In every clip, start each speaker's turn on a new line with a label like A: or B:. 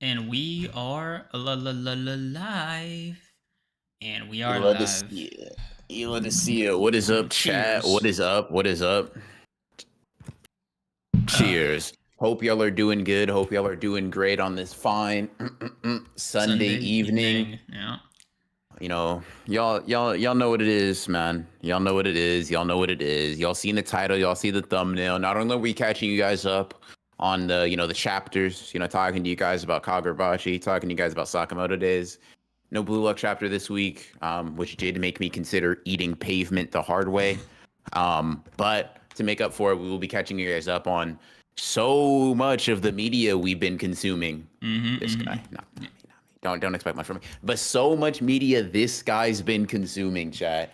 A: And we are live. And we are
B: You love to
A: live.
B: see it. You love to see it. What is up, chat? What
A: Cheers.
B: is up? What is up?
A: Uh,
B: Cheers. Hope y'all are doing good. Hope y'all are doing great on this fine Sunday
A: Sunday
B: evening.
A: evening. Yeah.
B: Y'all know what it is, man. Y'all know what it is. Y'all know what it is. Y'all seen the title. Y'all see the thumbnail. Not only are we catching you guys up on the chapters, talking to you guys about Kagurabachi, talking to you guys about Sakamoto days. No Blue Luck chapter this week, which did make me consider eating pavement the hard way. But to make up for it, we will be catching you guys up on so much of the media we've been consuming. This guy, not me. Don't expect much from me. But so much media this guy's been consuming, chat.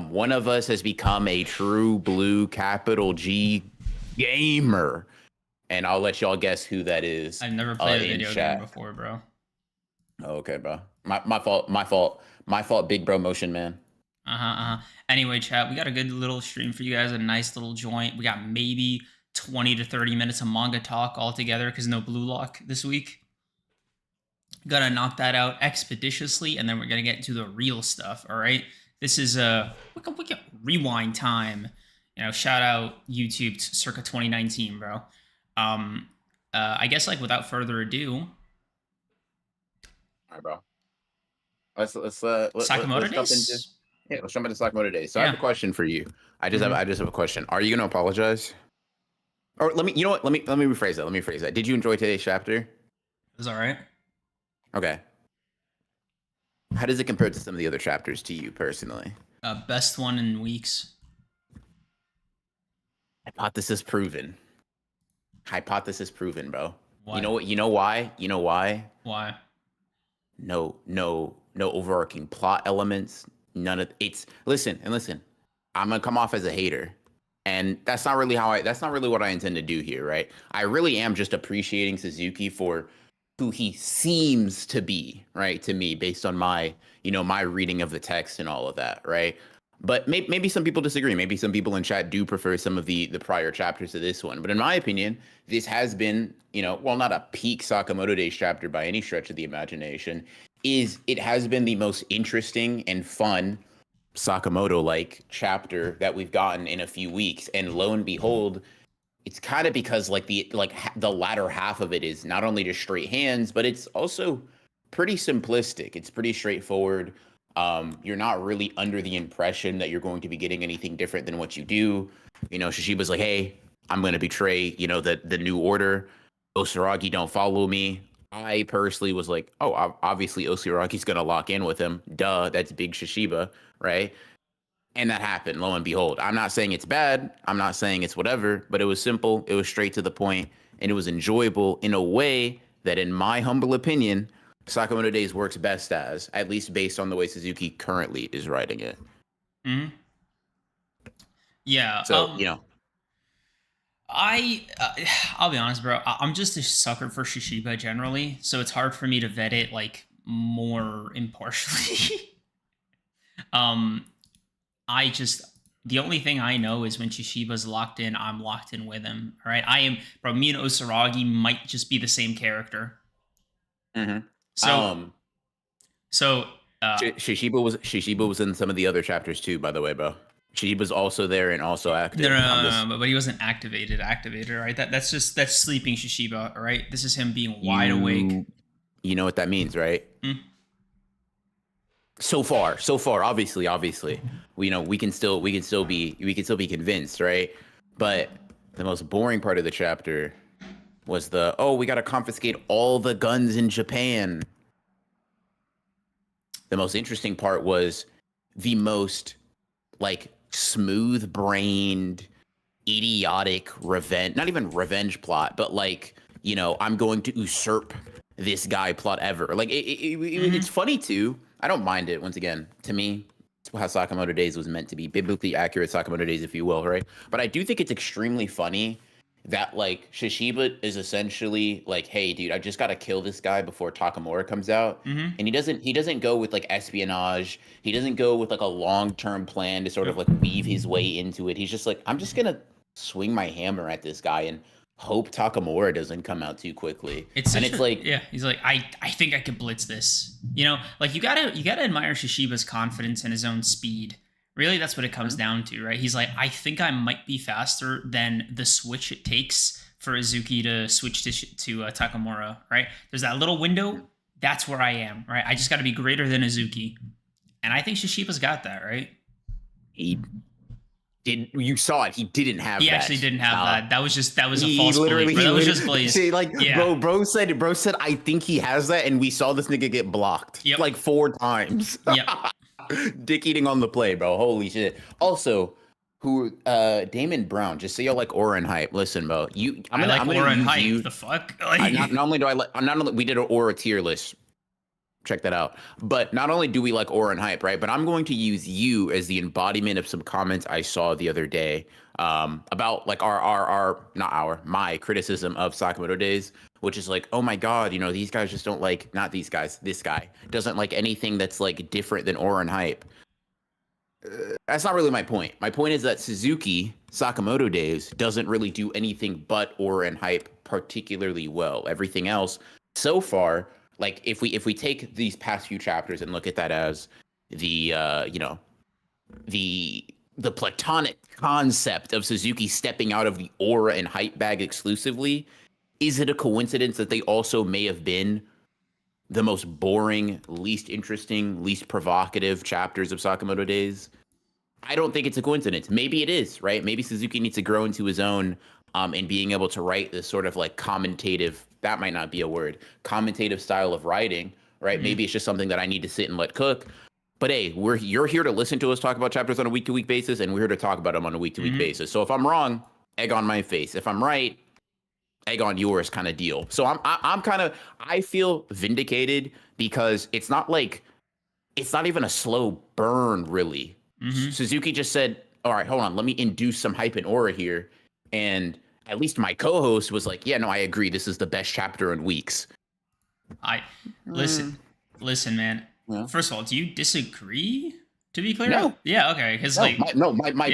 B: One of us has become a true blue capital G gamer, and I'll let y'all guess who that is.
A: I've never played a
B: In
A: video game
B: chat.
A: before, bro.
B: Okay, bro. My fault. My fault. My fault. Big bro motion, man.
A: Anyway, chat, we got a good little stream for you guys, a nice little joint. We got maybe 20 to 30 minutes of manga talk all together because no Blue Lock this week. Gonna knock that out expeditiously, and then we're gonna get to the real stuff. All right, this is a wicked rewind time. Shout out YouTube circa 2019, bro. I guess without further ado,
B: All right, bro. Let's
A: Sakamoto
B: jump into
A: days.
B: let's jump into Sakamoto Days. So I have
A: Yeah.
B: a question for you.
A: Mm-hmm.
B: I just have a question. Are you gonna apologize? Or let me, you know what? Let me rephrase that. Let me rephrase that. Did you enjoy today's chapter?
A: It was all right.
B: Okay. How does it compare to some of the other chapters to you personally?
A: Best one in weeks.
B: Hypothesis proven. Hypothesis proven, bro.
A: Why?
B: You know what? You know why? You know why?
A: Why?
B: No overarching plot elements. None of it's listen. I'm gonna come off as a hater, and that's not really that's not really what I intend to do here, right? I really am just appreciating Suzuki for who he seems to be, right? To me, based on my my reading of the text and all of that, right? But maybe some people disagree. Maybe some people in chat do prefer some of the prior chapters to this one. But in my opinion, this has been, well, not a peak Sakamoto Days chapter by any stretch of the imagination. It has been the most interesting and fun Sakamoto like chapter that we've gotten in a few weeks. And lo and behold, it's kind of because the latter half of it is not only just straight hands, but it's also pretty simplistic. It's pretty straightforward. You're not really under the impression that you're going to be getting anything different than what you do. Shishiba's like, hey, I'm going to betray, the new order. Osaragi don't follow me. I personally was like, oh, obviously Osaragi's going to lock in with him. Duh, that's big Shishiba, right? And that happened, lo and behold. I'm not saying it's bad. I'm not saying it's whatever, but it was simple. It was straight to the point, and it was enjoyable in a way that, in my humble opinion, Sakamoto Days works best as, at least based on the way Suzuki currently is writing it.
A: Hmm. Yeah.
B: So,
A: I'll be honest, bro. I'm just a sucker for Shishiba generally, so it's hard for me to vet it more impartially. um, I just the only thing I know is when Shishiba's locked in, I'm locked in with him. All right, I am, bro. Me and Osaragi might just be the same character.
B: mm-hmm.
A: So, so
B: Shishiba was in some of the other chapters too, by the way, bro. Shishiba's also there and also active.
A: no, but he wasn't activated, right? That's sleeping Shishiba, all right? This is him being wide awake.
B: You know what that means, right?
A: Mm.
B: So far, obviously, we can still be convinced, right? But the most boring part of the chapter was we got to confiscate all the guns in Japan. The most interesting part was the most smooth-brained, idiotic revenge, not even revenge plot, but I'm going to usurp this guy plot ever. It's funny too. I don't mind it. Once again, to me, it's how Sakamoto Days was meant to be, biblically accurate Sakamoto Days, if you will, right? But I do think it's extremely funny that Shishiba is essentially like, hey, dude, I just got to kill this guy before Takamura comes out.
A: Mm-hmm.
B: And he doesn't go with espionage. He doesn't go with a long-term plan to sort of weave his way into it. He's just like, I'm just going to swing my hammer at this guy and hope Takamura doesn't come out too quickly.
A: It's
B: And
A: such
B: it's
A: a
B: like,
A: yeah. He's like, I think I could blitz this. Like you gotta admire Shishiba's confidence in his own speed. Really, that's what it comes down to, right? He's like, I think I might be faster than the switch it takes for Izuki to switch to Takamura, right? There's that little window. That's where I am, right? I just got to be greater than Izuki, and I think Shishiba's got that, right?
B: he did you saw it? He didn't have
A: He
B: that.
A: actually didn't have that. That was a false belief. That was just blaze.
B: See, like,
A: Yeah.
B: bro said, I think he has that, and we saw this nigga get blocked
A: Yep.
B: like 4 times.
A: Yep.
B: Dick eating on the play, bro. Holy shit. Also, Damon Brown, just say you like aura and hype. Listen, bro.
A: I like aura and hype. The fuck? Like,
B: not only do I like, not only we did an aura tier list. Check that out. But not only do we like aura and hype, right? But I'm going to use you as the embodiment of some comments I saw the other day about like my criticism of Sakamoto days, which is like, oh my god, these guys just don't like, not these guys, this guy doesn't like anything that's like different than aura and hype. That's not really my point. My point is that Suzuki Sakamoto days doesn't really do anything but aura and hype particularly well. Everything else so far, like if we take these past few chapters and look at that as the the platonic concept of Suzuki stepping out of the aura and hype bag exclusively, is it a coincidence that they also may have been the most boring, least interesting, least provocative chapters of Sakamoto days? I don't think it's a coincidence. Maybe it is, right? Maybe Suzuki needs to grow into his own and being able to write this sort of like commentative, that might not be a word, commentative style of writing, right? Mm-hmm. Maybe it's just something that I need to sit and let cook. But hey, you're here to listen to us talk about chapters on a week-to-week basis, and we're here to talk about them on a week-to-week basis. So if I'm wrong, egg on my face. If I'm right, egg on yours kind of deal. So I feel vindicated because it's not even a slow burn, really. Mm-hmm. Suzuki just said, all right, hold on, let me induce some hype and aura here. And at least my co-host was like, yeah, no, I agree. This is the best chapter in weeks.
A: Listen, man. Yeah. First of all, do you disagree? To be clear,
B: no.
A: Yeah, okay. Because
B: my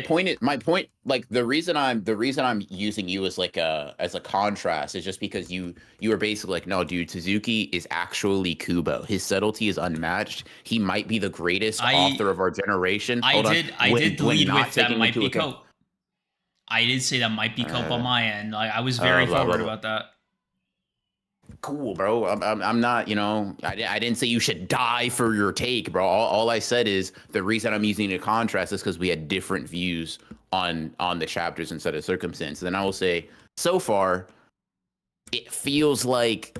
B: point. Like the reason I'm using you as like as a contrast is just because you are basically like, no, dude, Suzuki is actually Kubo. His subtlety is unmatched. He might be the greatest author of our generation.
A: I did lead with that might be cope. I did say that might be cope on my end. I was very forward about that.
B: Cool, bro. I'm not, I didn't say you should die for your take, bro. All I said is the reason I'm using a contrast is because we had different views on the chapters instead of circumstance. Then I will say, so far, it feels like,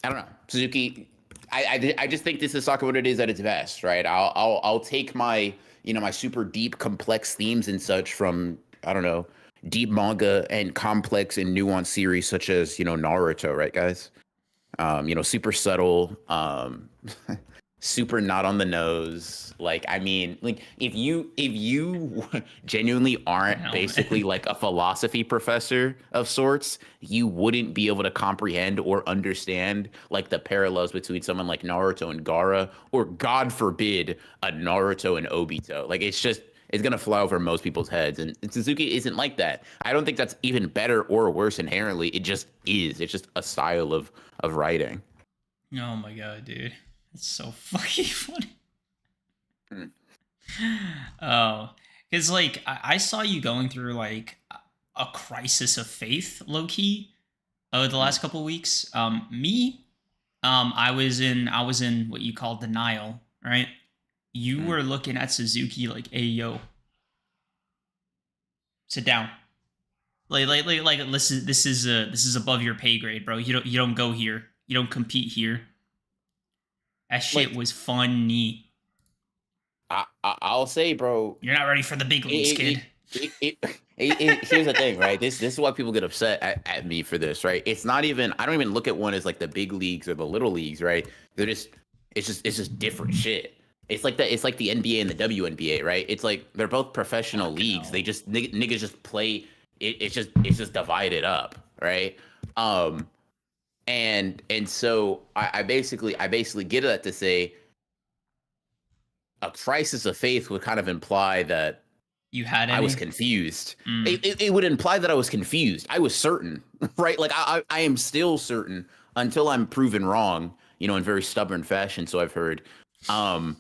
B: I don't know, Suzuki. I just think this is Sakamoto days at its best, right? I'll take my my super deep, complex themes and such from, I don't know, deep manga and complex and nuanced series such as, Naruto, right, guys? Super subtle, super not on the nose. Like, I mean, like if you genuinely aren't basically like a philosophy professor of sorts, you wouldn't be able to comprehend or understand like the parallels between someone like Naruto and Gaara, or God forbid, a Naruto and Obito. Like, it's going to fly over most people's heads. And Suzuki isn't like that. I don't think that's even better or worse inherently. It just is. It's just a style of writing.
A: Oh my god, dude. It's so fucking funny. Oh, because like I saw you going through like a crisis of faith, low key, the last couple of weeks. I was in what you call denial, right? You were looking at Suzuki like, hey, yo, sit down. Like, this is above your pay grade, bro. You don't go here. You don't compete here. That shit was funny.
B: I'll say, bro,
A: you're not ready for the big leagues, kid.
B: Here's the thing, right? This is why people get upset at me for this, right? It's not even, I don't even look at one as like the big leagues or the little leagues, right? It's just different shit. It's like the NBA and the WNBA, right? It's like they're both professional leagues. They just niggas just play. It's just divided up, right? And so I basically get that to say a crisis of faith would kind of imply that
A: You had
B: I was
A: any?
B: confused. It would imply that I was confused. I was certain, right? Like I am still certain until I'm proven wrong, in very stubborn fashion. So I've heard. Um,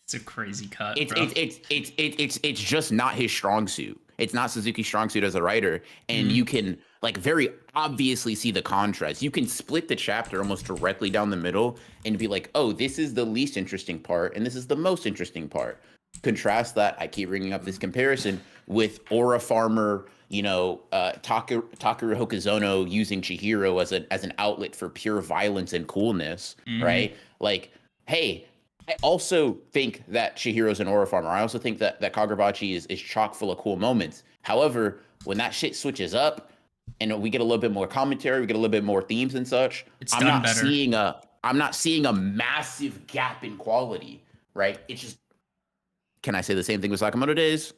A: It's a crazy cut,
B: it's
A: bro.
B: it's just not his strong suit. It's not Suzuki's strong suit as a writer, and you can like very obviously see the contrast. You can split the chapter almost directly down the middle and be like, "Oh, this is the least interesting part, and this is the most interesting part." Contrast that. I keep bringing up this comparison with Aura Farmer, Takeru Hokuzono using Chihiro as an outlet for pure violence and coolness, right? Like, hey, I also think that Chihiro's an Aura Farmer. I also think that Kagurabachi is chock full of cool moments. However, when that shit switches up and we get a little bit more commentary, we get a little bit more themes and such,
A: It's done better.
B: I'm not seeing a massive gap in quality, right? It's just, can I say the same thing with Sakamoto Days?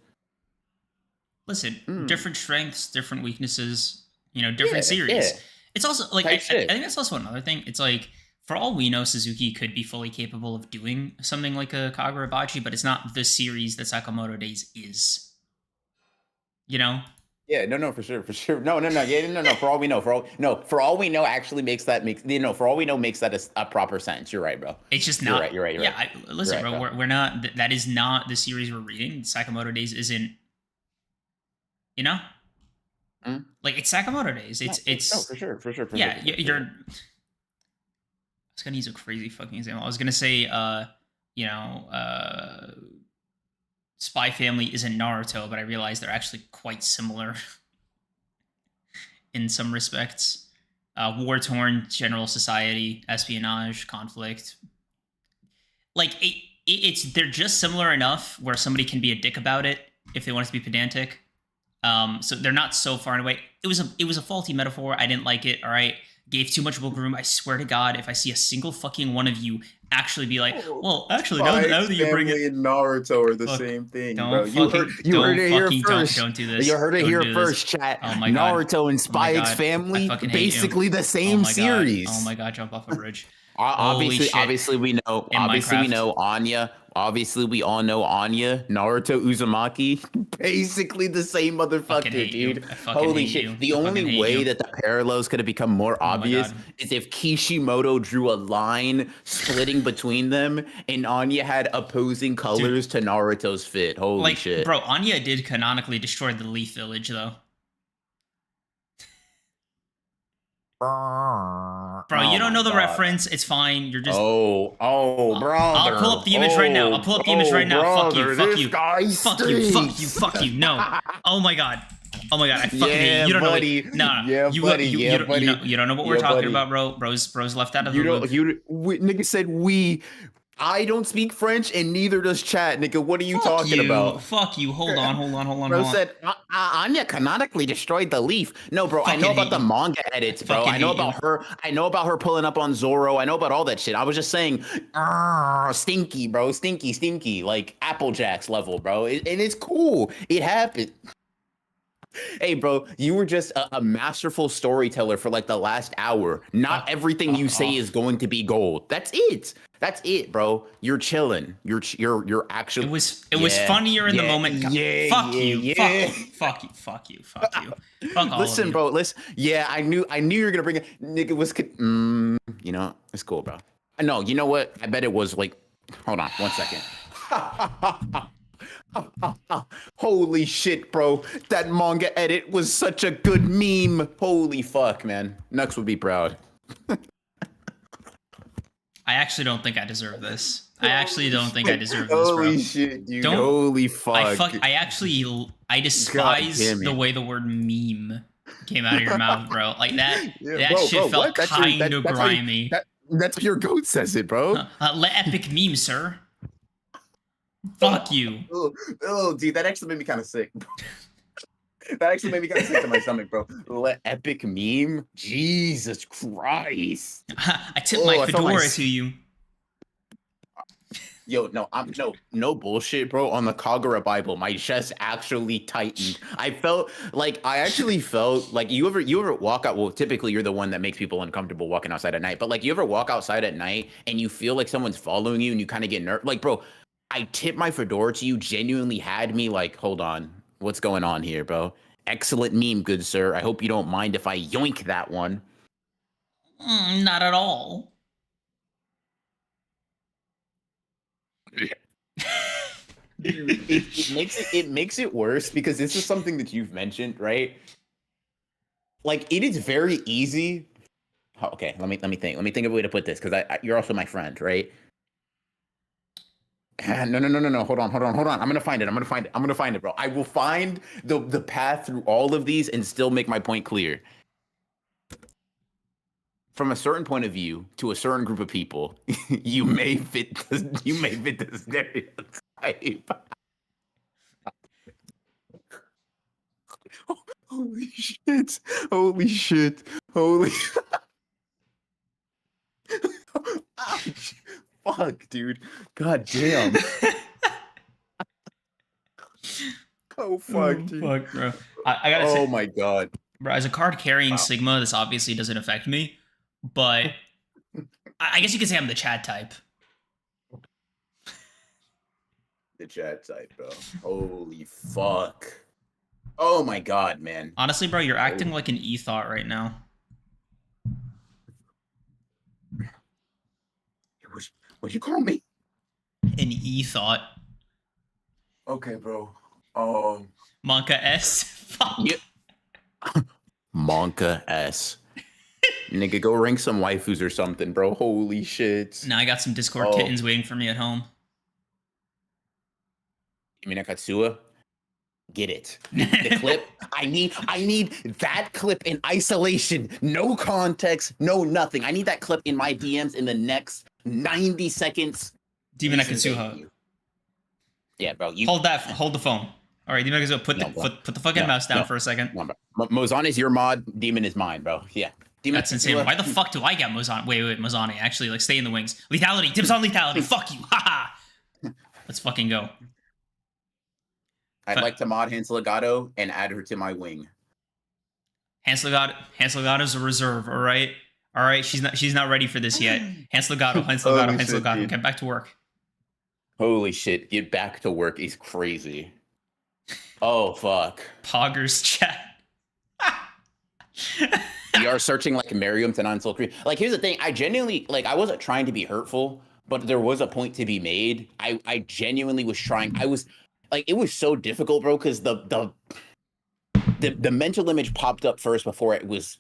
A: Listen, different strengths, different weaknesses, different series.
B: Yeah.
A: It's also like I
B: Type shit.
A: think that's also another thing. It's like for all we know, Suzuki could be fully capable of doing something like a Kagurabachi, but it's not the series that Sakamoto Days is. You know?
B: Yeah, no, for sure. No, yeah, no. For all we know, for all we know, actually for all we know, makes that a proper sentence. You're right, bro.
A: It's just not.
B: You're right.
A: Yeah, listen,
B: You're right,
A: bro. We're not. That is not the series we're reading. Sakamoto Days isn't. You know, like it's Sakamoto Days. It's
B: no, for sure.
A: Yeah, you're. I was gonna use a crazy fucking example. I was gonna say, you know, Spy Family isn't Naruto, but I realized they're actually quite similar in some respects. War-torn general society, espionage, conflict. Like it's they're just similar enough where somebody can be a dick about it if they want it to be pedantic. So they're not so far away. It was a faulty metaphor. I didn't like it. All right, gave too much wiggle room. I swear to God, if I see a single fucking one of you actually be like, well, actually, now that you bring it,
B: and Naruto are the same thing, bro. You heard it here first.
A: Don't do this.
B: You heard it here first,
A: this.
B: chat.
A: Oh my God.
B: Naruto and Spy X Family, basically the same series.
A: Oh my God, jump off a bridge.
B: Obviously we know. Obviously we know Anya. Obviously we all know Anya. Naruto Uzumaki, basically the same motherfucker, dude. Holy shit! The only way that the parallels could have become more obvious is if Kishimoto drew a line splitting between them, and Anya had opposing colors to Naruto's fit. Holy shit,
A: bro! Anya did canonically destroy the Leaf Village, though. Bro, you don't know the reference. It's fine. You're just.
B: Oh, brother.
A: I'll pull up the image right now. I'll pull up the image right now.
B: Brother,
A: Fuck you. No. Oh my God. I fucking hate you. You don't know. Nah. You don't know what we're talking about, bro. Bro's left out of the loop.
B: Nigga said we. I don't speak French, and neither does chat, nigga. What are you talking about?
A: Fuck you. Hold on.
B: Bro said Anya canonically destroyed the Leaf. No, bro. I know about the manga edits, bro. I know about her. I know about her pulling up on Zoro. I know about all that shit. I was just saying, stinky, bro. Stinky, like Applejack's level, bro. And it's cool. It happened. Hey, bro, you were just a masterful storyteller for like the last hour. Not everything you say is going to be gold. That's it, bro. You're chilling. You're actually.
A: It was funnier in the moment. Fuck you. Fuck all
B: listen,
A: of you.
B: Bro. Listen. Yeah, I knew you were gonna bring it. Nigga was. It's cool, bro. No, you know what? I bet it was like. Hold on, 1 second. Holy shit, bro. That manga edit was such a good meme. Holy fuck, man. Nux would be proud.
A: I actually don't think I deserve this.
B: Holy shit, dude. Holy fuck.
A: I despise the way the word meme came out of your mouth, bro. Like that shit felt kind of grimy.
B: That's how your goat says it, bro.
A: Le epic meme, sir. Fuck you.
B: Oh, dude, that actually made me kind of sick. That actually made me kind of sick to my stomach, bro. Epic meme? Jesus Christ.
A: I tip my fedora to you.
B: Yo, no bullshit, bro. On the Kagura Bible, my chest actually tightened. I actually felt like you ever walk out. Well, typically you're the one that makes people uncomfortable walking outside at night. But like, you ever walk outside at night and you feel like someone's following you and you kind of get nervous? Like, bro, I tip my fedora to you. Genuinely had me like, hold on, what's going on here, bro? Excellent meme, good sir. I hope you don't mind if I yoink that one.
A: Not at all.
B: Dude, it makes it worse because this is something that you've mentioned, right? Like it is very easy. Okay, let me think. Let me think of a way to put this because you're also my friend, right? No. Hold on. I'm gonna find it, bro. I will find the path through all of these and still make my point clear. From a certain point of view to a certain group of people, you may fit the stereotype. Holy shit! Holy shit! Holy! Ouch! Fuck, dude! God damn! Oh fuck, dude!
A: Fuck, bro. I gotta
B: Oh
A: say,
B: my god!
A: bro, as a card carrying
B: Wow.
A: Sigma, this obviously doesn't affect me, but I guess you could say I'm the Chad type.
B: The chat type, bro. Holy fuck! Oh my god, man!
A: Honestly, bro, you're acting
B: Oh.
A: like an e-thought right now.
B: What'd you call me?
A: An e-thought.
B: Okay, bro.
A: Monka S. Fuck.
B: Yeah. Monka S. Nigga, go rank some waifus or something, bro. Holy shit.
A: Now I got some Discord
B: Oh,
A: kittens waiting for me at home.
B: Katsua, get it. The clip. I need that clip in isolation. No context, no nothing. I need that clip in my DMs in the next 90 seconds.
A: Demon
B: Please and thank
A: Akatsuha.
B: you. Yeah, bro.
A: Hold the phone. All right, Demon Akatsuha, put the fucking mouse down for a second.
B: No, bro. Mozan is your mod. Demon is mine, bro. Yeah. Demon
A: That's insane. Why the fuck do I get Mozan? Wait, Mozani. Actually, like, stay in the wings. Lethality. Tips on lethality. Fuck you. Haha. Let's fucking go.
B: I'd like to mod Hansel Legato and add her to my wing.
A: Hansel Legato's a reserve, all right? All right, she's not ready for this yet. Hansel Legato. Get back to work.
B: Holy shit, get back to work is crazy. Oh, fuck.
A: Poggers chat.
B: We are searching like Merriam to non-soul cream. Like, here's the thing. I genuinely, like, I wasn't trying to be hurtful, but there was a point to be made. I genuinely was trying. I was, like, it was so difficult, bro, because the mental image popped up first before it was,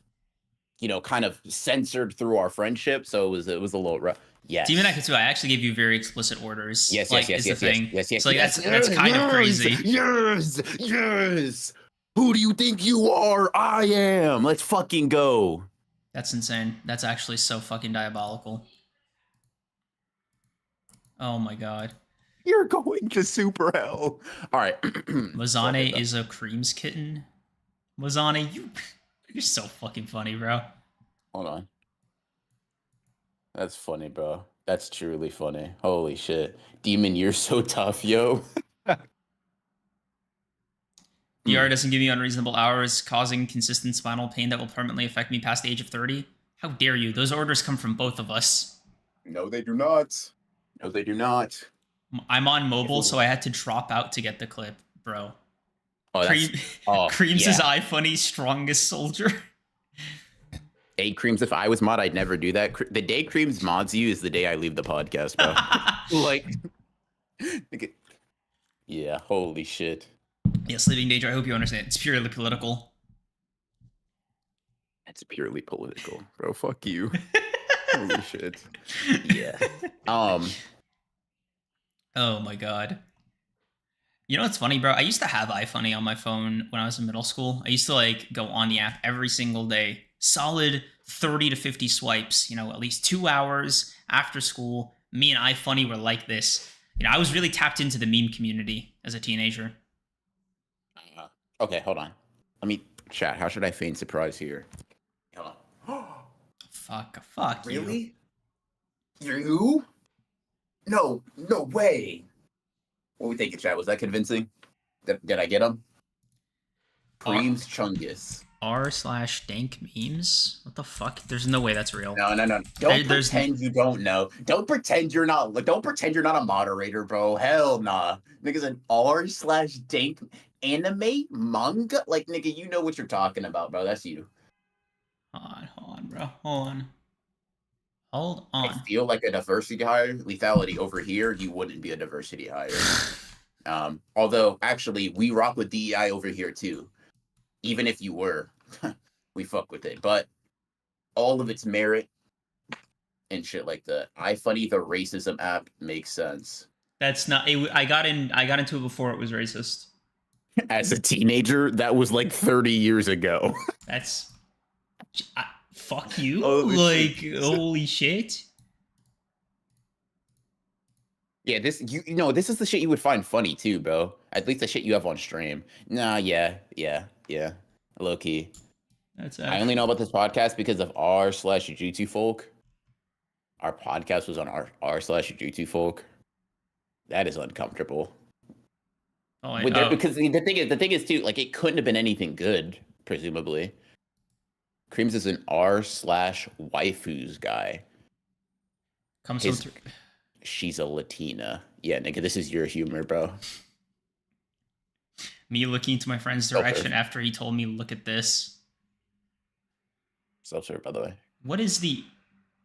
B: you know, kind of censored through our friendship. So it was a little rough. Yes.
A: Demon Akatsuha, I actually gave you very explicit orders.
B: Yes,
A: like,
B: yes.
A: So like
B: yes,
A: that's kind of crazy.
B: Yes. Who do you think you are? I am. Let's fucking go.
A: That's insane. That's actually so fucking diabolical. Oh my god.
B: You're going to super hell. All right.
A: Mozane is a creams kitten. Mozane, you're so fucking funny, bro.
B: Hold on. That's funny, bro. That's truly funny. Holy shit. Demon, you're so tough, yo.
A: VR doesn't give me unreasonable hours, causing consistent spinal pain that will permanently affect me past the age of 30. How dare you? Those orders come from both of us.
B: No, they do not. No, they do not.
A: I'm on mobile, so I had to drop out to get the clip, bro.
B: Oh,
A: Creams
B: yeah.
A: is iFunny's strongest soldier.
B: Hey, Creams, if I was mod, I'd never do that. The day Creams mods you is the day I leave the podcast, bro. Like, yeah, holy shit.
A: Yeah, Sleeping Danger, I hope you understand. It's purely political.
B: It's purely political, bro. Fuck you. Holy shit. Yeah.
A: Oh my god. You know what's funny, bro? I used to have iFunny on my phone when I was in middle school. I used to like go on the app every single day. Solid 30 to 50 swipes, you know, at least 2 hours after school. Me and iFunny were like this. You know, I was really tapped into the meme community as a teenager.
B: Okay, hold on. Let me chat. How should I feign surprise here? Hold on.
A: Fuck
B: Really? You? No way. What we think, chat? Was that convincing? Did I get him? Creams Chungus.
A: r/dank memes. What the fuck? There's no way that's real.
B: No. Don't pretend you don't know. Don't pretend you're not. Don't pretend you're not a moderator, bro. Hell nah. Nigga's an r/dank anime manga. Like nigga, you know what you're talking about, bro. That's you.
A: Hold on, bro. Hold
B: I
A: on.
B: feel like a diversity hire. Lethality over here, you wouldn't be a diversity hire. Although actually, we rock with DEI over here too. Even if you were, we fuck with it. But all of its merit and shit like that. iFunny, the racism app, makes sense.
A: That's not. I got into it before it was racist.
B: As a teenager, that was like 30 years ago.
A: That's fuck you.
B: Holy
A: shit. Holy shit.
B: Yeah, this this is the shit you would find funny too, bro. At least the shit you have on stream. Nah, yeah. Low key. I only know about this podcast because of r/Jujutsu folk. Our podcast was on r/Jujutsu folk. That is uncomfortable. Because the thing is too, like it couldn't have been anything good, presumably. Creams is an r/waifus guy. She's a Latina. Yeah, nigga, this is your humor, bro.
A: Me looking to my friend's direction after he told me, look at this.
B: Self-serve, by the way.
A: What is the...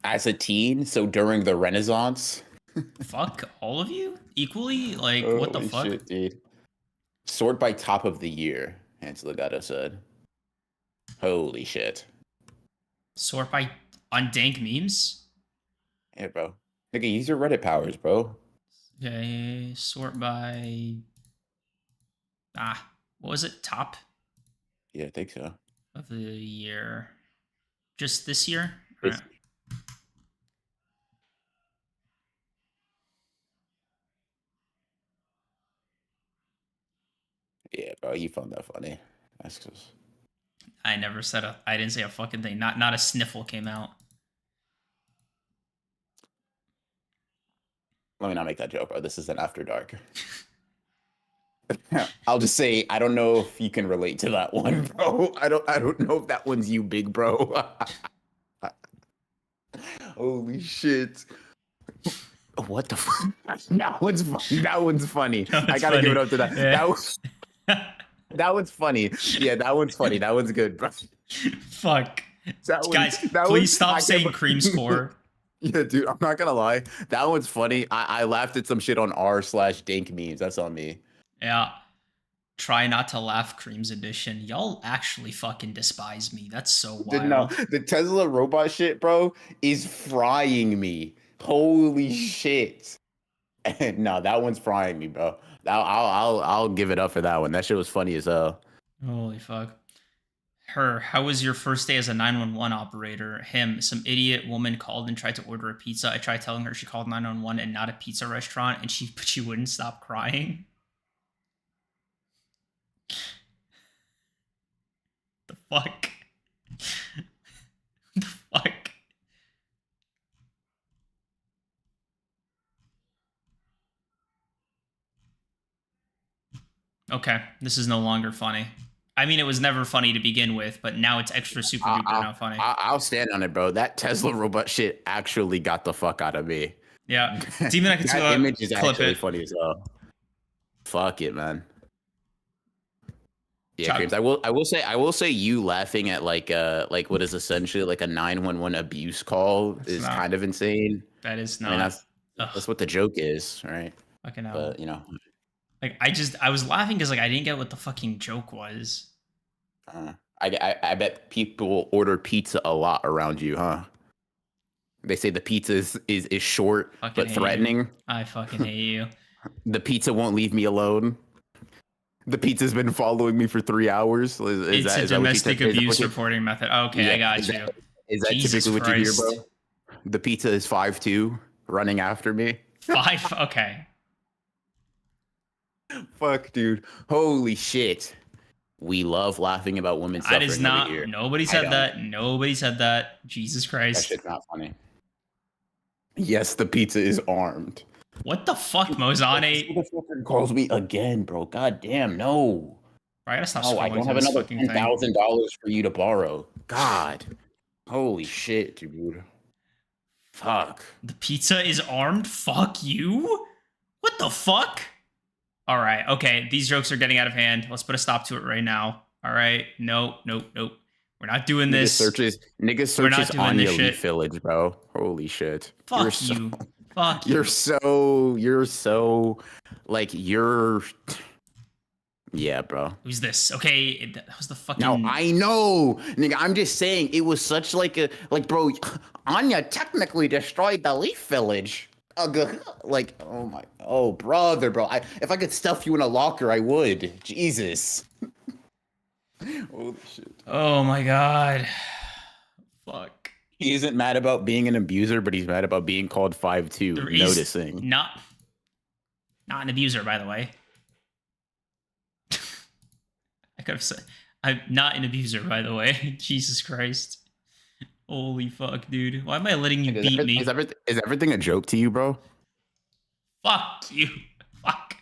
B: As a teen, so during the Renaissance?
A: Fuck all of you? Equally? Like, what the fuck?
B: Shit, dude. Sort by top of the year, Hans Legato said. Holy shit.
A: Sort by... on dank memes?
B: Yeah, bro. Nigga, use your Reddit powers, bro.
A: Okay, sort by... what was it? Top?
B: Yeah, I think so.
A: Of the year. Just this year?
B: Yeah, bro, you found that funny. That's because...
A: I never said I didn't say a fucking thing. Not a sniffle came out.
B: Let me not make that joke, bro. This is an After Dark. I'll just say I don't know if you can relate to that one, bro. I don't know if that one's you, big bro. Holy shit. What the fuck? That one's funny. That one's funny. I gotta give it up to that. Yeah. That one's funny. Yeah, that one's funny. That one's good, bro.
A: Fuck. Guys, please stop saying cream score.
B: Yeah, dude, I'm not gonna lie. That one's funny. I laughed at some shit on r/dank memes. That's on me.
A: Yeah. Try not to laugh, Creams edition. Y'all actually fucking despise me. That's so wild.
B: No, the Tesla robot shit, bro, is frying me. Holy shit. No, that one's frying me, bro. I'll give it up for that one. That shit was funny as hell.
A: Holy fuck. How was your first day as a 911 operator? Him, some idiot woman called and tried to order a pizza. I tried telling her she called 911 and not a pizza restaurant, and she wouldn't stop crying. The fuck? The fuck? Okay, this is no longer funny. I mean, it was never funny to begin with, but now it's extra super duper not funny.
B: I'll stand on it, bro. That Tesla robot shit actually got the fuck out of me.
A: Yeah, Demon, I could
B: that image is actually funny as hell. Fuck it, man. Yeah, Creams. I will say you laughing at like what is essentially like a 911 abuse call is kind of insane.
A: That is not.
B: I mean, that's what the joke is, right?
A: Fucking hell.
B: But you know.
A: Like I was laughing because like I didn't get what the fucking joke was.
B: I bet people order pizza a lot around you, huh? They say the pizza is short but threatening.
A: You. I fucking hate you.
B: The pizza won't leave me alone. The pizza's been following me for 3 hours.
A: It's a domestic abuse reporting method. Okay, yeah, I got you.
B: Is that typically what you hear, bro? The pizza is 5'2", running after me.
A: 5? Okay.
B: Fuck, dude. Holy shit. We love laughing about women suffering.
A: That is not. Nobody said that. Nobody said that. Jesus Christ.
B: That shit's not funny. Yes, the pizza is armed.
A: What the fuck, Mozane?
B: Who the fuck calls me again, bro? God damn, no.
A: I gotta stop
B: No, I
A: scrolling
B: don't
A: through
B: have
A: this
B: another
A: fucking thing.
B: $10,000 for you to borrow. God. Holy shit, dude. Fuck.
A: The pizza is armed? Fuck you? What the fuck? All right, okay, these jokes are getting out of hand. Let's put a stop to it right now. All right, nope. We're not doing this.
B: Nigga
A: We're not
B: searches
A: doing this
B: Anya Leaf
A: shit.
B: Village, bro. Holy shit.
A: Fuck you. Fuck
B: You're
A: you.
B: so like you're yeah, bro.
A: Who's this? Okay, that was the
B: Now
A: fucking.
B: I know, nigga. I'm just saying it was such bro. Anya technically destroyed the Leaf Village. Like, oh brother, bro. If I could stuff you in a locker, I would. Jesus. Holy shit.
A: Oh my god. Fuck.
B: He isn't mad about being an abuser, but he's mad about being called 5'2",
A: There is
B: noticing.
A: not an abuser, by the way. I could have said I'm not an abuser, by the way. Jesus Christ. Holy fuck, dude. Why am I letting you beat me?
B: Is everything a joke to you, bro?
A: Fuck you. Fuck.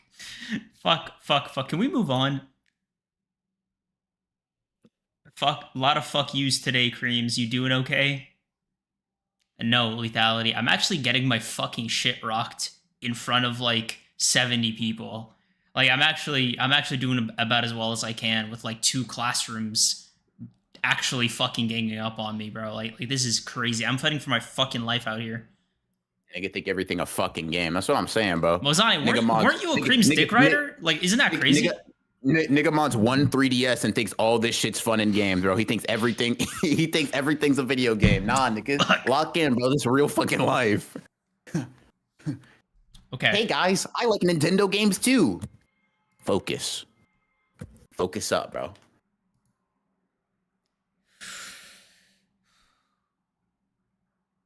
A: Can we move on? Fuck. A lot of fuck yous today, Creams. You doing okay? And no, lethality. I'm actually getting my fucking shit rocked in front of like 70 people. Like I'm actually doing about as well as I can with like 2 classrooms actually fucking ganging up on me, bro. Like this is crazy. I'm fighting for my fucking life out here.
B: Nigga think everything a fucking game. That's what I'm saying, bro.
A: Mozani, weren't you a Cream's dick rider? Like, isn't that crazy?
B: Nigga Mon's won 3DS and thinks all this shit's fun in games, bro. He thinks everything's a video game. Nah, nigga, lock in, bro. This is real fucking life.
A: Okay.
B: Hey guys, I like Nintendo games too. Focus up, bro.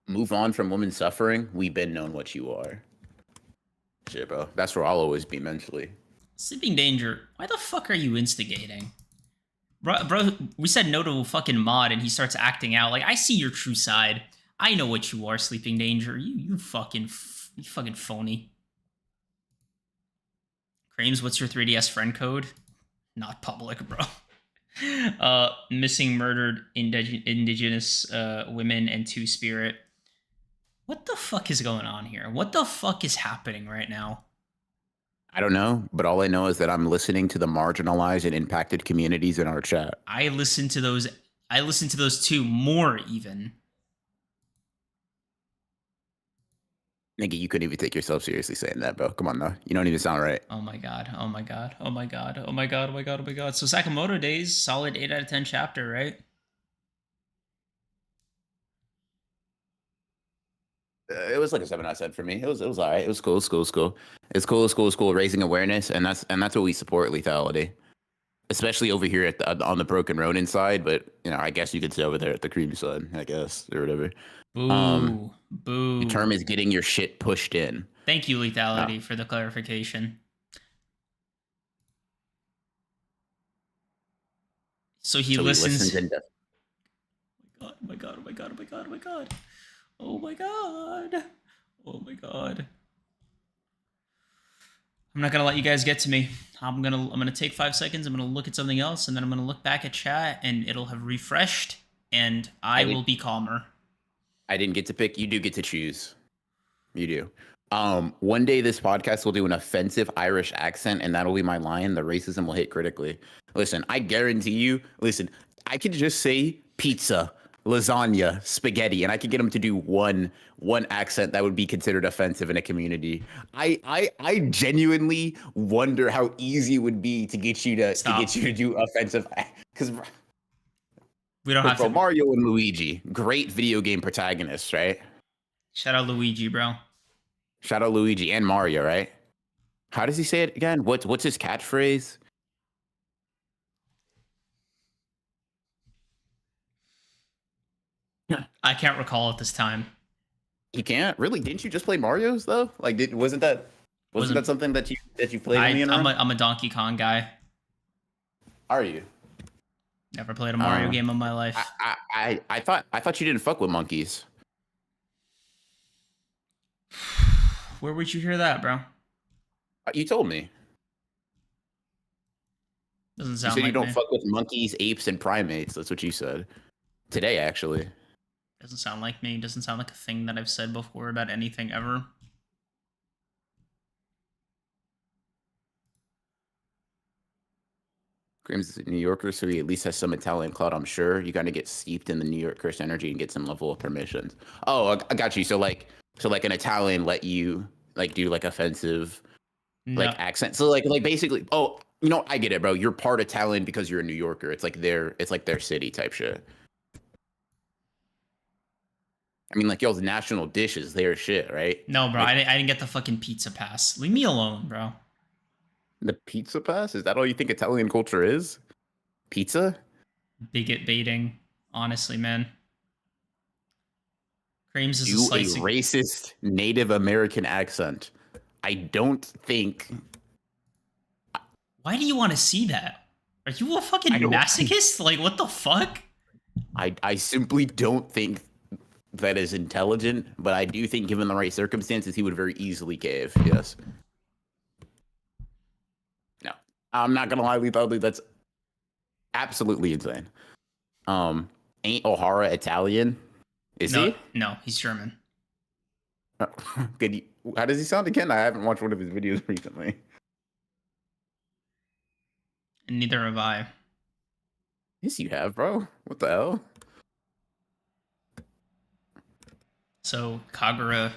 B: Move on from women suffering. We've been known what you are. Shit, bro. That's where I'll always be mentally.
A: Sleeping Danger, why the fuck are you instigating? Bro, we said no to a fucking mod and he starts acting out. Like, I see your true side. I know what you are, Sleeping Danger. You fucking phony. Creams, what's your 3DS friend code? Not public, bro. Missing murdered indigenous women and 2 spirit. What the fuck is going on here? What the fuck is happening right now?
B: I don't know, but all I know is that I'm listening to the marginalized and impacted communities in our chat.
A: I listen to those too, more even.
B: Nigga, you couldn't even take yourself seriously saying that, bro. Come on, though. You don't even sound right.
A: Oh my god. So Sakamoto Days, solid 8 out of 10 chapter, right?
B: It was like a 7 out of 10 for me. It was all right. It was cool. It's cool. Raising awareness, and that's what we support, lethality, especially over here on the Broken Ronin side. But I guess you could say over there at the Cream side, I guess, or whatever.
A: Boo.
B: The term is getting your shit pushed in.
A: Thank you, lethality, for the clarification. So he listens. Oh my god. I'm not gonna let you guys get to me. I'm gonna take 5 seconds. I'm gonna look at something else, and then I'm gonna look back at chat, and it'll have refreshed, and I will be calmer.
B: I didn't get to pick. You do get to choose. You do. One day this podcast will do an offensive Irish accent, and that'll be my line. The racism will hit critically. Listen, I guarantee you. Listen, I could just say pizza, lasagna, spaghetti, and I could get them to do one accent that would be considered offensive in a community. I genuinely wonder how easy it would be to get you to do offensive, because
A: we don't have to.
B: Mario and Luigi, great video game protagonists, right?
A: Shout out Luigi, bro.
B: Shout out Luigi and Mario, right? How does he say it again? What's his catchphrase?
A: I can't recall at this time.
B: You can't? Really? Didn't you just play Mario's though? Like, wasn't that something that you played?
A: I'm a Donkey Kong guy.
B: Are you?
A: Never played a Mario game in my life.
B: I thought you didn't fuck with monkeys.
A: Where would you hear that, bro?
B: You told me.
A: Doesn't
B: You
A: sound
B: said you
A: like
B: don't
A: me.
B: fuck with monkeys, apes, and primates. That's what you said today, actually.
A: Doesn't sound like me. Doesn't sound like a thing that I've said before about anything ever.
B: Grimm's is a New Yorker, so he at least has some Italian clout, I'm sure. You gotta get steeped in the New Yorkers energy and get some level of permissions. Oh, I got you. So like an Italian let you like do like offensive
A: No.
B: like accent. So like basically, oh, I get it, bro. You're part Italian because you're a New Yorker. It's like their city type shit. I mean, like y'all's national dish is their shit, right?
A: No, bro.
B: Like
A: I didn't get the fucking pizza pass. Leave me alone, bro.
B: the pizza pass? Is that all you think Italian culture is? Pizza?
A: Bigot baiting. Honestly, man. Creams is a
B: Do a
A: slice of...
B: racist Native American accent. I don't think
A: Why do you want to see that? Are you a fucking
B: I don't
A: masochist? Like, what the fuck?
B: I simply don't think that is intelligent, but I do think given the right circumstances, he would very easily cave. Yes. No. I'm not gonna lie, Lethality, that's absolutely insane. Ain't O'Hara Italian? Is
A: No,
B: he?
A: no, he's German.
B: How does he sound again? I haven't watched one of his videos recently.
A: And neither have I.
B: Yes, you have, bro. What the hell?
A: So, Kagurabachi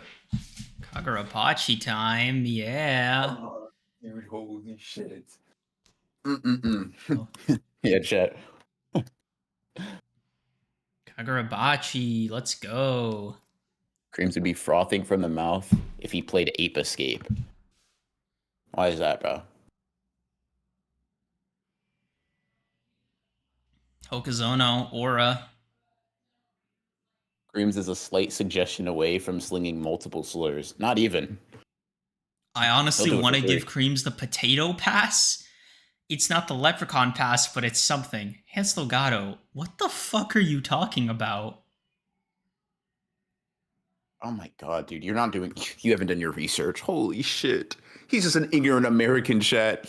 A: time, yeah.
B: Oh, dude, holy shit. Mm-mm-mm.
A: Oh,
B: Yeah, chat.
A: Kagurabachi, let's go.
B: Creams would be frothing from the mouth if he played Ape Escape. Why is that, bro?
A: Hokazono, Aura.
B: Creams is a slight suggestion away from slinging multiple slurs. Not even.
A: I
B: He'll
A: honestly
B: do it
A: want
B: for
A: to
B: free.
A: give Creams the potato pass. It's not the leprechaun pass, but it's something. Hans Delgado, what the fuck are you talking about?
B: Oh my god, dude, you haven't done your research. Holy shit. He's just an ignorant American chat.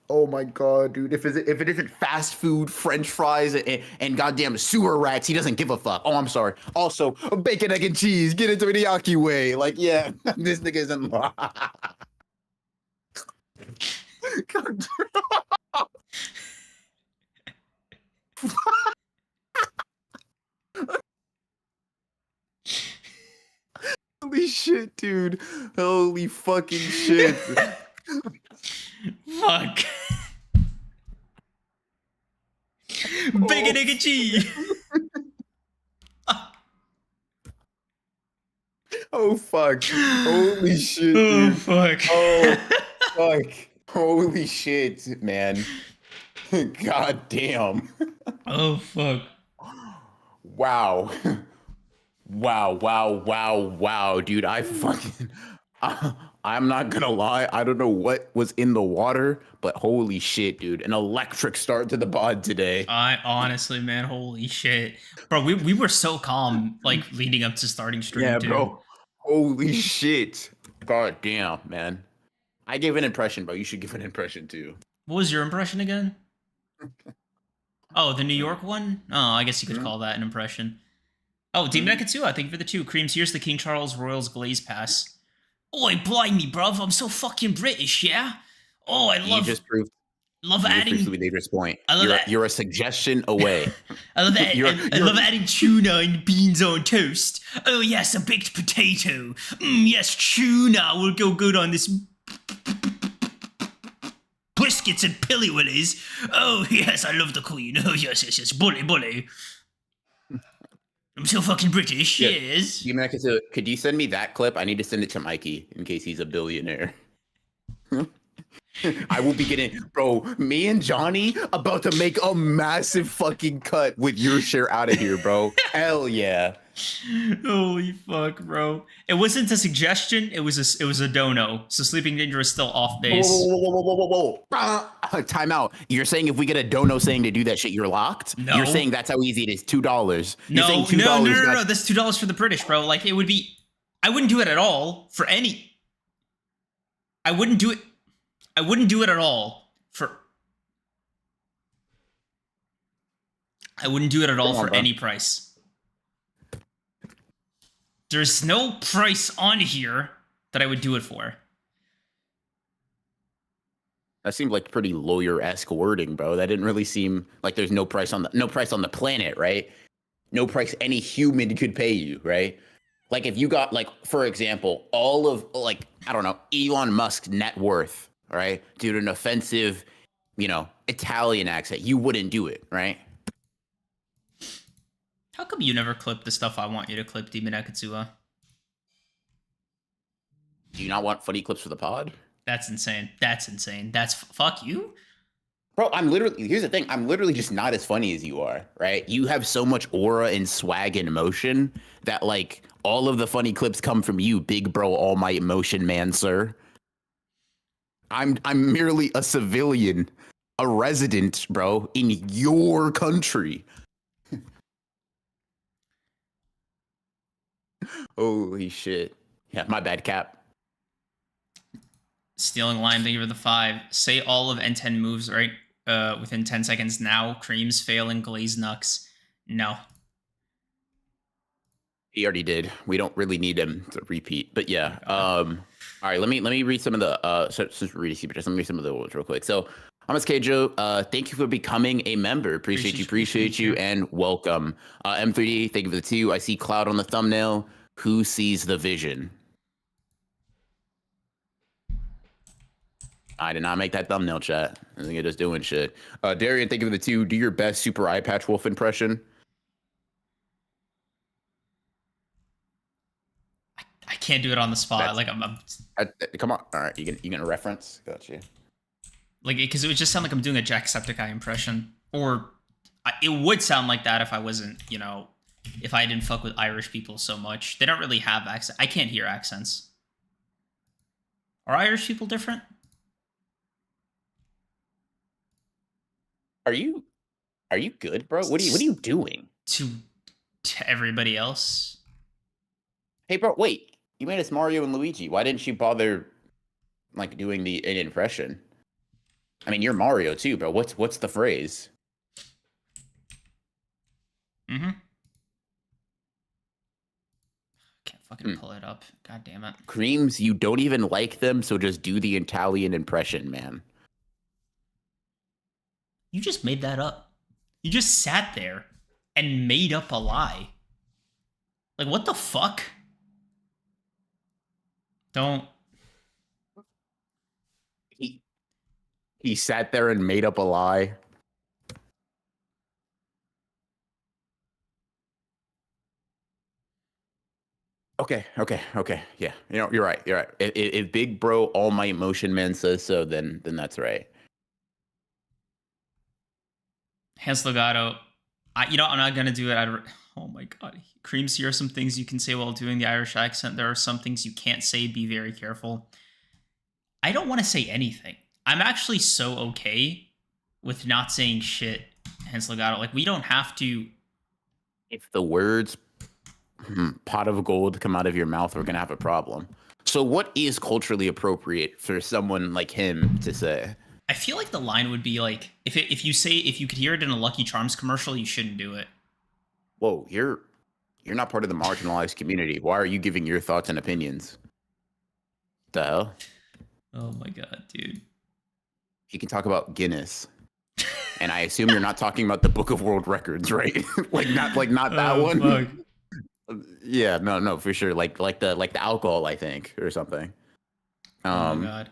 B: Oh my god, dude. If it isn't fast food, French fries, and goddamn sewer rats, he doesn't give a fuck. Oh, I'm sorry. Also, bacon, egg, and cheese. Get into it the Yaki way. Like, yeah, this nigga isn't. God. Holy shit, dude. Holy fucking shit.
A: Fuck. Bacon, egg, and cheese.
B: Oh fuck. Holy shit,
A: Oh,
B: dude.
A: fuck.
B: Oh fuck. Holy shit, man. God damn.
A: Oh, fuck.
B: Wow. Wow, dude. I'm not gonna lie. I don't know what was in the water, but holy shit, dude. An electric start to the pod today.
A: I honestly, man, holy shit. Bro, we were so calm, like, leading up to starting stream,
B: Yeah,
A: too.
B: bro. Holy shit. God damn, man. I gave an impression, bro. You should give an impression too.
A: What was your impression again? Oh, the New York one? Oh, I guess you could call that an impression. Oh, Team Nekatsu, I think for the two. Creams, here's the King Charles Royals Glaze Pass. Oi, blimey, bruv, I'm so fucking British, yeah? Oh, I
B: You
A: love
B: just proved
A: adding...
B: Louis Davis' point.
A: I love that.
B: You're a suggestion away.
A: I love that.
B: You're-
A: I love adding tuna and beans on toast. Oh yes, a baked potato. Yes, tuna will go good on this briskets and pilly willies. Oh yes, I love the Queen. Oh yes, bully. I'm so fucking British.
B: Yeah.
A: Yes.
B: Could you send me that clip? I need to send it to Mikey in case he's a billionaire. I will be getting, bro, me and Johnny about to make a massive fucking cut with your share out of here, bro. Hell yeah.
A: Holy fuck, bro! It wasn't a suggestion. It was a dono. So Sleeping Danger is still off base.
B: Whoa. Time out. You're saying if we get a dono saying to do that shit, you're locked?
A: No.
B: You're saying that's how easy it is. $2. You're saying
A: No. That's $2 for the British, bro. Like, it would be... I wouldn't do it at all for any... I wouldn't do it at all for... I wouldn't do it at all
B: Come on,
A: for
B: bro.
A: any price. There's no price on here that I would do it for.
B: That seemed like pretty lawyer-esque wording, bro. That didn't really seem like there's no price on the planet, right? No price any human could pay you, right? Like if you got like, for example, all of like, I don't know, Elon Musk's net worth, right? Due to an offensive, Italian accent, you wouldn't do it, right?
A: How come you never clip the stuff I want you to clip, Demon Akatsuwa?
B: Do you not want funny clips for the pod?
A: That's insane. That's insane. That's fuck you.
B: Bro, here's the thing. I'm literally just not as funny as you are, right? You have so much aura and swag and emotion that like all of the funny clips come from you, big bro, all my emotion man, sir. I'm merely a civilian, a resident, bro, in your country. Holy shit. Yeah, my bad, Cap.
A: Stealing line, thank you for the 5. Say all of N10 moves right within 10 seconds now. Creams, failing, glaze, nux. No.
B: He already did. We don't really need him to repeat. But yeah. All right, let me read some of the since we're reading super chats, let me read some of the words real quick. So Hamas Keijo, thank you for becoming a member. Appreciate you, and welcome. M3D, thank you for the 2. I see Cloud on the thumbnail. Who sees the vision? I did not make that thumbnail, chat. I think you're just doing shit. Darian, thank you for the 2. Do your best super eye patch wolf impression.
A: I can't do it on the spot. Like I'm
B: come on. All right, you gonna reference? Gotcha.
A: like because it would just sound like I'm doing a Jacksepticeye impression, or it would sound like that if I wasn't, if I didn't fuck with Irish people so much. They don't really have accent. I can't hear accents. Are Irish people different?
B: Are you good, bro? What are you doing?
A: To everybody else?
B: Hey, bro, wait. You made us Mario and Luigi. Why didn't you bother like doing an impression? I mean, you're Mario too, bro. What's the phrase?
A: Mm-hmm. Can't fucking pull it up. God damn it.
B: Creams, you don't even like them, so just do the Italian impression, man.
A: You just made that up. You just sat there and made up a lie. Like, what the fuck? Don't.
B: He sat there and made up a lie. Okay. Yeah, you're right. If Big Bro All Might Motion Man says so, then that's right.
A: Hans Legato. I'm not gonna do it. Oh my god. Creams, here are some things you can say while doing the Irish accent. There are some things you can't say. Be very careful. I don't want to say anything. I'm actually so okay with not saying shit, Hans Legato. Like, we don't have to.
B: If the words pot of gold come out of your mouth, we're gonna have a problem. So what is culturally appropriate for someone like him to say?
A: I feel like the line would be like, if you could hear it in a Lucky Charms commercial, you shouldn't do it.
B: Whoa, you're not part of the marginalized community. Why are you giving your thoughts and opinions? The hell?
A: Oh my god, dude.
B: You can talk about Guinness. And I assume you're not talking about the Book of World Records, right? not that one.
A: Fuck.
B: Yeah, no, for sure. Like the alcohol, I think, or something.
A: Oh my god.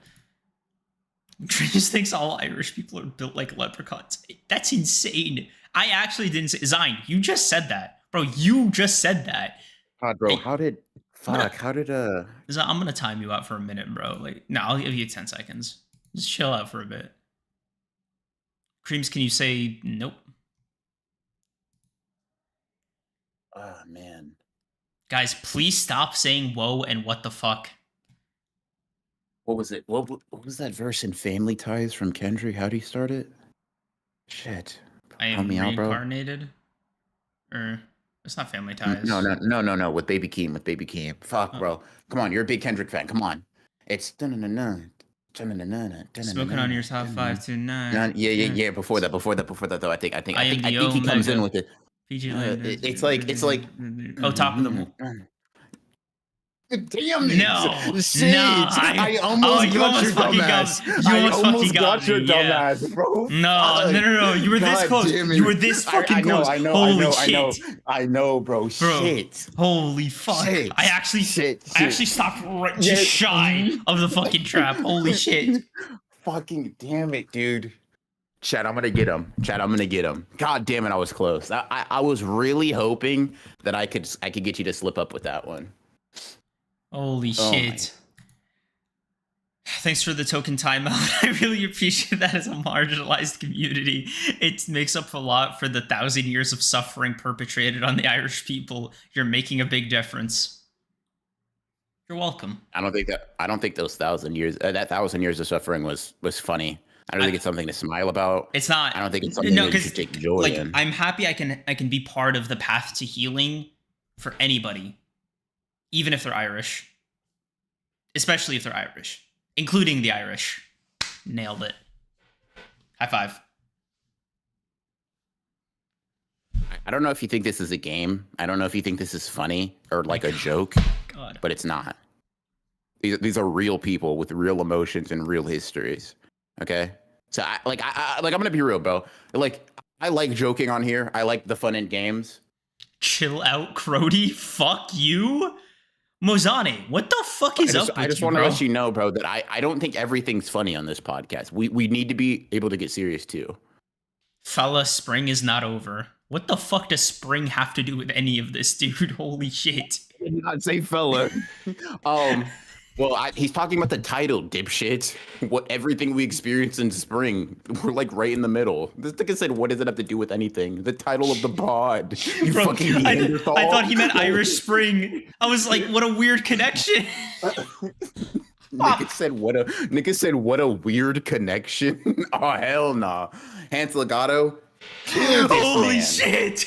A: Trish thinks all Irish people are built like leprechauns. That's insane. I actually didn't say Zine, you just said that. Bro, you just said that.
B: God, bro,
A: Hey, I'm gonna time you out for a minute, bro. Like, no, I'll give you 10 seconds. Just chill out for a bit. Creams, can you say nope?
B: Oh man.
A: Guys, please stop saying whoa and what the fuck.
B: What was it? What was that verse in Family Ties from Kendrick? How do you start it? Shit.
A: I am reincarnated? Or it's not Family Ties.
B: No. With Baby Keem. Fuck, bro. Come on, you're a big Kendrick fan. Come on. It's
A: Smoking on your top 5 tonight.
B: Yeah. Before that, though, I think
A: I am the
B: he comes in
A: Omega.
B: with it.
A: PG
B: It's like.
A: Oh, top of the.
B: Damn it!
A: No,
B: Shit! I almost got your dumbass.
A: You almost got your
B: dumbass, bro.
A: No. You were this close. You were this fucking close. Holy shit!
B: I know, bro. Shit.
A: Holy fuck!
B: Shit.
A: I actually stopped right just shy of the fucking trap. Holy shit!
B: Fucking damn it, dude. Chad, I'm gonna get him. God damn it, I was close. I was really hoping that I could get you to slip up with that one.
A: Holy shit. Thanks for the token timeout. I really appreciate that as a marginalized community. It makes up a lot for the 1,000 years of suffering perpetrated on the Irish people. You're making a big difference. You're welcome.
B: I don't think those 1,000 years, that 1,000 years of suffering was funny. I don't think it's something to smile about.
A: It's not.
B: I don't think it's something that you should take joy in.
A: I'm happy I can be part of the path to healing for anybody. Even if they're Irish. Especially if they're Irish. Including the Irish. Nailed it. High five.
B: I don't know if you think this is a game. I don't know if you think this is funny or like a joke.
A: God.
B: But it's not. These are real people with real emotions and real histories. Okay? So I'm gonna be real, bro. Like, I like joking on here. I like the fun in games.
A: Chill out, Crody. Fuck you. Mozane, what the fuck is up with you,
B: I just want to let you know, bro, that I don't think everything's funny on this podcast. We need to be able to get serious, too.
A: Fella, spring is not over. What the fuck does spring have to do with any of this, dude? Holy shit.
B: I did not say fella. Well, he's talking about the title, dipshit. Everything we experience in spring, we're like right in the middle. This nigga said, "What does it have to do with anything?" The title of the pod. You
A: Bro,
B: fucking
A: I thought he meant Irish Spring. I was like, what a weird connection.
B: Nigga said, "What a weird connection." Oh hell nah. Hans Legato.
A: Holy shit.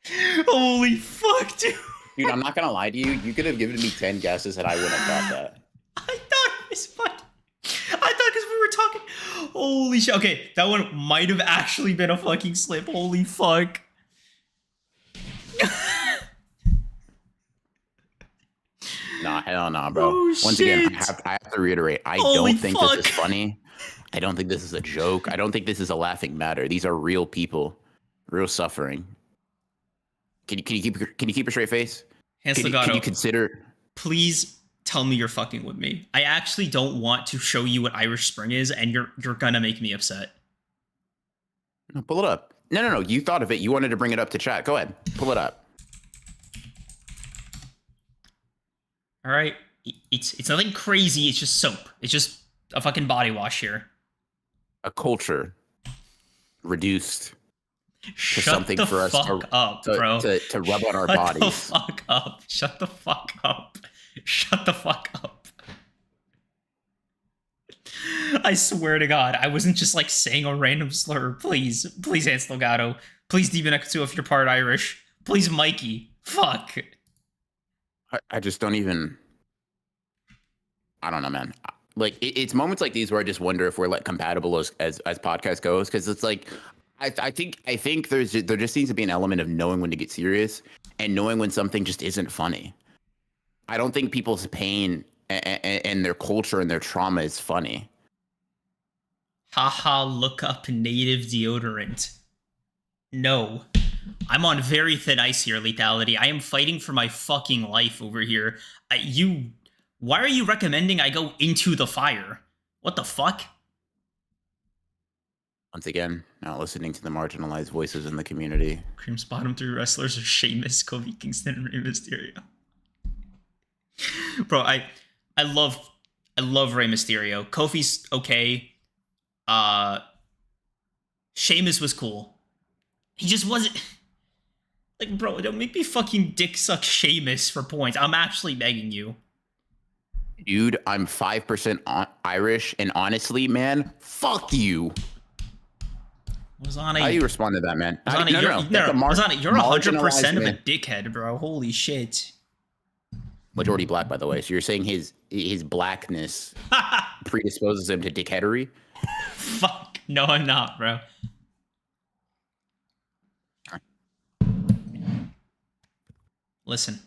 A: Holy fuck, dude.
B: Dude, I'm not gonna lie to you. You could have given me 10 guesses and I wouldn't have got that.
A: I thought it was funny. I thought because we were talking. Holy shit. Okay, that one might have actually been a fucking slip. Holy fuck.
B: Nah, hell nah, bro.
A: Oh,
B: Once
A: shit.
B: again, I have to reiterate. I
A: Holy
B: don't think
A: fuck.
B: this is funny. I don't think this is a joke. I don't think this is a laughing matter. These are real people, real suffering. Can you keep a straight face?
A: Hans
B: Can
A: Legato,
B: you consider?
A: please tell me you're fucking with me. I actually don't want to show you what Irish Spring is, and you're gonna make me upset.
B: No, pull it up. No. You thought of it. You wanted to bring it up to chat. Go ahead. Pull it up.
A: All right, it's nothing crazy. It's just soap. It's just a fucking body wash here.
B: A culture reduced to
A: Shut
B: something
A: the
B: for us
A: fuck up, bro.
B: to rub on our
A: Shut
B: bodies.
A: the fuck up. Shut the fuck up. Shut the fuck up. I swear to God, I wasn't just like saying a random slur. Please, Hans Legato. Please, Demonexu, if you're part Irish. Please, Mikey. Fuck.
B: I just don't even. I don't know, man. Like it's moments like these where I just wonder if we're like compatible as podcast goes, because it's like I think there just seems to be an element of knowing when to get serious and knowing when something just isn't funny. I don't think people's pain and their culture and their trauma is funny.
A: Haha, look up native deodorant. No. I'm on very thin ice here, Lethality. I am fighting for my fucking life over here. Why are you recommending I go into the fire? What the fuck?
B: Once again, not listening to the marginalized voices in the community.
A: Cream's bottom 3 wrestlers are Sheamus, Kofi Kingston, and Rey Mysterio. Bro, I love Rey Mysterio. Kofi's okay. Sheamus was cool. He just wasn't. Like, bro, don't make me fucking dick suck Sheamus for points. I'm actually begging you.
B: Dude, I'm 5% Irish, and honestly, man, fuck you.
A: Lozana,
B: how you respond to that, man?
A: Lozana,
B: No.
A: Lozana, you're 100% of a dickhead, bro. Holy shit.
B: Majority black, by the way. So you're saying his blackness predisposes him to dickheadery?
A: Fuck. No, I'm not, bro. Listen.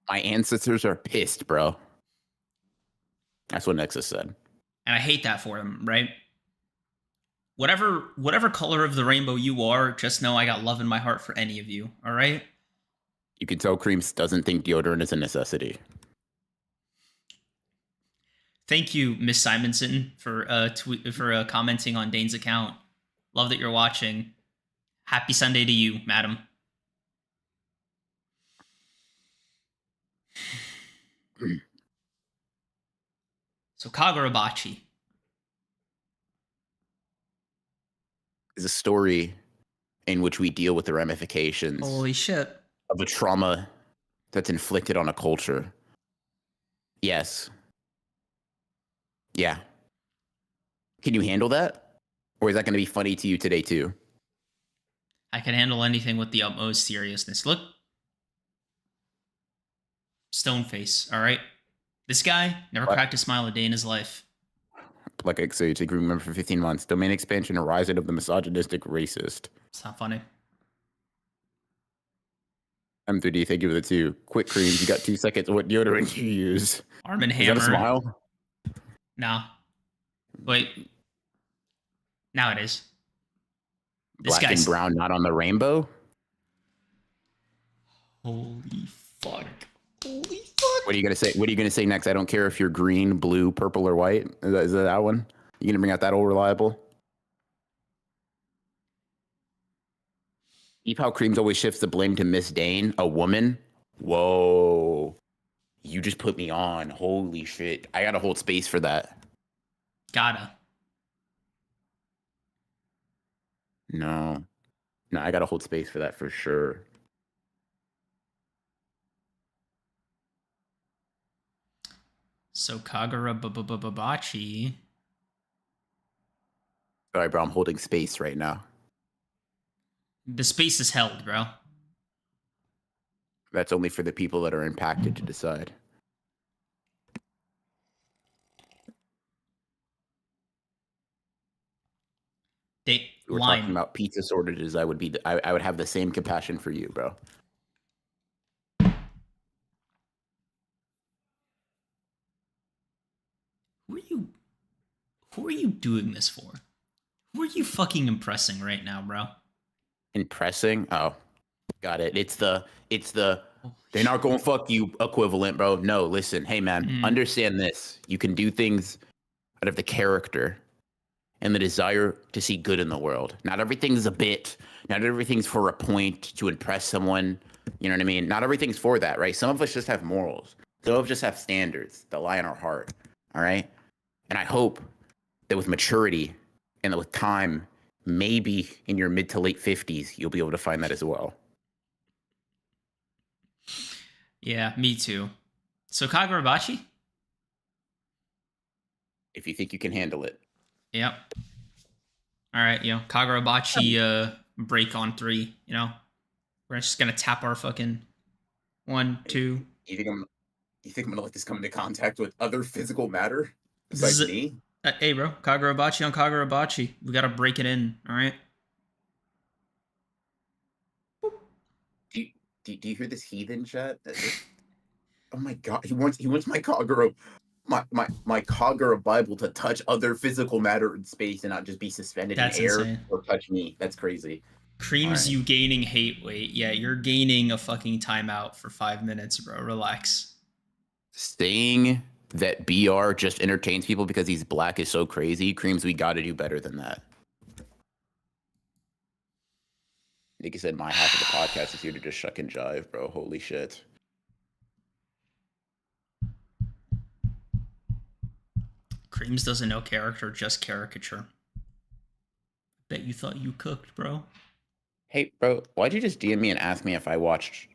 B: My ancestors are pissed, bro. That's what Nexus said.
A: And I hate that for them, right? Whatever color of the rainbow you are, just know I got love in my heart for any of you, all right?
B: You can tell Creams doesn't think deodorant is a necessity.
A: Thank you, Miss Simonson, for commenting on Dane's account. Love that you're watching. Happy Sunday to you, madam. So Kagurabachi
B: is a story in which we deal with the ramifications.
A: Holy shit.
B: Of a trauma that's inflicted on a culture. Yes. Yeah. Can you handle that? Or is that going to be funny to you today too?
A: I can handle anything with the utmost seriousness. Look. Stoneface, all right? This guy never cracked a smile a day in his life.
B: Like I say, take remember for 15 months. Domain expansion and rise of the misogynistic racist.
A: It's not funny.
B: M3D, thank you for the 2. Quick Creams, you got 2 seconds. What deodorant do you use?
A: Arm and Hammer.
B: Is that a smile?
A: Nah. Wait. Now it is.
B: This Black and brown, not on the rainbow?
A: Holy fuck. Holy fuck.
B: What are you gonna say? What are you gonna say next? I don't care if you're green, blue, purple, or white. Is that one? You gonna bring out that old reliable? Eve how Creams always shifts the blame to Miss Dane, a woman. Whoa. You just put me on. Holy shit. I gotta hold space for that.
A: Gotta.
B: No, I gotta hold space for that for sure.
A: So Kagurabachi.
B: Sorry, bro. I'm holding space right now.
A: The space is held, bro.
B: That's only for the people that are impacted to decide. We're talking about pizza shortages. I would have the same compassion for you, bro.
A: Who are you doing this for? Who are you fucking impressing right now, bro?
B: Impressing? Oh, got it. It's the they're not gonna fuck you equivalent, bro. No, listen, hey man, understand this. You can do things out of the character and the desire to see good in the world. Not everything's a bit. Not everything's for a point to impress someone. You know what I mean? Not everything's for that, right? Some of us just have morals. Some of us just have standards that lie in our heart. All right. And I hope that with maturity and that with time, maybe in your mid to late 50s, you'll be able to find that as well.
A: Yeah, me too. So Kagurabachi?
B: If you think you can handle it.
A: Yep. All right, Kagurabachi break on 3, We're just going to tap our fucking 1, 2.
B: You think I'm going to let this come into contact with other physical matter besides me?
A: Hey, bro, Kagurabachi on Kagurabachi. We got to break it in, all right?
B: Do you hear this heathen chat? Oh my god, he wants my Kagura my Kagura Bible to touch other physical matter in space and not just be suspended in air insane. Or touch me. That's crazy.
A: Creams, right. You gaining hate weight. Yeah, you're gaining a fucking timeout for 5 minutes, bro. Relax.
B: Saying that BR just entertains people because he's black is so crazy. Creams, we got to do better than that. Nicky said my half of the podcast is here to just shuck and jive, bro. Holy shit.
A: Creams doesn't know character, just caricature. Bet you thought you cooked, bro.
B: Hey, bro, why'd you just DM me and ask me if I watched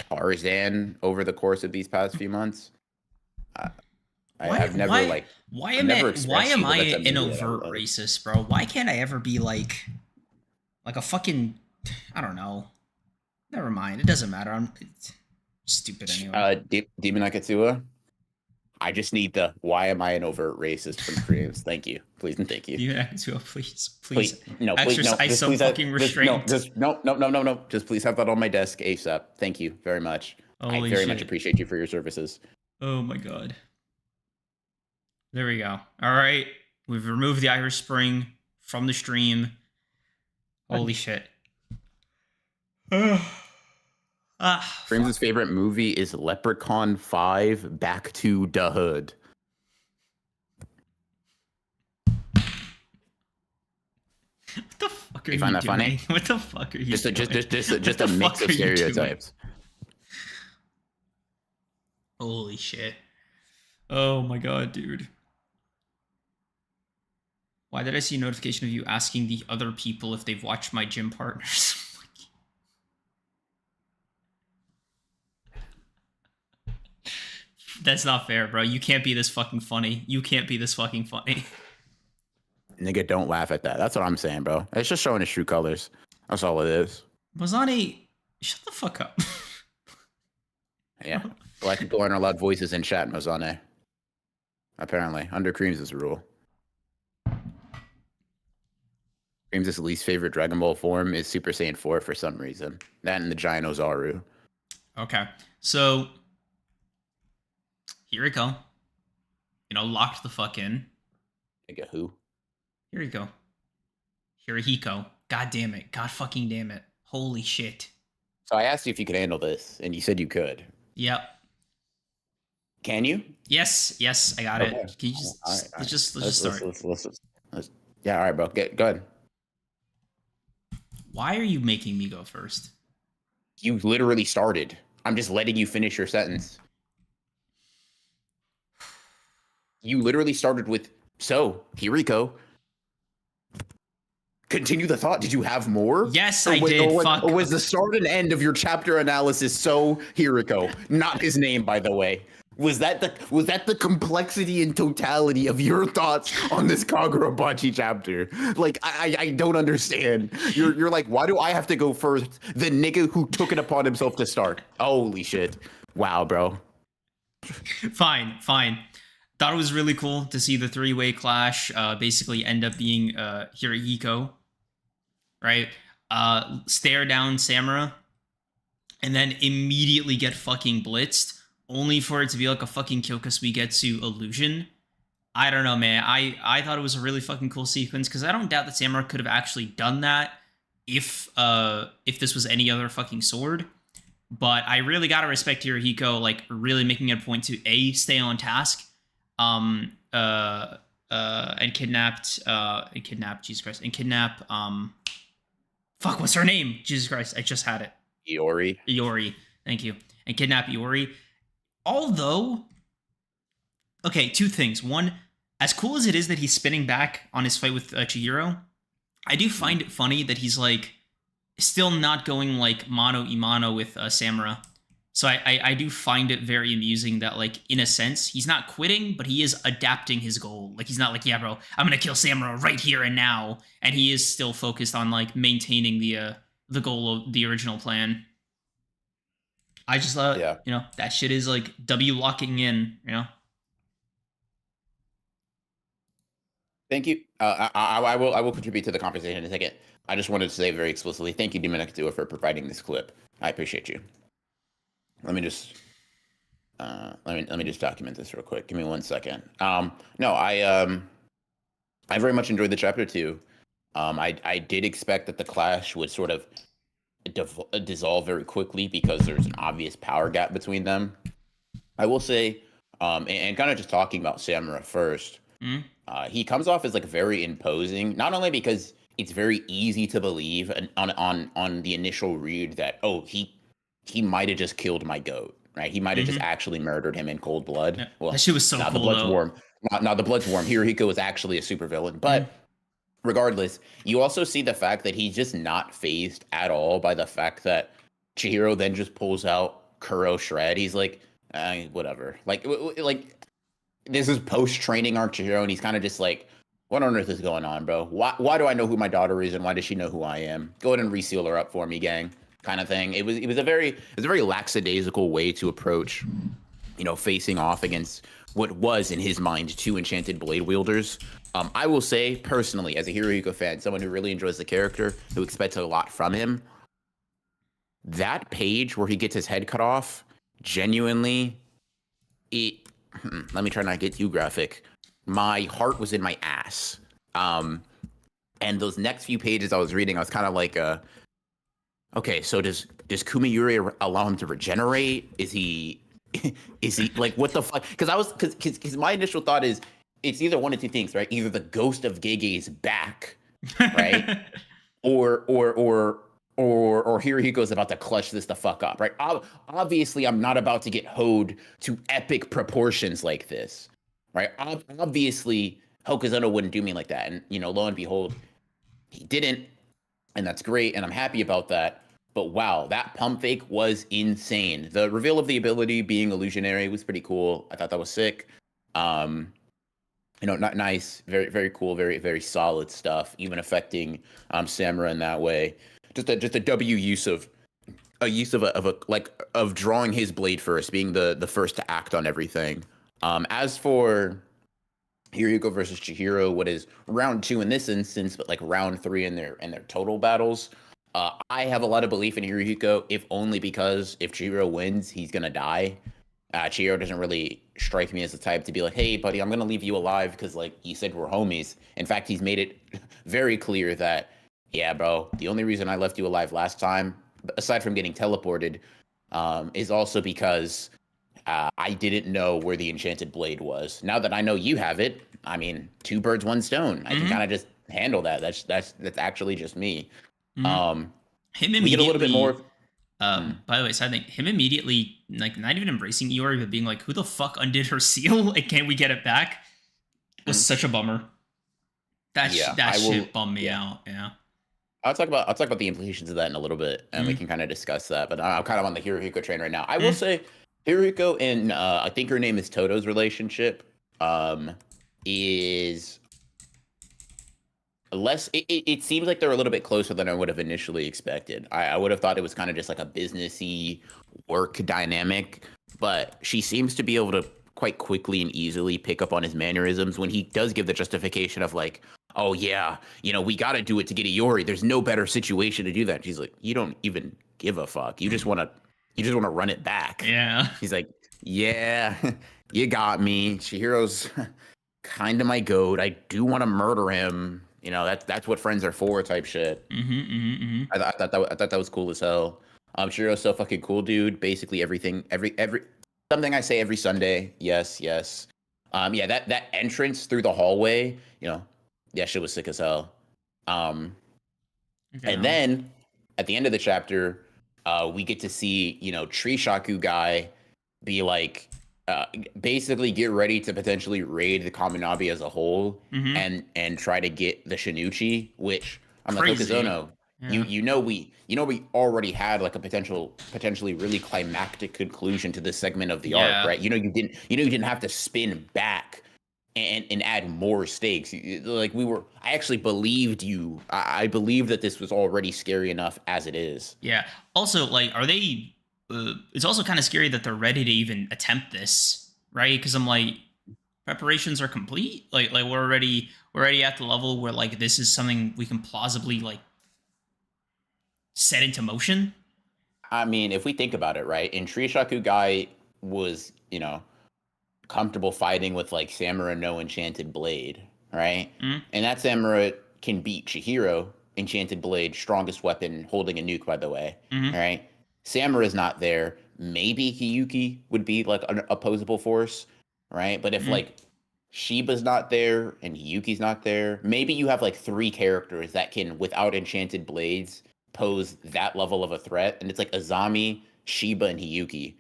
B: Tarzan over the course of these past few months? I've never
A: Why am I an overt racist, bro? Why can't I ever be like a fucking, I don't know. Never mind. It doesn't matter. Stupid anyway.
B: Demon Akatsua. I just need the why am I an overt racist from Koreans? Thank you. Please and thank you.
A: Yeah, please,
B: Please, no, please, no.
A: exercise
B: Just
A: some
B: please,
A: fucking restraint.
B: just no, no, no, no, no. Just please have that on my desk ASAP. Thank you very much. I
A: Holy
B: very much
A: shit.
B: appreciate you for your services.
A: Oh my god. There we go. All right. We've removed the Irish Spring from the stream. Holy shit.
B: Frames' favorite movie is Leprechaun 5 Back to the Hood.
A: What the fuck are
B: You
A: you
B: find that
A: doing?
B: funny?
A: What the fuck are you
B: Just
A: doing?
B: just a mix of stereotypes.
A: Holy shit. Oh my god, dude. Why did I see a notification of you asking the other people if they've watched my gym partners? That's not fair, bro. You can't be this fucking funny. You can't be this fucking funny.
B: Nigga, don't laugh at that. That's what I'm saying, bro. It's just showing his true colors. That's all it is.
A: Mozane, shut the fuck up.
B: Yeah. Black people aren't allowed voices in chat, Mozane. Apparently. Under Creams is a rule. Creams' least favorite Dragon Ball form is Super Saiyan 4 for some reason. That and the Giant Ozaru.
A: Okay. So here we go. Locked the fuck in.
B: Nigga, who?
A: Here we go. Hirohiko. God damn it. God fucking damn it. Holy shit.
B: So I asked you if you could handle this, and you said you could.
A: Yep.
B: Can you?
A: Yes, I got
B: Okay.
A: it. Can you just
B: All right.
A: let's just start.
B: Let's, yeah, all right, bro. Go ahead.
A: Why are you making me go first?
B: You literally started. I'm just letting you finish your sentence. You literally started with, so, Hiriko. Continue the thought. Did you have more?
A: Yes, I did.
B: Or was the start and end of your chapter analysis so Hiriko? Not his name, by the way. Was that the complexity and totality of your thoughts on this Kagurabachi chapter? Like, I don't understand. You're like, why do I have to go first? The nigga who took it upon himself to start. Holy shit. Wow, bro.
A: Fine. Thought it was really cool to see the three-way clash basically end up being Hirohiko, right? Stare down Samura, and then immediately get fucking blitzed, only for it to be like a fucking Kyoka illusion. I don't know, man. I thought it was a really fucking cool sequence, because I don't doubt that Samura could have actually done that if this was any other fucking sword. But I really gotta respect Hirohiko, like, really making it a point to A, stay on task, and kidnap, fuck, what's her name? Jesus Christ, I just had it. Iori, thank you. And kidnap Iori. Although, okay, two things. One, as cool as it is that he's spinning back on his fight with Chihiro, I do find it funny that he's, like, still not going, like, mano a mano with Samura. So I do find it very amusing that, like, in a sense, he's not quitting, but he is adapting his goal. Like, he's not like, yeah, bro, I'm gonna kill Samura right here and now. And he is still focused on, like, maintaining the goal of the original plan. I just thought, that shit is, like, W locking in,
B: Thank you. I will contribute to the conversation in a second. I just wanted to say very explicitly, thank you, Demon Akatua, for providing this clip. I appreciate you. Let me just document this real quick. Give me 1 second. No, I very much enjoyed the chapter too. I did expect that the clash would sort of dissolve very quickly because there's an obvious power gap between them. I will say, and kind of just talking about Samura first, he comes off as, like, very imposing, not only because it's very easy to believe on the initial read that, oh, he might have just killed my goat, right? He might have just actually murdered him in cold blood.
A: Yeah.
B: Well,
A: that shit was so cool,
B: the blood's
A: though.
B: warm. Now the blood's warm. Hirohiko is actually a supervillain, but regardless, you also see the fact that he's just not phased at all by the fact that Chihiro then just pulls out Kuro Shred. He's like, whatever. Like this is post-training arc Chihiro, and he's kind of just like, what on earth is going on, bro? Why do I know who my daughter is, and why does she know who I am? Go ahead and reseal her up for me, gang. kind of thing. It was a very lackadaisical way to approach, facing off against what was in his mind two enchanted blade wielders. I will say personally, as a Hirohiko fan, someone who really enjoys the character, who expects a lot from him, that page where he gets his head cut off, genuinely, it. Let me try not to get too graphic. My heart was in my ass. And those next few pages I was reading, I was kind of like, okay, so does Kumayuri allow him to regenerate? Is he like, what the fuck? Because my initial thought is it's either one of two things, right? Either the ghost of Gege is back, right? or Hirohiko's about to clutch this the fuck up, right? Obviously, I'm not about to get hoed to epic proportions like this, right? Obviously, Hokuzono wouldn't do me like that, and lo and behold, he didn't, and that's great, and I'm happy about that. But wow, that pump fake was insane. The reveal of the ability being illusionary was pretty cool. I thought that was sick. Not nice, very very cool, very very solid stuff. Even affecting Samura in that way. Just a W use of of drawing his blade first, being the first to act on everything. As for Hirohiko versus Chihiro, what is round 2 in this instance, but like round 3 in their total battles. I have a lot of belief in Hirohiko, if only because if Chihiro wins, he's gonna die. Chihiro doesn't really strike me as the type to be like, "Hey, buddy, I'm gonna leave you alive because like you said we're homies." In fact, he's made it very clear that, yeah, bro, the only reason I left you alive last time, aside from getting teleported, is also because I didn't know where the enchanted blade was. Now that I know you have it, I mean, 2 birds, 1 stone. I can kind of just handle that. That's actually just me.
A: Him immediately.
B: We get a little bit more.
A: By the way, so I think him immediately, like, not even embracing Iori, but being like, "Who the fuck undid her seal? Like, can't we get it back?" Was such a bummer. That shit bummed me out. Yeah.
B: I'll talk about the implications of that in a little bit, and we can kind of discuss that. But I'm kind of on the Hirohiko train right now. I will say, Hirohiko and I think her name is Toto's relationship is less. It seems like they're a little bit closer than I would have initially expected. I would have thought it was kind of just like a businessy work dynamic, but she seems to be able to quite quickly and easily pick up on his mannerisms when he does give the justification of like, "Oh yeah, we got to do it to get Iori. There's no better situation to do that." She's like, "You don't even give a fuck. You just want to run it back."
A: Yeah.
B: He's like, "Yeah, you got me. Chihiro's kind of my goat. I do want to murder him. That's what friends are for," type shit. I thought that was cool as hell. Chihiro's so fucking cool, dude. Basically everything, every something I say every Sunday. Yes. Yeah, that entrance through the hallway, yeah, shit was sick as hell. And then at the end of the chapter, we get to see, Tree Shaku guy be like, basically get ready to potentially raid the Kaminabi as a whole and try to get the Shinichi, which I'm like, Hokuzono, we already had like a potentially really climactic conclusion to this segment of the arc, right? You didn't have to spin back and add more stakes. Like I actually believed you. I believe that this was already scary enough as it is.
A: Yeah. Also, like, are they? It's also kind of scary that they're ready to even attempt this, right? Because I'm like, preparations are complete. Like we're already at the level where like this is something we can plausibly like set into motion.
B: I mean, if we think about it, right? And Trishaku guy was, comfortable fighting with like Samura no enchanted blade, right? And that Samura can beat Chihiro, enchanted blade, strongest weapon, holding a nuke, by the way. Right? Samura's not there. Maybe Hiyuki would be like an opposable force, right? But if like Shiba's not there and Hiyuki's not there, maybe you have like 3 characters that can, without enchanted blades, pose that level of a threat. And it's like Azami, Shiba, and Hiyuki.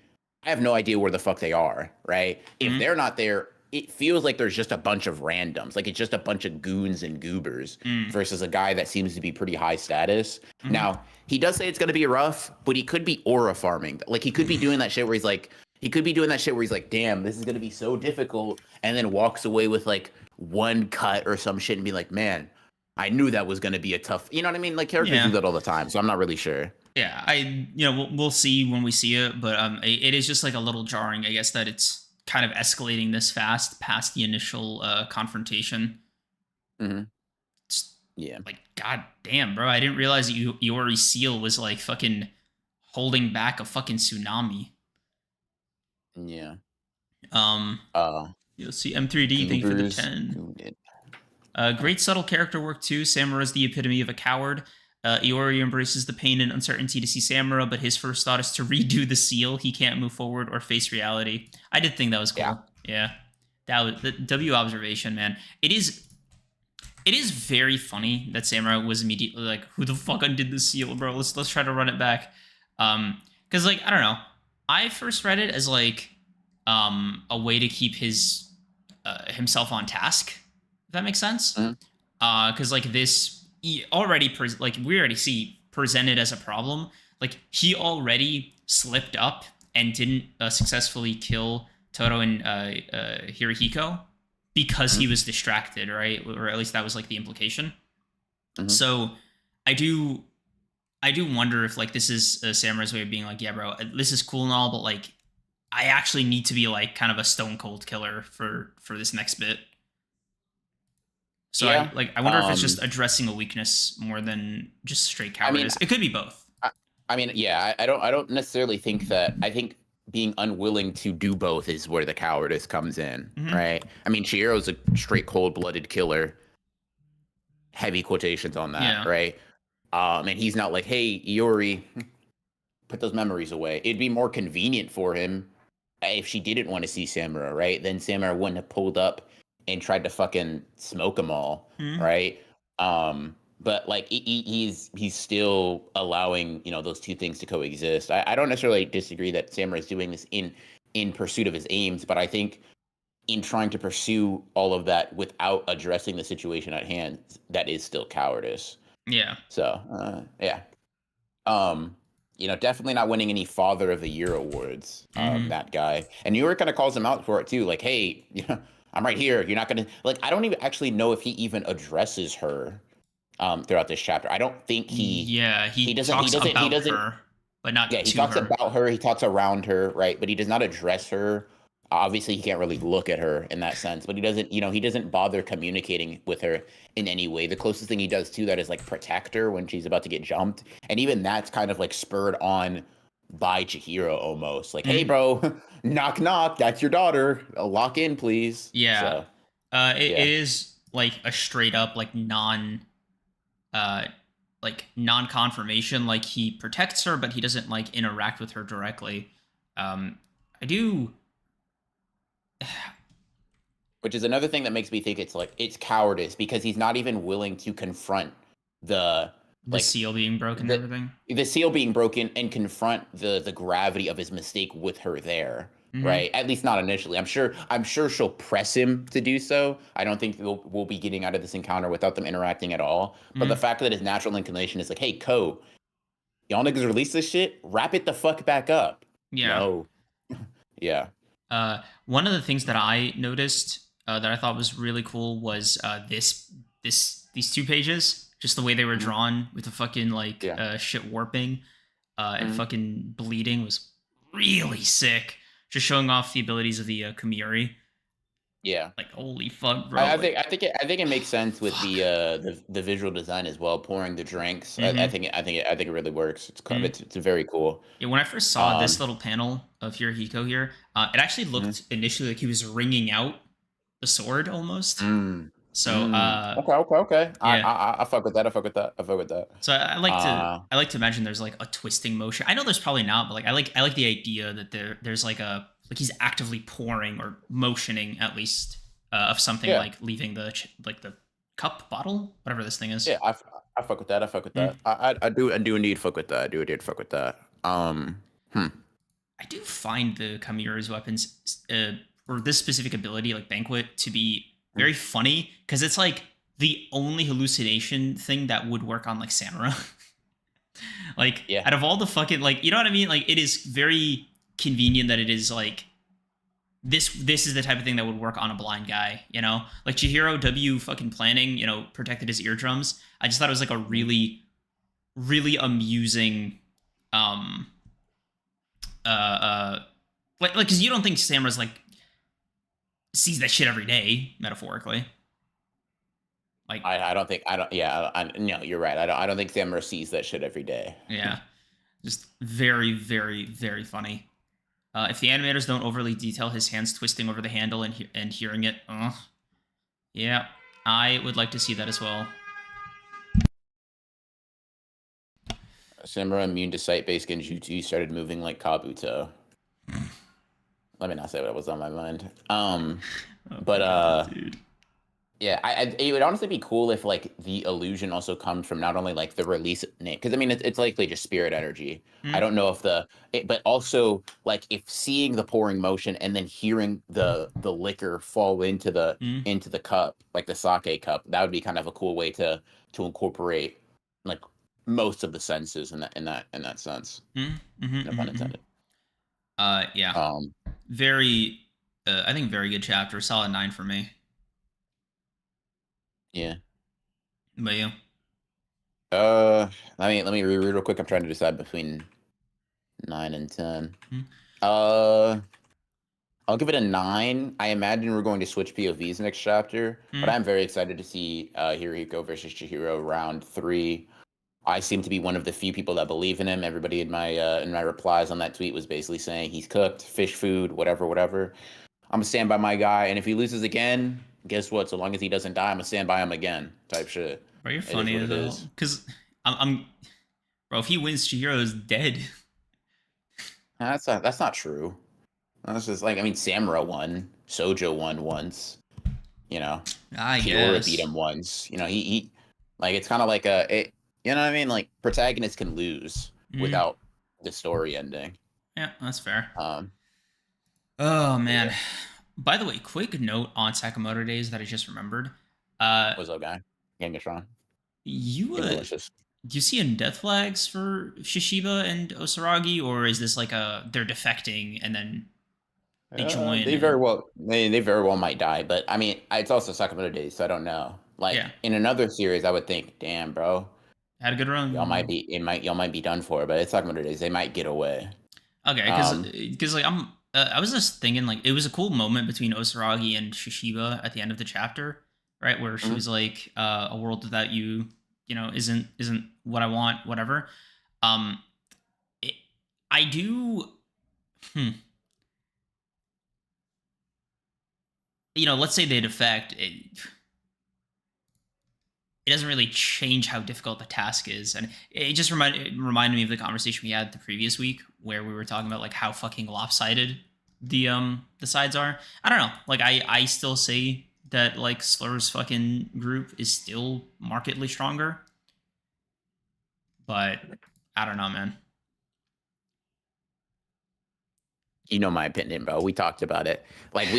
B: I have no idea where the fuck they are, right? If they're not there, it feels like there's just a bunch of randoms. Like it's just a bunch of goons and goobers versus a guy that seems to be pretty high status. Now, he does say it's going to be rough, but he could be aura farming. Like he could be doing that shit where he's like, damn, this is going to be so difficult. And then walks away with like 1 cut or some shit and be like, man, I knew that was going to be a tough, you know what I mean? Like characters do that all the time. So I'm not really sure.
A: Yeah, we'll see when we see it, but it is just like a little jarring, I guess, that it's kind of escalating this fast past the initial confrontation.
B: Hmm.
A: It's
B: Yeah.
A: like, god damn, bro, I didn't realize Iori Seal was like fucking holding back a fucking tsunami.
B: Yeah.
A: Um,
B: Uh,
A: you'll see M3D. Thank you for the
B: Goobers.
A: 10.
B: Goobers.
A: Great subtle character work too. Samura's the epitome of a coward. Iori embraces the pain and uncertainty to see Samura, but his first thought is to redo the seal. He can't move forward or face reality. I did think that was
B: Yeah.
A: cool. Yeah, that was the W observation, man. It is very funny that Samurai was immediately like, "Who the fuck undid the seal, bro? Let's try to run it back." Because like I don't know, I first read it as like a way to keep himself on task. If that makes sense.
B: Mhm.
A: Because like this like we already see presented as a problem. Like he already slipped up and didn't successfully kill Toro and Hirohiko because he
B: Mhm.
A: was distracted, right? Or at least that was like the implication.
B: Mhm.
A: So I do I do wonder if like this is a Samurai's way of being like, yeah, bro, this is cool and all, but like I actually need to be like kind of a stone cold killer for this next bit. So
B: Yeah.
A: I wonder if it's just addressing a weakness more than just straight
B: I mean,
A: cowardice. It could be both.
B: I, I mean, yeah. I don't necessarily think that. I think being unwilling to do both is where the cowardice comes in,
A: Hmm.
B: right? I mean, Chihiro's a straight cold-blooded killer. Heavy quotations on that,
A: Yeah.
B: right? And he's not like, hey, Iori, put those memories away. It'd be more convenient for him if she didn't want to see Samura, right? Then Samura wouldn't have pulled up and tried to fucking smoke them all,
A: Hmm.
B: right? But like he's still allowing those two things to coexist. I don't necessarily disagree that Samura is doing this in pursuit of his aims, but I think in trying to pursue all of that without addressing the situation at hand, that is still cowardice.
A: Yeah.
B: So yeah. Um, definitely not winning any Father of the Year awards.
A: Hmm.
B: That guy, and York kind of calls him out for it too. Like, hey, I'm right here. You're not gonna like. I don't even actually know if he even addresses her throughout this chapter. I don't think
A: Yeah.
B: he
A: He
B: doesn't he
A: talks
B: doesn't he
A: about
B: doesn't
A: her, but
B: yeah,
A: not
B: he
A: to
B: talks
A: her.
B: about her, he talks around her, right? But he does not address her. Obviously, he can't really look at her in that sense, but he doesn't bother communicating with her in any way. The closest thing he does to that is like protect her when she's about to get jumped. And even that's kind of like spurred on by Chihiro almost. Like, hey,
A: Mhm.
B: bro, knock, knock, that's your daughter. Lock in, please.
A: Yeah.
B: So,
A: It
B: yeah.
A: is like a straight up uh non confirmation. Like he protects her, but he doesn't like interact with her directly. I do.
B: Which is another thing that makes me think it's cowardice because he's not even willing to confront the
A: The
B: like
A: seal being broken and
B: the
A: everything.
B: the seal being broken and confront the gravity of his mistake with her there,
A: Hmm.
B: right? At least not initially. I'm sure she'll press him to do so. I don't think we'll be getting out of this encounter without them interacting at all. But the
A: Hmm.
B: fact that his natural inclination is like, hey, Ko, y'all niggas release this shit, wrap it the fuck back up.
A: Yeah.
B: No. Yeah.
A: One of the things that I noticed that I thought was really cool was these 2 pages, just the way they were
B: Mhm.
A: drawn with the fucking like
B: Yeah.
A: shit warping and
B: Mhm.
A: fucking bleeding was really sick. Just showing off the abilities of the Kumiri.
B: Yeah.
A: Like holy fuck, bro!
B: I
A: Like
B: think it makes sense with
A: fuck.
B: the visual design as well. Pouring the drinks,
A: Hmm.
B: I think it really works. It's very cool.
A: Yeah, when I first saw this
B: Um,
A: little panel of Hirohiko here, it actually
B: mhm.
A: looked initially like he was wringing out the sword almost.
B: Mm,
A: So
B: okay, okay, okay.
A: yeah.
B: I fuck with that. I fuck with that. I fuck with that.
A: So
B: Uh,
A: I like to imagine there's like a twisting motion. I know there's probably not, but like I like the idea that there's like a like he's actively pouring or motioning at least of something
B: yeah,
A: like leaving like the cup bottle whatever this thing is.
B: yeah. I fuck with that. I fuck with
A: Mm.
B: that. I do indeed fuck with that. I do indeed fuck with that. Hmm.
A: I do find the Kamira's weapons or this specific ability like Banquet to be
B: Mm.
A: very funny because it's like the only hallucination thing that would work on like Samura. Like
B: Yeah.
A: out of all the fucking like you know what I mean? Like it is very convenient that it is like this is the type of thing that would work on a blind guy, you know? Like Chihiro W fucking planning, protected his eardrums. I just thought it was like a
B: Mhm.
A: really, really amusing um like because you don't think Samura's like sees that shit every day, metaphorically. Like,
B: I don't think I don't yeah no, you're right. I don't think Samura sees that shit every day.
A: yeah, just very, very, very funny. If the animators don't overly detail his hands twisting over the handle and hearing it, yeah, I would like to see that as well.
B: Samura immune to sight-based genjutsu started moving like Kabuto. Let me not say what was on my mind.
A: Oh my
B: But
A: god, dude.
B: yeah, it would honestly be cool if like the illusion also comes from not only like the release name, because I mean it's likely just spirit energy. I
A: Mm,
B: don't know if but also like if seeing the pouring motion and then hearing the liquor fall
A: mm,
B: into the cup, like the sake cup, that would be kind of a cool way to incorporate like most of the senses in that sense.
A: mm, mm,
B: No pun
A: mm, mm.
B: intended.
A: Yeah,
B: Um,
A: very. I think very good chapter. Solid 9 for me.
B: yeah.
A: But you?
B: Let me reread real quick. I'm trying to decide between 9 and 10.
A: Mm,
B: Uh, I'll give it a 9. I imagine we're going to switch POVs next chapter, but
A: mm.
B: I'm very excited to see Hiriko versus Chihiro round 3. I seem to be one of the few people that believe in him. Everybody in my replies on that tweet was basically saying he's cooked, fish food, whatever, whatever. I'm gonna stand by my guy, and if he loses again, guess what? So long as he doesn't die, I'm gonna stand by him again. Type shit.
A: Bro, you're
B: It is
A: funny
B: what
A: as
B: it
A: hell.
B: is.
A: Cause I'm bro. If he wins, Chihiro's dead.
B: That's not true. That's just like I mean, Samura won, Sojo won once. You know,
A: I
B: Kiora beat
A: guess.
B: him once. He like it's kind of like you know what I mean? Like protagonists can lose
A: Mm,
B: without the story ending.
A: yeah, that's fair.
B: Um,
A: Oh
B: but
A: man.
B: yeah,
A: By the way, quick note on Sakamoto days that I just remembered. Uh,
B: what's up, guy? Gengatron,
A: you
B: Gamalicious.
A: do you see any death flags for Shishiba and Osaragi, or is this like a they're defecting and then they join
B: They very
A: and
B: well they very well might die, but I mean it's also Sakamoto Days, so I don't know.
A: yeah,
B: Like in another series, I would think, damn, bro,
A: had a good run.
B: y'all might be done for, but it's Sakamoto Days. They might get away.
A: Okay,
B: Um,
A: because like I was just thinking like it was a cool moment between Osaragi and Shishiba at the end of the chapter, right, where she
B: mhm.
A: was like, "A world that isn't what I want, whatever." Um, it, I do. Hmm, let's say they defect. It doesn't really change how difficult the task is, and it reminded me of the conversation we had the previous week where we were talking about like how fucking lopsided the sides are. I don't know, like I still say that like Slur's fucking group is still markedly stronger, but I don't know, man.
B: You know my opinion, bro. We talked about it. Like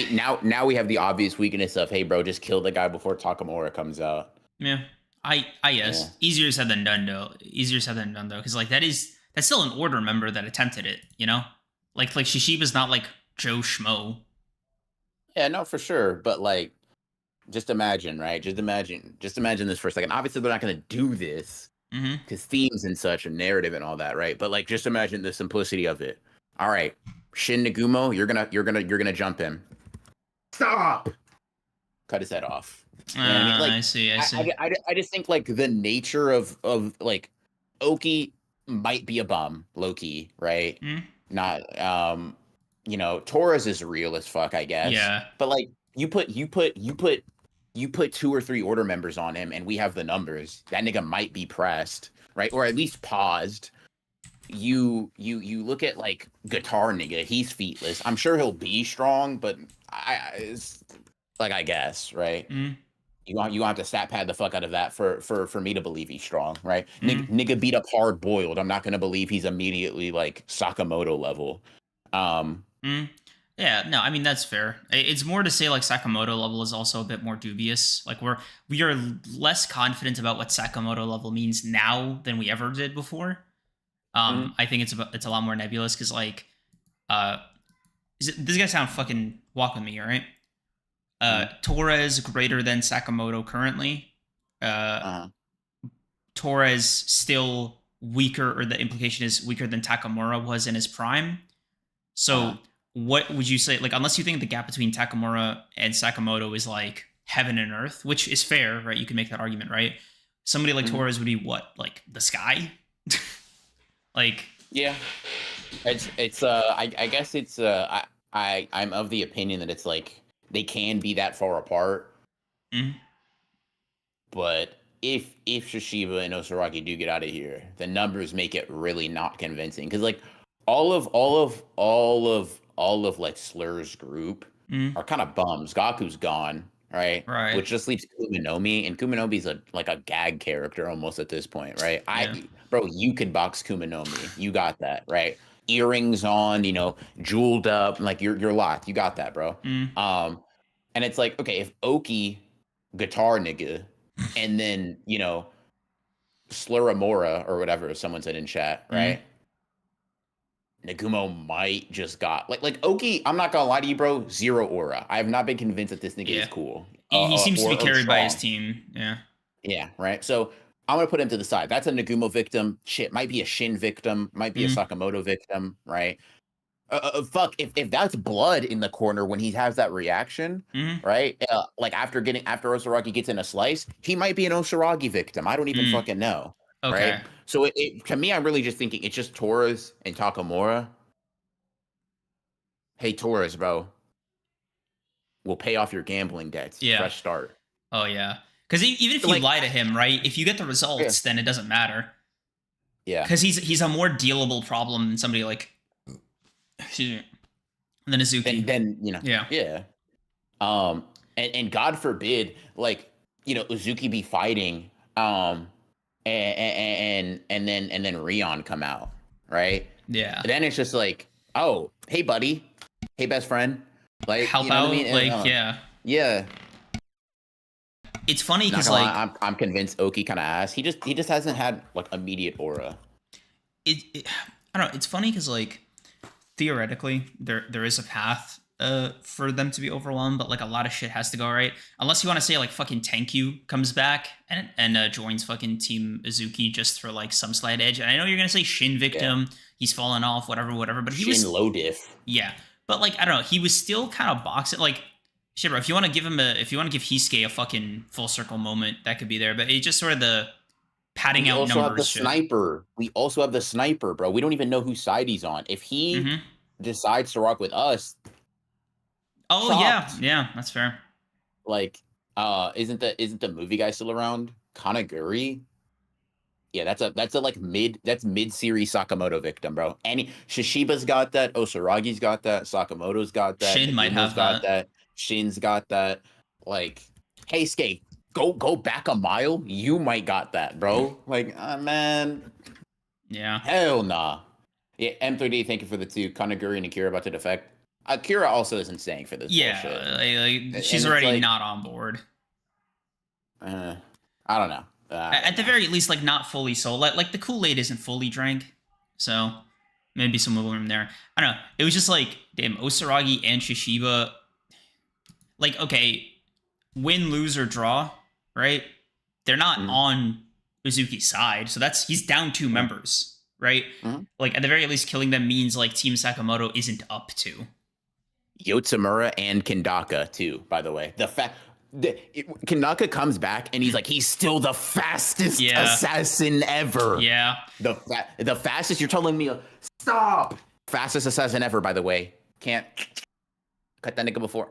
B: now we have the obvious weakness of, hey, bro, just kill the guy before Takamura comes out.
A: Yeah, I
B: Yeah.
A: guess easier said than done though. Easier said than done though, because like that's still an order member that attempted it. Like Shishiba's not like Joe Schmo.
B: Yeah, no, for sure. But like, just imagine, right? Just imagine this for a second. Obviously, they're not gonna do this
A: Mm-hmm.
B: because themes and such and narrative and all that, right? But like, just imagine the simplicity of it. All right, Shin Nagumo, you're gonna jump him. Stop. Cut his head off. You know what I mean? Like,
A: I see. I see.
B: I just think like the nature of like Oki might be a bum, low key, right?
A: Mm?
B: Not Torres is real as fuck, I guess.
A: Yeah.
B: But like you put 2 or 3 order members on him, and we have the numbers. That nigga might be pressed, right? Or at least paused. You look at like guitar nigga, he's feetless. I'm sure he'll be strong, but it's like I guess, right?
A: Mm?
B: You have to stat pad the fuck out of that for me to believe he's strong, right?
A: Mm?
B: Nigga beat up hard boiled. I'm not gonna believe he's immediately like Sakamoto level. Um,
A: Mm? Yeah. No, I mean that's fair. It's more to say like Sakamoto level is also a bit more dubious. Like we are less confident about what Sakamoto level means now than we ever did before.
B: mhm,
A: I think it's a lot more nebulous because like uh, this guy sound fucking walk with me, all right?
B: mhm,
A: Torres greater than Sakamoto currently. Uh,
B: uh-huh.
A: Torres still weaker, or the implication is weaker than Takamura was in his prime. So what would you say, like, unless you think the gap between Takamura and Sakamoto is like heaven and earth, which is fair, right? You can make that argument, right? Somebody like Torres would be what, like the sky? Like,
B: yeah, it's I guess it's I'm of the opinion that it's like they can be that far apart.
A: mm,
B: But if Shishiba and Osaragi do get out of here, the numbers make it really not convincing. Because like all of like Slur's group
A: mm,
B: are kind of bums. Gaku's gone, right?
A: right.
B: Which just leaves Kuminomi, and Kuminomi's like a gag character almost at this point, right?
A: Yeah.
B: Bro, you can box Kuminomi. You got that, right? Earrings on, jeweled up, like you're locked. You got that, bro.
A: Mm,
B: And it's like, okay, if Oki guitar nigga and then Sluramora or whatever someone said in chat, right? Nagumo might just got like Oki. I'm not gonna lie to you, bro. Zero aura. I have not been convinced that this nigga
A: yeah.
B: is cool.
A: He seems to be
B: Or
A: carried by his
B: strong.
A: team. Yeah.
B: Yeah, right. So I'm gonna put him to the side. That's a Nagumo victim. Shit, might be a Shin victim. Might be a
A: Mm,
B: Sakamoto victim. Right. Fuck. If that's blood in the corner when he has that reaction,
A: mm,
B: right? Like after Osaragi gets in a slice, he might be an Osaragi victim. I don't even fucking know.
A: okay.
B: Right. So to me, I'm really just thinking it's just Torres and Takamura. Hey, Torres, bro, we'll pay off your gambling debts.
A: Yeah.
B: Fresh start.
A: Oh yeah. Because even if you
B: Like-
A: lie to him, right? If you get the results, then it doesn't matter.
B: Yeah.
A: Because he's a more dealable problem than somebody like, excuse me, than Izuki.
B: Then
A: Yeah.
B: Yeah. And God forbid, like, Uzuki be fighting, and then Rion come out, right?
A: Yeah.
B: And then it's just like, oh, hey buddy, hey best friend, like
A: Help
B: you know
A: out,
B: what I mean?
A: like, yeah.
B: Yeah.
A: It's funny
B: Not
A: because
B: gonna
A: like
B: lie, I'm convinced Oki kind of ass. He just hasn't had like immediate aura.
A: I don't know. It's funny because like theoretically there is a path for them to be overwhelmed, but like a lot of shit has to go right. Unless you want to say like fucking Tenkyu comes back and joins fucking Team Izuki just for like some slight edge. And I know you're gonna say Shin victim, he's fallen off, whatever. But he was
B: low diff.
A: Yeah, but like I don't know, he was still kind of boxing like. Shit, bro. If you want to give Hisuke a fucking full circle moment, that could be there. But it's just sort of the padding out numbers.
B: We also have the
A: shit.
B: sniper. We also have the sniper, bro. We don't even know whose side he's on. If he decides to rock with us,
A: oh
B: chopped.
A: yeah, that's fair.
B: Like, isn't the movie guy still around? Kanaguri. Yeah, that's a like mid series Sakamoto victim, bro. Shishiba's got that, Osaragi's got that, Sakamoto's got that,
A: Shin might have
B: that. Shin's got that. Like, hey, Skate, go back a mile. You might got that, bro. Like, man.
A: Yeah.
B: Hell nah. Yeah, M3D, thank you for the 2. Kanaguri and Akira about to defect. Akira also isn't staying for this bullshit.
A: Like, she's already like, not on board.
B: I don't know.
A: At the very least, like not fully sold. Like the Kool-Aid isn't fully drank, so maybe some wiggle room there. I don't know. It was just like, damn, Osaragi and Shishiba. Like, okay, win, lose, or draw, right? They're not on Uzuki's side, so he's down 2 members, right? Like at the very least, killing them means like Team Sakamoto isn't up to.
B: Yotsumura and Kendaka too, by the way. Kendaka comes back and he's like, he's still the fastest assassin ever.
A: Yeah.
B: The fastest, you're telling me, stop. Fastest assassin ever, by the way. Can't cut that nigga before.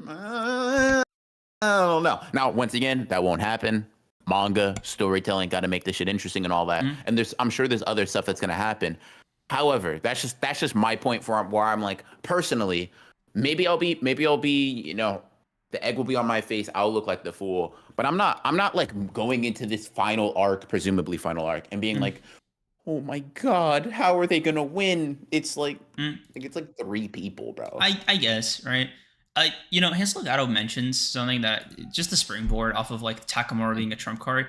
B: I don't know. Now, once again, that won't happen. Manga, storytelling, got to make this shit interesting and all that. And I'm sure there's other stuff that's going to happen. However, that's just my point where I'm like, personally, maybe I'll be, the egg will be on my face. I'll look like the fool, but I'm not like going into this presumably final arc and being like, oh my God, how are they going to win? It's like, it's like 3 people, bro.
A: I guess, right? Hansel Gato mentions something that just a springboard off of like Takamura being a trump card.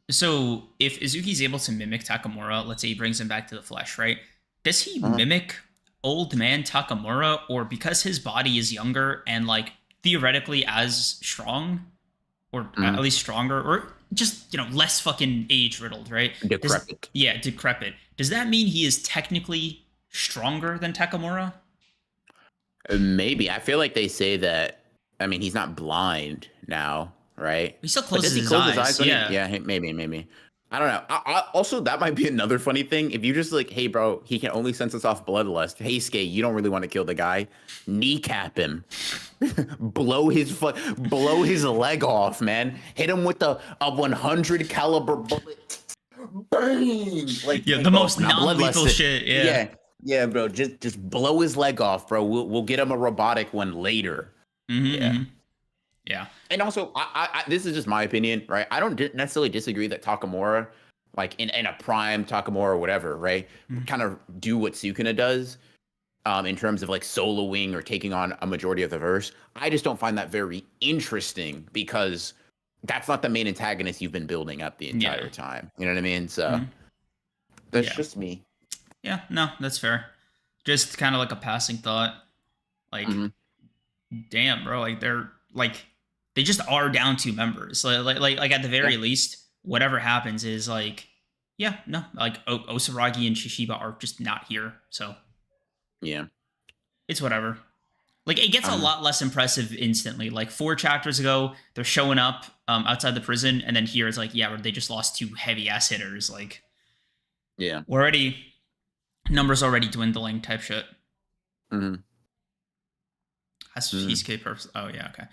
A: So if Izuki's able to mimic Takamura, let's say he brings him back to the flesh, right? Does he mimic old man Takamura, or because his body is younger and like theoretically as strong, or at least stronger, or just less fucking age riddled, right?
B: Decrepit.
A: Yeah, decrepit. Does that mean he is technically stronger than Takamura?
B: Maybe. I feel like they say that. I mean, he's not blind now, right?
A: He still
B: But does
A: closes
B: he
A: his
B: close his eyes
A: eyes.
B: when he?
A: Yeah.
B: Yeah, maybe. I don't know. Also, that might be another funny thing. If you just like, hey, bro, he can only sense us off bloodlust. Hey, Skate, you don't really want to kill the guy. Kneecap him, blow his leg off, man. Hit him with a 100 caliber bullet. Bang!
A: Yeah,
B: Like
A: the
B: bro,
A: most
B: not
A: non-lethal
B: bloodlust.
A: shit. Yeah.
B: Yeah, yeah, bro. Just blow his leg off, bro. We'll get him a robotic one later.
A: Mm-hmm,
B: Yeah.
A: mm-hmm. Yeah.
B: And also, this is just my opinion, right? I don't necessarily disagree that Takamura, like in a prime Takamura or whatever, right,
A: Mhm.
B: kind of do what Sukuna does, in terms of like soloing or taking on a majority of the verse. I just don't find that very interesting because that's not the main antagonist you've been building up the
A: Yeah.
B: entire time. You know what I mean? So
A: Mhm.
B: that's
A: Yeah.
B: just me.
A: Yeah. No, that's fair. Just kind of like a passing thought. Like,
B: Hmm.
A: damn, bro. Like they just are down two members. Like at the
B: Yeah,
A: very least, whatever happens is like, yeah, no, like Osaragi and Shishiba are just not here. So
B: yeah.
A: it's whatever. Like it gets a
B: Um,
A: lot less impressive instantly. Like 4 chapters ago, they're showing up outside the prison, and then here it's like, yeah, they just lost 2 heavy ass hitters. Like
B: yeah.
A: already numbers already dwindling type shit.
B: Hmm.
A: That's
B: Hmm.
A: He's purpose. Oh yeah, okay,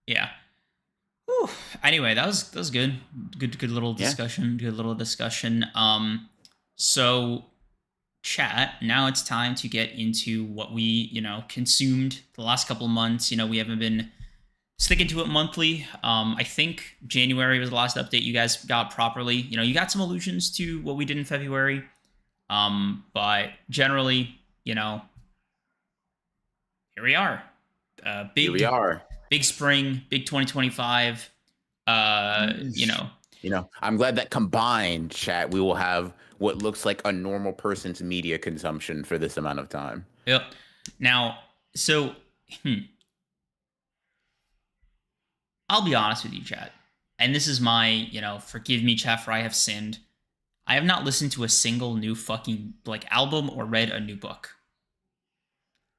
A: yeah. Whew. Anyway, that was good. Good little
B: Yeah.
A: discussion. Good little discussion. So chat. Now it's time to get into what we consumed the last couple of months. We haven't been sticking to it monthly. I think January was the last update you guys got properly. You got some allusions to what we did in February. But generally, here we are.
B: Here we
A: Big
B: are.
A: big spring, big 2025.
B: I'm glad that combined chat, we will have what looks like a normal person's media consumption for this amount of time.
A: Yep. Now, so I'll be honest with you, chat. And this is my, forgive me, chat, for I have sinned. I have not listened to a single new fucking album or read a new book.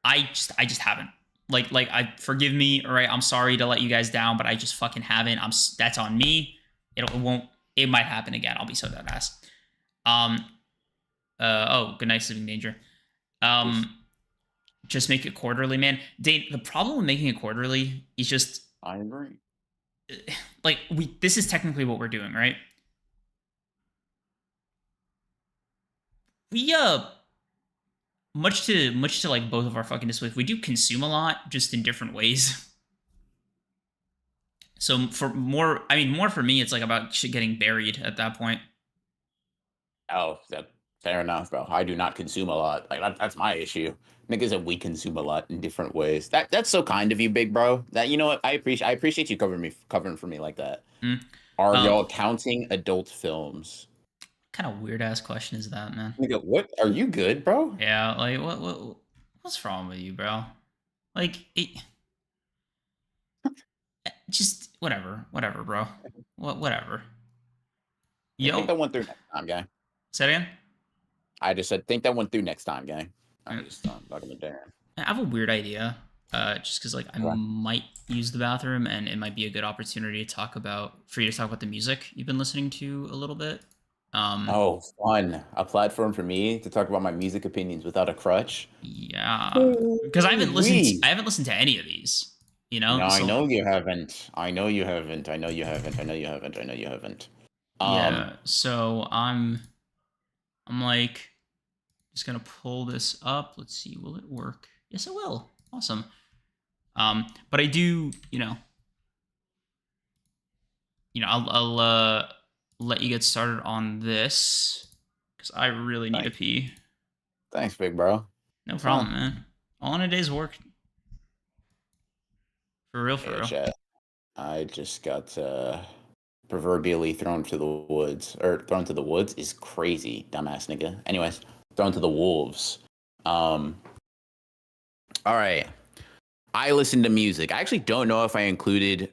A: I just haven't. I forgive me, all right. I'm sorry to let you guys down, but I just fucking haven't. That's on me. It won't. It might happen again. I'll be so dead ass. Um. Oh, good night, sleeping danger. Um. Just make it quarterly, man. Dane, the problem with making it quarterly is just
B: I agree.
A: this is technically what we're doing, right? We much to like both of our fucking disbelief, we do consume a lot just in different ways. So for more, I mean, more for me, it's like about shit getting buried at that point.
B: Oh, fair enough, bro. I do not consume a lot. Like that's my issue. Niggas that we consume a lot in different ways. That's so kind of you, big bro. That you know what I appreciate you covering for me like that.
A: Mm.
B: Are
A: Um,
B: y'all counting adult films?
A: Kind of weird ass question is that, man?
B: Nigga, what? Are you good, bro?
A: Yeah, like what's wrong with you, bro? Like just whatever, bro. Whatever.
B: Yeah, think
A: Yo,
B: that one through next time, gang.
A: say it again.
B: I just said think that one through next time, gang. I
A: Mm.
B: just talking to Darren.
A: I have a weird idea. Just because I
B: Okay.
A: might use the bathroom, and it might be a good opportunity to talk about for you to talk about the music you've been listening to a little bit.
B: Oh, fun. A platform for me to talk about my music opinions without a crutch.
A: Yeah, because
B: Ooh-wee.
A: I haven't listened to any of these.
B: No, I
A: So
B: know you haven't. I know you haven't. I know you haven't. I know you haven't. I know you haven't. Um,
A: yeah, so I'm like just gonna pull this up. Let's see, will it work? Yes, it will. Awesome. But I do, I'll let you get started on this because I really need to
B: thanks,
A: pee.
B: thanks, big bro.
A: No
B: It's
A: problem,
B: fine.
A: man. All in a day's work, for real, for
B: Yeah,
A: real.
B: chat. I just got proverbially thrown to the woods, or thrown to the woods is crazy, dumbass nigga. Anyways, thrown to the wolves. Um, all right. I listen to music. I actually don't know if I included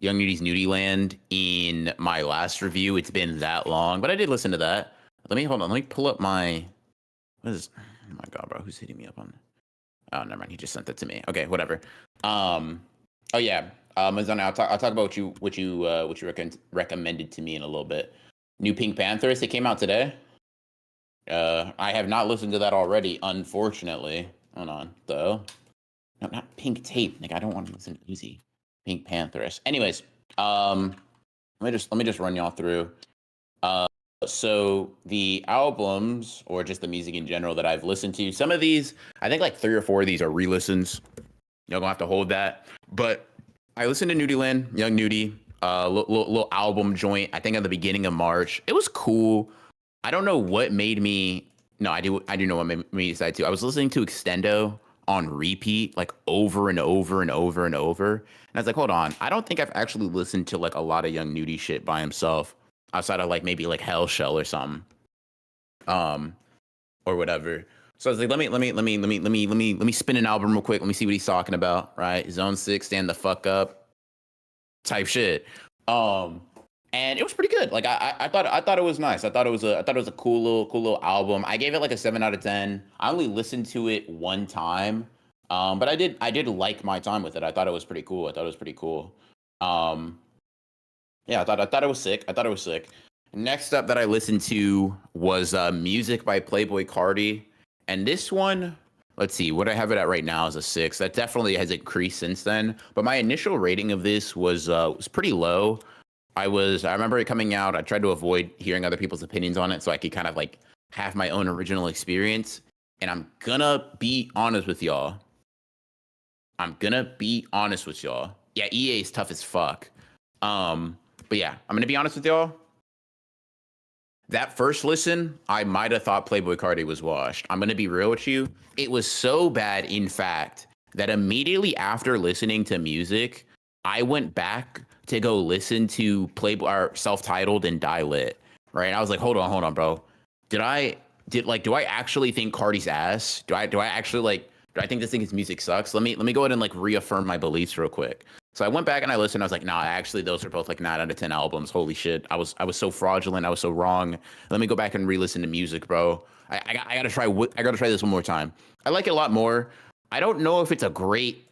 B: Young Nudi's Nudie Land in my last review. It's been that long, but I did listen to that. Let me hold on. Let me pull up my. What is? Oh my god, bro! Who's hitting me up on? Oh, never mind. He just sent it to me. Okay, whatever. Oh yeah. Mazana, I'll talk about what you recommended to me in a little bit. New Pink Panthers. It came out today. I have not listened to that already, unfortunately. Hold on, though. No, not Pink Tape. Like I don't want to listen to Uzi. Pink Panthers. Anyways, let me just run y'all through. Uh, so the albums or just the music in general that I've listened to, some of these, I think like 3 or 4 of these are re-listens. Y'all gonna have to hold that. But I listened to Nudie Land, Young Nudie, little album joint. I think at the beginning of March, it was cool. I don't know what made me. No, I do know what made me decide to. I was listening to Extendo on repeat, like over and over and over and over. And I was like, hold on, I don't think I've actually listened to like a lot of Young Nudie shit by himself, outside of like maybe like Hell Shell or something, um, or whatever. So I was like, let me spin an album real quick. Let me see what he's talking about. Right, Zone 6, stand the fuck up, type shit. Um, and it was pretty good. Like I thought it was nice. I thought it was a cool little album. I gave it like a 7 out of 10. I only listened to it one time, but I did like my time with it. I thought it was pretty cool. I thought it was pretty cool. Um, yeah, I thought it was sick. I thought it was sick. Next up that I listened to was music by Playboy Cardi, and this one. Let's see, what I have it at right now is a 6. That definitely has increased since then. But my initial rating of this was pretty low. I remember it coming out. I tried to avoid hearing other people's opinions on it so I could kind of like have my own original experience. And I'm gonna be honest with y'all. Yeah, EA is tough as fuck. But yeah, I'm gonna be honest with y'all. That first listen, I might have thought Playboy Cardi was washed. I'm gonna be real with you. It was so bad, in fact, that immediately after listening to music, I went back to go listen to Playboy or self-titled and Die Lit. Right. I was like, hold on, bro. Do I actually think Cardi's ass? Do I actually like do I think this thing his music sucks? Let me go ahead and like reaffirm my beliefs real quick. So I went back and I listened. I was like, nah, actually, those are both like 9 out of 10 albums. Holy shit. I was so fraudulent. I was so wrong. Let me go back and re-listen to music, bro. I gotta try. I gotta try this one more time. I like it a lot more. I don't know if it's a great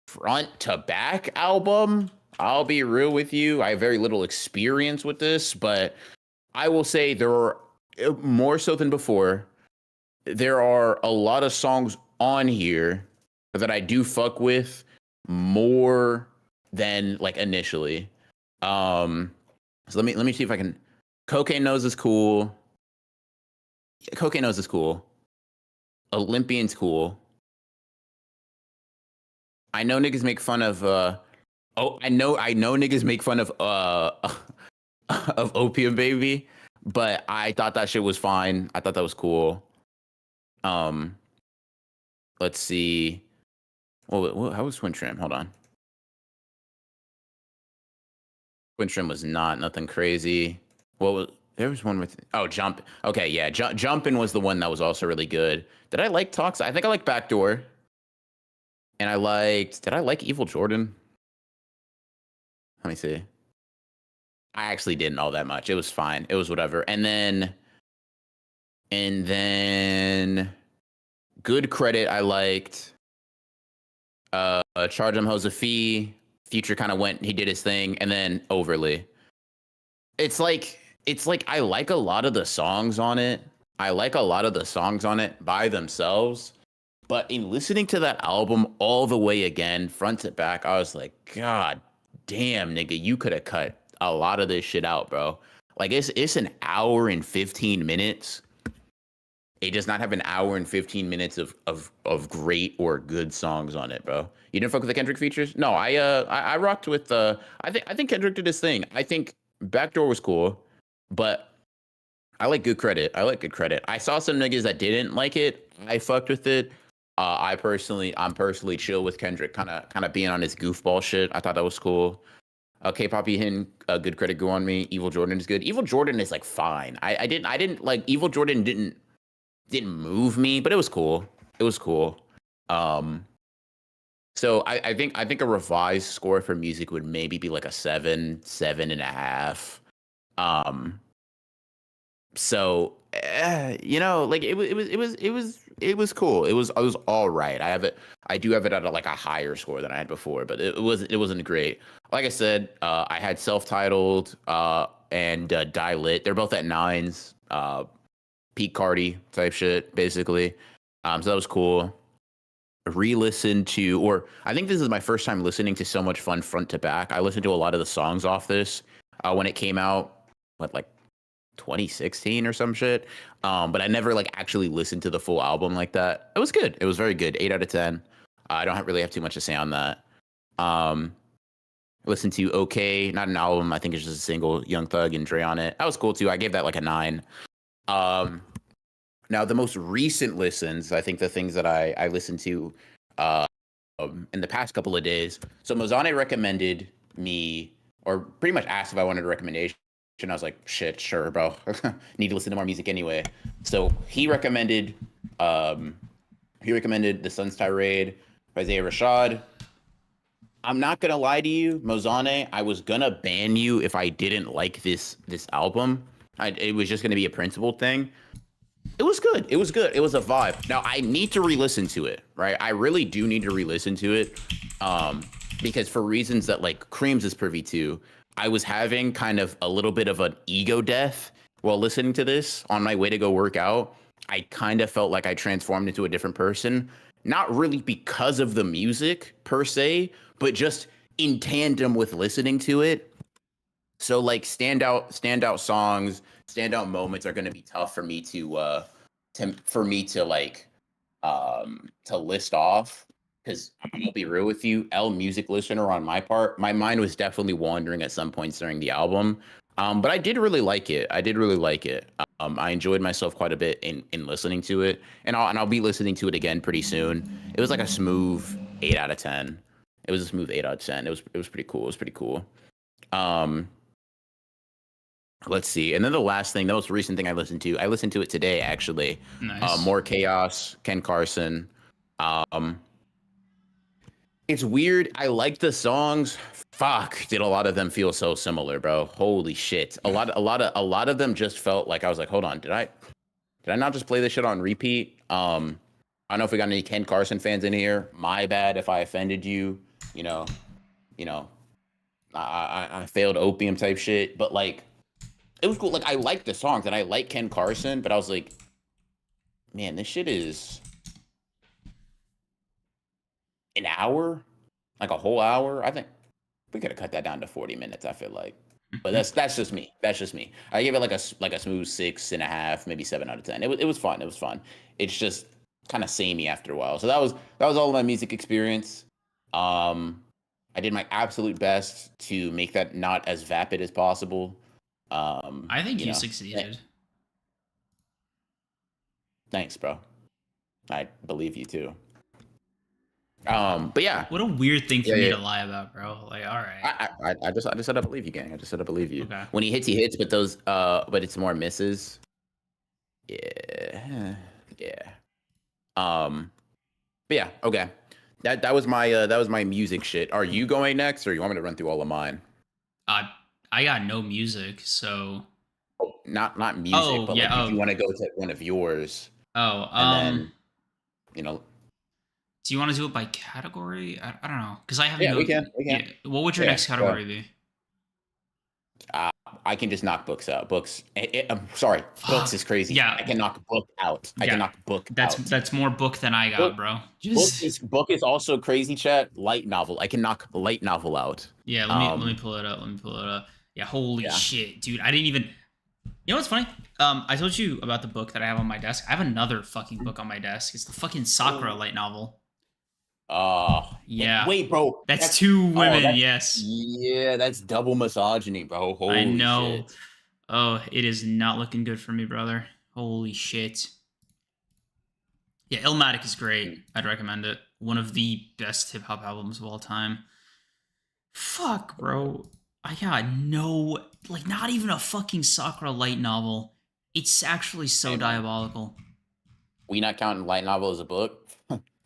B: front to back album. I'll be real with you. I have very little experience with this, but I will say there are more so than before. There are a lot of songs on here that I do fuck with more than like initially. So let me see if I can. Cocaine Nose is cool. Cocaine Nose is cool. Olympian's cool. I know niggas make fun of I know niggas make fun of of Opium Baby, but I thought that shit was fine. I thought that was cool. Um let's see. Well, how was Twin Trim? Hold on. Twin Trim was not nothing crazy. There was one with Jump. Okay, yeah, Jumpin' was the one that was also really good. Did I like Talks? I think I like Backdoor. And did I like Evil Jordan? Let me see. I actually didn't all that much. It was fine. It was whatever. And then Good Credit I liked. Charge Him Josephi. Future kind of went, he did his thing, and then Overly. It's like I like a lot of the songs on it. I like a lot of the songs on it by themselves. But in listening to that album all the way again, front to back, I was like, God damn, nigga, you could have cut a lot of this shit out, bro. Like it's an hour and 15 minutes. It does not have an hour and 15 minutes of great or good songs on it, bro. You didn't fuck with the Kendrick features? No, I rocked with I think Kendrick did his thing. I think Backdoor was cool, but I like Good Credit. I like Good Credit. I saw some niggas that didn't like it. I fucked with it. I'm personally chill with Kendrick kind of being on his goofball shit. I thought that was cool. K-pop hitting Good Credit go on me. Evil Jordan is good. Evil Jordan is like fine. I didn't like Evil Jordan didn't move me, but it was cool. It was cool. Um So I think a revised score for music would maybe be like a 7, 7.5. Um, like it was cool. It was all right. I do have it at like a higher score than I had before, but it wasn't great. Like I said, I had self-titled and Die Lit. They're both at nines. Peak Cardi type shit, basically. So that was cool. Re-listened to, or I think this is my first time listening to So Much Fun front to back. I listened to a lot of the songs off this when it came out, like 2016 or some shit. But I never like actually listened to the full album like that. It was good. It was very good. 8 out of 10. I don't really have too much to say on that. Um, Listened to OK, not an album. I think it's just a single, Young Thug and Dre on it. That was cool too. I gave that like a 9. Um, Now, the most recent listens, I think the things that I listened to uh, in the past couple of days. So Mozane recommended me, or pretty much asked if I wanted a recommendation. I was like, shit, sure, bro. Need to listen to more music anyway. So um, he recommended The Sun's Tirade by Isaiah Rashad. I'm not gonna lie to you, Mozane. I was gonna ban you if I didn't like this album. It was just gonna be a principled thing. It was good. It was good. It was a vibe. Now I need to re-listen to it, right? I really do need to re-listen to it, because for reasons that like Creams is privy to, I was having kind of a little bit of an ego death while listening to this on my way to go work out. I kind of felt like I transformed into a different person, not really because of the music per se, but just in tandem with listening to it. So like standout songs, standout moments are going to be tough for me to like to list off, because I'm gonna be real with you, L music listener on my part, my mind was definitely wandering at some points during the album. But I did really like it. I did really like it. I enjoyed myself quite a bit in listening to it, and I'll be listening to it again pretty soon. It was like a smooth 8 out of 10. It was a smooth 8 out of 10. It was pretty cool. It was pretty cool. Um, let's see. And then the last thing, the most recent thing I listened to it today actually.
A: Nice.
B: More Chaos, Ken Carson. Um, it's weird. I like the songs. Fuck, did a lot of them feel so similar, bro? Holy shit. A lot of them just felt like I was like, hold on, did I not just play this shit on repeat? I don't know if we got any Ken Carson fans in here. My bad if I offended you. You know, you know, I failed opium type shit, but like it was cool. Like I like the songs and I like Ken Carson, but I was like, man, this shit is an hour, like a whole hour. I think we could have cut that down to 40 minutes. I feel like, but that's just me. That's just me. I gave it like a smooth 6.5, maybe 7 out of 10. It was fun. It was fun. It's just kind of samey after a while. So that was all of my music experience. Um, I did my absolute best to make that not as vapid as possible.
A: I think
B: You
A: you
B: know,
A: succeeded.
B: thanks, bro. I believe you too. But yeah,
A: What a weird thing for
B: yeah,
A: me
B: yeah.
A: to lie about, bro. Like, all right.
B: I just said I believe you, gang. I just said I believe you.
A: Okay.
B: When he hits, but but it's more misses. Yeah, yeah. Um, but yeah, okay. That was my music shit. Are you going next, or you want me to run through all of mine?
A: Uh, I got no music, so.
B: Oh, not music,
A: Oh
B: but
A: yeah.
B: like, did you
A: Oh
B: want to go to one of yours,
A: oh.
B: and then you know?
A: Do you want to do it by category? I don't know, because I have
B: Yeah,
A: no.
B: we
A: Yeah.
B: can.
A: What would your
B: Yeah,
A: next
B: go ahead.
A: category be?
B: I can just knock books out. Books. I'm sorry, books is
A: Fuck.
B: crazy.
A: Yeah.
B: I can knock book out. I can
A: Yeah.
B: knock book
A: That's
B: out.
A: that's more book than I got,
B: Book
A: bro.
B: book
A: Just
B: is book is also crazy. Chat light novel. I can knock light novel out.
A: yeah. Let me pull it up. Let me pull it up. Yeah. Holy
B: Yeah.
A: shit, dude! I didn't even. You know what's funny? I told you about the book that I have on my desk. I have another fucking book on my desk. It's the fucking Sakura light novel. Yeah.
B: Wait, bro.
A: That's two women.
B: That's
A: Yes.
B: yeah. That's double misogyny, bro.
A: I
B: Holy
A: know.
B: shit.
A: Oh, it is not looking good for me, brother. Holy shit. Yeah, Illmatic is great. I'd recommend it. One of the best hip hop albums of all time. Fuck, bro. I got no, like, not even a fucking Sakura light novel. It's actually so
B: Hey man,
A: diabolical.
B: we not counting light novel as a book.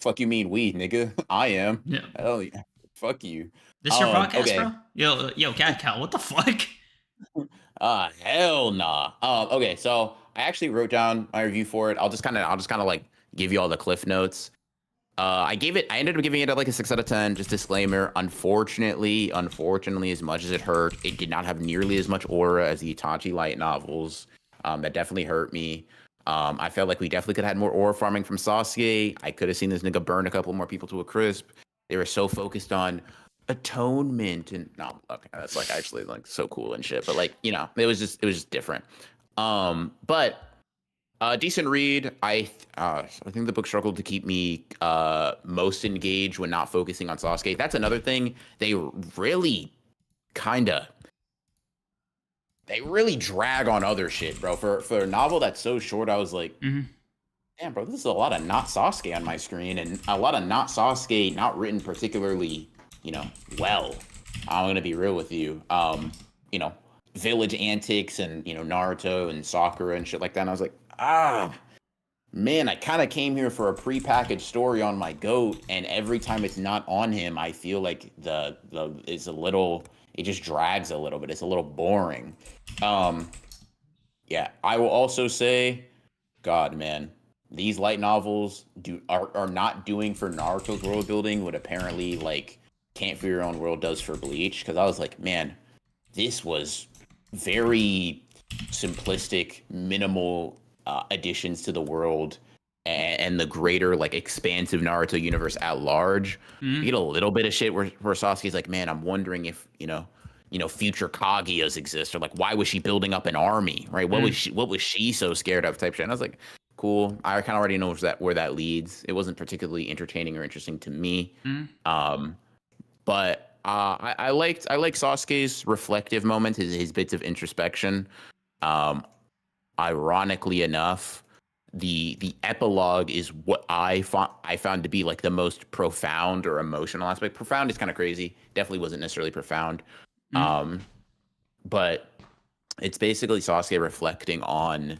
B: Fuck you mean we, nigga? I am.
A: Yeah.
B: Hell yeah. Fuck you.
A: This your podcast,
B: Okay.
A: bro? Yo, Cat Cow, what the fuck?
B: Hell nah. Okay, so I actually wrote down my review for it. I'll just kind of like give you all the cliff notes. I ended up giving it like a 6 out of 10. Just disclaimer. Unfortunately, as much as it hurt, it did not have nearly as much aura as the Itachi light novels. That definitely hurt me. I felt like we definitely could have had more aura farming from Sasuke. I could have seen this nigga burn a couple more people to a crisp. They were so focused on atonement and no, okay, that's like actually like so cool and shit. But like, it was just different. But decent read. I think the book struggled to keep me most engaged when not focusing on Sasuke. That's another thing. Really kind of they really drag on other shit, bro. For a novel that's so short, I was like, damn, bro, this is a lot of not Sasuke on my screen and a lot of not Sasuke not written particularly, well. I'm gonna be real with you. You know, village antics and Naruto and Sakura and shit like that. And I was like, man, I kind of came here for a prepackaged story on my goat, and every time it's not on him, I feel like the it's a little, it just drags a little bit. It's a little boring. Yeah, I will also say, God, man, these light novels are not doing for Naruto's world building what apparently like Can't For Your Own World does for Bleach. Because I was like, man, this was very simplistic, minimal additions to the world and the greater like expansive Naruto universe at large. You get a little bit of shit where Sasuke's like, man, I'm wondering if future Kaguya's exist, or like why was she building up an army, right? What was she so scared of type shit. And I was like, cool. I kind of already know where that leads. It wasn't particularly entertaining or interesting to me. But I liked Sasuke's reflective moment, his bits of introspection. Ironically enough, the epilogue is what I found to be like the most profound or emotional aspect. Profound is kind of crazy. Definitely wasn't necessarily profound. But it's basically Sasuke reflecting on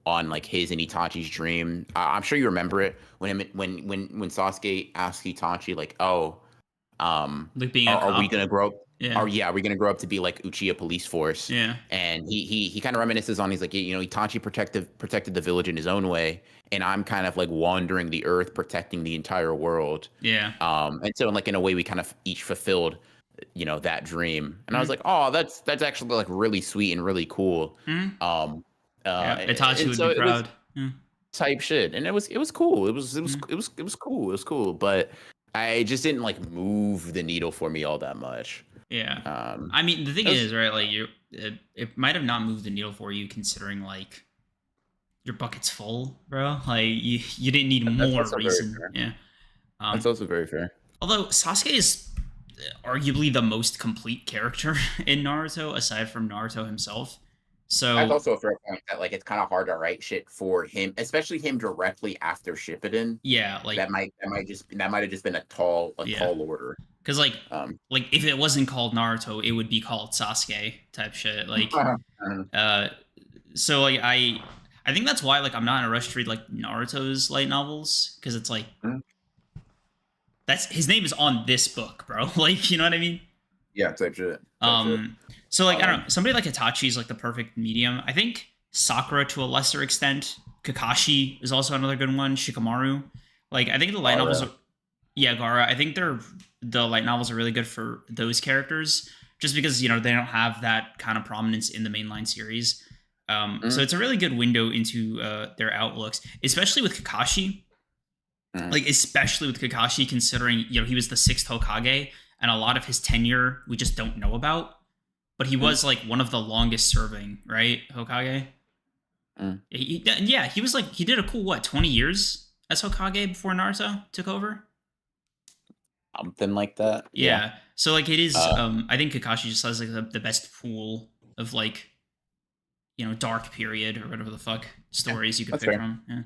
B: like his and Itachi's dream. I'm sure you remember it when Sasuke asked Itachi like, "Oh,
A: Like being a
B: are we
A: cop.
B: gonna grow up?
A: Yeah.
B: Are we gonna grow up to be like Uchiha police force?"
A: Yeah.
B: And he kind of reminisces on, he's like, Itachi protected the village in his own way, and I'm kind of like wandering the earth protecting the entire world.
A: Yeah.
B: And so like in a way we kind of each fulfilled that dream. And I was like, oh, that's actually like really sweet and really cool.
A: Yeah. Itachi
B: And
A: would
B: so
A: be
B: it was
A: proud. Yeah.
B: type shit, and it was cool. It was cool. It was cool, but I just didn't like move the needle for me all that much.
A: Yeah. I mean, the thing is, right? Like it might have not moved the needle for you, considering like your bucket's full, bro. Like you didn't need
B: That's
A: more
B: also very
A: reason.
B: fair.
A: Yeah.
B: That's also very fair.
A: Although Sasuke is arguably the most complete character in Naruto, aside from Naruto himself. So
B: That's also a fair point, that like it's kind of hard to write shit for him, especially him directly after Shippuden.
A: yeah, like
B: That might have just been a tall order.
A: because
B: Um,
A: like if it wasn't called Naruto, it would be called Sasuke type shit. Like uh, so like I think that's why like I'm not in a rush to read like Naruto's light novels, because it's like that's his name is on this book, bro. Like, you know what I mean?
B: yeah, type shit.
A: So like I don't know, somebody like Itachi is like the perfect medium. I think Sakura to a lesser extent. Kakashi is also another good one. Shikamaru. Like I think the light novels are, yeah, Gara. I think the light novels are really good for those characters, just because they don't have that kind of prominence in the mainline series. So it's a really good window into their outlooks, especially with Kakashi. Like especially with Kakashi, considering he was the sixth Hokage, and a lot of his tenure we just don't know about. But he was like one of the longest serving, right, Hokage. He was like, he did a cool 20 years as Hokage before Naruto took over.
B: Something like that.
A: Yeah. So like it is. I think Kakashi just has like the best pool of like dark period or whatever the fuck stories you could pick from. Yeah.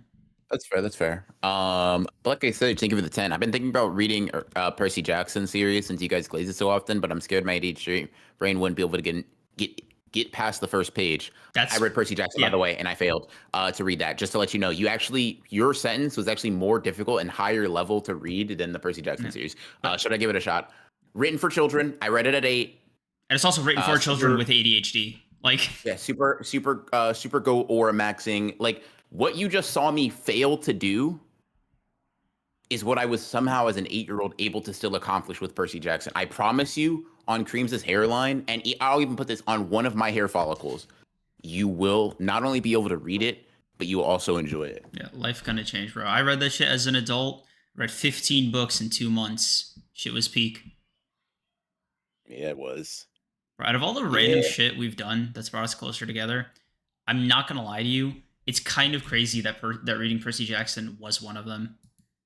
B: That's fair. But like I said, thank you for the 10. I've been thinking about reading Percy Jackson series since you guys glaze it so often, but I'm scared my ADHD brain wouldn't be able to get get past the first page. I
A: That's
B: read Percy Jackson, by
A: yeah.
B: the way, and I failed to read that. Just to let you know, your sentence was actually more difficult and higher level to read than the Percy Jackson
A: Yeah.
B: series.
A: But
B: Should I give it a shot? Written for children. I read it at 8.
A: and it's also written for children
B: Super,
A: with ADHD. Like
B: yeah, super go aura maxing. Like what you just saw me fail to do is what I was somehow as an 8-year-old able to still accomplish with Percy Jackson. I promise you, on Cream's hairline, and I'll even put this on one of my hair follicles, you will not only be able to read it, but you will also enjoy it.
A: yeah, life gonna change, bro. I read that shit as an adult. Read 15 books in 2 months. Shit was peak.
B: Yeah, it was.
A: Out of all the random
B: Yeah.
A: shit we've done that's brought us closer together, I'm not gonna lie to you. It's kind of crazy that that reading Percy Jackson was one of them.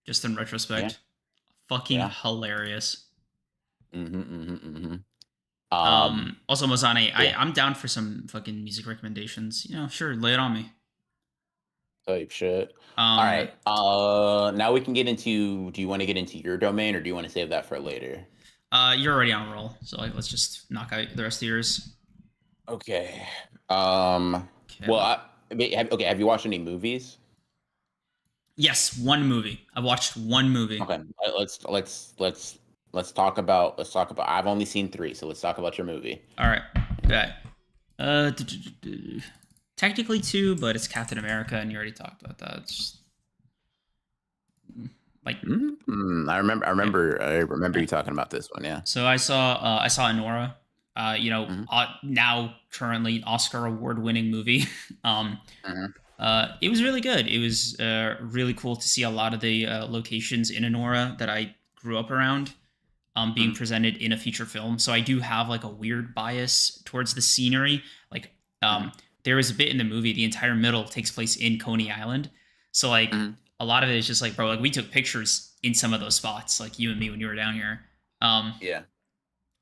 A: Just in
B: Yeah.
A: retrospect, fucking
B: Yeah.
A: hilarious.
B: Um,
A: Also, Mozane,
B: yeah,
A: I'm down for some fucking music recommendations. You know, sure, lay it on me.
B: type shit. All
A: Um,
B: right. Now we can get into. Do you want to get into your domain, or do you want to save that for later?
A: you're already on a roll, so like, let's just knock out the rest of yours.
B: Okay.
A: Okay.
B: Well, okay. Have you watched any movies?
A: Yes, one movie. I watched one movie.
B: Okay. Let's talk about. I've only seen 3, so let's talk about your movie.
A: All right. Okay. D- d- d- d- Technically two, but it's Captain America, and you already talked about that. It's just, like,
B: I remember
A: yeah.
B: you talking about this one. Yeah.
A: So I saw Anora.
B: Mhm,
A: Now currently Oscar award winning movie. um,
B: mhm,
A: it was really good. It was really cool to see a lot of the locations in Anora that I grew up around being
B: mhm,
A: presented in a feature film. So I do have like a weird bias towards the scenery. Like
B: mhm,
A: there is a bit in the movie, the entire middle takes place in Coney Island. So like
B: mhm.
A: a lot of it is just like, bro, like we took pictures in some of those spots, like you and me when you were down here. Um,
B: Yeah.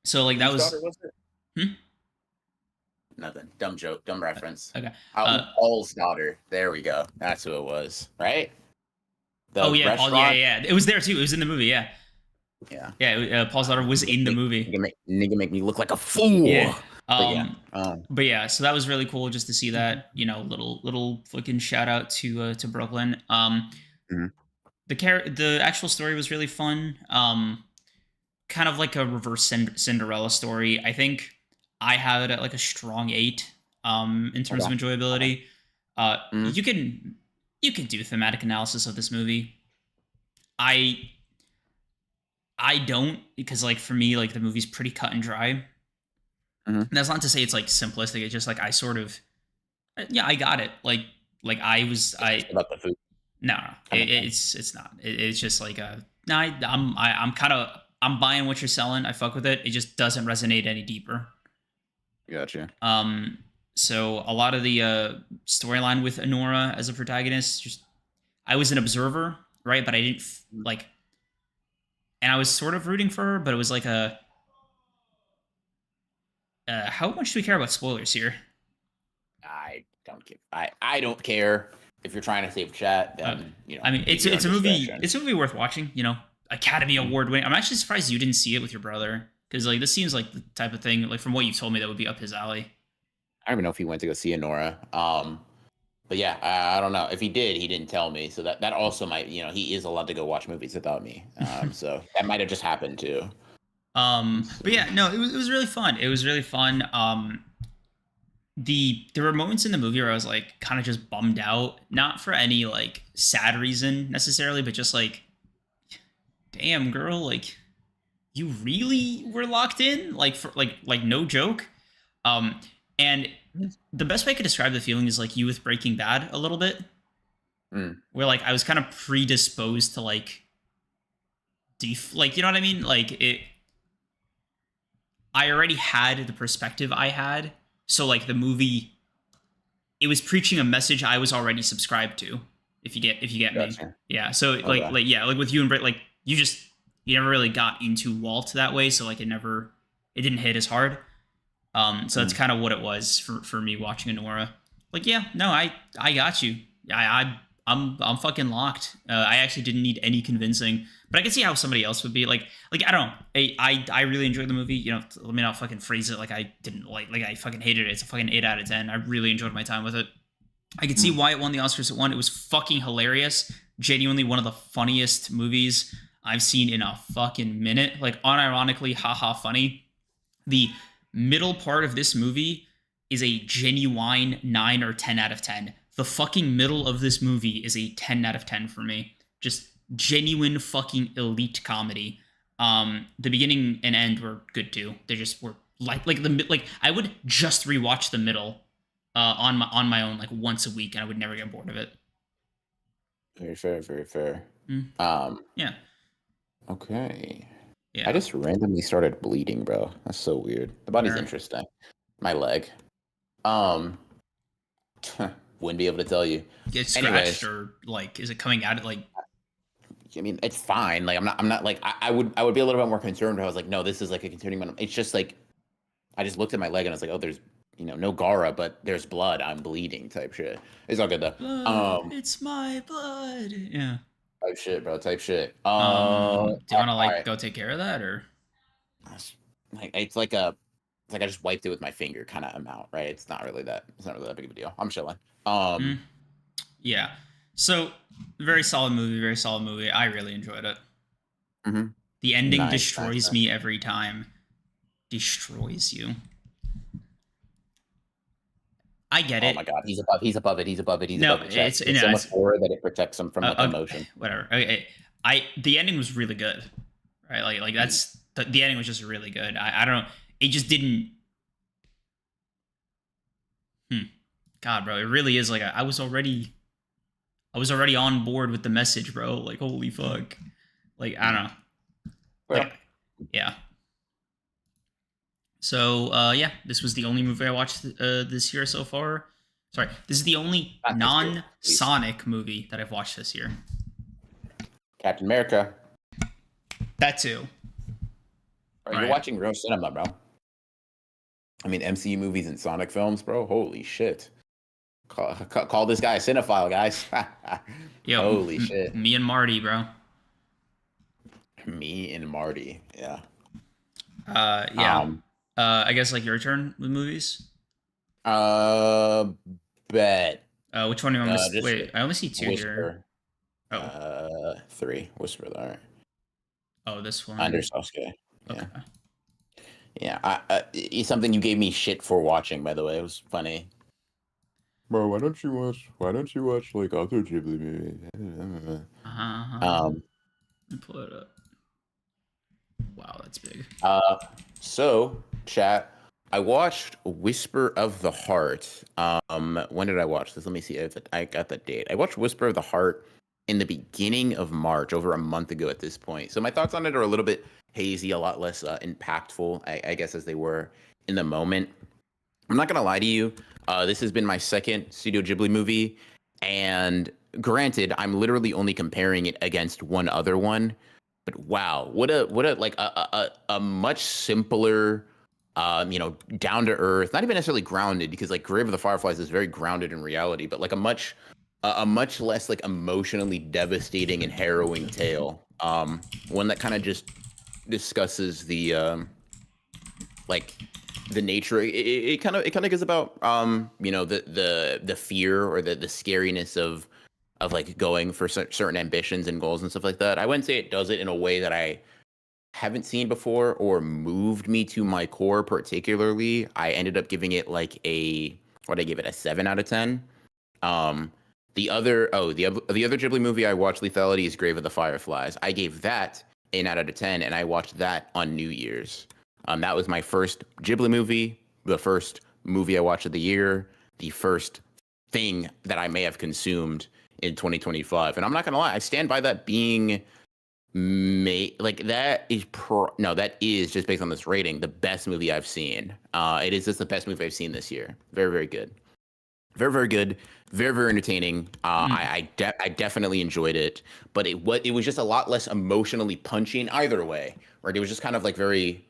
A: so like that
B: Whose daughter
A: was
B: was it?
A: hmm?
B: Nothing. Dumb joke. Dumb reference.
A: Okay.
B: Paul's daughter. There we go. That's who it was. Right.
A: Oh
B: The
A: yeah, Paul. Yeah,
B: restaurant.
A: yeah, yeah. It was there too. It was in the movie. Yeah,
B: Yeah.
A: yeah. Paul's daughter was in the movie.
B: Nigga make me look like a fool.
A: Yeah.
B: But yeah.
A: But yeah, so that was really cool just to see that. You know, little fucking shout out to Brooklyn.
B: Mhm.
A: The actual story was really fun. Kind of like a reverse Cinderella story. I think I have it at like a strong 8. In terms
B: Okay.
A: of
B: Okay.
A: enjoyability.
B: Mhm.
A: You can do thematic analysis of this movie. I I don't, because like for me like the movie's pretty cut and dry. And
B: Mhm.
A: that's not to say it's like simplistic. It's just like I sort of yeah, I got it. Like I was
B: It's
A: I
B: just about the food
A: no, no,
B: kind of thing.
A: it's not. It's just like no, I'm kind of I'm buying what you're selling. I fuck with it. It just doesn't resonate any deeper.
B: Gotcha.
A: Um, so a lot of the storyline with Honora as a protagonist, just I was an observer, right? But I didn't
B: Mhm.
A: like, and I was sort of rooting for her, but it was like a how much do we care about spoilers here?
B: I don't care. I don't care. If you're trying to save chat,
A: Okay.
B: then
A: I mean,
B: use your own
A: it's a movie.
B: discretion.
A: It's a movie worth watching. You know, Academy
B: Mhm.
A: Award winning. I'm actually surprised you didn't see it with your brother because like this seems like the type of thing like from what you've told me that would be up his alley.
B: I don't even know if he went to go see Nora. But yeah, I don't know. If he did, he didn't tell me. So that also might, he is allowed to go watch movies without me. So that might have just happened too.
A: But yeah, no, it was really fun. It was really fun. There were moments in the movie where I was like kind of just bummed out, not for any like sad reason necessarily, but just like, damn girl, like you really were locked in, like for like no joke. Um, and the best way I could describe the feeling is like you with Breaking Bad a little bit,
B: Mm,
A: where like I was kind of predisposed to like like you know what I mean, like it. I already had the perspective I had, so like the movie it was preaching a message I was already subscribed to. If you get me,
B: gotcha.
A: yeah. So
B: Okay.
A: like yeah, like with you and Britt, like you never really got into Walt that way, so like it didn't hit as hard. So that's
B: Mm,
A: kind of what it was for me watching Anora. Like yeah, no, I got you. I'm fucking locked. I actually didn't need any convincing, but I can see how somebody else would be like I don't know. I really enjoyed the movie. You know, let me not fucking phrase it like I didn't like I fucking hated it. It's a fucking 8 out of 10. I really enjoyed my time with it. I could see why it won the Oscars it won. It was fucking hilarious. Genuinely one of the funniest movies I've seen in a fucking minute. Like unironically, haha funny. The middle part of this movie is a genuine 9 or 10 out of 10. The fucking middle of this movie is a 10 out of 10 for me. Just genuine fucking elite comedy. The beginning and end were good too. They just were like I would just rewatch the middle on my own like once a week and I would never get bored of it.
B: Very fair, very fair.
A: Mm,
B: Um,
A: yeah.
B: okay. I
A: Yeah.
B: just randomly started bleeding, bro. That's so weird. The body's
A: Where
B: interesting. My leg. Um, wouldn't be able to tell you.
A: get scratched
B: Anyways,
A: or like is it coming out at like
B: I mean, it's fine. Like, I'm not like, I would be a little bit more concerned. But I was like, no, this is like a concerning one. It's just like, I just looked at my leg and I was like, oh, there's, no Gara, but there's blood. I'm bleeding type shit. It's all good though.
A: blood? It's my blood. Yeah.
B: Type shit, bro. Type shit.
A: Do you want to
B: All
A: like
B: right.
A: go take care of that or?
B: Like, it's like I just wiped it with my finger kind of amount, right? It's not really that big of a deal. I'm chilling.
A: Mm, yeah. So very solid movie. Very solid movie. I really enjoyed it.
B: Mhm.
A: The ending
B: Nice, nice,
A: destroys
B: nice.
A: me every time. Destroys you. I get
B: Oh
A: it.
B: my god, he's
A: No,
B: above the chest.
A: it's
B: It's so
A: no,
B: much
A: it's
B: horror that it protects him from like
A: okay,
B: emotion.
A: whatever. Okay, I the ending was really good, right? Like
B: Mm.
A: that's the ending was just really good. I don't know. It just didn't. Hmm. God, bro, it really is like I was already on board with the message, bro. Like holy fuck. Like I don't know.
B: Well,
A: Like yeah. So yeah, this was the only movie I watched this year so far. Sorry, this is the only
B: not this year, at least.
A: non-Sonic movie that I've watched this year.
B: Captain America.
A: That too.
B: Bro,
A: All
B: you're
A: right.
B: watching real cinema, bro. I mean, MCU movies and Sonic films, bro. Holy shit. Call this guy a cinephile, guys.
A: Yo,
B: Holy shit.
A: me and Marty, bro.
B: Me and Marty. Yeah.
A: Yeah.
B: Um.
A: I guess like your turn with movies.
B: Uh. Bet.
A: Which one do you want me to
B: Just
A: wait? I only see two here.
B: Whisper.
A: Oh,
B: Three. Whisper. All right.
A: oh, this
B: Under
A: one.
B: Sasuke.
A: Okay.
B: Yeah. Yeah. It's something you gave me shit for watching, by the way. It was funny. Bro, why don't you watch like other Ghibli movies? Um,
A: Let me pull it up. Wow, that's big.
B: so chat, I watched Whisper of the Heart. When did I watch this? Let me see if I got the date. I watched Whisper of the Heart in the beginning of March, over a month ago at this point. So my thoughts on it are a little bit hazy, a lot less impactful, I guess, as they were in the moment. I'm not gonna lie to you. This has been my second Studio Ghibli movie, and granted, I'm literally only comparing it against one other one. But wow, what a like a much simpler, down to earth, not even necessarily grounded, because like Grave of the Fireflies is very grounded in reality, but like a much less like emotionally devastating and harrowing tale. One that kind of just discusses the like the nature. It kind of goes about the fear or the scariness of like going for certain ambitions and goals and stuff like that. I wouldn't say it does it in a way that I haven't seen before or moved me to my core particularly. I ended up giving it like what I give it, a 7 out of 10. um the other Ghibli movie I watched, Lethality, is Grave of the Fireflies. I gave that an 8 out of 10, and I watched that on New Year's. That was my first Ghibli movie, the first movie I watched of the year, the first thing that I may have consumed in 2025. And I'm not gonna lie, I stand by that being like that is no, that is, just based on this rating, the best movie I've seen. It is just the best movie I've seen this year. Very, very good. Very, very good. Very, very entertaining.
A: Mm.
B: I definitely enjoyed it, but it was just a lot less emotionally punching either way. Right? It was just kind of like very.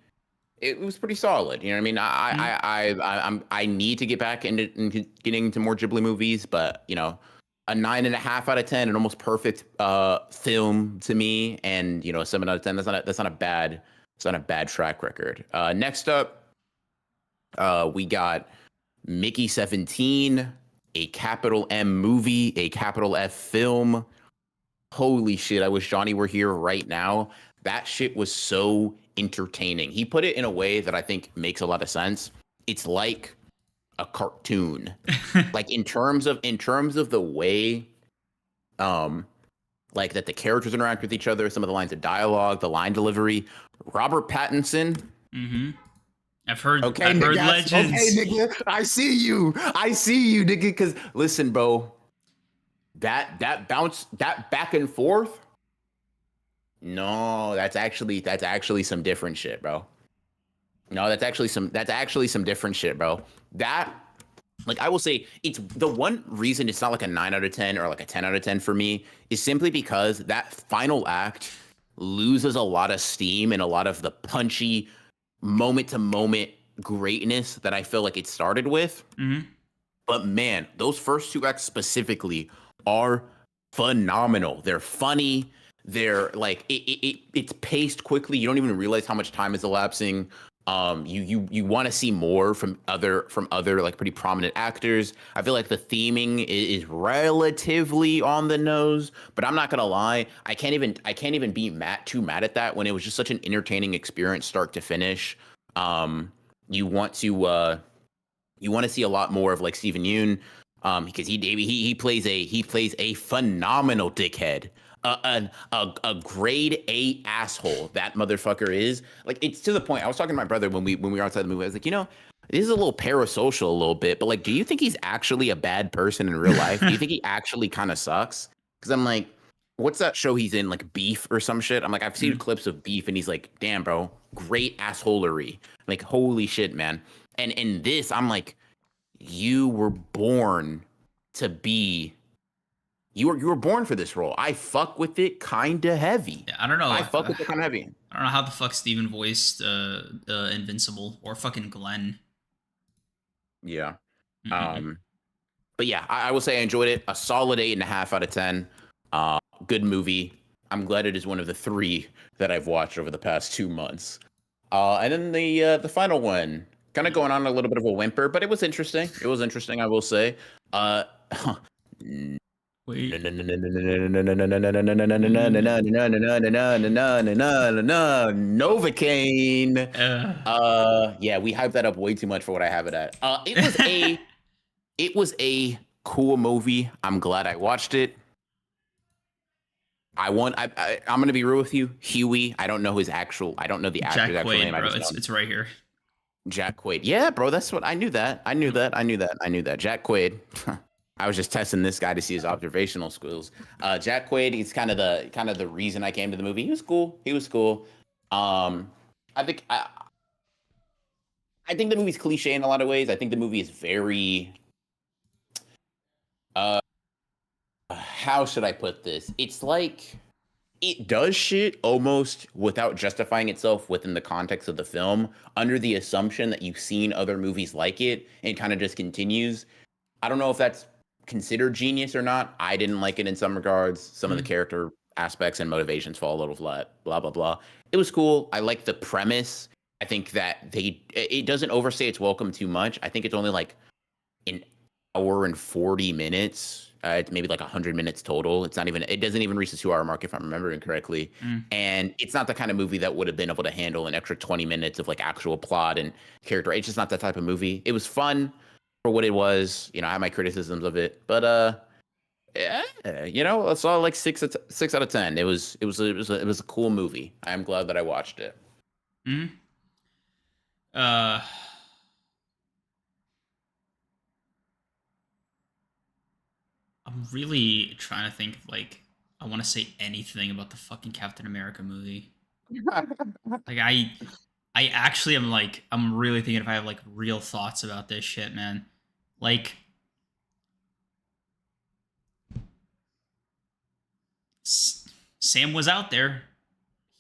B: It was pretty solid. You know what I mean?
A: Mm.
B: I need to get back into getting into more Ghibli movies, but a 9.5 out of 10, an almost perfect film to me, and a 7 out of 10. That's not a bad track record. Next up, we got Mickey 17, a capital M movie, a capital F film. Holy shit! I wish Johnny were here right now. That shit was so entertaining. He put it in a way that I think makes a lot of sense. It's like a cartoon, like in terms of the way like that the characters interact with each other, some of the lines of dialogue, the line delivery. Robert Pattinson.
A: Mm-hmm. I've heard
B: Okay, nigga. Okay,
A: legends.
B: nigga. I see you, nigga. Because listen, bro, that bounce, that back and forth. No, that's actually some different shit, bro. No, that's actually some different shit, bro. That, like, I will say, it's the one reason it's not like a 9 out of 10 or like a 10 out of 10 for me is simply because that final act loses a lot of steam and a lot of the punchy moment to moment greatness that I feel like it started with.
A: Mm-hmm.
B: But man, those first two acts specifically are phenomenal. They're funny. They're like it's paced quickly. You don't even realize how much time is elapsing. You want to see more from other like pretty prominent actors. I feel like the theming is relatively on the nose, but I'm not gonna lie. I can't even be too mad at that when it was just such an entertaining experience start to finish. You want to see a lot more of like Stephen Yoon, because he plays a phenomenal dickhead, a grade A asshole. That motherfucker is like, it's to the point. I was talking to my brother when we were outside the movie. I was like, this is a little parasocial a little bit, but like, do you think he's actually a bad person in real life? Do you think he actually kind of sucks? Because I'm like, what's that show he's in, like Beef or some shit? I'm like, I've seen clips of Beef, and he's like, damn, bro, great assholery. Like, holy shit, man. And in this, I'm like, you were born to be you were born for this role. I fuck with it kind of heavy.
A: Yeah, I don't know.
B: I fuck with it kind of heavy.
A: I don't know how the fuck Steven voiced Invincible or fucking Glenn.
B: Yeah.
A: Mm-mm.
B: Um, but yeah, I will say I enjoyed it. A solid 8.5 out of 10. Good movie. I'm glad it is one of the three that I've watched over the past 2 months. And then the final one, kind of going on a little bit of a whimper, but it was interesting. It was interesting, I will say. Uh,
A: Wait.
B: Novocaine.
A: Uh,
B: Yeah, we hyped that up way too much for what I have it at. It was a cool movie. I'm glad I watched it. I'm gonna be real with you. Huey, I don't know the
A: Jack
B: actor's actual
A: Quaid,
B: name. I
A: bro.
B: just know
A: It's right here.
B: Jack Quaid. Yeah, bro, that's what I knew that. I knew that. I knew that. I knew that. Jack Quaid. I was just testing this guy to see his observational skills. Jack Quaid, he's kind of the reason I came to the movie. He was cool. He was cool. Um, I think the movie's cliche in a lot of ways. I think the movie is very uh how should I put this? It's like it does shit almost without justifying itself within the context of the film, under the assumption that you've seen other movies like it, and kind of just continues. I don't know if that's considered genius or not. I didn't like it in some regards. Some of the
A: Mm.
B: character aspects and motivations fall a little flat. Blah blah blah. It was cool. I like the premise. I think that it doesn't overstay its welcome too much. I think it's only like an hour and 40 minutes. It's maybe like 100 minutes total. It doesn't even reach the 2 hour mark if I'm remembering correctly.
A: Mm.
B: And it's not the kind of movie that would have been able to handle an extra 20 minutes of like actual plot and character. It's just not that type of movie. It was fun for what it was. I have my criticisms of it, but yeah, it's all like 6 out of 10. It was a cool movie. I'm glad that I watched it.
A: Mm. Uh, I'm really trying to think of like I want to say anything about the fucking Captain America movie. Like I actually am like I'm really thinking if I have like real thoughts about this shit, man. Like Sam was out there.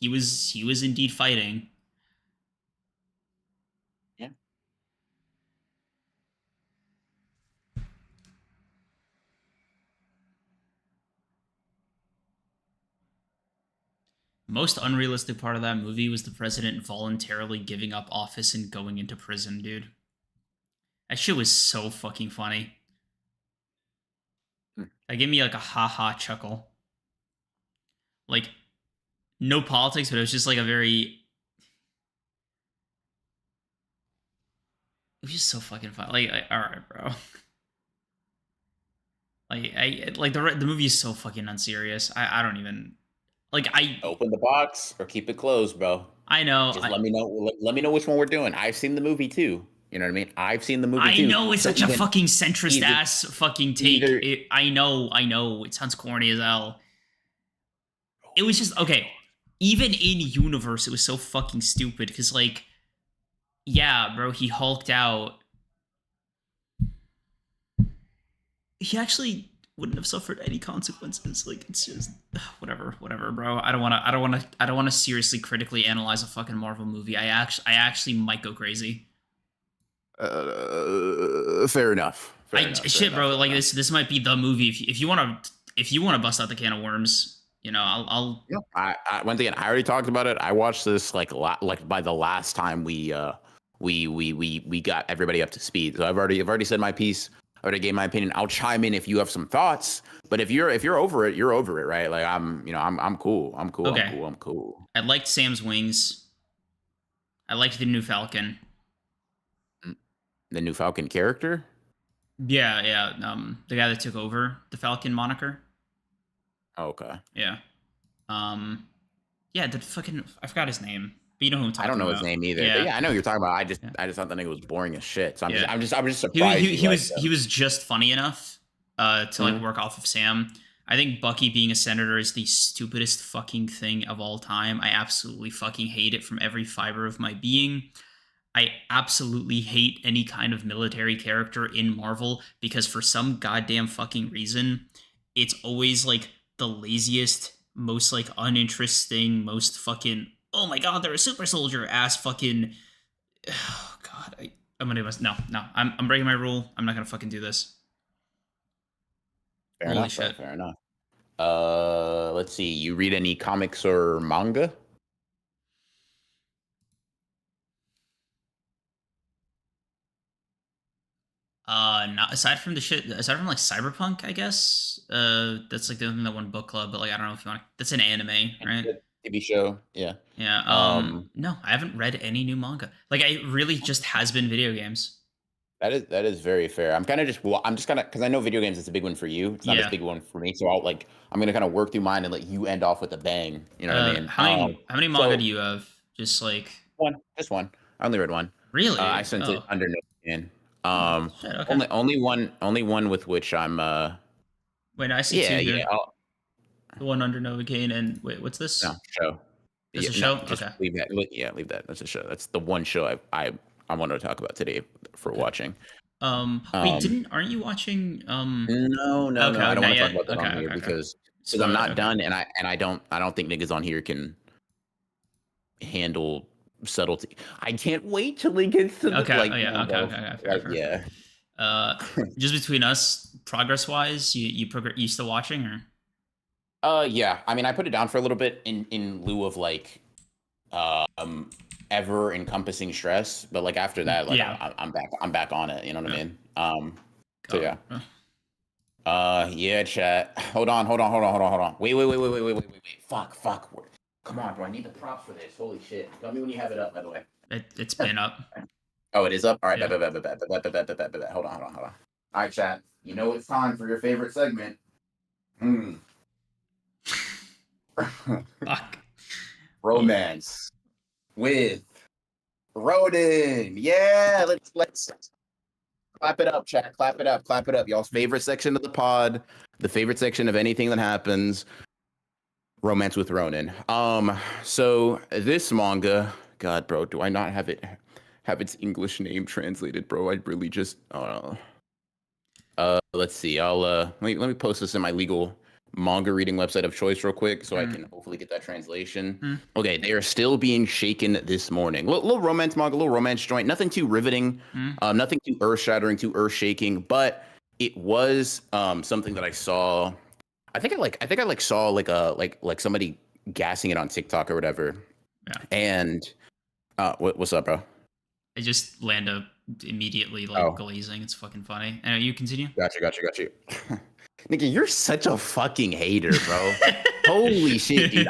A: He was indeed fighting.
B: Yeah.
A: Most unrealistic part of that movie was the president voluntarily giving up office and going into prison, dude. That shit was so fucking funny.
B: Hmm.
A: That gave me like a ha chuckle. Like, no politics, but it was just like a very. It was just so fucking fun. Like, all right, bro. Like, the movie is so fucking unserious. I don't even like
B: Open the box or keep it closed, bro.
A: I know
B: Just let me know. Let me know which one we're doing. I've seen the movie too. You know what I mean? I've seen the movie
A: I
B: too.
A: know it's
B: So
A: such a fucking centrist
B: either
A: ass fucking take.
B: either
A: I know. It sounds corny as hell. It was just okay. Even in universe, it was so fucking stupid because, like, yeah, bro, he hulked out. He actually wouldn't have suffered any consequences. Like, it's just whatever, bro. I don't wanna seriously critically analyze a fucking Marvel movie. I actually might go crazy.
B: fair enough.
A: Shit, bro. Like this might be the movie. If you wanna bust out the can of worms, you know, I'll
B: Yeah. I one thing I already talked about it. I watched this like like by the last time we got everybody up to speed. So I've already said my piece. I already gave my opinion. I'll chime in if you have some thoughts. But if you're over it, you're over it, right? Like I'm cool. I'm cool.
A: okay.
B: I'm cool. I'm cool.
A: I liked Sam's wings. I liked the new Falcon.
B: The new Falcon character.
A: Yeah. The guy that took over the Falcon moniker.
B: Okay.
A: Yeah. Yeah, the fucking I forgot his name. But you know who I'm
B: I
A: talking
B: don't know
A: about.
B: his name either. But
A: Yeah.
B: yeah, I know who you're talking about.
A: Yeah.
B: I just thought the nigga was boring as shit. So
A: Yeah.
B: I'm just surprised.
A: He was just funny enough to like work off of Sam. I think Bucky being a senator is the stupidest fucking thing of all time. I absolutely fucking hate it from every fiber of my being. I absolutely hate any kind of military character in Marvel because for some goddamn fucking reason, it's always like the laziest, most like uninteresting, most fucking oh my god, they're a super soldier ass fucking oh god, I'm gonna no. I'm breaking my rule. I'm not gonna fucking do this.
B: Fair
A: Holy
B: enough.
A: shit.
B: Fair enough. Let's see. You read any comics or manga?
A: Not aside from like Cyberpunk, I guess. That's like the only thing that one book club, but like I don't know if you want. That's an anime, right?
B: TV show. Yeah.
A: Yeah.
B: Um,
A: No, I haven't read any new manga. Like I really just has been video games.
B: that is very fair. I'm just kind of because I know video games is a big one for you. It's not as
A: Yeah.
B: big one for me. So I'm gonna kind of work through mine and let you end off with a bang. You know what I mean?
A: How many manga do you have? Just like
B: Just one. I only read one.
A: really?
B: I sent it
A: Oh.
B: under no skin.
A: Shit, okay.
B: Only one with which I'm
A: Wait, I see two
B: yeah.
A: here. The one under Novocaine and wait, what's this?
B: No, show.
A: This
B: Yeah,
A: a
B: no,
A: show?
B: just
A: Okay.
B: leave that. Yeah, leave that. That's a show. That's the one show I wanted to talk about today for
A: Okay.
B: watching.
A: Wait,
B: Um,
A: aren't you watching
B: no. I don't want
A: not
B: to talk
A: yet.
B: about that on here
A: Okay.
B: because I'm
A: Spoiler,
B: not
A: okay.
B: done and I don't think niggas on here can handle subtlety. I can't wait till he gets to the
A: Okay.
B: like,
A: Oh yeah. Okay.
B: bro,
A: Fair.
B: yeah.
A: Uh, just between us, progress wise, you still watching or?
B: Yeah. I mean, I put it down for a little bit in lieu of like um ever encompassing stress, but like after that, like
A: Yeah.
B: I'm back on it. You know what I
A: Yeah.
B: mean? So
A: Got
B: yeah.
A: it.
B: Yeah, chat. Hold on. Wait. Fuck. Come on, bro. I need the props for this. Holy shit. Tell me when you have it up, by the way.
A: It's been up.
B: Oh, it is up? All right.
A: Yeah.
B: Bet. Hold on. All right, chat. You know it's time for your favorite segment.
A: Fuck.
B: Romance with Rodin. Yeah, let's clap it up, chat. Clap it up. Y'all's favorite section of the pod, the favorite section of anything that happens. Romance with Ronin. So this manga, God, bro, do I not have its English name translated, bro? I really just let's see. Let me post this in my legal manga reading website of choice real quick so I can hopefully get that translation. Okay, they are still being shaken this morning. Little romance manga, little romance joint. Nothing too riveting, nothing too earth-shattering, too earth-shaking, but it was something that I saw. I think I saw like somebody gassing it on TikTok or whatever.
A: Yeah.
B: And what's up, bro?
A: I just land up immediately like glazing. It's fucking funny. Anyway, you continue.
B: Got you. Nigga, you're such a fucking hater, bro. Holy shit, dude.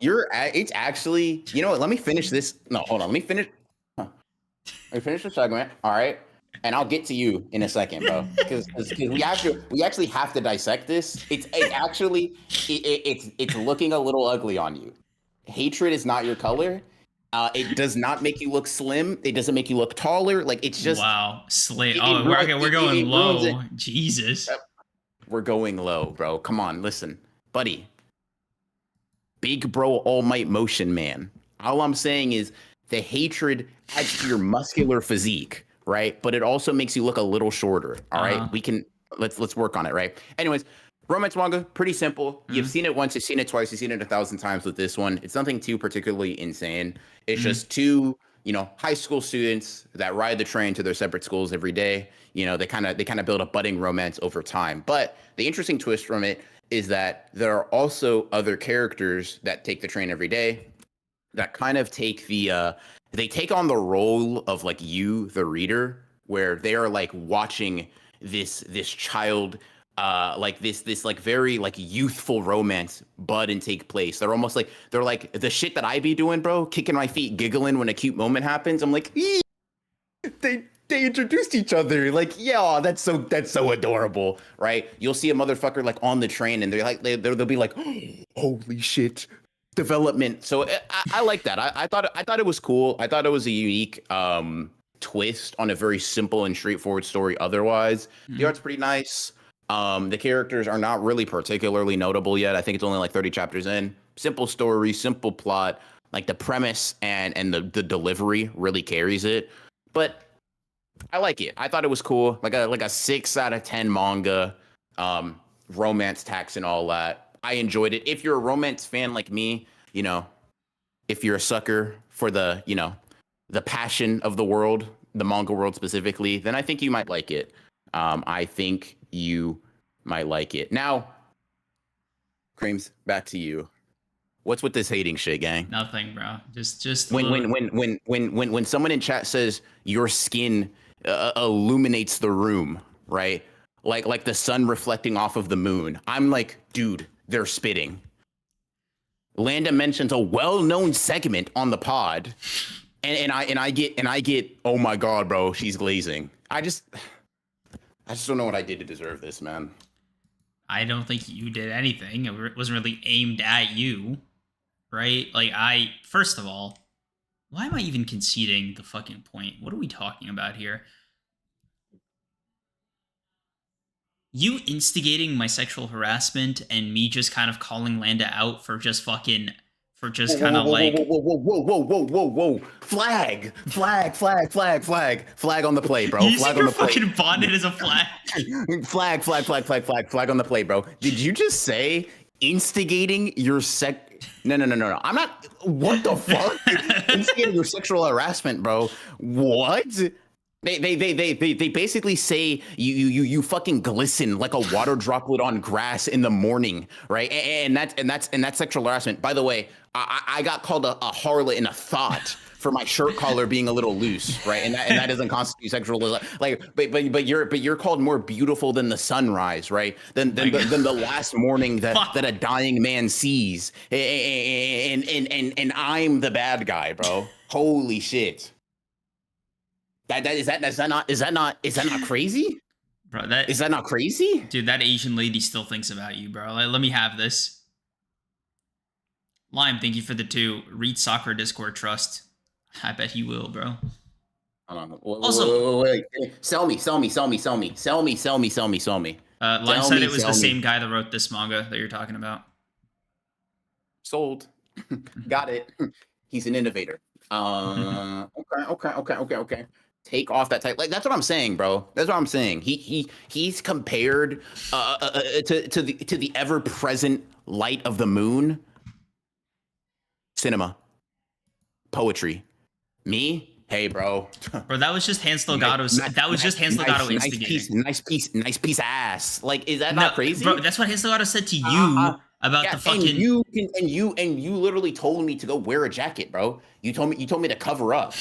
B: It's actually, you know what? Let me finish this. No, hold on. Let me finish the segment. All right. And I'll get to you in a second, bro. Because we actually have to dissect this. It's looking a little ugly on you. Hatred is not your color. It does not make you look slim. It doesn't make you look taller. Like, it's just
A: wow. We're going low. Jesus.
B: We're going low, bro. Come on, listen, buddy. Big bro, all might motion man. All I'm saying is the hatred adds to your muscular physique, right? But it also makes you look a little shorter. All right, we can let's work on it, right? Anyways, romance manga, pretty simple. You've seen it once, you've seen it twice, you've seen it 1,000 times with this one. It's nothing too particularly insane. It's just two, high school students that ride the train to their separate schools every day. They kind of build a budding romance over time. But the interesting twist from it is that there are also other characters that take the train every day that kind of take they take on the role of like you, the reader, where they are like watching this child like this like very like youthful romance bud and take place. They're almost like the shit that I be doing, bro, kicking my feet, giggling when a cute moment happens. I'm like, they introduced each other. Like, yeah, that's so adorable, right? You'll see a motherfucker like on the train, and they'll be like, holy shit, development. So I like that. I thought it was cool. I thought it was a unique twist on a very simple and straightforward story. Otherwise, the art's pretty nice. The characters are not really particularly notable yet. I think it's only like 30 chapters in. Simple story, simple plot. Like the premise and the delivery really carries it. But I like it. I thought it was cool. Like a 6 out of 10 manga, romance tax and all that. I enjoyed it. If you're a romance fan like me, if you're a sucker for the passion of the world, the manga world specifically, then I think you might like it. I think you might like it. Now, Creams, back to you. What's with this hating shit, gang?
A: Nothing, bro. Just
B: when someone in chat says your skin illuminates the room, right? Like the sun reflecting off of the moon. I'm like, dude, they're spitting. Landa mentions a well-known segment on the pod, and I get, oh my god, bro, she's glazing. I just don't know what I did to deserve this, man.
A: I don't think you did anything. It wasn't really aimed at you, right? Like, first of all, why am I even conceding the fucking point? What are we talking about here? You instigating my sexual harassment and me just kind of calling Landa out for just kind of like
B: whoa, flag on the play, bro.
A: You
B: flag
A: see
B: on
A: your
B: the play.
A: fucking bonnet as a flag.
B: flag on the play, bro. Did you just say instigating your No. I'm not. What the fuck? Instigating your sexual harassment, bro. What? They basically say you fucking glisten like a water droplet on grass in the morning, right? And that's sexual harassment. By the way, I got called a harlot and a thought for my shirt collar being a little loose, right? And that doesn't constitute sexual, like, but you're called more beautiful than the sunrise, right? Than the last morning that a dying man sees, and I'm the bad guy, bro. Holy shit. Is that not crazy?
A: Bro,
B: is that not crazy?
A: Dude, that Asian lady still thinks about you, bro. Like, let me have this. Lime, thank you for the 2. Read Soccer Discord Trust. I bet he will, bro.
B: Wait. Sell me.
A: Lime said it was the same guy that wrote this manga that you're talking about.
B: Sold. Got it. He's an innovator. Okay. Take off that type. Like, that's what I'm saying, bro. That's what I'm saying. He's compared to the ever-present light of the moon. Cinema. Poetry. Me? Hey, bro.
A: Bro, that was just Hans Delgado's. Instigating.
B: Nice piece ass. Like, is that not crazy?
A: Bro, that's what Hans Delgado said to you. about
B: Yeah,
A: the fucking.
B: and you literally told me to go wear a jacket, bro. You told me to cover up.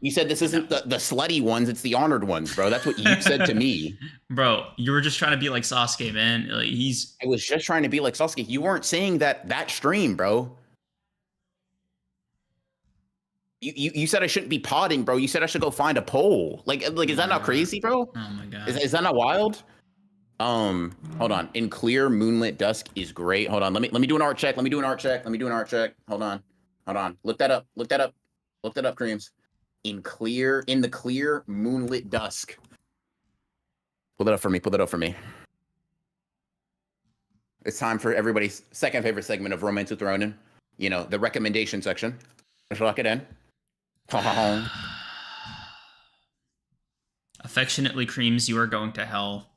B: You said this
A: No.
B: isn't the slutty ones, it's the honored ones, bro. That's what you said to me.
A: Bro, you were just trying to be like Sasuke, man. Like he's
B: I was just trying to be like Sasuke. You weren't saying that stream, bro. You said I shouldn't be potting, bro. You said I should go find a pole. Like is that not crazy, bro?
A: Oh my god.
B: Is that not wild? Hold on. In clear moonlit dusk is great. Hold on. Let me do an art check. Let me do an art check. Hold on. Look that up. Look that up, Creams. In the clear moonlit dusk. Pull that up for me. It's time for everybody's second favorite segment of Romance with Ronin. You know, the recommendation section. Let's lock it in.
A: Affectionately, Creams, you are going to hell.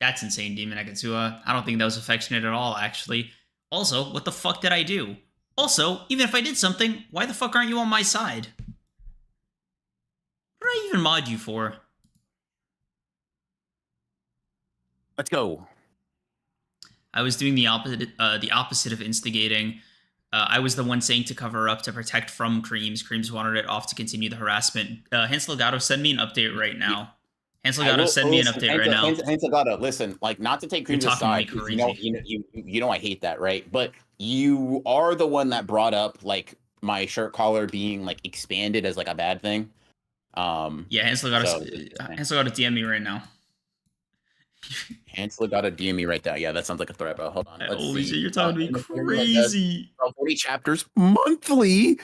A: That's insane, Demon Akatsua. I don't think that was affectionate at all, actually. Also, what the fuck did I do? Also, even if I did something, why the fuck aren't you on my side? What did I even mod you for?
B: Let's go.
A: I was doing the opposite of instigating. I was the one saying to cover up to protect from Creams. Creams wanted it off to continue the harassment. Hansel Legato, send me an update right now. Hansel Legato, send me an update right now.
B: Hansel Legato, listen, like not to take Creams aside, you know I hate that, right? But you are the one that brought up like my shirt collar being like expanded as like a bad thing.
A: Yeah, Hansel Legato DM me right now.
B: Hansel got a DM me right there. Yeah, that sounds like a threat, bro. Hold on.
A: Holy shit, you're telling me crazy.
B: 40 chapters monthly.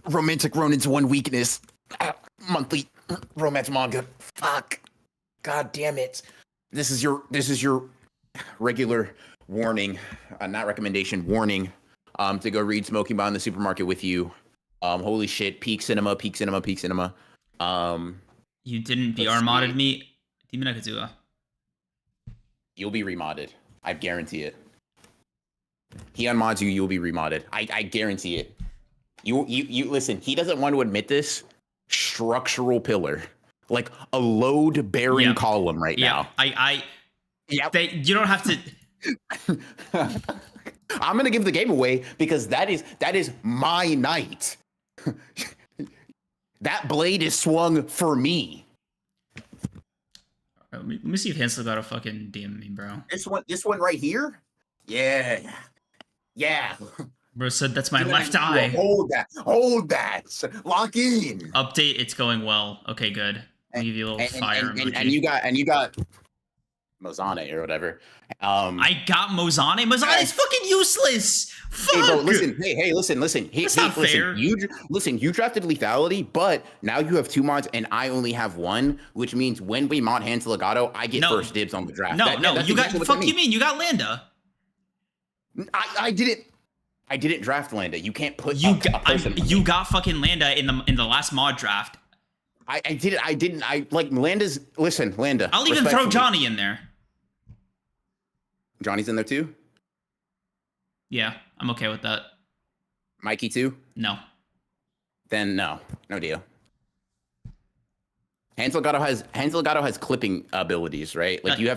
B: Romantic Ronin's one weakness. Monthly romance manga. Fuck. God damn it. This is your regular warning, not recommendation, warning. To go read Smoking Bomb in the supermarket with you. Holy shit, peak cinema.
A: You didn't BR modded me, Demon Akatsua.
B: You'll be remodded. I guarantee it. He unmods you'll be remodded. I guarantee it. You listen, he doesn't want to admit this. Structural pillar. Like a load bearing column right now.
A: You don't have to.
B: I'm gonna give the game away because that is my night. That blade is swung for me.
A: Let me see if Hansel got a fucking DM me, bro.
B: This one right here? Yeah.
A: Bro said that's my left eye.
B: Hold that. Lock in.
A: Update, it's going well. Okay, good. I'll give you a little fire emoji.
B: And you got Mozane or whatever.
A: I got Mozane. Mozane's fucking useless. Fuck.
B: Hey, bro, listen. Hey, listen.
A: That's not fair.
B: You drafted lethality, but now you have 2 mods and I only have 1, which means when we mod Hansel Legato, I get first dibs on the draft.
A: No, you got fuck. You mean you got Landa?
B: I didn't draft Landa. You can't put
A: you got fucking Landa in the last mod draft.
B: I didn't. I like Landa's. Listen, Landa.
A: I'll even throw Johnny in there.
B: Johnny's in there too?
A: Yeah, I'm okay with that.
B: Mikey too?
A: No.
B: Then no deal. Hansel Legato has clipping abilities, right? Like you're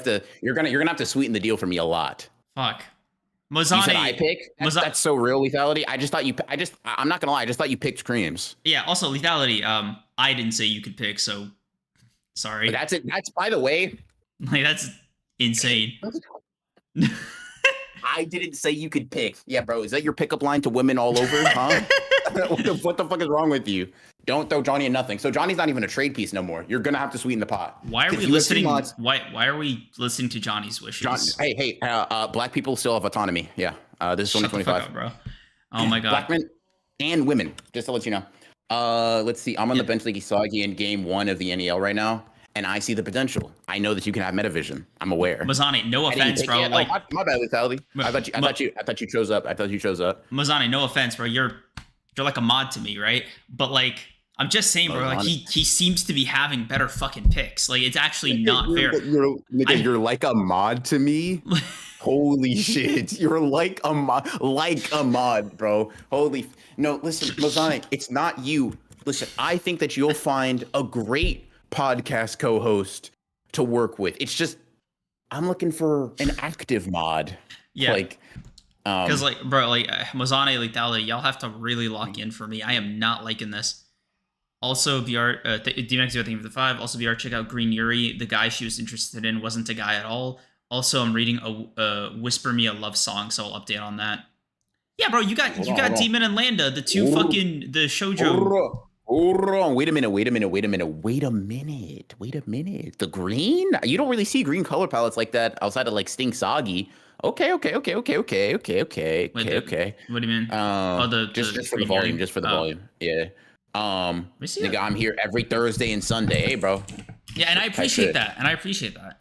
B: gonna have to sweeten the deal for me a lot.
A: Fuck. Mozane.
B: You said I pick? That's so real, lethality. I'm not gonna lie, I just thought you picked Creams.
A: Yeah, also lethality, I didn't say you could pick, so sorry.
B: But that's it. That's, by the way.
A: Like, that's insane.
B: I didn't say you could pick. Yeah, bro, is that your pickup line to women all over, huh? What the fuck is wrong with you? Don't throw Johnny in nothing. So Johnny's not even a trade piece no more. You're gonna have to sweeten the pot.
A: Why are we listening? Why are we listening to Johnny's wishes?
B: Hey, black people still have autonomy. Yeah, this is 2025,
A: Shut the fuck up, bro. Oh my god.
B: Black men and women. Just to let you know. Let's see. I'm on the bench League Isagi in game 1 of the NEL right now, and I see the potential. I know that you can have metavision. I'm aware.
A: Mozane, no offense, bro.
B: Like, my bad, lethality. I thought you chose up.
A: Mozane, no offense, bro. You're like a mod to me, right? But like, I'm just saying, bro. Like he seems to be having better fucking picks. Like, it's actually not fair.
B: You're like a mod to me. Holy shit! You're like a mod, bro. No, listen, Mozane, it's not you. Listen, I think that you'll find a great podcast co-host to work with. It's just I'm looking for an active mod.
A: Yeah.
B: Like,
A: Because like, bro, like Mozane, like Dali, y'all have to really lock in for me. I am not liking this. Also, BR, DMX, I think of the 5. Also, BR, check out Green Yuri. The guy she was interested in wasn't a guy at all. Also, I'm reading a Whisper Me a Love Song, so I'll update on that. Yeah, bro, you got
B: hold on.
A: Demon and Landa, the two
B: Hold
A: fucking the shoujo.
B: on. Hold on. Wait a minute. The green? You don't really see green color palettes like that outside of like Sting Sagi. Okay.
A: Wait, what do you mean? Oh,
B: Just for the
A: Green
B: volume.
A: Yuri.
B: Just for the
A: Oh,
B: volume. Yeah.
A: let me see
B: Nigga,
A: it.
B: I'm here every Thursday and Sunday. Hey, bro.
A: Yeah, and I
B: Type
A: appreciate
B: shit.
A: that. And I appreciate that.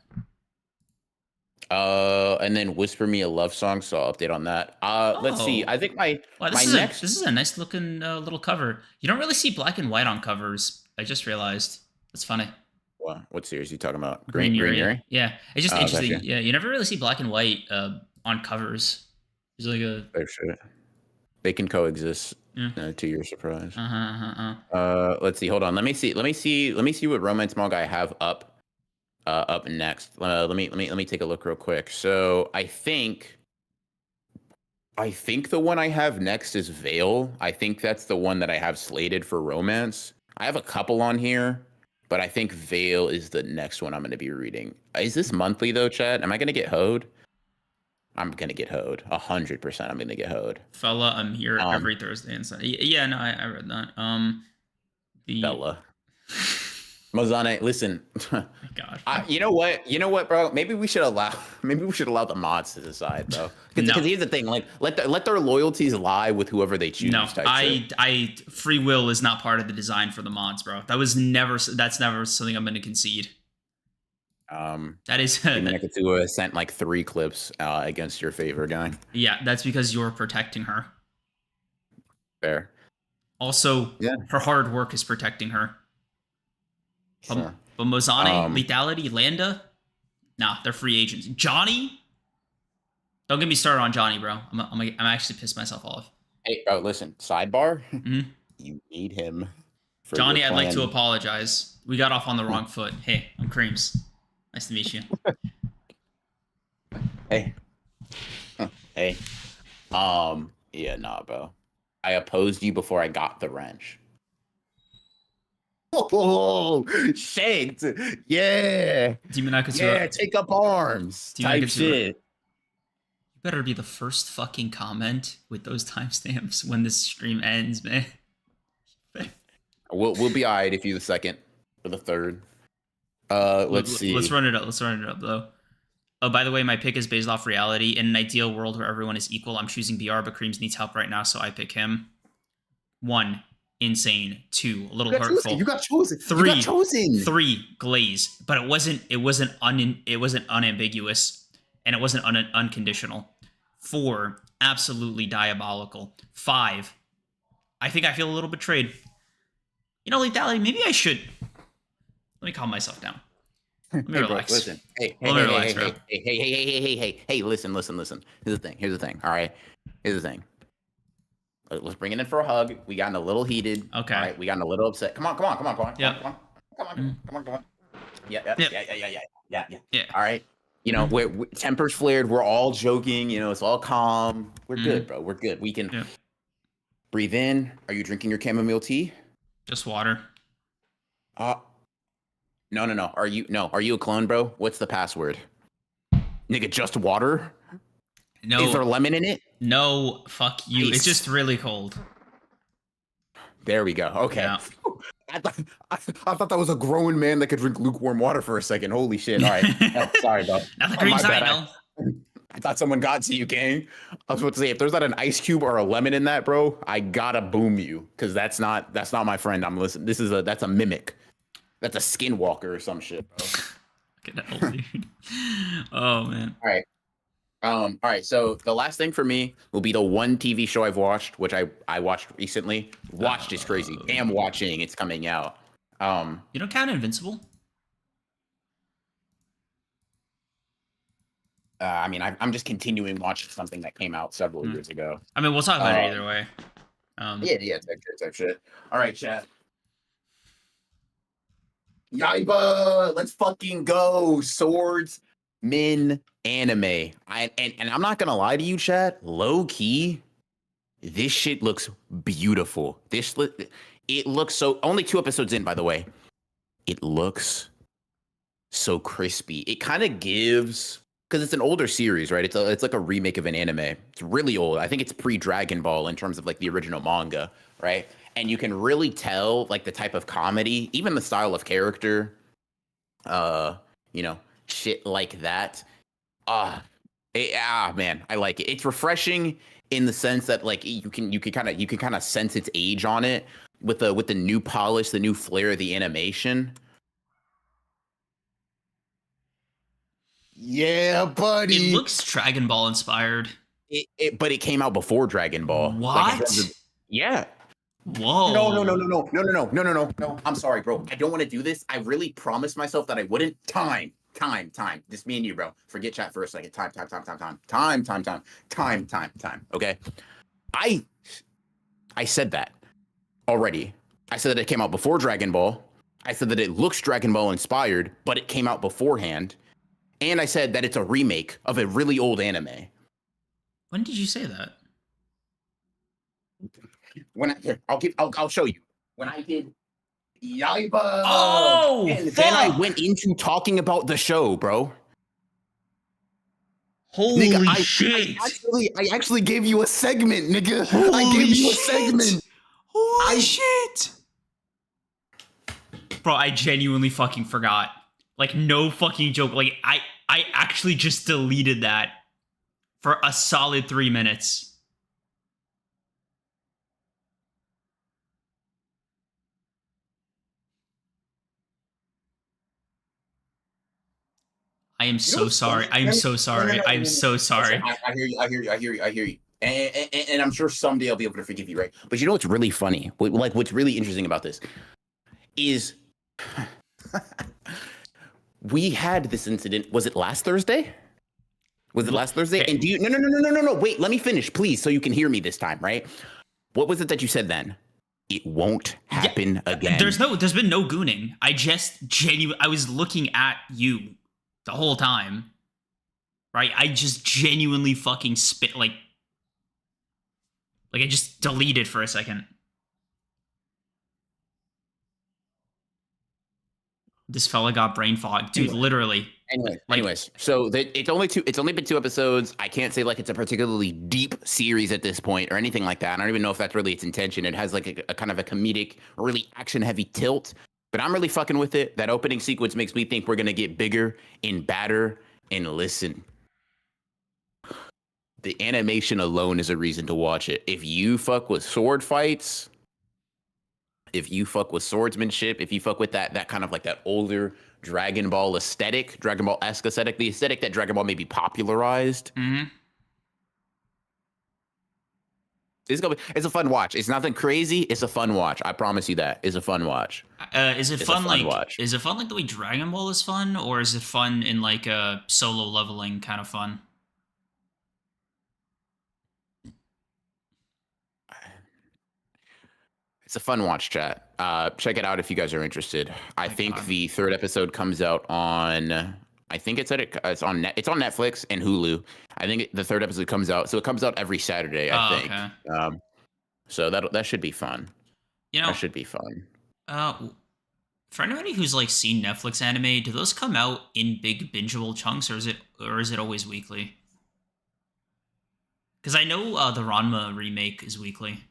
B: And then Whisper Me a Love Song, so I'll update on that. Let's see.
A: Oh,
B: I think my
A: wow,
B: my next
A: this is a nice looking little cover. You don't really see black and white on covers. I just realized. That's funny.
B: what series are you talking about?
A: Green
B: Green
A: Yuri.
B: Yuri?
A: Yeah, it's just
B: Oh,
A: interesting.
B: gotcha.
A: Yeah, you never really see black and white on covers. There's like a
B: Oh, shit. They can coexist.
A: yeah.
B: To your surprise.
A: Uh-huh.
B: Let's see. Hold on. Let me see what romance manga I have up next. Let me take a look real quick. So I think the one I have next is Veil. I think that's the one that I have slated for romance. I have a couple on here, but I think Veil is the next one I'm going to be reading. Is this monthly though, Chad? Am I going to get hoed? I'm going to get hoed. 100%. I'm going to get hoed.
A: Fella, I'm here
B: Um,
A: every Thursday and Sunday. Yeah, no, I read that. The
B: Bella. Mozane, listen.
A: God.
B: You know what? You know what, bro? Maybe we should allow the mods to decide, bro. Because
A: No.
B: here's the thing, like let their loyalties lie with whoever they choose.
A: No,
B: Type shit.
A: I free will is not part of the design for the mods, bro. That's never something I'm going to concede. That is
B: Minakatua sent like 3 clips against your favor, guy.
A: yeah, that's because you're protecting her.
B: Fair.
A: Also,
B: Yeah.
A: her hard work is protecting her.
B: Sure.
A: But Mozane, Lethality, Landa, nah, they're free agents. Johnny, don't get me started on Johnny, bro. I'm actually pissed myself off.
B: Hey, bro, listen. Sidebar.
A: Mhm.
B: You need him. For
A: Johnny,
B: your
A: I'd like to
B: plan.
A: apologize. We got off on the wrong foot. Hey, I'm Creams. Nice to meet you.
B: Hey. Hey. Yeah, nah, bro. I opposed you before I got the wrench. Oh, shit. Yeah.
A: Demon Akatsura.
B: Yeah, take up arms.
A: Demon
B: Type
A: Akatsura.
B: shit.
A: You better be the first fucking comment with those timestamps when this stream ends, man.
B: We'll be alright if you the second or the third. Let's see.
A: Let's run it up. Though. Oh, by the way, my pick is based off reality. In an ideal world where everyone is equal, I'm choosing BR, but Creams needs help right now, so I pick him. 1, insane. 2, a little hurtful.
B: You got chosen.
A: 3, glaze. But it wasn't unambiguous, and it wasn't unconditional. 4, absolutely diabolical. 5, I think I feel a little betrayed. You know, lethality, maybe I should. Let me calm myself down. Let me relax.
B: Bro, listen. Hey, listen. Here's the thing. All right. Here's the thing. Let's bring it in for a hug. We gotten a little heated.
A: Okay.
B: All right. We gotten a little upset. Come on.
A: Yeah.
B: Come on. Yeah.
A: Yeah.
B: All right. You know, we're tempers flared. We're all joking. You know, it's all calm. We're good, bro. We're good. We can breathe in. Are you drinking your chamomile tea?
A: Just water.
B: No. Are you a clone, bro? What's the password? Nigga, just water?
A: No.
B: Is there lemon in it?
A: No, fuck you. Ice. It's just really cold.
B: There we go. Okay.
A: Yeah.
B: I thought that was a grown man that could drink lukewarm water for a second. Holy shit. All right. Sorry, bro.
A: Not the green side, no.
B: I thought someone got to you, gang. I was about to say, if there's not an ice cube or a lemon in that, bro, I gotta boom you. Because that's not my friend I'm listening. That's a mimic. That's a skinwalker or some shit, bro.
A: Fucking hell, dude. Oh man.
B: All right. So the last thing for me will be the one TV show I've watched, which I watched recently. Watched is crazy. Am watching. It's coming out.
A: You don't count Invincible?
B: I mean, I'm just continuing watching something that came out several years ago.
A: I mean, we'll talk about it either way.
B: Yeah, type shit. All right, chat. Yaiba, let's fucking go. Swords anime. And I'm not gonna lie to you, chat. Low key, this shit looks beautiful. It looks so. Only 2 episodes in, by the way. It looks so crispy. It kind of gives, because it's an older series, right? It's like a remake of an anime. It's really old. I think it's pre-Dragon Ball in terms of like the original manga, right? And you can really tell like the type of comedy, even the style of character, uh, shit like that. Man, I like it. It's refreshing in the sense that like you can kind of sense its age on it with the new polish, the new flair of the animation. Yeah,
A: It
B: buddy.
A: looks Dragon Ball inspired.
B: But it came out before Dragon Ball. Like in terms
A: What?
B: of, yeah. No, no, no,
A: Whoa.
B: no, no, no, no, no, no, no, no, no. I'm sorry, bro. I don't want to do this. I really promised myself that I wouldn't. Time. Just me and you, bro. Forget chat for a second. Time. Okay. I I said that already. I said that it came out before Dragon Ball. I said that it looks Dragon Ball inspired, but it came out beforehand. And I said that it's a remake of a really old anime.
A: When did you say that?
B: I'll show you. When I did Yaiba.
A: Oh,
B: And then I
A: fuck!
B: went into talking about the show, bro.
A: Holy
B: Nigga,
A: shit!
B: I actually gave you a segment, nigga. I
A: Holy
B: gave you a
A: shit!
B: segment.
A: Holy shit! Bro, I genuinely fucking forgot. Like, no fucking joke. Like, I actually just deleted that for a solid 3 minutes. I am
B: You know
A: so
B: what's
A: sorry.
B: funny?
A: I am so sorry. I am so
B: Listen,
A: sorry.
B: I hear you. And I'm sure someday I'll be able to forgive you, right? But you know what's really funny? What's really interesting about this is we had this incident. Was it last Thursday? Was it last Thursday?
A: Okay.
B: And do you? No. Wait, let me finish, please, so you can hear me this time, right? What was it that you said then? It won't happen again.
A: There's been no gooning. I was looking at you the whole time. Right? I just genuinely fucking spit like I just deleted for a second. This fella got brain fog. Dude, literally.
B: Anyways, so it's only been 2 episodes. I can't say like it's a particularly deep series at this point or anything like that. I don't even know if that's really its intention. It has like a kind of a comedic, really action heavy tilt, but I'm really fucking with it. That opening sequence makes me think we're gonna get bigger and badder. And listen, the animation alone is a reason to watch it. If you fuck with sword fights, if you fuck with swordsmanship, if you fuck with that kind of like that older Dragon Ball aesthetic, Dragon Ball-esque aesthetic, the aesthetic that Dragon Ball maybe popularized.
A: Mm-hmm.
B: It's a fun watch. It's nothing crazy. It's a fun watch. I promise you that. It's a fun watch.
A: Is it
B: It's a
A: fun
B: fun
A: like
B: watch.
A: is it fun like the way Dragon Ball is fun, or is it fun in like a solo leveling kind of fun?
B: It's a fun watch, chat. Check it out if you guys are interested. I think
A: God.
B: the third episode comes out on. I think it's on Netflix and Hulu. I think the third episode comes out, so it comes out every Saturday. I think.
A: Okay.
B: So that should be fun.
A: You know,
B: That should be fun.
A: For anybody who's like seen Netflix anime, do those come out in big bingeable chunks, or is it always weekly? Because I know the Ranma remake is weekly.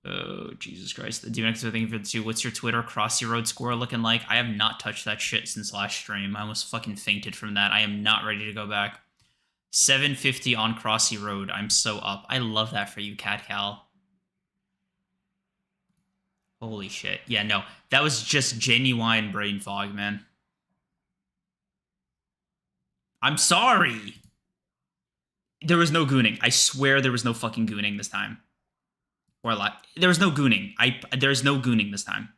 A: Oh, Jesus Christ. The Demon X thing for the 2. What's your Twitter Crossy Road score looking like? I have not touched that shit since last stream. I almost fucking fainted from that. I am not ready to go back. 750 on Crossy Road. I'm so up. I love that for you, Cat Cal. Holy shit. Yeah, no. That was just genuine brain fog, man. I'm sorry. There was no gooning. I swear there was no fucking gooning this time. Or a lot. There was no gooning. There's no gooning this time.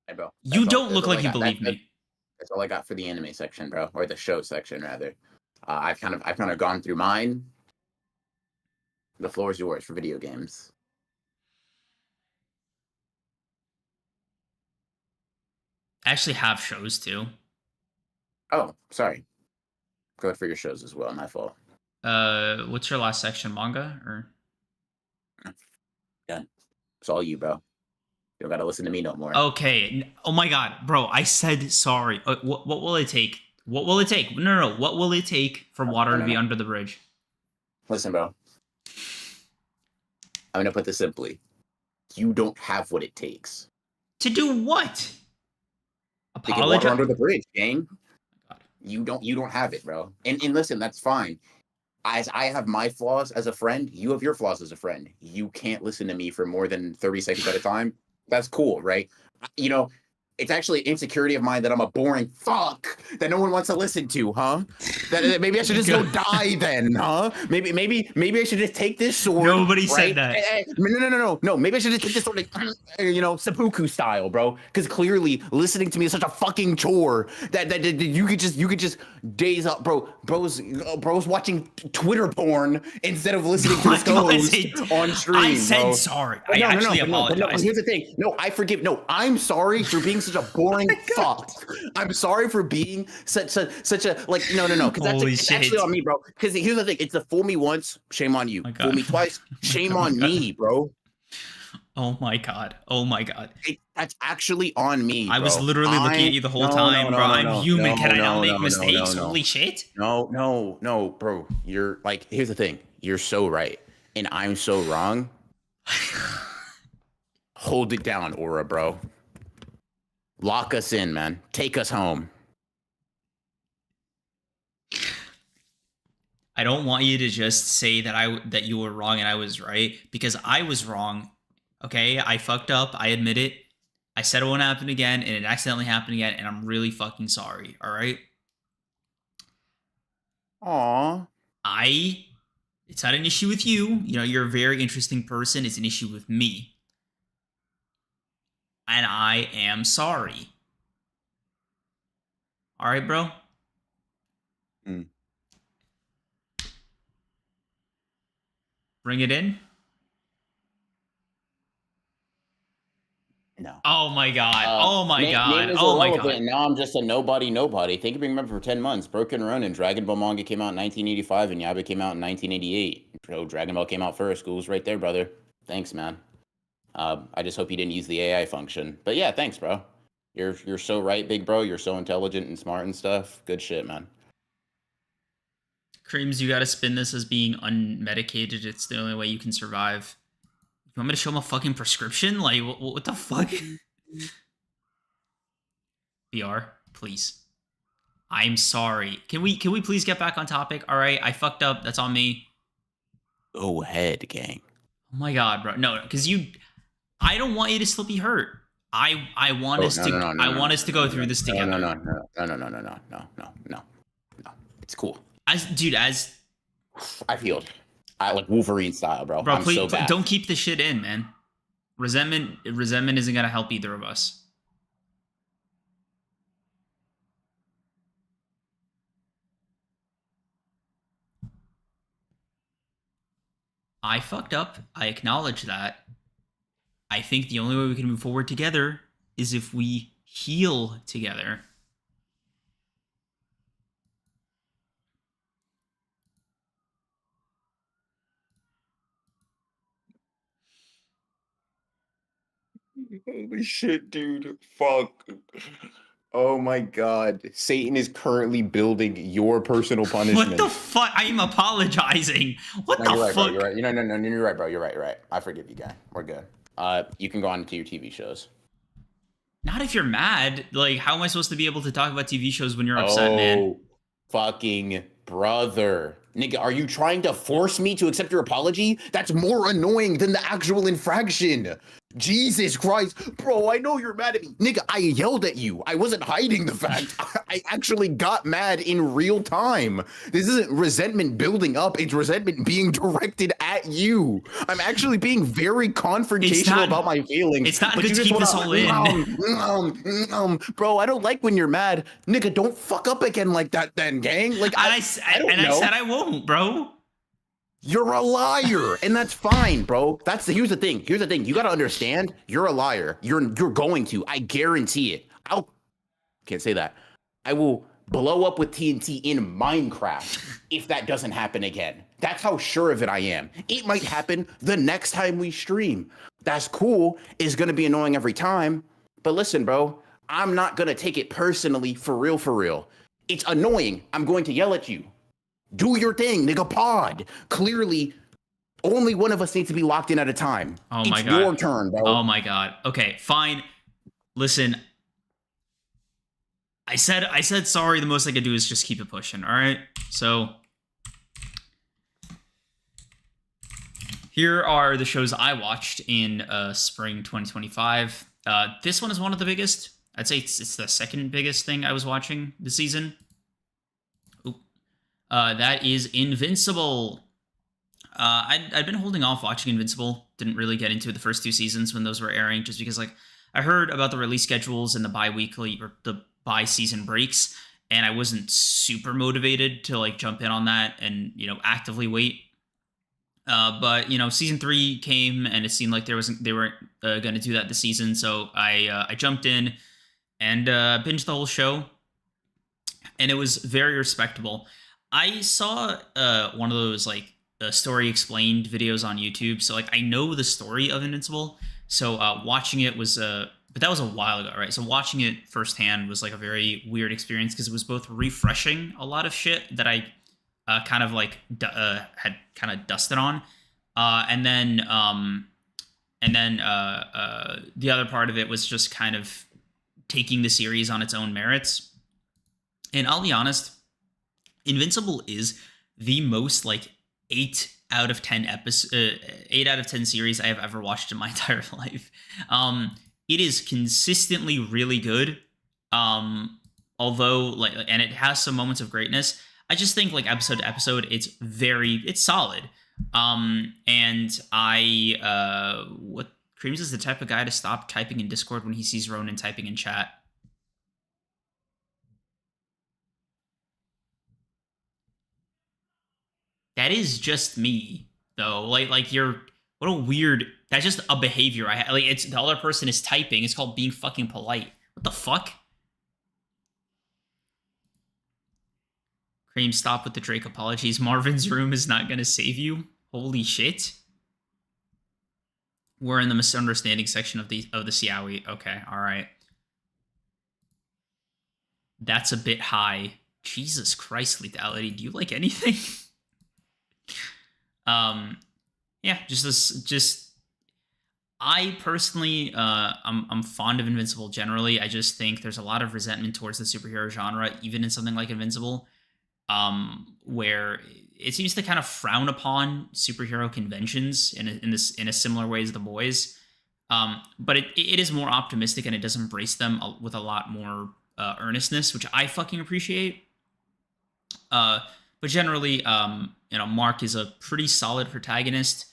B: Hey, bro.
A: You don't look like you believe me.
B: That's all I got for the anime section, bro, or the show section rather. I've kind of gone through mine. The floor is yours for video games.
A: I actually have shows too.
B: Oh, sorry. Go for your shows as well. My fault.
A: What's your last section, manga or?
B: Yeah, it's all you, bro. You don't gotta listen to me no more.
A: Okay. Oh my god, bro! I said sorry. What will it take? What will it take? No. What will it take for water to be
B: No.
A: under the bridge?
B: Listen, bro. I'm gonna put this simply. You don't have what it takes
A: To do what?
B: to get water
A: Apologize.
B: under the bridge, gang.
A: God.
B: You don't have it, bro. And listen, that's fine. As I have my flaws as a friend, you have your flaws as a friend. You can't listen to me for more than 30 seconds at a time. That's cool, right? You know, it's actually an insecurity of mine that I'm a boring fuck that no one wants to listen to, huh? That maybe I should just go die then, huh? Maybe I should just take this sword.
A: Nobody
B: right?
A: said that.
B: No. Maybe I should just take this sword, like, seppuku style, bro. Because clearly, listening to me is such a fucking chore that you could just daze up, bro. Bro's watching Twitter porn instead of listening to his host on stream.
A: I said
B: bro.
A: I actually apologize.
B: But here's the thing. No, I forgive. No, I'm sorry for being such a boring fuck. I'm sorry for being such a like no. Because it's actually on me, bro. Because here's the thing. It's a fool me once, shame on you. Fool me twice, shame on me, bro.
A: Oh my god.
B: That's actually on me.
A: I was literally looking at you the whole time, bro. I'm human. Can I not make mistakes? Holy shit.
B: No, bro. You're like, here's the thing. You're so right, and I'm so wrong. Hold it down, Aura, bro. Lock us in, man. Take us home.
A: I don't want you to just say that you were wrong and I was right, because I was wrong. Okay, I fucked up. I admit it. I said it won't happen again, and it accidentally happened again, and I'm really fucking sorry. All right.
B: Aw.
A: It's not an issue with you. You know, you're a very interesting person. It's an issue with me. And I am sorry. All right, bro? Bring it in?
B: No.
A: Oh my god. Oh my god.
B: Name
A: Oh my god.
B: Now I'm just a nobody. Thank you for being a member for 10 months. Broken Ronin, Dragon Ball manga came out in 1985 and Yaba came out in 1988. So Dragon Ball came out first. School's right there, brother. Thanks, man. I just hope you didn't use the AI function. But yeah, thanks, bro. You're so right, big bro. You're so intelligent and smart and stuff. Good shit, man.
A: Creams, you gotta spin this as being unmedicated. It's the only way you can survive. You want me to show him a fucking prescription? Like, what the fuck? BR, please. I'm sorry. Can we please get back on topic? All right, I fucked up. That's on me.
B: Go ahead, gang.
A: Oh my god, bro. No, because I don't want you to still be hurt. I want us to go through this together.
B: No. It's cool.
A: As
B: I've healed. I like Wolverine style, bro.
A: Bro,
B: I'm
A: please
B: so bad.
A: don't keep this shit in, man. Resentment isn't gonna help either of us. I fucked up. I acknowledge that. I think the only way we can move forward together is if we heal together.
B: Holy shit, dude. Fuck. Oh my god. Satan is currently building your personal punishment.
A: What the fuck? I am apologizing. What the
B: you're
A: fuck?
B: Right, bro. You're right. No, you're right, bro. You're right. I forgive you, guy. We're good. You can go on to your TV shows.
A: Not if you're mad. Like, how am I supposed to be able to talk about TV shows when you're upset, man?
B: Fucking brother. Nigga, are you trying to force me to accept your apology? That's more annoying than the actual infraction. Jesus Christ. Bro, I know you're mad at me. Nigga, I yelled at you. I wasn't hiding the fact. I actually got mad in real time. This isn't resentment building up. It's resentment being directed at you. I'm actually being very confrontational about my feelings.
A: It's not good to keep this all in.
B: Bro, I don't like when you're mad. Nigga, don't fuck up again like that then, gang. Like, I said
A: I won't, bro.
B: You're a liar, and that's fine, bro. Here's the thing. You gotta understand. You're a liar. You're going to. I guarantee it. Can't say that. I will blow up with TNT in Minecraft if that doesn't happen again. That's how sure of it I am. It might happen the next time we stream. That's cool. It's going to be annoying every time. But listen, bro, I'm not going to take it personally for real, for real. It's annoying. I'm going to yell at you. Do your thing, nigga pod. Clearly, only one of us needs to be locked in at a time.
A: Oh my
B: It's
A: God.
B: your turn, bro.
A: Oh my God. Okay, fine. Listen, I said sorry. The most I could do is just keep it pushing. All right. So here are the shows I watched in spring 2025. This one is one of the biggest. I'd say it's the second biggest thing I was watching this season. That is Invincible. I'd been holding off watching Invincible. Didn't really get into the first 2 seasons when those were airing, just because like I heard about the release schedules and the bi-weekly or the bi-season breaks, and I wasn't super motivated to like jump in on that and actively wait. But season 3 came and it seemed like they weren't going to do that this season, so I jumped in and binged the whole show, and it was very respectable. I saw one of those like story explained videos on YouTube, so like I know the story of Invincible. So watching it was but that was a while ago, right? So watching it firsthand was like a very weird experience because it was both refreshing a lot of shit that I kind of like had kind of dusted on, and then the other part of it was just kind of taking the series on its own merits. And I'll be honest, Invincible is the most like 8 out of 10 series I have ever watched in my entire life. It is consistently really good. Although and it has some moments of greatness. I just think like episode to episode, it's solid. And what Creams is the type of guy to stop typing in Discord when he sees Ronan typing in chat. That is just me, though. Like you're what a weird. That's just a behavior I like. It's the other person is typing. It's called being fucking polite. What the fuck? Cream, stop with the Drake apologies. Marvin's room is not gonna save you. Holy shit. We're in the misunderstanding section of the Xiaowi. Okay, all right. That's a bit high. Jesus Christ, lethality. Do you like anything? Yeah, just I personally I'm fond of Invincible generally. I just think there's a lot of resentment towards the superhero genre, even in something like Invincible, where it seems to kind of frown upon superhero conventions in a similar way as The Boys. But it is more optimistic and it does embrace them with a lot more earnestness, which I fucking appreciate. But generally, Mark is a pretty solid protagonist.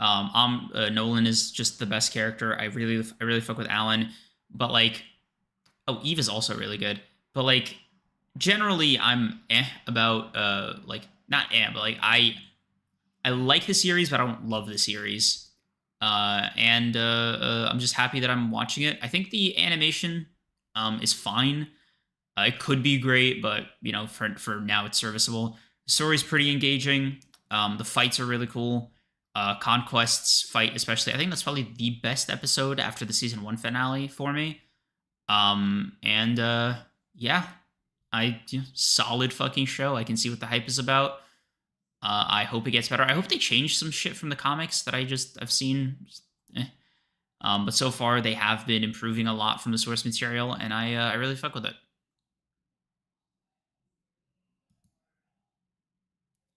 A: Nolan is just the best character. I really fuck with Alan, but like, Eve is also really good. But like, generally, I'm about like not but like I like the series, but I don't love the series. And I'm just happy that I'm watching it. I think the animation is fine. It could be great, but for now it's serviceable. The story's pretty engaging. The fights are really cool. Conquest's fight, especially, I think that's probably the best episode after the season 1 finale for me. Yeah, solid fucking show. I can see what the hype is about. I hope it gets better. I hope they change some shit from the comics that I've seen. But so far they have been improving a lot from the source material, and I really fuck with it.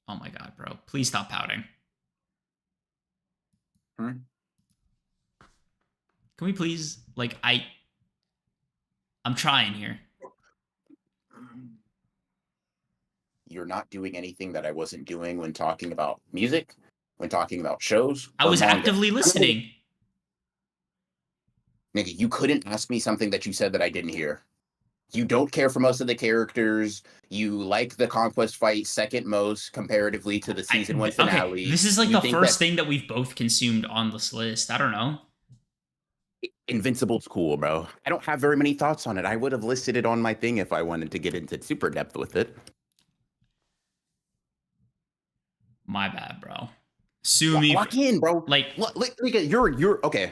A: Oh my god, bro. Please stop pouting. Can we please, like, I'm trying here.
B: You're not doing anything that I wasn't doing when talking about music, when talking about shows.
A: I was actively listening.
B: Nigga, you couldn't ask me something that you said that I didn't hear. You don't care for most of the characters. You like the conquest fight second most comparatively to the season 1 finale.
A: Okay, this is like the first thing that we've both consumed on this list. I don't know.
B: Invincible's cool, bro. I don't have very many thoughts on it. I would have listed it on my thing if I wanted to get into super depth with it.
A: My bad, bro. Sue me.
B: Lock in, bro.
A: Like,
B: you're okay.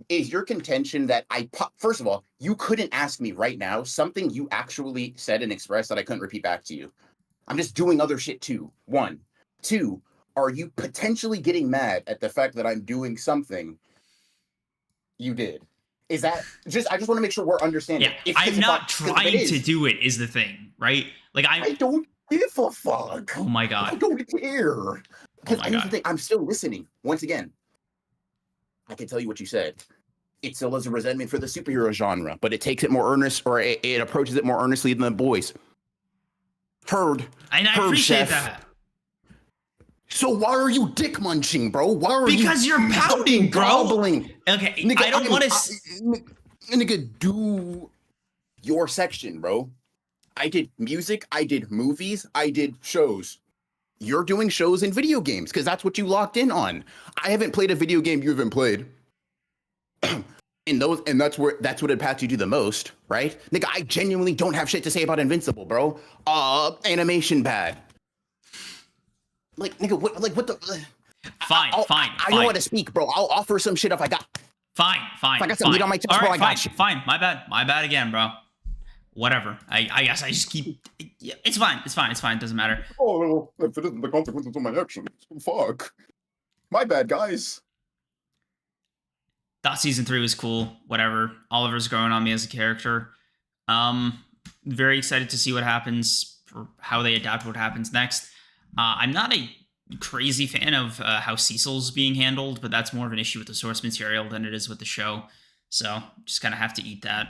B: Is your contention that first of all, you couldn't ask me right now something you actually said and expressed that I couldn't repeat back to you? I'm just doing other shit too. One. Two, are you potentially getting mad at the fact that I'm doing something you did? Is that just, I just want to make sure we're understanding.
A: Yeah, I'm not trying to do it is the thing, right? Like,
B: I don't give a fuck.
A: Oh my God.
B: I don't care. Because here's the thing, I'm still listening. Once again, I can tell you what you said. It still has a resentment for the superhero genre, but it takes it more earnest, or it approaches it more earnestly than the boys. Heard.
A: And I appreciate that.
B: So why are you dick munching, bro? Why are you?
A: Because you're pouting, bro.
B: Gobbling?
A: Okay,
B: nigga,
A: I don't want to.
B: Nigga, do your section, bro. I did music, I did movies, I did shows. You're doing shows and video games because that's what you locked in on. I haven't played a video game you haven't played. And that's what impacts you do the most, right? Nigga, I genuinely don't have shit to say about Invincible, bro. Animation bad. Like, nigga, what the?
A: Fine.
B: I know how to speak, bro. I'll offer some shit if I got.
A: Fine.
B: If I got some meat on my chest, bro, I got you.
A: Fine. My bad again, bro. Whatever. I guess I just keep. Yeah, it's fine. It doesn't matter.
B: Oh, well, if it isn't the consequences of my actions, fuck. My bad, guys.
A: Thought season 3 was cool. Whatever. Oliver's growing on me as a character. Very excited to see what happens, for how they adapt what happens next. I'm not a crazy fan of how Cecil's being handled, but that's more of an issue with the source material than it is with the show. So just kind of have to eat that.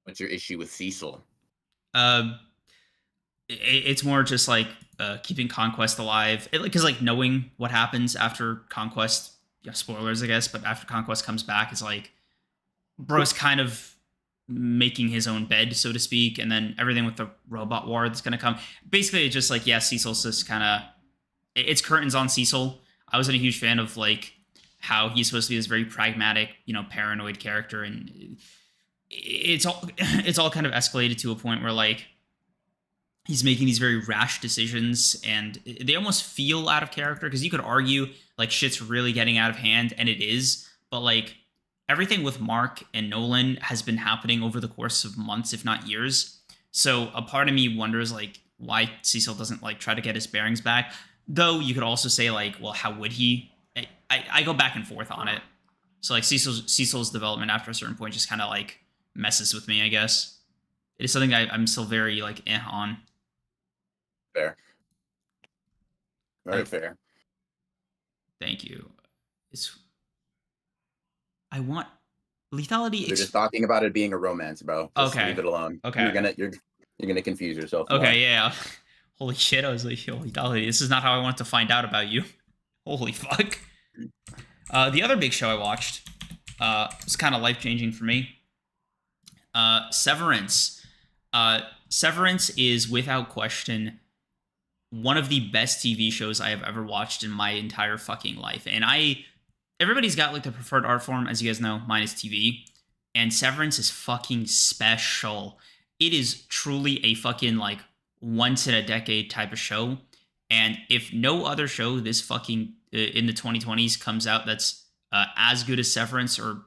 B: What's your issue with Cecil?
A: It's more just like keeping Conquest alive. Because like knowing what happens after Conquest, yeah, spoilers, I guess, but after Conquest comes back, it's like bro's kind of making his own bed, so to speak, and then everything with the robot war that's going to come. Basically, it's just like, yeah, Cecil's just kind of... It's curtains on Cecil. I wasn't a huge fan of like how he's supposed to be this very pragmatic, paranoid character, and it's all kind of escalated to a point where like he's making these very rash decisions, and they almost feel out of character, because you could argue like shit's really getting out of hand, and it is, but like everything with Mark and Nolan has been happening over the course of months, if not years. So a part of me wonders like why Cecil doesn't like try to get his bearings back. Though you could also say like, well, how would he? I go back and forth on it. So like Cecil's development after a certain point just kind of like messes with me, I guess. It is something I'm still very like on.
B: Fair. Very fair.
A: Thank you. I want lethality.
B: You're just talking about it being a romance, bro. Just
A: okay.
B: Leave it alone.
A: Okay.
B: You're gonna confuse yourself.
A: Okay,
B: more.
A: yeah. Holy shit, I was like, yo, lethality. This is not how I wanted to find out about you. Holy fuck. The other big show I watched was kind of life-changing for me. Severance. Severance is, without question, one of the best TV shows I have ever watched in my entire fucking life. And everybody's got like the preferred art form, as you guys know. Mine is TV. And Severance is fucking special. It is truly a fucking like once in a decade type of show. And if no other show this fucking in the 2020s comes out that's as good as Severance or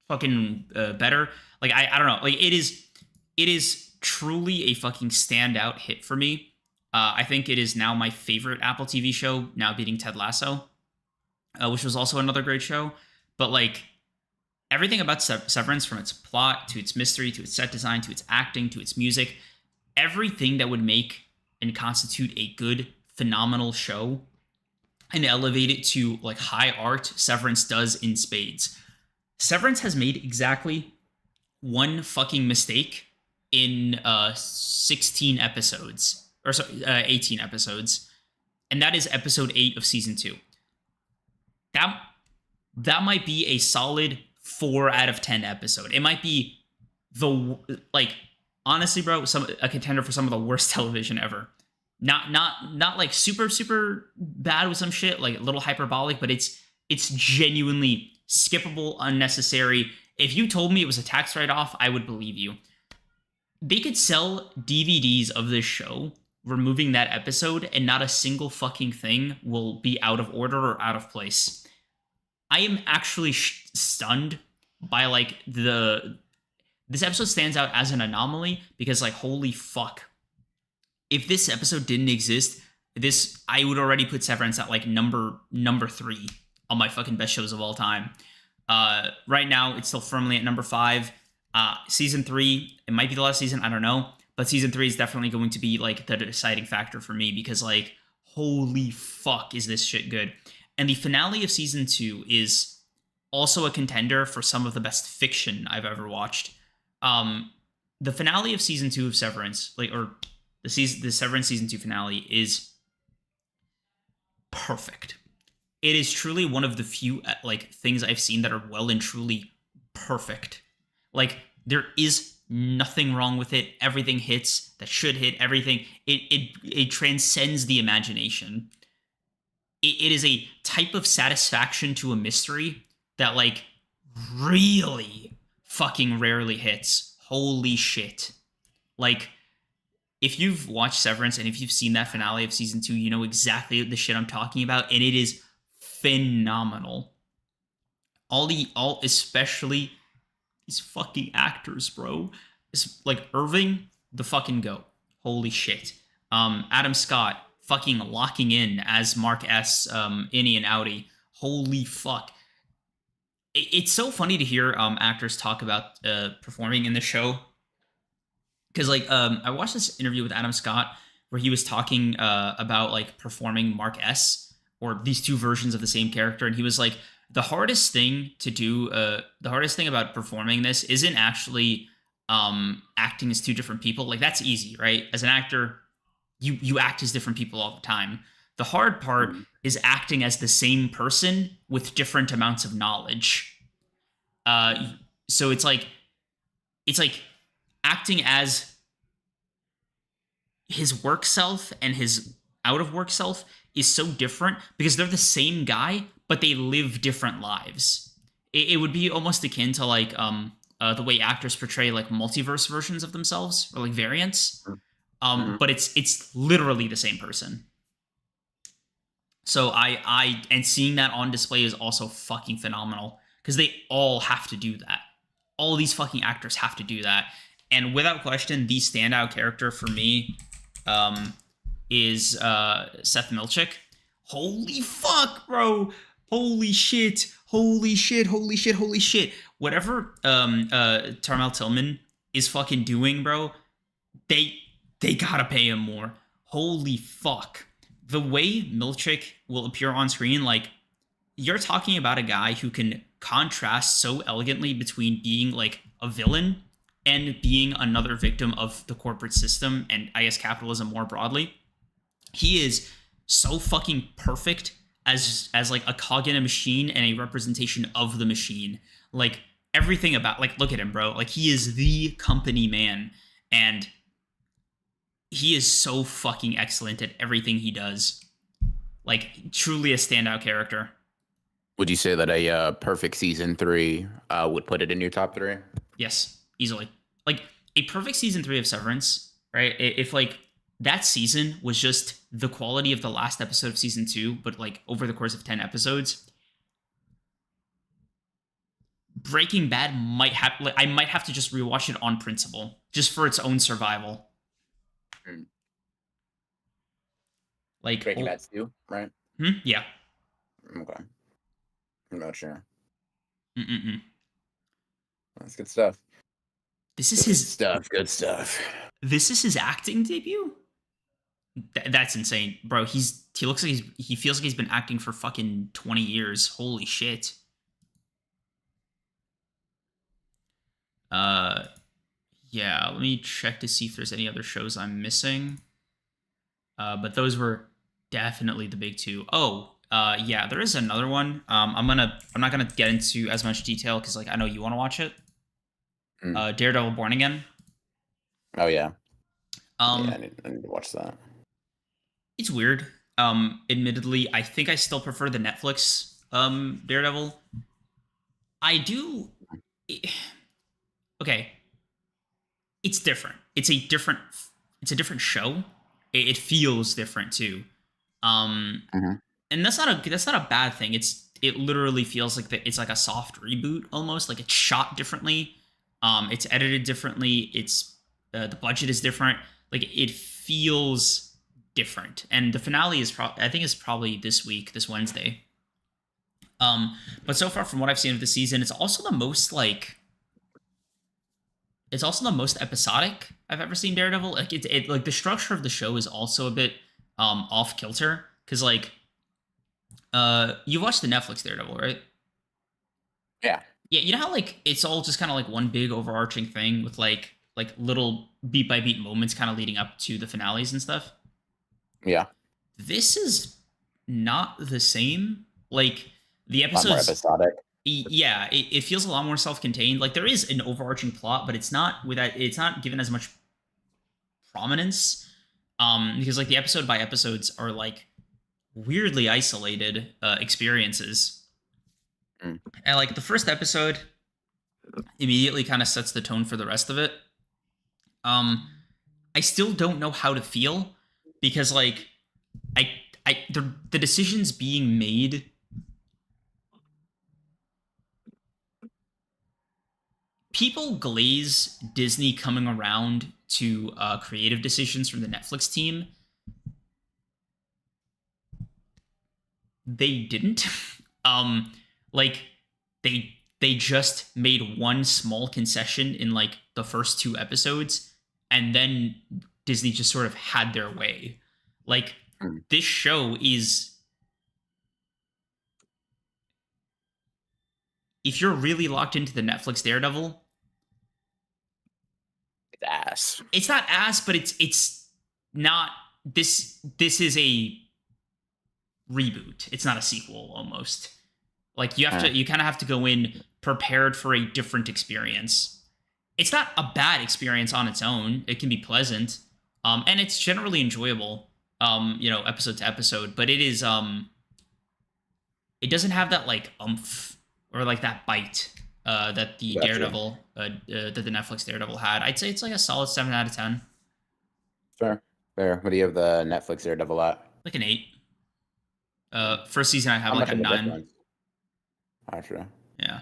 A: fucking better, like I don't know, like it is truly a fucking standout hit for me. I think it is now my favorite Apple TV show, now beating Ted Lasso, which was also another great show. But like everything about Severance, from its plot to its mystery to its set design to its acting to its music, everything that would make and constitute a good, phenomenal show and elevate it to like high art, Severance does in spades. Severance has made exactly one fucking mistake in 16 episodes, or sorry, 18 episodes, and that is episode 8 of season 2. That might be a solid 4 out of 10 episode. It might be honestly, bro, a contender for some of the worst television ever. Not like super bad with some shit, like a little hyperbolic, but it's It's genuinely skippable, unnecessary. If you told me it was a tax write-off, I would believe you. They could sell DVDs of this show removing that episode, and not a single fucking thing will be out of order or out of place. I am actually stunned by like this episode stands out as an anomaly because like holy fuck. If this episode didn't exist, this I would already put Severance at like number 3 on my fucking best shows of all time. Right now it's still firmly at number 5. Season 3, it might be the last season, I don't know, but season 3 is definitely going to be like the deciding factor for me because like holy fuck is this shit good. And the finale of season 2 is also a contender for some of the best fiction I've ever watched. The finale of season 2 of Severance, like, or the Severance season 2 finale is perfect. It is truly one of the few like things I've seen that are well and truly perfect. Like there is nothing wrong with it. Everything hits that should hit. Everything it transcends the imagination. It is a type of satisfaction to a mystery that like really fucking rarely hits. Holy shit. Like if you've watched Severance and if you've seen that finale of season 2, you know exactly the shit I'm talking about, and it is phenomenal. Especially these fucking actors, bro. It's like Irving, the fucking goat. Holy shit. Adam Scott fucking locking in as Mark S. Innie and Outie. Holy fuck. It's so funny to hear actors talk about performing in the show. Because like I watched this interview with Adam Scott where he was talking about like performing Mark S. or these two versions of the same character, and he was like, the hardest thing to do, the hardest thing about performing this isn't actually acting as two different people. Like that's easy, right? As an actor, you act as different people all the time. The hard part is acting as the same person with different amounts of knowledge. So it's like acting as his work self and his out of work self is so different because they're the same guy, but they live different lives. It would be almost akin to like the way actors portray like multiverse versions of themselves or like variants. But it's literally the same person. So and seeing that on display is also fucking phenomenal because they all have to do that. All these fucking actors have to do that. And without question, the standout character for me is Seth Milchick. Holy fuck, bro. Holy shit. Holy shit. Holy shit. Holy shit. Whatever Tarmel Tillman is fucking doing, bro, they gotta pay him more. Holy fuck. The way Milchick will appear on screen, like, you're talking about a guy who can contrast so elegantly between being like a villain and being another victim of the corporate system and I guess capitalism more broadly. He is so fucking perfect as like a cog in a machine and a representation of the machine. Like everything about, like, look at him, bro. Like he is the company man, and he is so fucking excellent at everything he does. Like truly a standout character.
B: Would you say that a perfect season 3 would put it in your top 3?
A: Yes, easily. Like a perfect season 3 of Severance, right? If like that season was just the quality of the last episode of season 2, but like over the course of 10 episodes, Breaking Bad might have, like, I might have to just rewatch it on principle, just for its own survival. Like
B: Breaking Bad 2, right?
A: Yeah.
B: Okay. I'm not sure.
A: Mm-mm-mm.
B: That's good stuff.
A: This is his
B: stuff. Good stuff.
A: This is his acting debut. That's insane, bro. He looks like he feels like he's been acting for fucking 20 years. Holy shit. Yeah, let me check to see if there's any other shows I'm missing. But those were definitely the big two. Oh, yeah, there is another one. I'm not gonna get into as much detail because like I know you want to watch it. Daredevil Born Again.
B: Oh yeah.
A: Yeah,
B: I need to watch that.
A: It's weird. Admittedly, I think I still prefer the Netflix Daredevil. I do. Okay, it's different. It's a different show. It feels different too. Um,
B: Hmm.
A: and that's not a bad thing. It literally feels like it's like a soft reboot almost. Like it's shot differently. It's edited differently. The budget is different. Like it feels different. And the finale is I think is probably this week, this Wednesday. But so far from what I've seen of the season, it's also the most episodic I've ever seen Daredevil. Like it like the structure of the show is also a bit off kilter because like you watched the Netflix Daredevil, right?
B: Yeah.
A: Yeah, you know how like it's all just kind of like one big overarching thing with like little beat by beat moments kind of leading up to the finales and stuff.
B: Yeah.
A: This is not the same. Like the
B: A lot more
A: episodes,
B: episodic.
A: yeah, it feels a lot more self-contained. Like there is an overarching plot, but it's not given as much prominence. Because like the episode by episodes are like weirdly isolated experiences.
B: Mm.
A: And like the first episode immediately kind of sets the tone for the rest of it. Um, I still don't know how to feel because like I the decisions being made, people glaze Disney coming around to creative decisions from the Netflix team. They didn't. um, like they just made one small concession in like the first two episodes, and then Disney just sort of had their way. Like
B: Mm.
A: this show is, if you're really locked into the Netflix Daredevil,
B: It's ass.
A: it's not ass, but it's not this is a reboot. It's not a sequel almost. Like you kind of have to go in prepared for a different experience. It's not a bad experience on its own. It can be pleasant. And it's generally enjoyable. Episode to episode, but it doesn't have that like umph or like that bite that the
B: Gotcha.
A: Daredevil that the Netflix Daredevil had. I'd say it's like a solid 7 out of 10,
B: Fair. Fair. What do you have the Netflix Daredevil at?
A: like an 8. First season I'd have
B: How
A: like
B: much
A: a
B: of a
A: 9.
B: difference? Gotcha.
A: Yeah.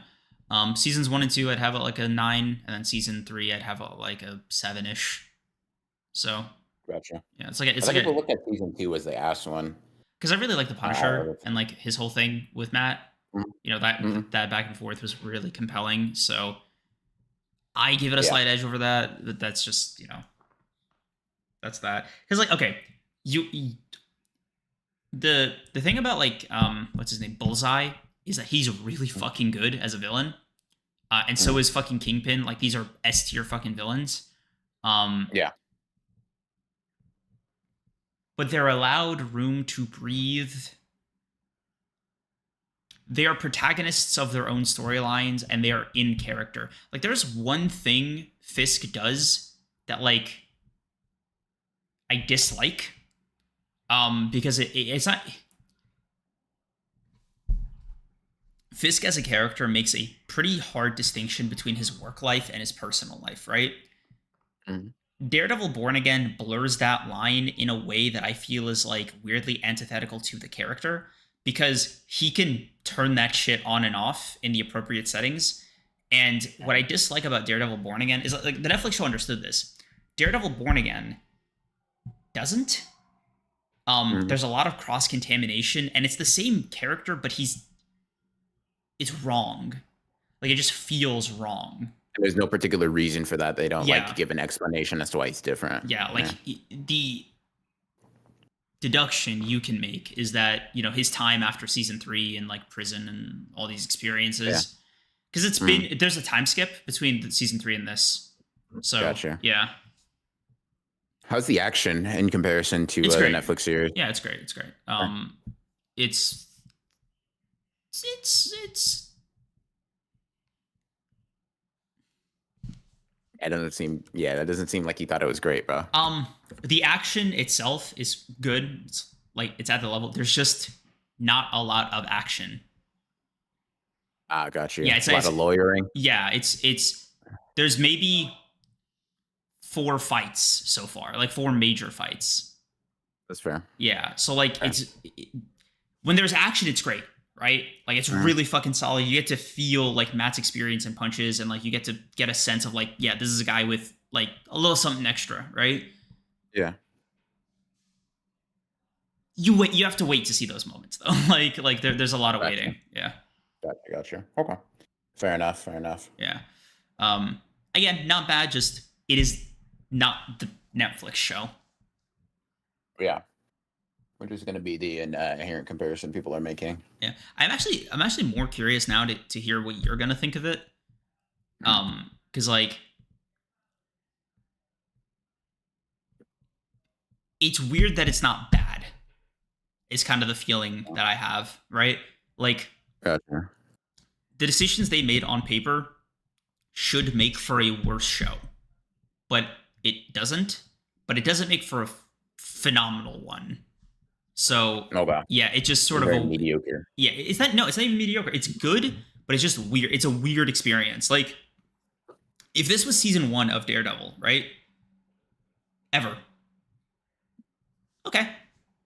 A: Seasons 1 and 2 I'd have it like a 9, and then season 3 I'd have it like a 7-ish. So
B: Gotcha.
A: yeah, it's like
B: I think people look at season 2 as the ass one.
A: because I really like the Punisher
B: That's,
A: and like his whole thing with Matt.
B: mm,
A: That back and forth was really compelling. So I give it a
B: yeah.
A: slight edge over that. That's just that's that. Because like okay, you the thing about like what's his name, Bullseye, is that he's really fucking good as a villain. And so
B: Mm.
A: is fucking Kingpin. Like these are S tier fucking villains.
B: Yeah.
A: But they're allowed room to breathe. They are protagonists of their own storylines and they are in character. Like there's one thing Fisk does that like I dislike. Because it's not, Fisk as a character makes a pretty hard distinction between his work life and his personal life, right?
B: Mm.
A: Daredevil Born Again blurs that line in a way that I feel is like weirdly antithetical to the character because he can turn that shit on and off in the appropriate settings. And what I dislike about Daredevil Born Again is like the Netflix show understood this. Daredevil Born Again doesn't. There's a lot of cross contamination, and it's the same character, but it's wrong. Like it just feels wrong.
B: There's no particular reason for that. They don't
A: Yeah.
B: like give an explanation as to why it's different.
A: Yeah, like the deduction you can make is that his time after season 3 in like prison and all these experiences, because it's been there's a time skip between the season 3 and this. So
B: Gotcha.
A: yeah,
B: How's the action in comparison to the
A: great.
B: Netflix series?
A: Yeah, it's great. It's great. It's
B: That doesn't seem like you thought it was great, bro.
A: the action itself is good. It's like it's at the level. There's just not a lot of action.
B: Ah, got you.
A: Yeah,
B: A lot of lawyering.
A: yeah, it's there's maybe 4 fights so far, like 4 major fights.
B: That's fair.
A: Yeah, so like
B: Okay.
A: when there's action, it's great, right? Like it's
B: Mhm.
A: really fucking solid. You get to feel like Matt's experience in punches, and like you get to get a sense of like, yeah, this is a guy with like a little something extra, right?
B: Yeah.
A: You have to wait to see those moments though. like there's a lot of
B: Gotcha.
A: waiting. Yeah,
B: Gotcha. Okay. Fair enough. Fair enough.
A: yeah. Um, Again, not bad. Just it is not the Netflix show.
B: Yeah. Which is going to be the inherent comparison people are making.
A: Yeah, I'm actually more curious now to hear what you're gonna think of it. Because like it's weird that it's not bad. Is kind of the feeling that I have, right? Like
B: Gotcha.
A: the decisions they made on paper should make for a worse show, but it doesn't. But it doesn't make for a phenomenal one. So
B: Okay.
A: yeah, it just sort of
B: Very
A: a
B: mediocre.
A: yeah. It's not no, it's not even mediocre. It's good, but it's just weird. It's a weird experience. Like if this was season 1 of Daredevil, right? Ever okay,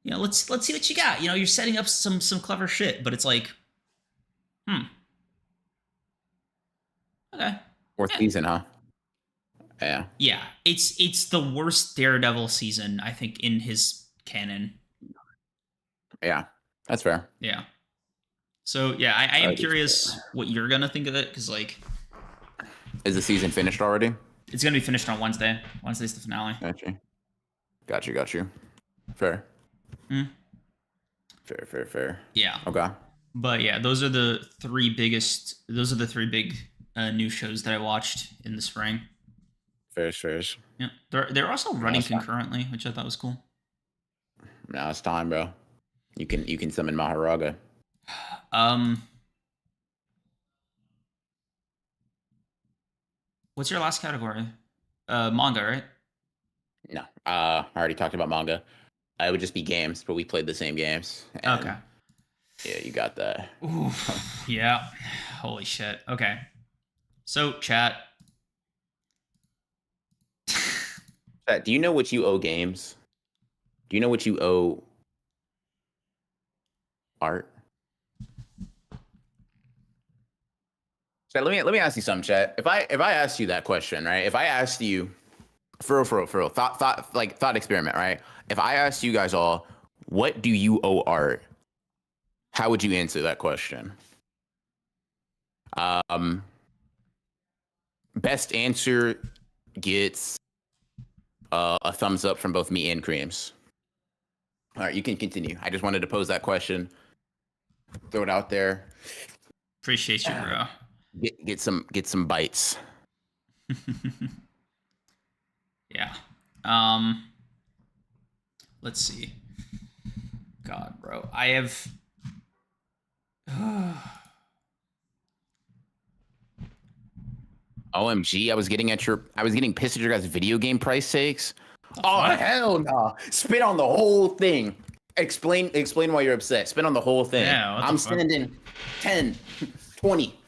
A: let's see what you got. You're setting up some clever shit, but it's like, hmm, okay,
B: Fourth
A: yeah,
B: season, huh? Yeah.
A: yeah. It's the worst Daredevil season I think in his canon.
B: Yeah. That's fair.
A: Yeah. So yeah, I am
B: That is fair.
A: curious what you're gonna think of it because like
B: Is the season finished already?
A: it's gonna be finished on Wednesday. Wednesday's the finale.
B: Got you. Fair.
A: Mm,
B: Fair.
A: yeah,
B: Okay.
A: but yeah, those are the three biggest. Those are the three big new shows that I watched in the spring.
B: Fair.
A: Yeah, they're also running
B: that's fine.
A: concurrently, which I thought was cool.
B: Now it's time, bro. You can summon Maharaga.
A: Um, what's your last category? Manga, right?
B: No. I already talked about manga. It would just be games, but we played the same games. And
A: Okay.
B: yeah, you got that.
A: Oof, yeah. Holy shit. Okay. So, chat.
B: Do you know what you owe games? Do you know what you owe art? Chat, let me ask you something, chat. If I asked you that question, right? If I asked you for real, thought experiment, right? If I asked you guys all, what do you owe art? How would you answer that question? Best answer gets a thumbs up from both me and Creams. All right, you can continue. I just wanted to pose that question, throw it out there.
A: Appreciate you, bro.
B: Get some bites.
A: Yeah. Let's see. God, bro. I have
B: OMG, I was getting pissed at your guys' video game price takes. Oh
A: fuck?
B: hell no. Spit on the whole thing. Explain why you're upset. Spit on the whole thing.
A: Yeah, what the
B: I'm
A: fuck?
B: sending 10, 20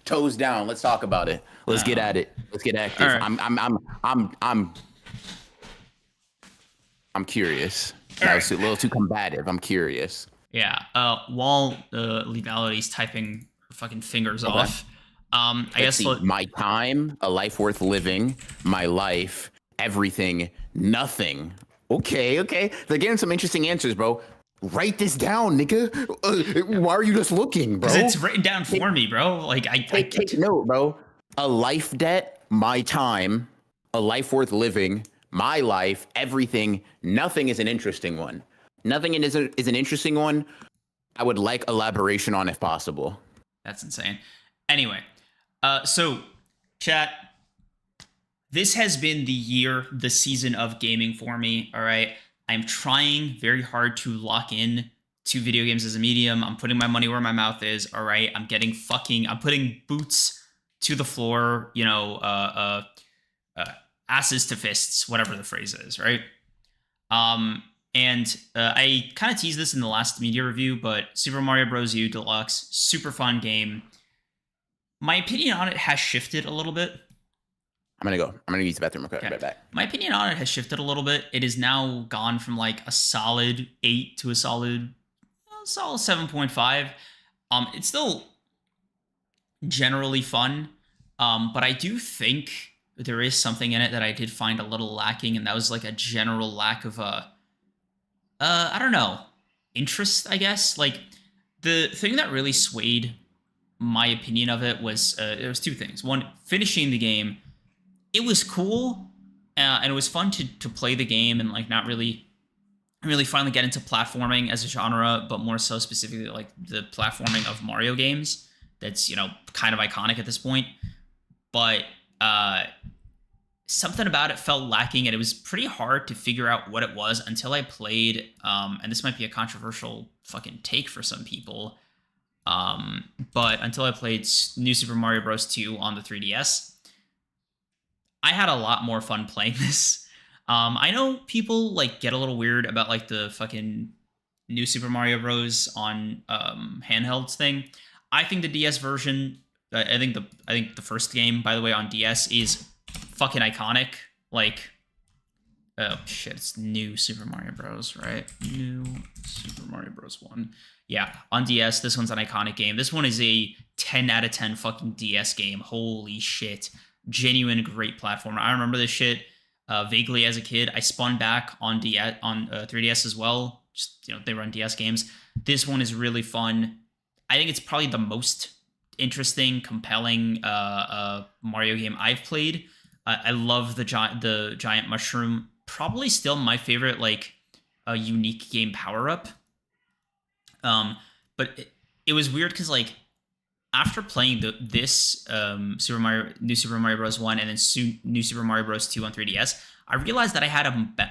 B: toes down. Let's talk about it. Let's get at it. Let's get active.
A: All right.
B: I'm curious. That was a little too combative. I'm curious.
A: Yeah. While Legality's typing her fucking fingers off, I
B: Let's
A: guess
B: see. My time, a life worth living, my life, everything, nothing. Okay. They're getting some interesting answers, bro. Write this down, nigga. Why are you just looking, bro?
A: because it's written down for me, bro. Like
B: Take note, bro. A life debt, my time, a life worth living, my life, everything, nothing is an interesting one. Nothing is an interesting one. I would like elaboration on if possible.
A: That's insane. Anyway, so chat. This has been the season of gaming for me. All right. I'm trying very hard to lock in to video games as a medium. I'm putting my money where my mouth is. All right. I'm putting boots to the floor, asses to fists, whatever the phrase is, right? And I kind of teased this in the last media review, but Super Mario Bros. U Deluxe, super fun game. My opinion on it has shifted a little bit.
B: I'm gonna go. I'm gonna use the bathroom. Okay, right back.
A: My opinion on it has shifted a little bit. It is now gone from like a solid 8 to a solid 7.5. It's still generally fun, but I do think there is something in it that I did find a little lacking, and that was like a general lack of I don't know, interest, I guess. Like the thing that really swayed my opinion of it was there was two things. One, finishing the game, it was cool, and it was fun to play the game and like not really finally get into platforming as a genre, but more so specifically like the platforming of Mario games. That's, you know, kind of iconic at this point. But something about it felt lacking, and it was pretty hard to figure out what it was until I played, and this might be a controversial fucking take for some people, but until I played New Super Mario Bros. 2 on the 3DS, I had a lot more fun playing this. I know people like get a little weird about like the fucking New Super Mario Bros. On handhelds thing. I think the DS version, I think the first game, by the way, on DS is fucking iconic. Like, oh shit, it's New Super Mario Bros. Right? New Super Mario Bros. 1. Yeah, on DS, this one's an iconic game. This one is a 10 out of 10 fucking DS game. Holy shit. Genuine great platformer. I remember this shit vaguely as a kid. I spun back on 3DS as well. Just, you know, they run DS games. This one is really fun. I think it's probably the most interesting, compelling Mario game I've played. I love the giant mushroom. Probably still my favorite, like, unique game power-up. But it was weird because, like, after playing this New Super Mario Bros. 1 and then New Super Mario Bros. 2 on 3DS, I realized that I had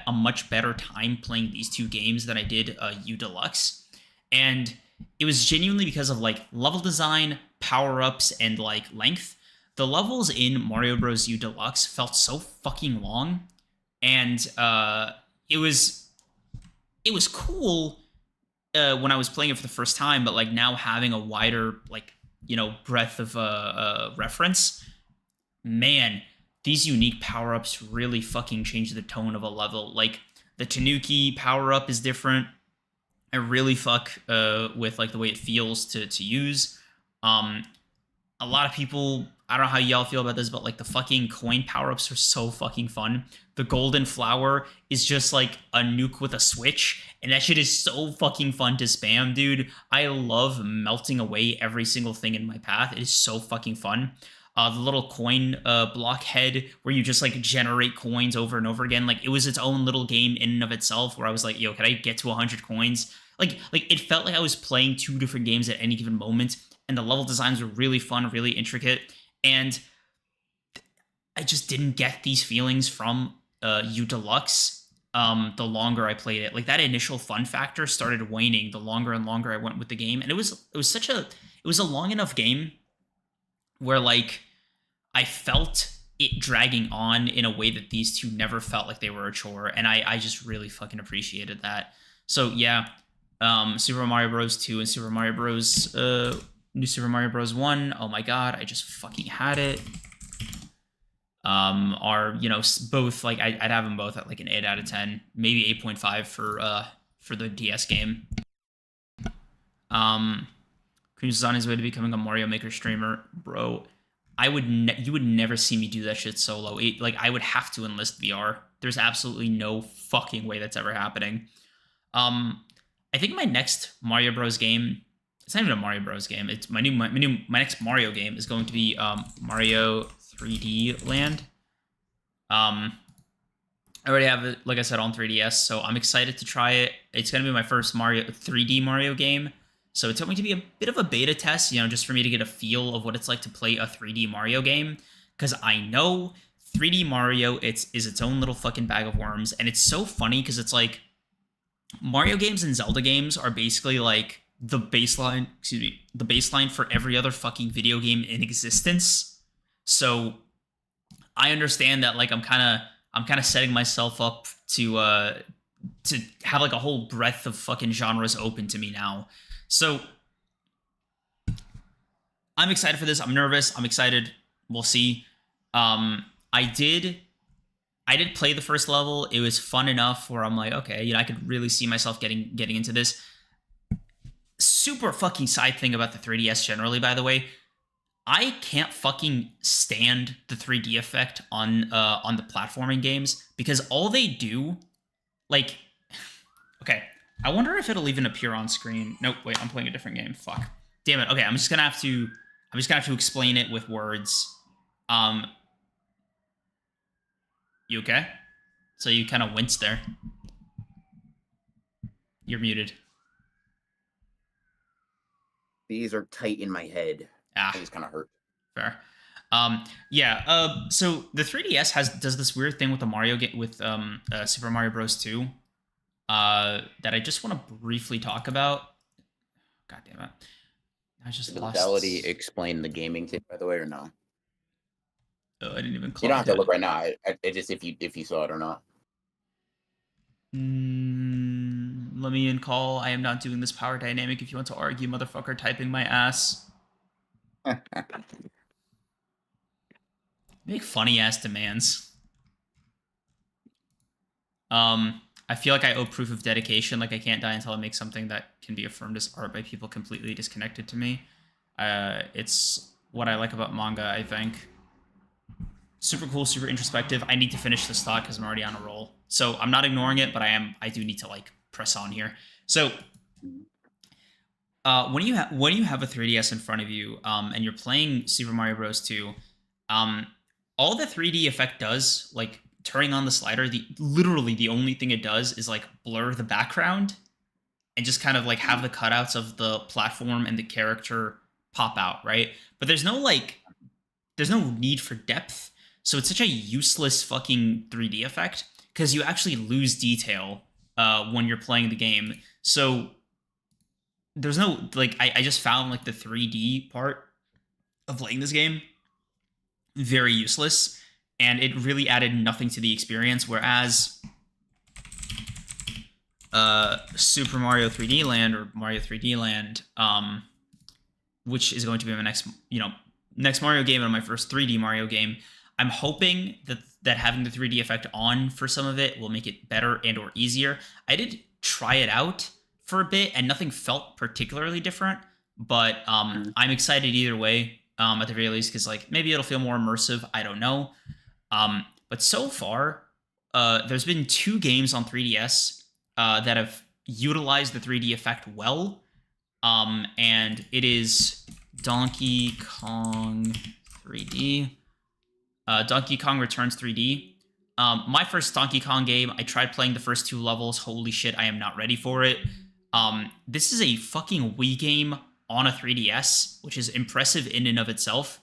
A: a much better time playing these two games than I did U Deluxe. And it was genuinely because of like level design, power-ups, and like length. The levels in Mario Bros. U Deluxe felt so fucking long, and it was cool when I was playing it for the first time. But like now having a wider, like, you know, breadth of reference, man, these unique power-ups really fucking change the tone of a level. Like the Tanuki power-up is different. I really fuck with like the way it feels to use. A lot of people, I don't know how y'all feel about this, but like the fucking coin power-ups are so fucking fun. The golden flower is just like a nuke with a switch, and that shit is so fucking fun to spam, dude. I love melting away every single thing in my path. It is so fucking fun. The little coin block head where you just like generate coins over and over again. Like it was its own little game in and of itself where I was like, yo, can I get to 100 coins? Like it felt like I was playing two different games at any given moment, and the level designs were really fun, really intricate, and I just didn't get these feelings from U Deluxe the longer I played it. Like that initial fun factor started waning the longer and longer I went with the game, and it was a long enough game where like I felt it dragging on in a way that these two never felt like they were a chore, and I just really fucking appreciated that. So yeah, Super Mario Bros. 2 and Super Mario Bros. New Super Mario Bros. 1. Oh my god, I just fucking had it. Are, you know, both like I'd have them both at like an 8 out of 10, maybe 8.5 for the DS game. Cruz is on his way to becoming a Mario Maker streamer, bro. You would never see me do that shit solo. Like I would have to enlist VR. There's absolutely no fucking way that's ever happening. I think my next Mario Bros. Game, it's not even a Mario Bros. Game. It's my next Mario game is going to be Mario 3D Land. I already have it, like I said, on 3DS, so I'm excited to try it. It's going to be my first 3D Mario game, so it's going to be a bit of a beta test, you know, just for me to get a feel of what it's like to play a 3D Mario game, because I know 3D Mario is its own little fucking bag of worms, and it's so funny because it's like Mario games and Zelda games are basically like the baseline for every other fucking video game in existence. So I understand that like I'm kind of setting myself up to have like a whole breadth of fucking genres open to me now. So I'm excited for this. I'm nervous. I'm excited. We'll see. I did play the first level. It was fun enough where I'm like, okay, I could really see myself getting into this. Super fucking side thing about the 3DS generally, by the way. I can't fucking stand the 3D effect on the platforming games because all they do, like, okay, I wonder if it'll even appear on screen. Nope, wait, I'm playing a different game. Fuck, damn it. Okay, I'm just gonna have to explain it with words. Um, you okay? So you kind of winced there. You're muted.
B: These are tight in my head.
A: Ah,
B: Things kind of hurt.
A: fair. Yeah. So the 3DS does this weird thing with the Mario game with Super Mario Bros. 2. That I just want to briefly talk about. God damn it! I just
B: Did
A: lost.
B: Fidelity explain the gaming tip, by the way, or no?
A: Oh, I didn't even.
B: You don't have to
A: it.
B: look right now. I just if you saw it or not.
A: Let me in call. I am not doing this power dynamic. If you want to argue, motherfucker, typing my ass. Make funny ass demands. I feel like I owe proof of dedication. Like I can't die until I make something that can be affirmed as art by people completely disconnected to me. It's what I like about manga, I think. Super cool, super introspective. I need to finish this thought because I'm already on a roll. So I'm not ignoring it, but I do need to like press on here. So when you have a 3DS in front of you, and you're playing Super Mario Bros. 2, all the 3D effect does, like turning on the slider, literally the only thing it does is like blur the background and just kind of like have the cutouts of the platform and the character pop out, right? But there's no need for depth. So it's such a useless fucking 3D effect because you actually lose detail when you're playing the game. So there's no, like, I just found like the 3D part of playing this game very useless, and it really added nothing to the experience. Whereas Super Mario 3D Land or Mario 3D Land, which is going to be my next Mario game and my first 3D Mario game, I'm hoping that having the 3D effect on for some of it will make it better and or easier. I did try it out for a bit and nothing felt particularly different, but I'm excited either way, at the very least, because like maybe it'll feel more immersive. I don't know. But so far, there's been 2 games on 3DS that have utilized the 3D effect well, and it is Donkey Kong 3D. Donkey Kong Returns 3D. My first Donkey Kong game, I tried playing the first 2 levels. Holy shit, I am not ready for it. This is a fucking Wii game on a 3DS, which is impressive in and of itself.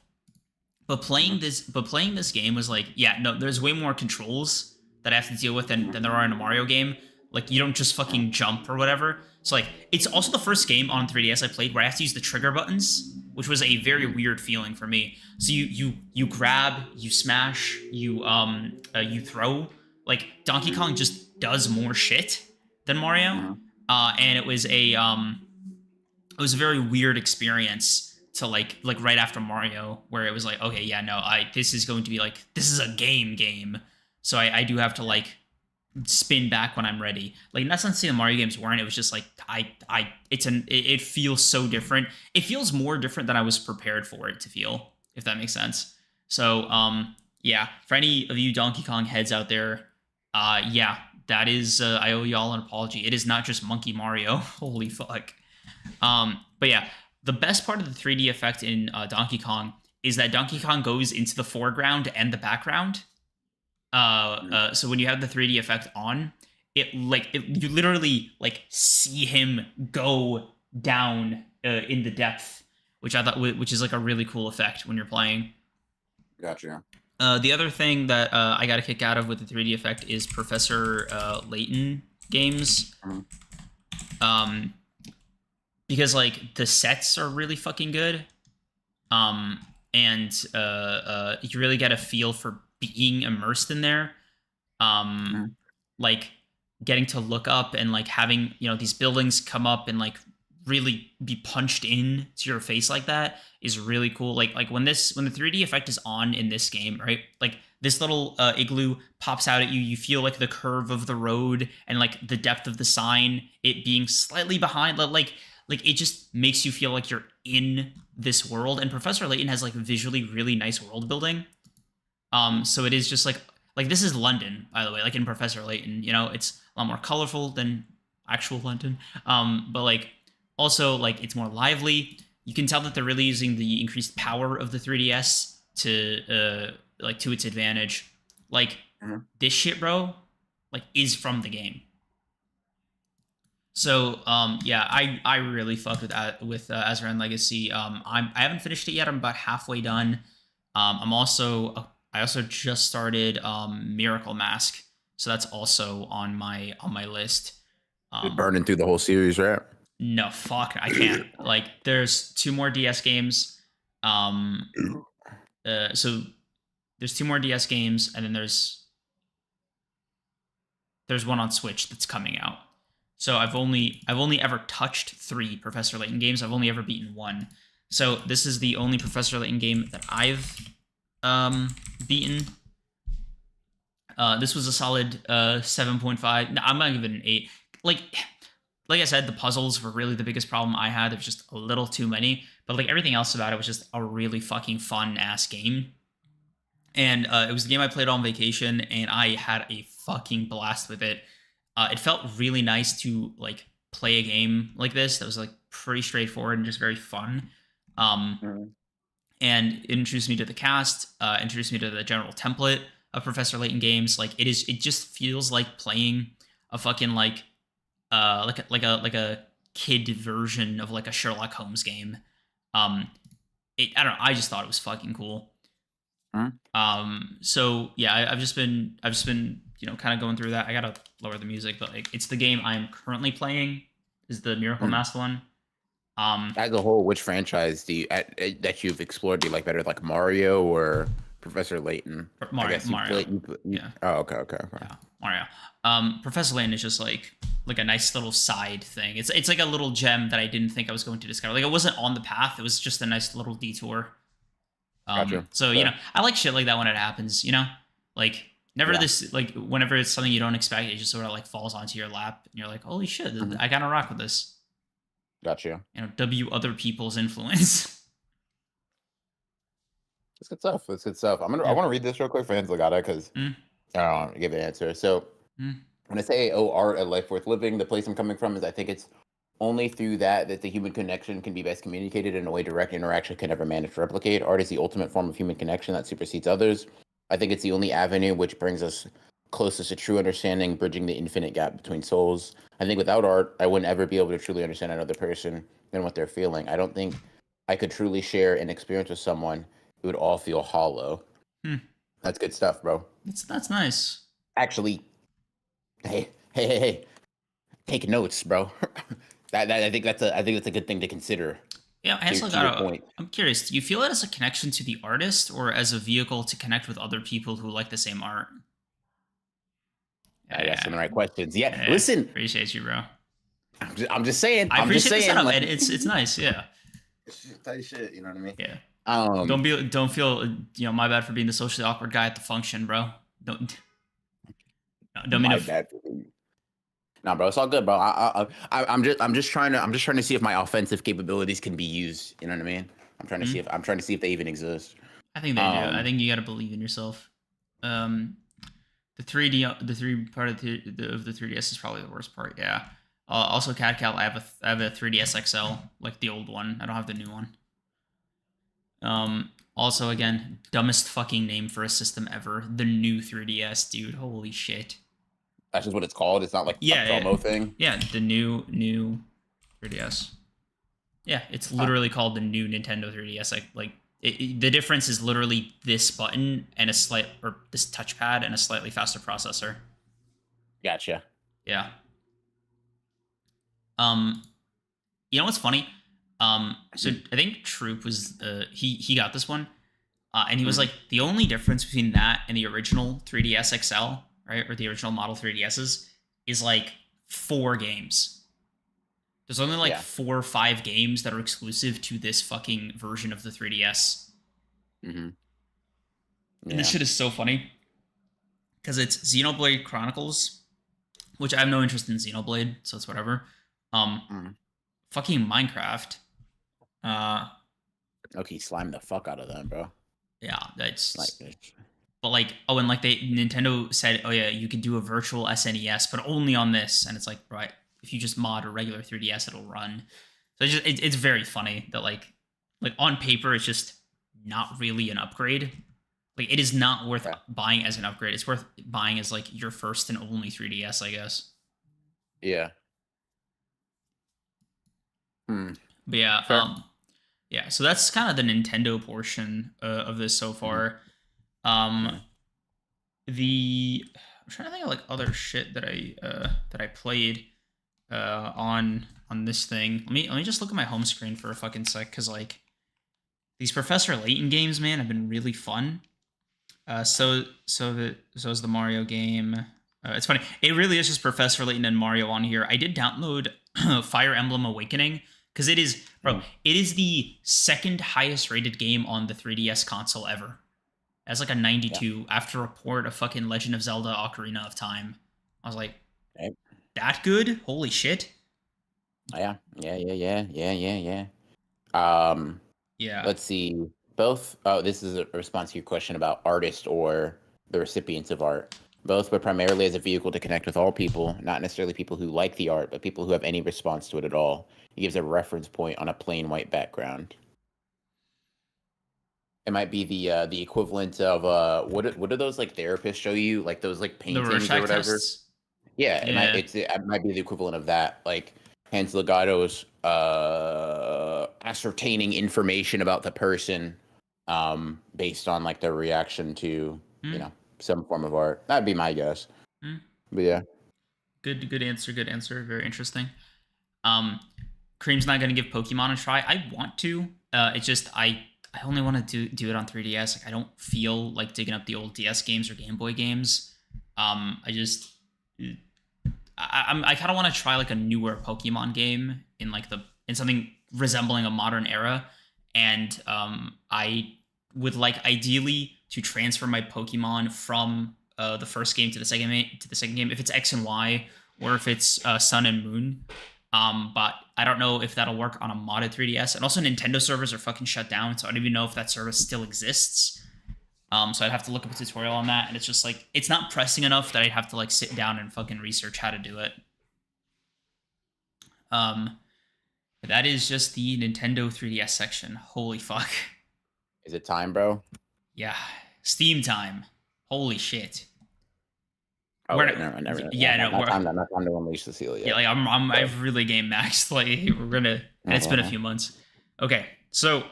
A: But playing this game was like, yeah, no, there's way more controls that I have to deal with than there are in a Mario game. Like, you don't just fucking jump or whatever. So, like, it's also the first game on 3DS I played where I have to use the trigger buttons, which was a very weird feeling for me. So you grab, you smash, you throw. Like, Donkey Kong just does more shit than Mario. And it was a very weird experience to like right after Mario, where it was like, okay, yeah, no, this is going to be like, this is a game. So I do have to like spin back when I'm ready. Like, that's not saying the Mario games weren't. It was just like it feels so different. It feels more different than I was prepared for it to feel, if that makes sense. So yeah, for any of you Donkey Kong heads out there, yeah, that is I owe y'all an apology. It is not just Monkey Mario. Holy fuck. But yeah, the best part of the 3D effect in Donkey Kong is that Donkey Kong goes into the foreground and the background. So when you have the 3D effect on, you literally like see him go down in the depth, which I thought which is like a really cool effect when you're playing.
B: Gotcha.
A: The other thing that I got a kick out of with the 3D effect is Professor Layton games. Because like the sets are really fucking good, and you really get a feel for being immersed in there, like getting to look up and like having these buildings come up and like really be punched in to your face like that is really cool. Like when the 3D effect is on in this game, right? Like this little igloo pops out at you. You feel like the curve of the road and like the depth of the sign, it being slightly behind, like it just makes you feel like you're in this world. And Professor Layton has like visually really nice world building. So it is just like this is London, by the way, like in Professor Layton, you know, it's a lot more colorful than actual London. But like also like it's more lively. You can tell that they're really using the increased power of the 3DS to like to its advantage. Like this shit, bro, like is from the game. So yeah, I really fucked with Azran Legacy. I haven't finished it yet. I'm about halfway done. I also just started Miracle Mask, so that's also on my list.
B: Just burning through the whole series, right?
A: No, fuck, I can't. Like, there's 2 more DS games. So there's 2 more DS games, and then there's one on Switch that's coming out. So I've only ever touched 3 Professor Layton games. I've only ever beaten 1. So this is the only Professor Layton game that I've beaten. This was a solid 7.5. No, I'm gonna give it an 8. Like I said, the puzzles were really the biggest problem I had. There's just a little too many, but like everything else about it was just a really fucking fun ass game. And it was the game I played on vacation, and I had a fucking blast with it. It felt really nice to like play a game like this that was like pretty straightforward and just very fun. And it introduced me to the cast, introduced me to the general template of Professor Layton games. Like it just feels like playing a fucking like a kid version of like a Sherlock Holmes game. I don't know. I just thought it was fucking cool. So yeah, I've just been you know kind of going through that. I gotta lower the music, but like it's the game I'm currently playing is the Miracle Mask one.
B: As a whole, which franchise do you that you've explored do you like better, like Mario or Professor Layton?
A: Mario.
B: Yeah. Oh, okay.
A: Yeah, Mario. Professor Layton is just like a nice little side thing. It's like a little gem that I didn't think I was going to discover. Like it wasn't on the path. It was just a nice little detour.
B: Gotcha.
A: So you know, I like shit like that when it happens. You know, like never this like whenever it's something you don't expect, it just sort of like falls onto your lap, and you're like, holy shit, I gotta rock with this.
B: Gotcha.
A: You know, W other people's influence.
B: That's good stuff. That's good stuff. I want to read this real quick for Hans Legata because I don't want to give an answer. So when I say art, a life worth living, the place I'm coming from is I think it's only through that the human connection can be best communicated in a way direct interaction can never manage to replicate. Art is the ultimate form of human connection that supersedes others. I think it's the only avenue which brings us closest to true understanding, bridging the infinite gap between souls. I think without art, I wouldn't ever be able to truly understand another person and what they're feeling. I don't think I could truly share an experience with someone. It would all feel hollow. That's good stuff, bro.
A: That's nice.
B: Actually, hey, take notes, bro. I think that's a good thing to consider.
A: Yeah, I'm curious. Do you feel it as a connection to the artist or as a vehicle to connect with other people who like the same art?
B: I asked the right questions. Yeah, listen.
A: Appreciate you, bro.
B: I'm just saying.
A: I appreciate the setup, and it's nice. Yeah.
B: It's just tight shit. You know what I mean?
A: Yeah. Don't feel my bad for being the socially awkward guy at the function, bro. Don't mean
B: my bad. No, bro, it's all good, bro. I'm just trying to see if my offensive capabilities can be used. You know what I mean? I'm trying to see if they even exist.
A: I think they do. I think you got to believe in yourself. The 3D part of the 3DS is probably the worst part. Yeah. Also, CAD-Cal, I have a 3DS XL, like the old one. I don't have the new one. Also, again, dumbest fucking name for a system ever. The new 3DS, dude. Holy shit.
B: That's just what it's called. It's not like a promo thing.
A: Yeah, the new 3DS. Yeah, it's literally called the new Nintendo 3DS. The difference is literally this button and this touchpad and a slightly faster processor.
B: Gotcha.
A: Yeah. You know what's funny? So I think Troop was he got this one, and he was like, the only difference between that and the original 3DS XL, right, or the original model 3DSs, is like 4 games. There's only like
B: Yeah.
A: 4 or 5 games that are exclusive to this fucking version of the 3DS.
B: Mm-hmm.
A: And this
B: Yeah.
A: shit is so funny because it's Xenoblade Chronicles, which I have no interest in Xenoblade, so it's whatever. Um,
B: Mm.
A: fucking Minecraft. Uh,
B: Okay, slime the fuck out of them, bro.
A: yeah,
B: Like,
A: that's. But like, oh, and like Nintendo said, oh yeah, you could do a virtual SNES, but only on this, and it's like, right, if you just mod a regular 3DS, it'll run. So it's very funny that like on paper, it's just not really an upgrade. Like it is not worth
B: yeah.
A: buying as an upgrade. It's worth buying as like your first and only 3DS, I guess.
B: Yeah. Hmm.
A: But yeah,
B: Fair.
A: yeah. So that's kind of the Nintendo portion of this so
B: Mm-hmm.
A: far. Um,
B: Yeah.
A: I'm trying to think of like other shit that I played on this thing. Let me just look at my home screen for a fucking sec, because like these Professor Layton games, man, have been really fun. So is the Mario game. It's funny. It really is just Professor Layton and Mario on here. I did download Fire Emblem Awakening because it is, bro.
B: Mm.
A: It is the second highest rated game on the 3DS console ever. As like a
B: Yeah.
A: 92 after a port of fucking Legend of Zelda Ocarina of Time. I was like,
B: Right.
A: that good? Holy shit.
B: Yeah. Yeah. Yeah. Yeah. Yeah. Yeah. Yeah.
A: Yeah.
B: Let's see. Both. Oh, this is a response to your question about artists or the recipients of art. Both, but primarily as a vehicle to connect with all people, not necessarily people who like the art, but people who have any response to it at all. It gives a reference point on a plain white background. It might be the equivalent of what do those like therapists show you, like those like
A: The
B: paintings or
A: Rorschach
B: whatever.
A: tests.
B: Yeah,
A: Yeah.
B: it might be the equivalent of that, like Hans Legato's ascertaining information about the person based on like their reaction to,
A: Hmm.
B: some form of art. That'd be my guess.
A: Hmm.
B: But yeah.
A: Good answer. Good answer. Very interesting. Um, Cream's not gonna give Pokemon a try. I want to. It's just I only want to do it on 3DS. Like I don't feel like digging up the old DS games or Game Boy games. I just I kind of want to try like a newer Pokemon game in like in something resembling a modern era, and I would like ideally to transfer my Pokemon from the first game to the second game if it's X and Y, or if it's Sun and Moon. But I don't know if that'll work on a modded 3DS. And also, Nintendo servers are fucking shut down, so I don't even know if that service still exists. So I'd have to look up a tutorial on that, and it's just like it's not pressing enough that I'd have to like sit down and fucking research how to do it. Um, but that is just the Nintendo 3DS section. Holy fuck.
B: Is it time, bro?
A: Yeah. Steam time. Holy shit.
B: Oh,
A: We're
B: wait, never.
A: yeah, no,
B: Not time. Not time to unleash the seal yet.
A: yeah, like I've really game maxed. Like we're gonna, and it's been a few months. Okay, so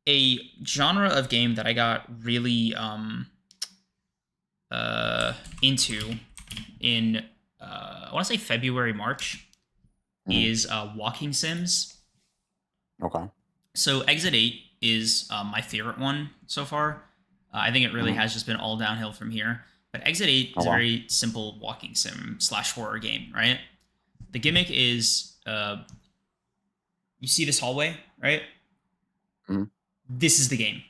A: a genre of game that I got really into in I want to say February, March is walking sims.
B: Okay.
A: So Exit 8 is my favorite one so far. I think it really has just been all downhill from here. But Exit 8 is a very simple walking sim / horror game, right? The gimmick is you see this hallway, right? This is the game,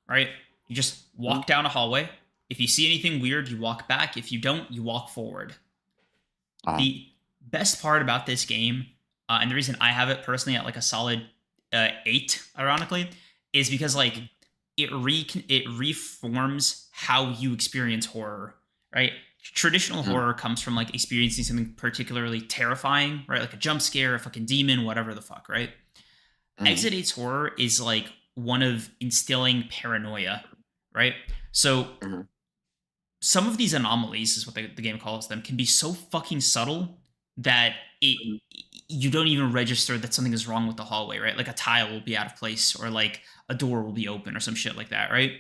A: right? You just walk down a hallway. If you see anything weird, you walk back. If you don't, you walk forward. The best part about this game, and the reason I have it personally at like a solid 8, ironically, is because like it reforms how you experience horror, right? Traditional horror comes from like experiencing something particularly terrifying, right? Like a jump scare, a fucking demon, whatever the fuck, right? Exit 8's horror is like one of instilling paranoia, right? So some of these anomalies, is what the game calls them, can be so fucking subtle that you don't even register that something is wrong with the hallway, right? Like a tile will be out of place, or like a door will be open, or some shit like that, right?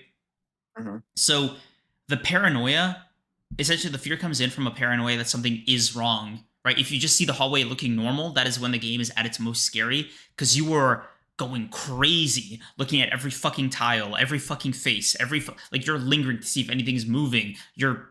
A: So the paranoia, essentially the fear comes in from a paranoia that something is wrong, right? If you just see the hallway looking normal, that is when the game is at its most scary, because you are going crazy looking at every fucking tile, every fucking face, like you're lingering to see if anything's moving. You're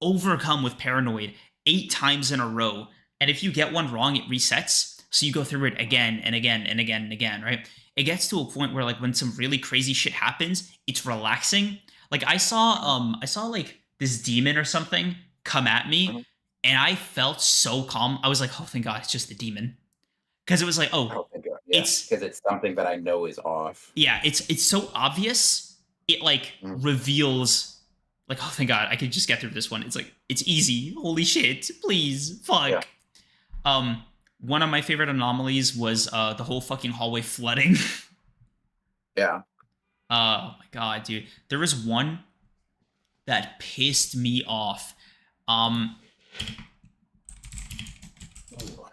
A: overcome with paranoid 8 times in a row, And if you get one wrong, it resets. So you go through it again and again and again and again, right? It gets to a point where like when some really crazy shit happens, it's relaxing. Like I saw like this demon or something come at me
B: Mhm.
A: and I felt so calm. I was like, "Oh thank God, it's just the demon." Because it was like, "Oh,
B: Oh, thank God. Yeah,
A: it's
B: because it's something that I know is off.
A: yeah, it's so obvious. It like
B: Mhm.
A: reveals like, oh thank God, I could just get through this one. It's like it's easy. Holy shit, please,
B: Yeah,
A: fuck. Um, one of my favorite anomalies was the whole fucking hallway flooding.
B: yeah.
A: Oh my God, dude. There was one that pissed me off. Um,
B: Ooh.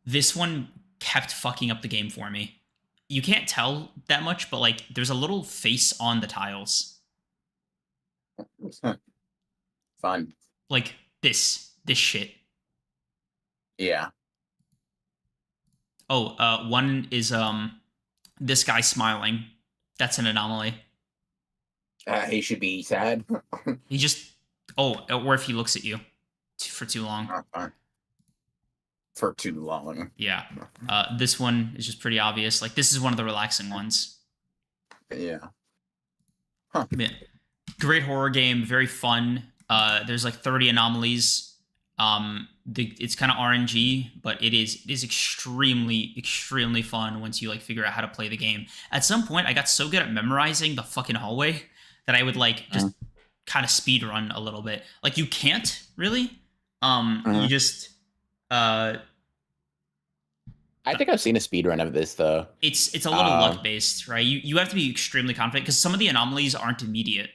A: this one kept fucking up the game for me. You can't tell that much, but like there's a little face on the tiles.
B: Fun.
A: Like this shit.
B: Yeah.
A: Oh, one is this guy smiling. That's an anomaly.
B: He should be sad.
A: He just or if he looks at you for too long.
B: Fun. For too long.
A: Yeah. This one is just pretty obvious. Like this is one of the relaxing ones.
B: Yeah. Huh.
A: Man, great horror game, very fun. There's like 30 anomalies. It's kind of RNG, but it is extremely fun once you like figure out how to play the game. At some point, I got so good at memorizing the fucking hallway that I would like just
B: Mhm.
A: kind of speed run a little bit. Like you can't really. You
B: Mhm.
A: just uh,
B: I think I've seen a speed run of this though.
A: it's a little luck
B: Um,
A: based, right? You have to be extremely confident because some of the anomalies aren't immediate.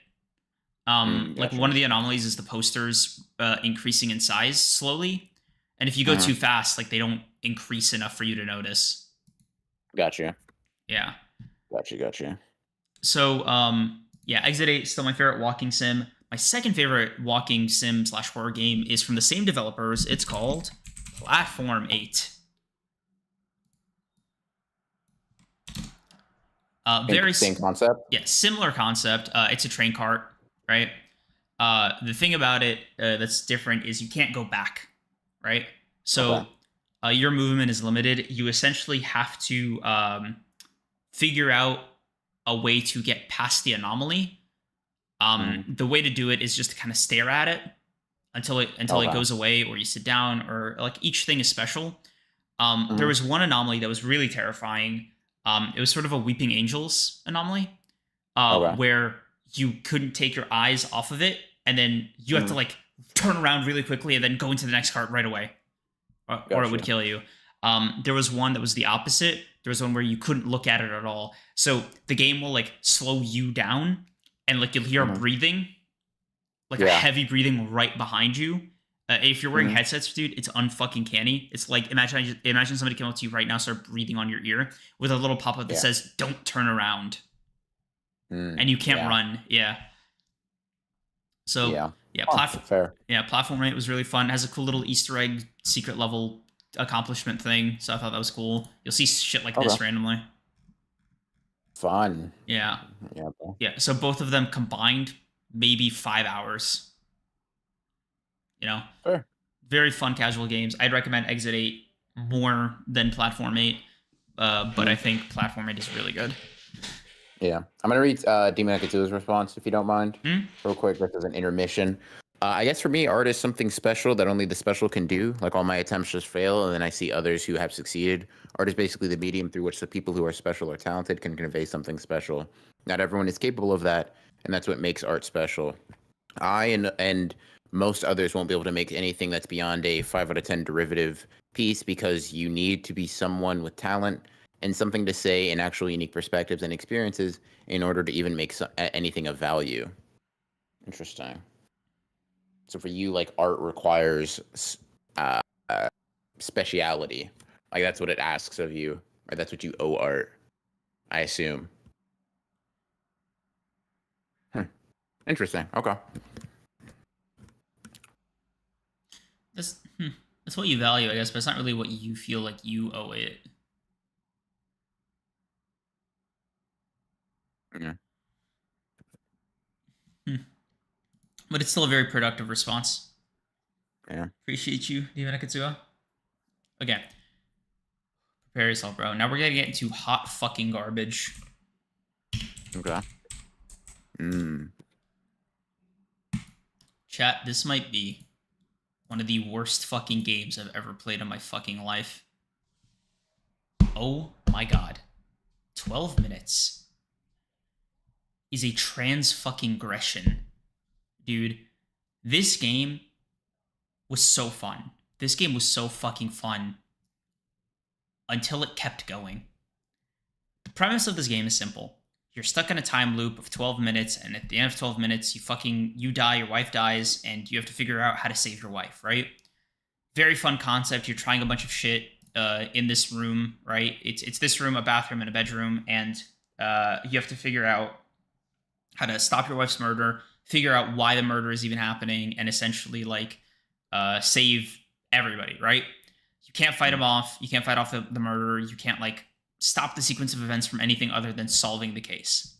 A: Like one
B: Gotcha.
A: of the anomalies is the posters increasing in size slowly, and if you go too
B: Mhm.
A: fast, like they don't increase enough for you to notice.
B: Gotcha.
A: Yeah.
B: Gotcha.
A: So yeah, Exit 8 is still my favorite walking sim. My second favorite walking sim slash horror game is from the same developers. It's called Platform 8. Very
B: Same concept.
A: yeah, similar concept. It's a train cart, right? The thing about it that's different is you can't go back, right?
B: Okay.
A: So your movement is limited. You essentially have to figure out a way to get past the anomaly.
B: Mhm.
A: The way to do it is just to kind of stare at it until it
B: Okay.
A: goes away, or you sit down, or like each thing is special. There
B: Mhm.
A: was one anomaly that was really terrifying. It was sort of a weeping angels anomaly,
B: Okay.
A: where you couldn't take your eyes off of it, and then you have to
B: Mhm.
A: like turn around really quickly and then go into the next cart right away, or it would
B: Gotcha.
A: kill you. There was one that was the opposite. There was one where you couldn't look at it at all. So the game will like slow you down, and like you'll hear
B: Mhm.
A: breathing, like a
B: Yeah.
A: heavy breathing right behind you. If you're wearing
B: Mhm.
A: headsets, dude, it's unfucking canny. It's like imagine somebody came up to you right now, start breathing on your ear with a little pop up that
B: Yeah.
A: says "Don't turn around," and you can't
B: Yeah.
A: run. Yeah. So
B: Yeah.
A: yeah,
B: Huh. Fair.
A: platform eight was really fun. It has a cool little Easter egg secret level accomplishment thing. So I thought that was cool. You'll see shit like
B: Okay.
A: this randomly.
B: Fun.
A: Yeah.
B: Yeah. Bro.
A: Yeah. So both of them combined, maybe 5 hours. You know,
B: Fair.
A: very fun casual games. I'd recommend Exit 8 more than Platform 8. But I
B: Mhm.
A: think Platform 8 is really good.
B: Yeah. I'm gonna read Demon Akatsu's response if you don't mind,
A: Hmm?
B: real quick. This is an intermission. I guess for me, art is something special that only the special can do. Like all my attempts just fail, and then I see others who have succeeded. Art is basically the medium through which the people who are special or talented can convey something special. Not everyone is capable of that, and that's what makes art special. I and most others won't be able to make anything that's beyond a 5 out of 10 derivative piece because you need to be someone with talent and something to say and actual unique perspectives and experiences in order to even make anything of value. Interesting. So for you, like art requires uh, uh, speciality. Like that's what it asks of you, or that's what you owe art. I assume. Hmm. Interesting. Okay.
A: That's what you value, I guess, but it's not really what you feel like you owe it.
B: Yeah.
A: Hmm. But it's still a very productive response.
B: Yeah.
A: Appreciate you, Devin Akatsuo. Okay. Prepare yourself, bro. Now we're gonna get into hot fucking garbage.
B: Okay. Mm.
A: Chat, this might be one of the worst fucking games I've ever played in my fucking life. Oh my god. 12 minutes is a trans fucking aggression. Dude, this game was so fun. This game was so fucking fun until it kept going. The premise of this game is simple. You're stuck in a time loop of 12 minutes, and at the end of 12 minutes, you die, your wife dies, and you have to figure out how to save your wife, right? Very fun concept. You're trying a bunch of shit in this room, right? It's this room, a bathroom, and a bedroom, and you have to figure out how to stop your wife's murder, figure out why the murder is even happening, and essentially like save everybody, right? You can't fight him off. You can't fight off the murderer. You can't like stop the sequence of events from anything other than solving the case.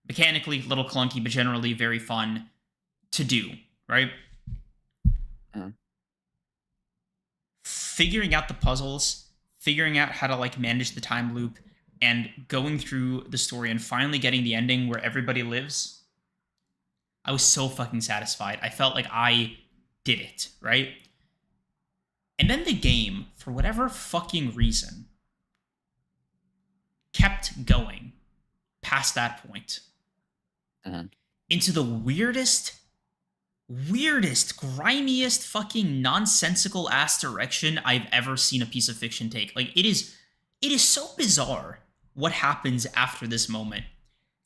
A: Mechanically, a little clunky, but generally very fun to do, right? Figuring out the puzzles, figuring out how to like manage the time loop, and going through the story and finally getting the ending where everybody lives. I was so fucking satisfied. I felt like I did it, right? And then the game, for whatever fucking reason, kept going past that point into the weirdest, grimiest, fucking nonsensical ass direction I've ever seen a piece of fiction take. Like it is so bizarre what happens after this moment.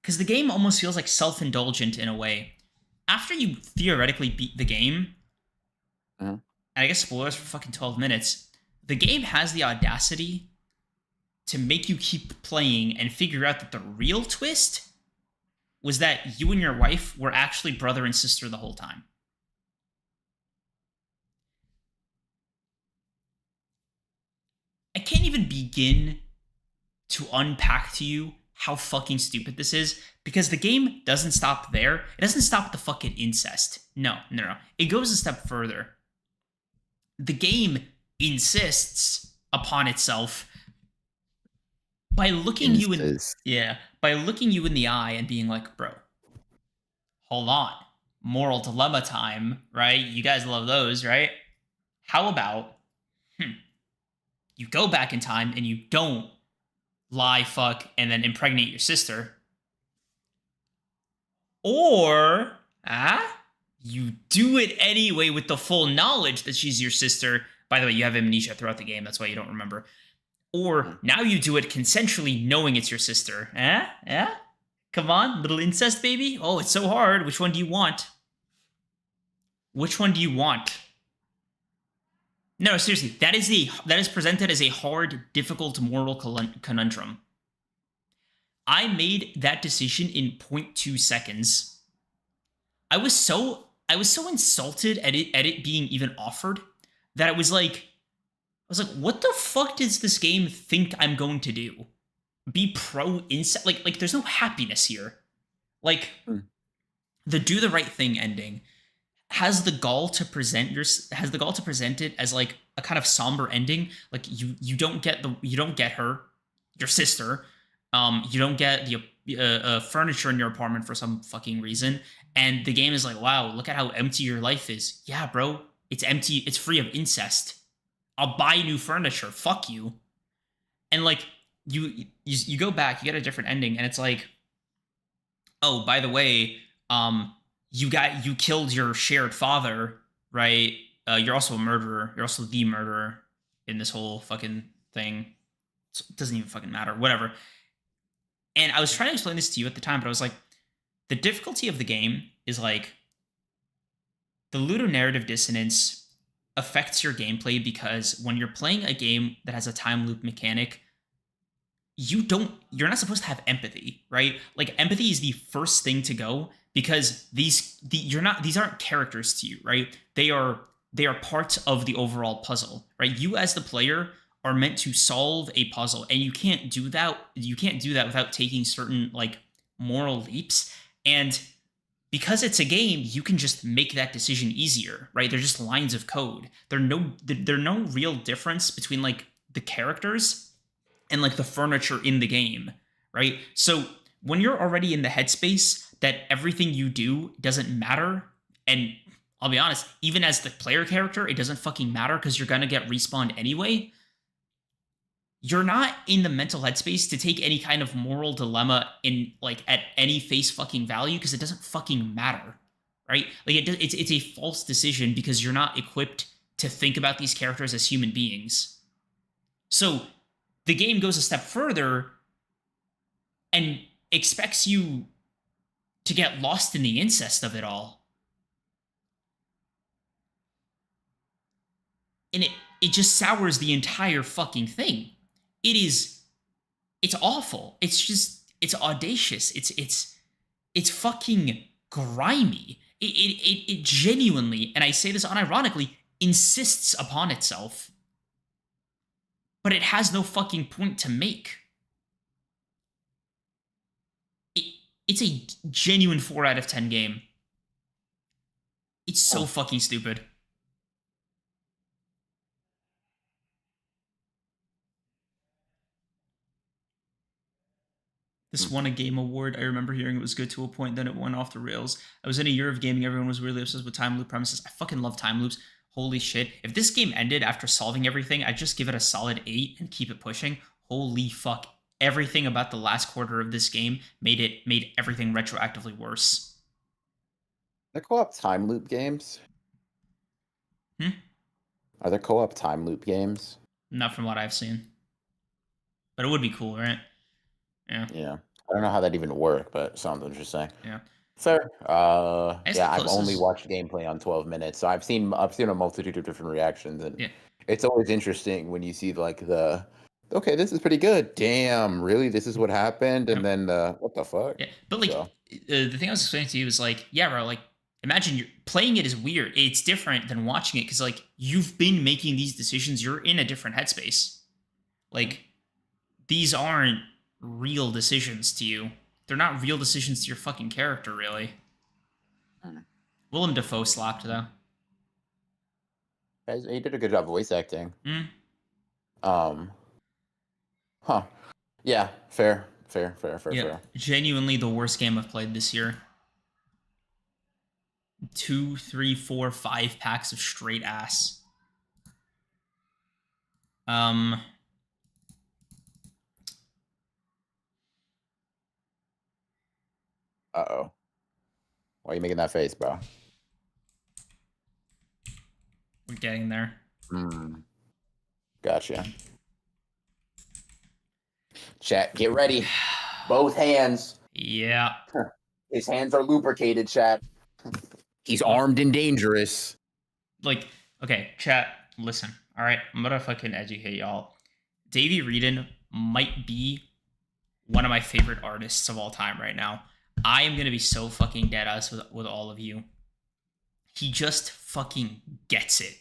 A: Because the game almost feels like self-indulgent in a way. After you theoretically beat the game, and I guess spoilers for fucking 12 minutes, the game has the audacity to make you keep playing and figure out that the real twist was that you and your wife were actually brother and sister the whole time. I can't even begin to unpack to you how fucking stupid this is, because the game doesn't stop there. It doesn't stop the fucking incest. No. It goes a step further. The game insists upon itself by looking you in the eye and being like, bro, hold on. Moral dilemma time, right? You guys love those, right? How about you go back in time and you don't lie, fuck, and then impregnate your sister. Or, you do it anyway with the full knowledge that she's your sister. By the way, you have amnesia throughout the game. That's why you don't remember. Or now you do it consensually knowing it's your sister. Yeah? Come on, little incest baby. Oh, it's so hard. Which one do you want? No, seriously, that is presented as a hard, difficult moral conundrum. I made that decision in 0.2 seconds. I was so insulted at it being even offered that I was like, what the fuck does this game think I'm going to do? Be pro incest? Like there's no happiness here. Like the do the right thing ending has the gall to present it as like a kind of somber ending. Like you don't get her, your sister. You don't get the furniture in your apartment for some fucking reason, and the game is like, wow, look at how empty your life is. Yeah, bro, it's empty. It's free of incest. I'll buy new furniture. Fuck you. And like you go back, you get a different ending, and it's like, oh, by the way, you killed your shared father, right? You're also a murderer. You're also the murderer in this whole fucking thing. It doesn't even fucking matter. Whatever. And I was trying to explain this to you at the time, but I was like, the difficulty of the game is like the ludonarrative dissonance affects your gameplay because when you're playing a game that has a time loop mechanic, you're not supposed to have empathy, right? Like empathy is the first thing to go because these aren't characters to you, right? They are parts of the overall puzzle, right? You as the player are meant to solve a puzzle, and you can't do that without taking certain like moral leaps. And because it's a game, you can just make that decision easier, right? They're just lines of code. There's no real difference between like the characters and like the furniture in the game, right? So when you're already in the headspace that everything you do doesn't matter, and I'll be honest, even as the player character, it doesn't fucking matter because you're gonna get respawned anyway. You're not in the mental headspace to take any kind of moral dilemma in like at any face fucking value because it doesn't fucking matter, right? Like it's a false decision because you're not equipped to think about these characters as human beings. So the game goes a step further and expects you to get lost in the incest of it all. And it just sours the entire fucking thing. It's awful. It's audacious. It's fucking grimy. It genuinely, and I say this unironically, insists upon itself. But it has no fucking point to make. It's a genuine 4 out of 10 game. It's so fucking stupid. This won a game award. I remember hearing it was good to a point, then it went off the rails. I was in a year of gaming. Everyone was really obsessed with time loop premises. I fucking love time loops. Holy shit. If this game ended after solving everything, I'd just give it a solid 8 and keep it pushing. Holy fuck. Everything about the last quarter of this game made everything retroactively worse.
B: Are there co-op time loop games? Are there co-op time loop games?
A: Not from what I've seen. But it would be cool, right? Yeah.
B: Yeah. I don't know how that even work, but it sounds interesting.
A: Yeah.
B: Fair.
A: Yeah,
B: I've only watched gameplay on 12 minutes, so I've seen a multitude of different reactions, and
A: yeah.
B: It's always interesting when you see like okay, this is pretty good. Damn, really? This is what happened? And then what the fuck?
A: Yeah, but like the thing I was explaining to you is like, yeah, bro, like imagine you're playing it is weird. It's different than watching it because like you've been making these decisions. You're in a different headspace. Like these aren't real decisions to you. They're not real decisions to your fucking character, really. Willem Dafoe slapped though.
B: He did a good job voice acting. Huh. Yeah, fair.
A: Yeah, genuinely the worst game I've played this year. 2, 3, 4, 5 packs of straight ass. Uh-oh.
B: Why are you making that face, bro?
A: We're getting there.
B: Gotcha. Chat, get ready. Both hands.
A: Yeah.
B: His hands are lubricated, chat. He's armed and dangerous.
A: Like, okay, chat, listen. All right, I'm gonna fucking educate y'all. Davey Reedon might be one of my favorite artists of all time right now. I am gonna be so fucking dead ass with all of you. He just fucking gets it.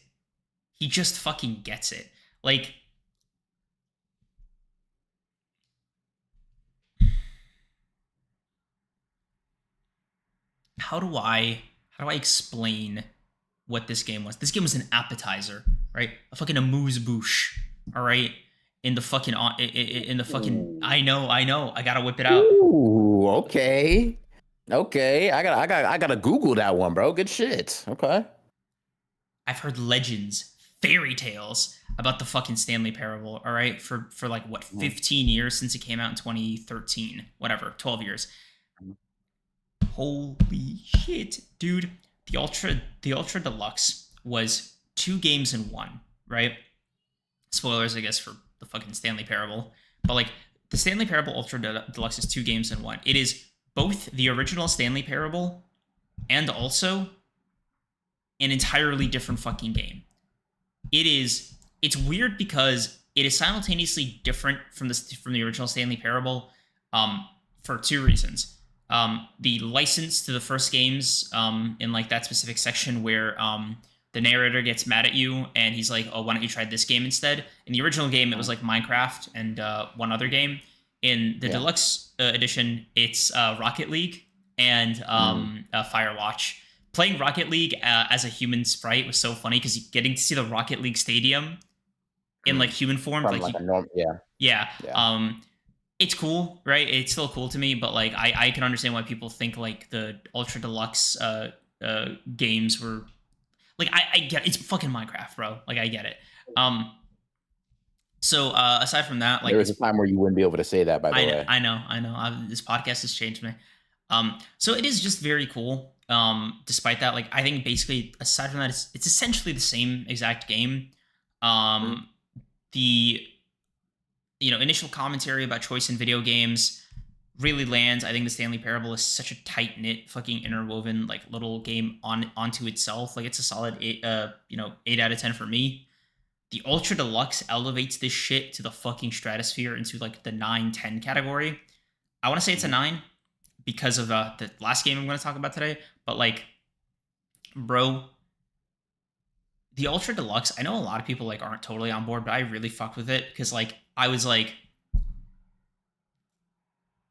A: He just fucking gets it. Like, how do I explain what this game was? This game was an appetizer, right? A fucking amuse-bouche, all right? In the fucking I know, I gotta whip it out.
B: Ooh, okay. I gotta Google that one, bro. Good shit. Okay.
A: I've heard legends, fairy tales about the fucking Stanley Parable, all right? For like what, 15 years since it came out in 2013, whatever, 12 years. Holy shit, dude. The Ultra Deluxe was 2 games in 1, right? Spoilers, I guess, for the fucking Stanley Parable. But like the Stanley Parable Ultra Deluxe is 2 games in 1. It is both the original Stanley Parable and also an entirely different fucking game. It's weird because it is simultaneously different from the original Stanley Parable for 2 reasons. The license to the first games in like that specific section where the narrator gets mad at you and he's like, oh, why don't you try this game instead? In the original game, it was like Minecraft and one other game. In the deluxe edition, it's Rocket League. and
B: Mm,
A: Firewatch. Playing Rocket League as a human sprite was so funny because getting to see the Rocket League stadium in like
B: mm.
A: human form,
B: From
A: like
B: like
A: you,
B: a norm, yeah,
A: yeah,
B: yeah.
A: it's cool, right? It's still cool to me, but like I can understand why people think like the Ultra Deluxe games were like I get it's fucking Minecraft, bro. Like I get it. Um, so aside from that,
B: There
A: like
B: was a
A: this,
B: time where you wouldn't be able to say that, by the way.
A: I know. This podcast has changed me. So it is just very cool. Despite that, like I think basically aside from that, it's essentially the same exact game.
B: Mm,
A: Um, the initial commentary about choice in video games really lands. I think the Stanley Parable is such a tight knit, fucking interwoven like little game onto itself. Like it's a solid 8 out of 10 for me. The Ultra Deluxe elevates this shit to the fucking stratosphere into like the 9-10 category. I want to say it's a
B: mhm.
A: 9 because of the last game I'm going to talk about today. But like, bro, the Ultra Deluxe, I know a lot of people like aren't totally on board, but I really fucked with it because like I was like,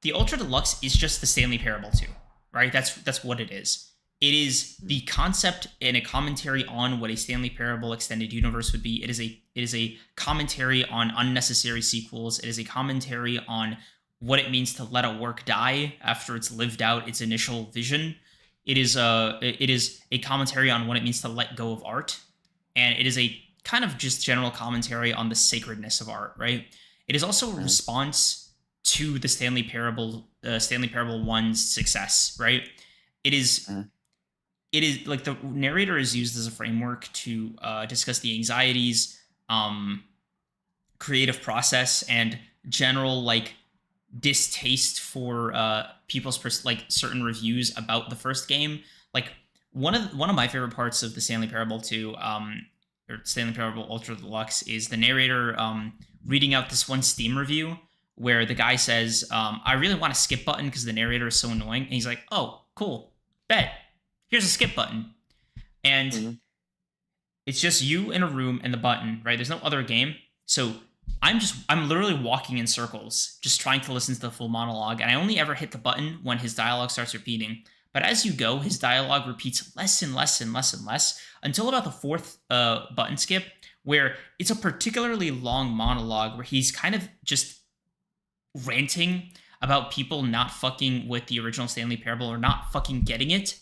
A: the Ultra Deluxe is just the Stanley Parable 2, right? That's what it is. It is the concept and a commentary on what a Stanley Parable extended universe would be. It is a commentary on unnecessary sequels. It is a commentary on what it means to let a work die after it's lived out its initial vision. It is a commentary on what it means to let go of art, and it is a kind of just general commentary on the sacredness of art, right? It is also a
B: Mhm,
A: response to the Stanley Parable One's success, right? It is
B: mhm,
A: it is like the narrator is used as a framework to discuss the anxieties, um, creative process, and general like distaste for people's like certain reviews about the first game. Like one of my favorite parts of the Stanley Parable 2, or Stanley Parable Ultra Deluxe, is the narrator reading out this one Steam review where the guy says, "I really want a skip button because the narrator is so annoying," and he's like, "Oh, cool, bet. Here's a skip button," and
B: mhm.
A: it's just you in a room and the button, right? There's no other game. So I'm literally walking in circles, just trying to listen to the full monologue. And I only ever hit the button when his dialogue starts repeating. But as you go, his dialogue repeats less and less and less and less until about the fourth button skip, where it's a particularly long monologue where he's kind of just ranting about people not fucking with the original Stanley Parable or not fucking getting it.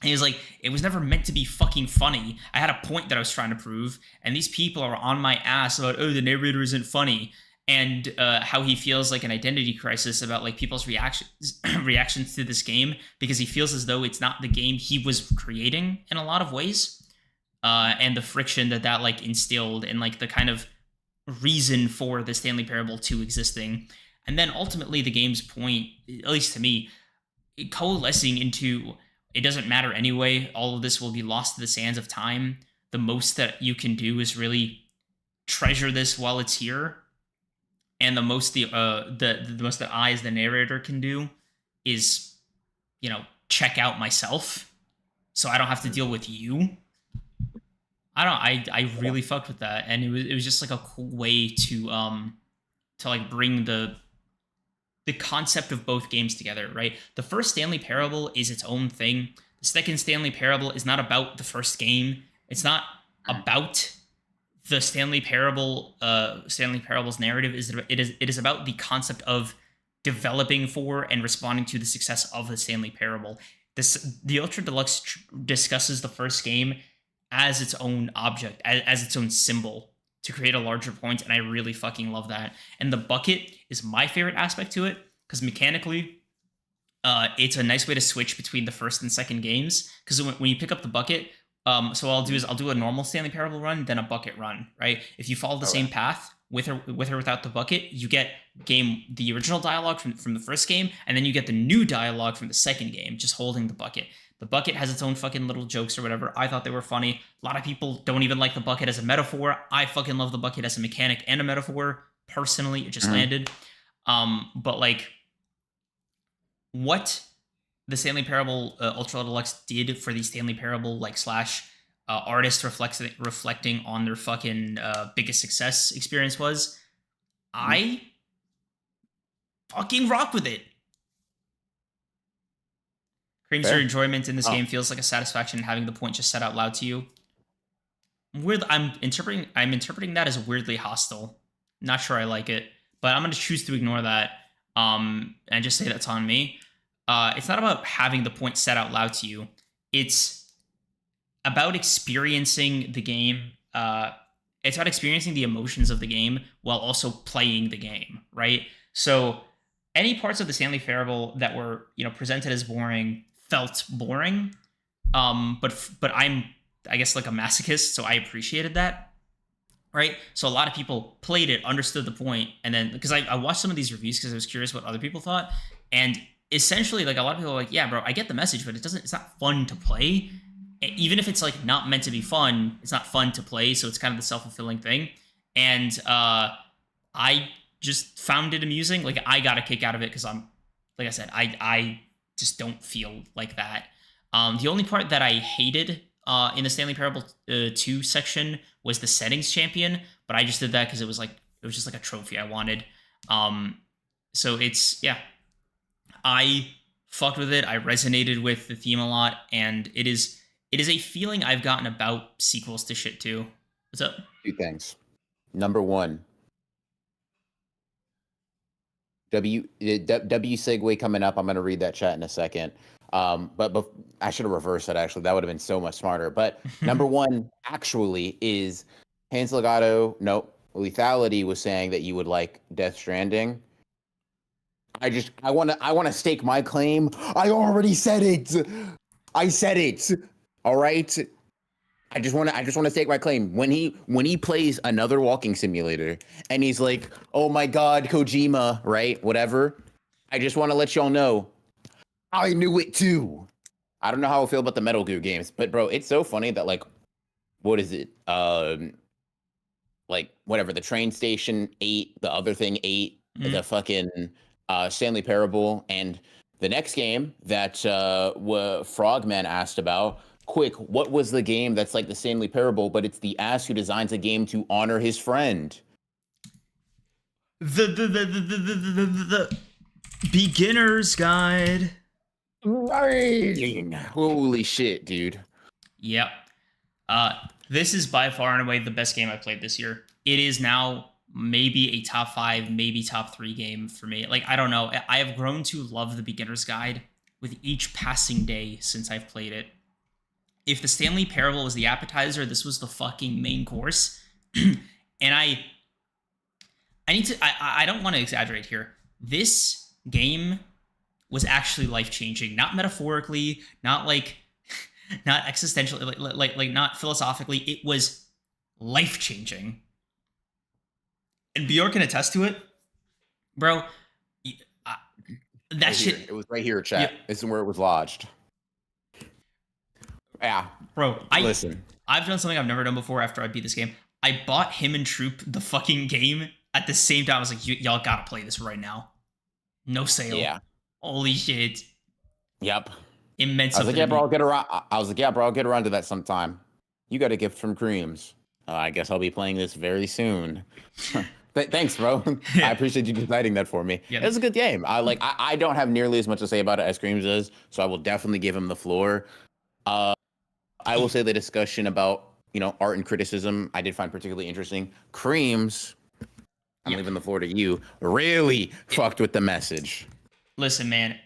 A: And he was like, it was never meant to be fucking funny. I had a point that I was trying to prove, and these people are on my ass about, oh, the narrator isn't funny, and how he feels like an identity crisis about like people's reactions to this game because he feels as though it's not the game he was creating in a lot of ways, and the friction that like instilled and like the kind of reason for the Stanley Parable 2 existing, and then ultimately the game's point, at least to me, coalescing into it doesn't matter anyway. All of this will be lost to the sands of time. The most that you can do is really treasure this while it's here, and the most that I as the narrator can do is check out myself, so I don't have to
B: Mhm.
A: deal with you. I really fucked with that, and it was just like a cool way to like bring the concept of both games together, right? The first Stanley Parable is its own thing. The second Stanley Parable is not about the first game. It's not about the Stanley Parable's narrative. It is about the concept of developing for and responding to the success of the Stanley Parable. The Ultra Deluxe discusses the first game as its own object, as its own symbol to create a larger point, and I really fucking love that. And the bucket is my favorite aspect to it because mechanically, it's a nice way to switch between the first and second games. Because when you pick up the bucket, so what I'll do
B: Mhm.
A: is I'll do a normal Stanley Parable run, then a bucket run. Right? If you follow the
B: Okay.
A: same path with or without the bucket, you get the original dialogue from the first game, and then you get the new dialogue from the second game, just holding the bucket. The bucket has its own fucking little jokes or whatever. I thought they were funny. A lot of people don't even like the bucket as a metaphor. I fucking love the bucket as a mechanic and a metaphor. Personally, it just
B: Mhm.
A: landed. But like what the Stanley Parable Ultra Deluxe did for the Stanley Parable like slash artist reflecting on their fucking biggest success experience was,
B: Mhm.
A: I fucking rock with it. Creams your
B: Fair.
A: enjoyment in this
B: Oh,
A: game feels like a satisfaction in having the point just said out loud to you. Weird. I'm interpreting that as weirdly hostile. Not sure I like it, but I'm gonna choose to ignore that. And just say that's on me. It's not about having the point said out loud to you. It's about experiencing the game. It's about experiencing the emotions of the game while also playing the game, right? So any parts of the Stanley Parable that were presented as boring felt boring. But I'm, I guess, like a masochist, so I appreciated that, right? So a lot of people played it, understood the point, and then because I watched some of these reviews because I was curious what other people thought, and essentially, like, a lot of people are like, yeah, bro, I get the message, but it's not fun to play. Even if it's like not meant to be fun, it's not fun to play. So it's kind of the self-fulfilling thing. And I just found it amusing. Like, I got a kick out of it because like I said, I just don't feel like that. The only part that I hated in the Stanley Parable 2 section was the settings champion, but I just did that because it was just like a trophy I wanted. So it's, yeah, I fucked with it. I resonated with the theme a lot, and it is a feeling I've gotten about sequels to shit too. What's up?
B: two things. Number one, W segue coming up. I'm going to read that chat in a second. But I should have reversed that, actually. That would have been so much smarter. But number one, actually, is Hans Legato, no, Lethality was saying that you would like Death Stranding. I want to stake my claim. I already said it. I said it. All right. I just want to stake my claim. When he plays another walking simulator and he's like, "Oh my God, Kojima," right? Whatever. I just want to let y'all know, I knew it too. I don't know how I feel about the Metal Gear games, but bro, it's so funny that, like, what is it? Like, whatever, the train station 8, the other thing 8, the fucking Stanley Parable, and the next game that Frogman asked about. Quick, what was the game that's like the Stanley Parable, but it's the ass who designs a game to honor his friend?
A: The beginner's guide.
B: Holy shit, dude.
A: Yep. This is by far and away the best game I played this year. It is now maybe a top 5, maybe top 3 game for me. Like, I don't know. I have grown to love the beginner's guide with each passing day since I've played it. If the Stanley Parable was the appetizer, this was the fucking main course. And I don't want to exaggerate here. This game was actually life-changing. Not metaphorically, not existentially, like not philosophically. It was life-changing. And Bjork can attest to it. Bro, that
B: right
A: shit.
B: Here. It was right here, chat. Yeah. This is where it was lodged. Yeah.
A: Bro,
B: listen.
A: I've done something I've never done before after I beat this game. I bought him and Troop the fucking game at the same time. I was like, y'all gotta play this right now. No sale.
B: Yeah.
A: Holy shit.
B: Yep.
A: Immense.
B: I was like, yeah, bro, I'll get around. I'll get around to that sometime. You got a gift from Creams. I guess I'll be playing this very soon. Thanks, bro. I appreciate you deciding that for me. Yeah. It was a good game. I don't have nearly as much to say about it as Creams does, so I will definitely give him the floor. I will say the discussion about, art and criticism I did find particularly interesting. Creams, I'm leaving the floor to you, really fucked with the message.
A: Listen, man.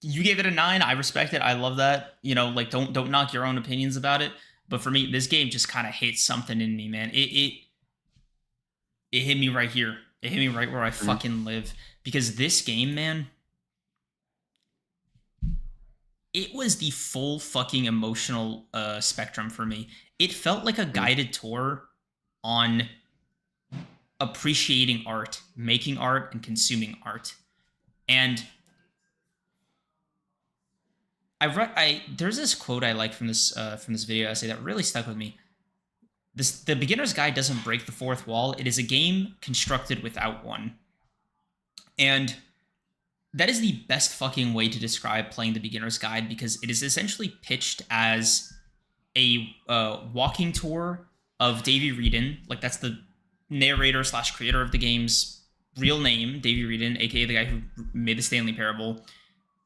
A: You gave it a 9. I respect it. I love that. Don't knock your own opinions about it. But for me, this game just kind of hit something in me, man. It hit me right here. It hit me right where I fucking live. Because this game, man, it was the full fucking emotional spectrum for me. It felt like a guided tour on appreciating art, making art, and consuming art. And there's this quote I like from this video essay that really stuck with me. The beginner's guide doesn't break the fourth wall. It is a game constructed without one. And that is the best fucking way to describe playing the beginner's guide, because it is essentially pitched as a walking tour of Davey Wreden. Like, that's the narrator / creator of the game's real name, Davey Wreden, aka the guy who made the Stanley Parable.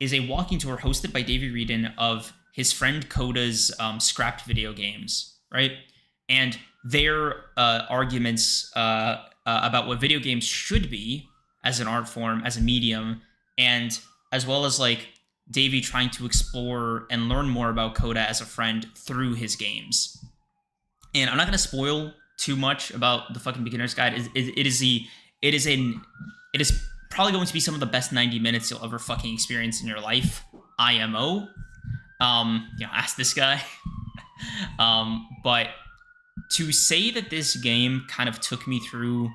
A: is a walking tour hosted by Davey Reedon of his friend Coda's scrapped video games, right? And their arguments about what video games should be as an art form, as a medium, and as well as like Davey trying to explore and learn more about Coda as a friend through his games. And I'm not going to spoil too much about the fucking beginner's guide. It is probably going to be some of the best 90 minutes you'll ever fucking experience in your life. IMO. Ask this guy. But to say that this game kind of took me through.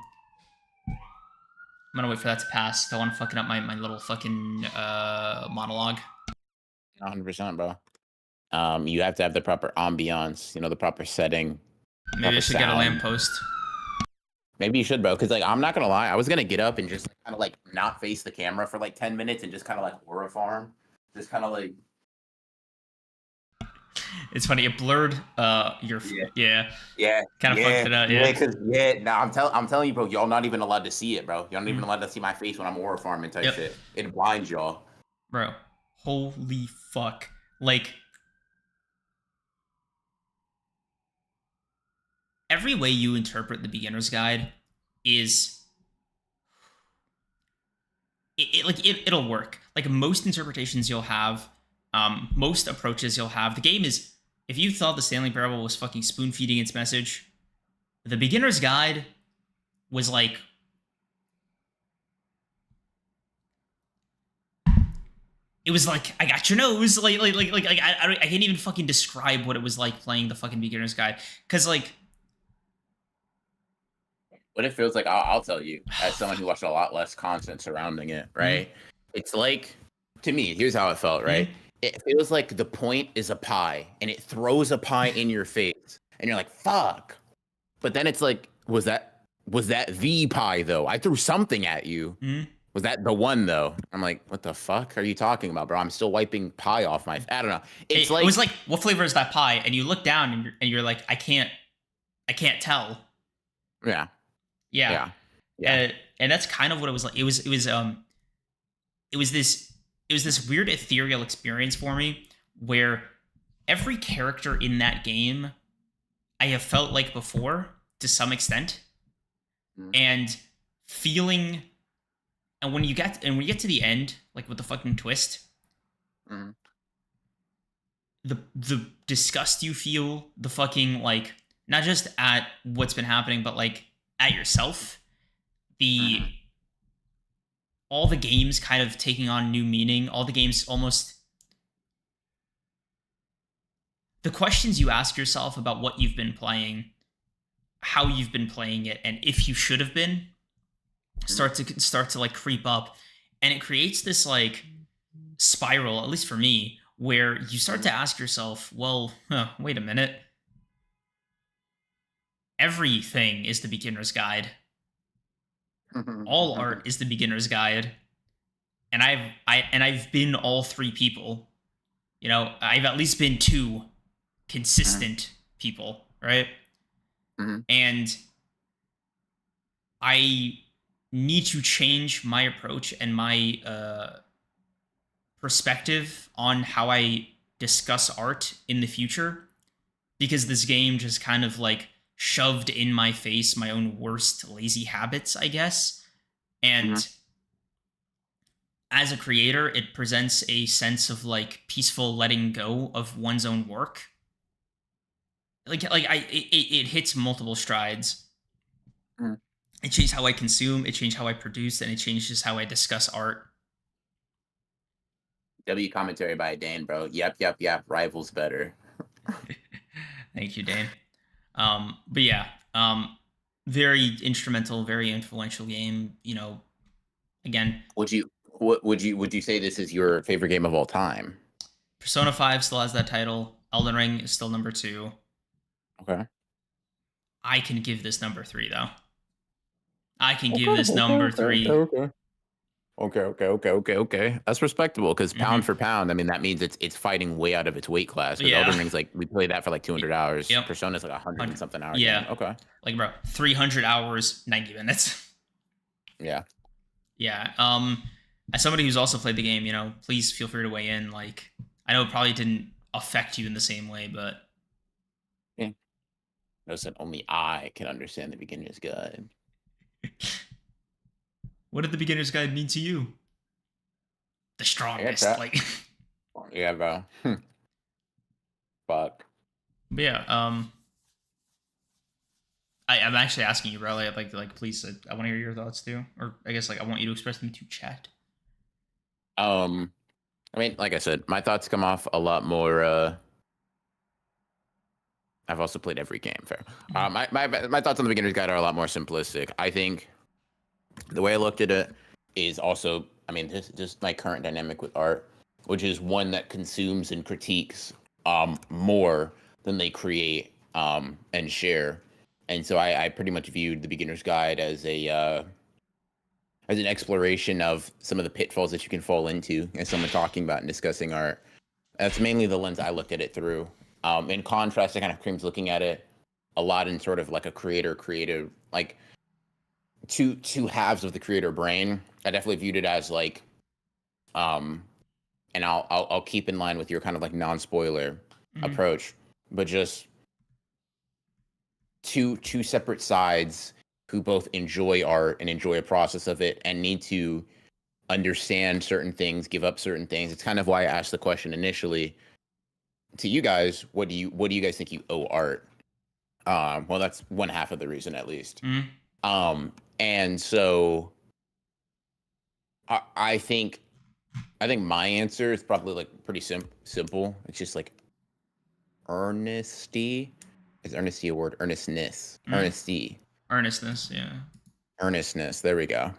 A: I'm gonna wait for that to pass. Don't want to fucking up my little fucking monologue.
B: 100%, bro. You have to have the proper ambiance, the proper setting.
A: Maybe I should get a lamppost.
B: Maybe you should, bro. Because, like, I'm not going to lie. I was going to get up and just kind of, like, not face the camera for, like, 10 minutes and just kind of, like, horror farm. Just kind of, like...
A: It's funny. It blurred your... Yeah. Kind of fucked it up,
B: I'm telling you, bro, y'all not even allowed to see it, bro. Y'all not even allowed to see my face when I'm horror farming type shit. It blinds y'all.
A: Bro, holy fuck. Like... Every way you interpret the beginner's guide is it'll work. Like most interpretations you'll have, most approaches you'll have. The game is, if you thought the Stanley Parable was fucking spoon feeding its message, the beginner's guide was like it was like I got your nose. I can't even fucking describe what it was like playing the fucking beginner's guide, because like.
B: What it feels like, I'll tell you, as someone who watched a lot less content surrounding it, right? Mm-hmm. It's like, to me, here's how it felt, right? Mm-hmm. It feels like the point is a pie, and it throws a pie in your face, and you're like, fuck. But then it's like, was that the pie, though? I threw something at you. Mm-hmm. Was that the one, though? I'm like, what the fuck are you talking about, bro? I'm still wiping pie off my... I don't know.
A: It was like, what flavor is that pie? And you look down, and you're like, I can't tell.
B: Yeah.
A: And that's kind of what it was like. It was this weird ethereal experience for me where every character in that game I have felt like before to some extent. Mm-hmm. And feeling, and when you get to the end, like with the fucking twist, mm-hmm. the disgust you feel, the fucking like, not just at what's been happening, but like at yourself, all the games kind of taking on new meaning, all the games almost, the questions you ask yourself about what you've been playing, how you've been playing it, and if you should have been, start to like creep up, and it creates this like spiral, at least for me, where you start to ask yourself, well, wait a minute. Everything is the beginner's guide. All art is the beginner's guide. And I've been all three people. I've at least been two consistent people, right? Mm-hmm. And I need to change my approach and my perspective on how I discuss art in the future, because this game just kind of like shoved in my face my own worst lazy habits, I guess. And as a creator, it presents a sense of like peaceful letting go of one's own work. It hits multiple strides. It changed how I consume, it changed how I produce, and it changes how I discuss art.
B: W commentary by Dane, bro. Yep. Rivals better.
A: Thank you, Dane. But yeah, very instrumental, very influential game. Again,
B: would you say this is your favorite game of all time?
A: Persona 5 still has that title. Elden Ring is still number 2.
B: Okay.
A: I can give this number 3 though. I can give this number 3.
B: Okay. That's respectable, because pound for pound, I mean, that means it's fighting way out of its weight class. Yeah. Elden Ring's like, we played that for like 200 hours.
A: Yep.
B: Persona's like 100 and something hours.
A: Yeah.
B: Okay.
A: Like, bro, 300 hours, 90 minutes.
B: Yeah.
A: Yeah. as somebody who's also played the game, please feel free to weigh in. Like, I know it probably didn't affect you in the same way, but
B: Yeah. Listen, only I can understand the beginner's guide.
A: what did the beginner's guide mean to you? The
B: Yeah,
A: strongest,
B: chat.
A: like.
B: Yeah, bro. Fuck.
A: But yeah, I'm actually asking you, bro. Like, please, I want to hear your thoughts too, or I guess like I want you to express them to chat.
B: Um, I mean, like I said, my thoughts come off a lot more. I've also played every game. Fair.
A: Mm-hmm.
B: My thoughts on the beginner's guide are a lot more simplistic. I think the way I looked at it is also, I mean, this just my current dynamic with art, which is one that consumes and critiques more than they create and share. And so I pretty much viewed the beginner's guide as an exploration of some of the pitfalls that you can fall into as someone talking about and discussing art. That's mainly the lens I looked at it through. In contrast to kind of Cream's looking at it a lot in sort of like a creative, like two halves of the creator brain. I definitely viewed it as like, um, and I'll keep in line with your kind of like non-spoiler
A: Mm-hmm.
B: approach, but just two separate sides who both enjoy art and enjoy a process of it and need to understand certain things, give up certain things. It's kind of why I asked the question initially to you guys. What do you guys think you owe art? Well, that's one half of the reason at least.
A: Mm-hmm.
B: And so I think my answer is probably like pretty simple. It's just like earnesty. Is earnesty a word? Earnestness.
A: Mm-hmm.
B: Earnesty.
A: Earnestness, yeah.
B: Earnestness. There we go.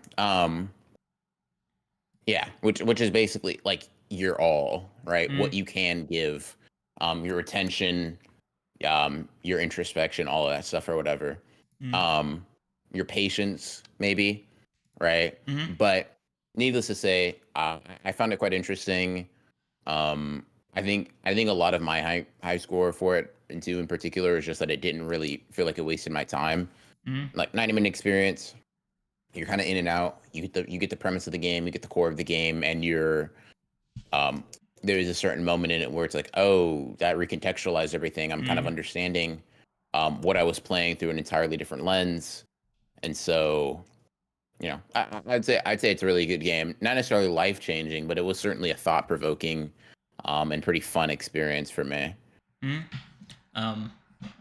B: Yeah, which is basically like your all, right?
A: Mm-hmm.
B: What you can give, your attention, your introspection, all of that stuff or whatever. Um, your patience, maybe, right?
A: Mm-hmm.
B: But needless to say, I found it quite interesting. I think a lot of my high score for it, and two in particular, is just that it didn't really feel like it wasted my time.
A: Mm-hmm.
B: Like 90-minute experience, you're kind of in and out. You get the premise of the game, you get the core of the game, and um there is a certain moment in it where it's like, oh, that recontextualized everything. I'm kind of
A: Mm-hmm.
B: understanding what I was playing through an entirely different lens. And so, I'd say it's a really good game. Not necessarily life changing, but it was certainly a thought provoking and pretty fun experience for me.
A: Mm-hmm. Um,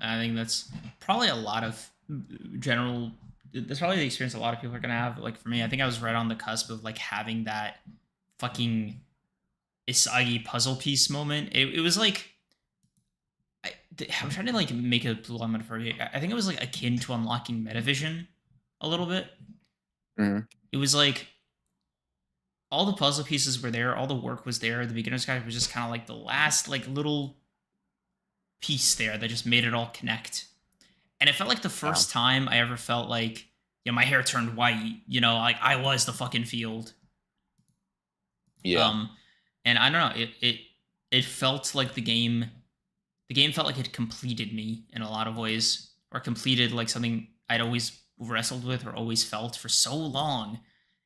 A: I think that's probably a lot of general. That's probably the experience a lot of people are gonna have. Like for me, I think I was right on the cusp of like having that fucking Isagi puzzle piece moment. It was like I'm trying to like make a blue line metaphor. I think it was like akin to unlocking metavision a little bit.
B: Mhm.
A: It was like all the puzzle pieces were there, all the work was there. The beginner's guide was just kind of like the last like little piece there that just made it all connect. And it felt like the
B: Yeah.
A: first time I ever felt like, my hair turned white, like I was the fucking field.
B: Yeah.
A: Um, and I don't know, it felt like the game felt like it completed me in a lot of ways, or completed like something I'd always wrestled with or always felt for so long,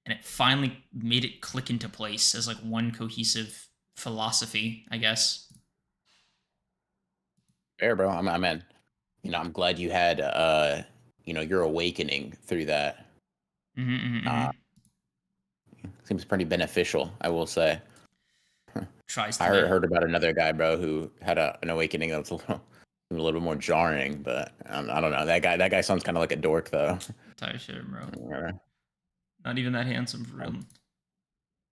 A: and it finally made it click into place as like one cohesive philosophy, I guess.
B: Fair, bro. I'm in. I'm glad you had your awakening through that.
A: Mm-hmm, mm-hmm,
B: Uh,
A: mm-hmm.
B: seems pretty beneficial, I will say.
A: Tries
B: I
A: to be.
B: heard about another guy, bro, who had an awakening that was a little bit more jarring, but I don't know. That guy sounds kind of like a dork, though.
A: Tired shit, bro.
B: Uh,
A: Not even that handsome for real.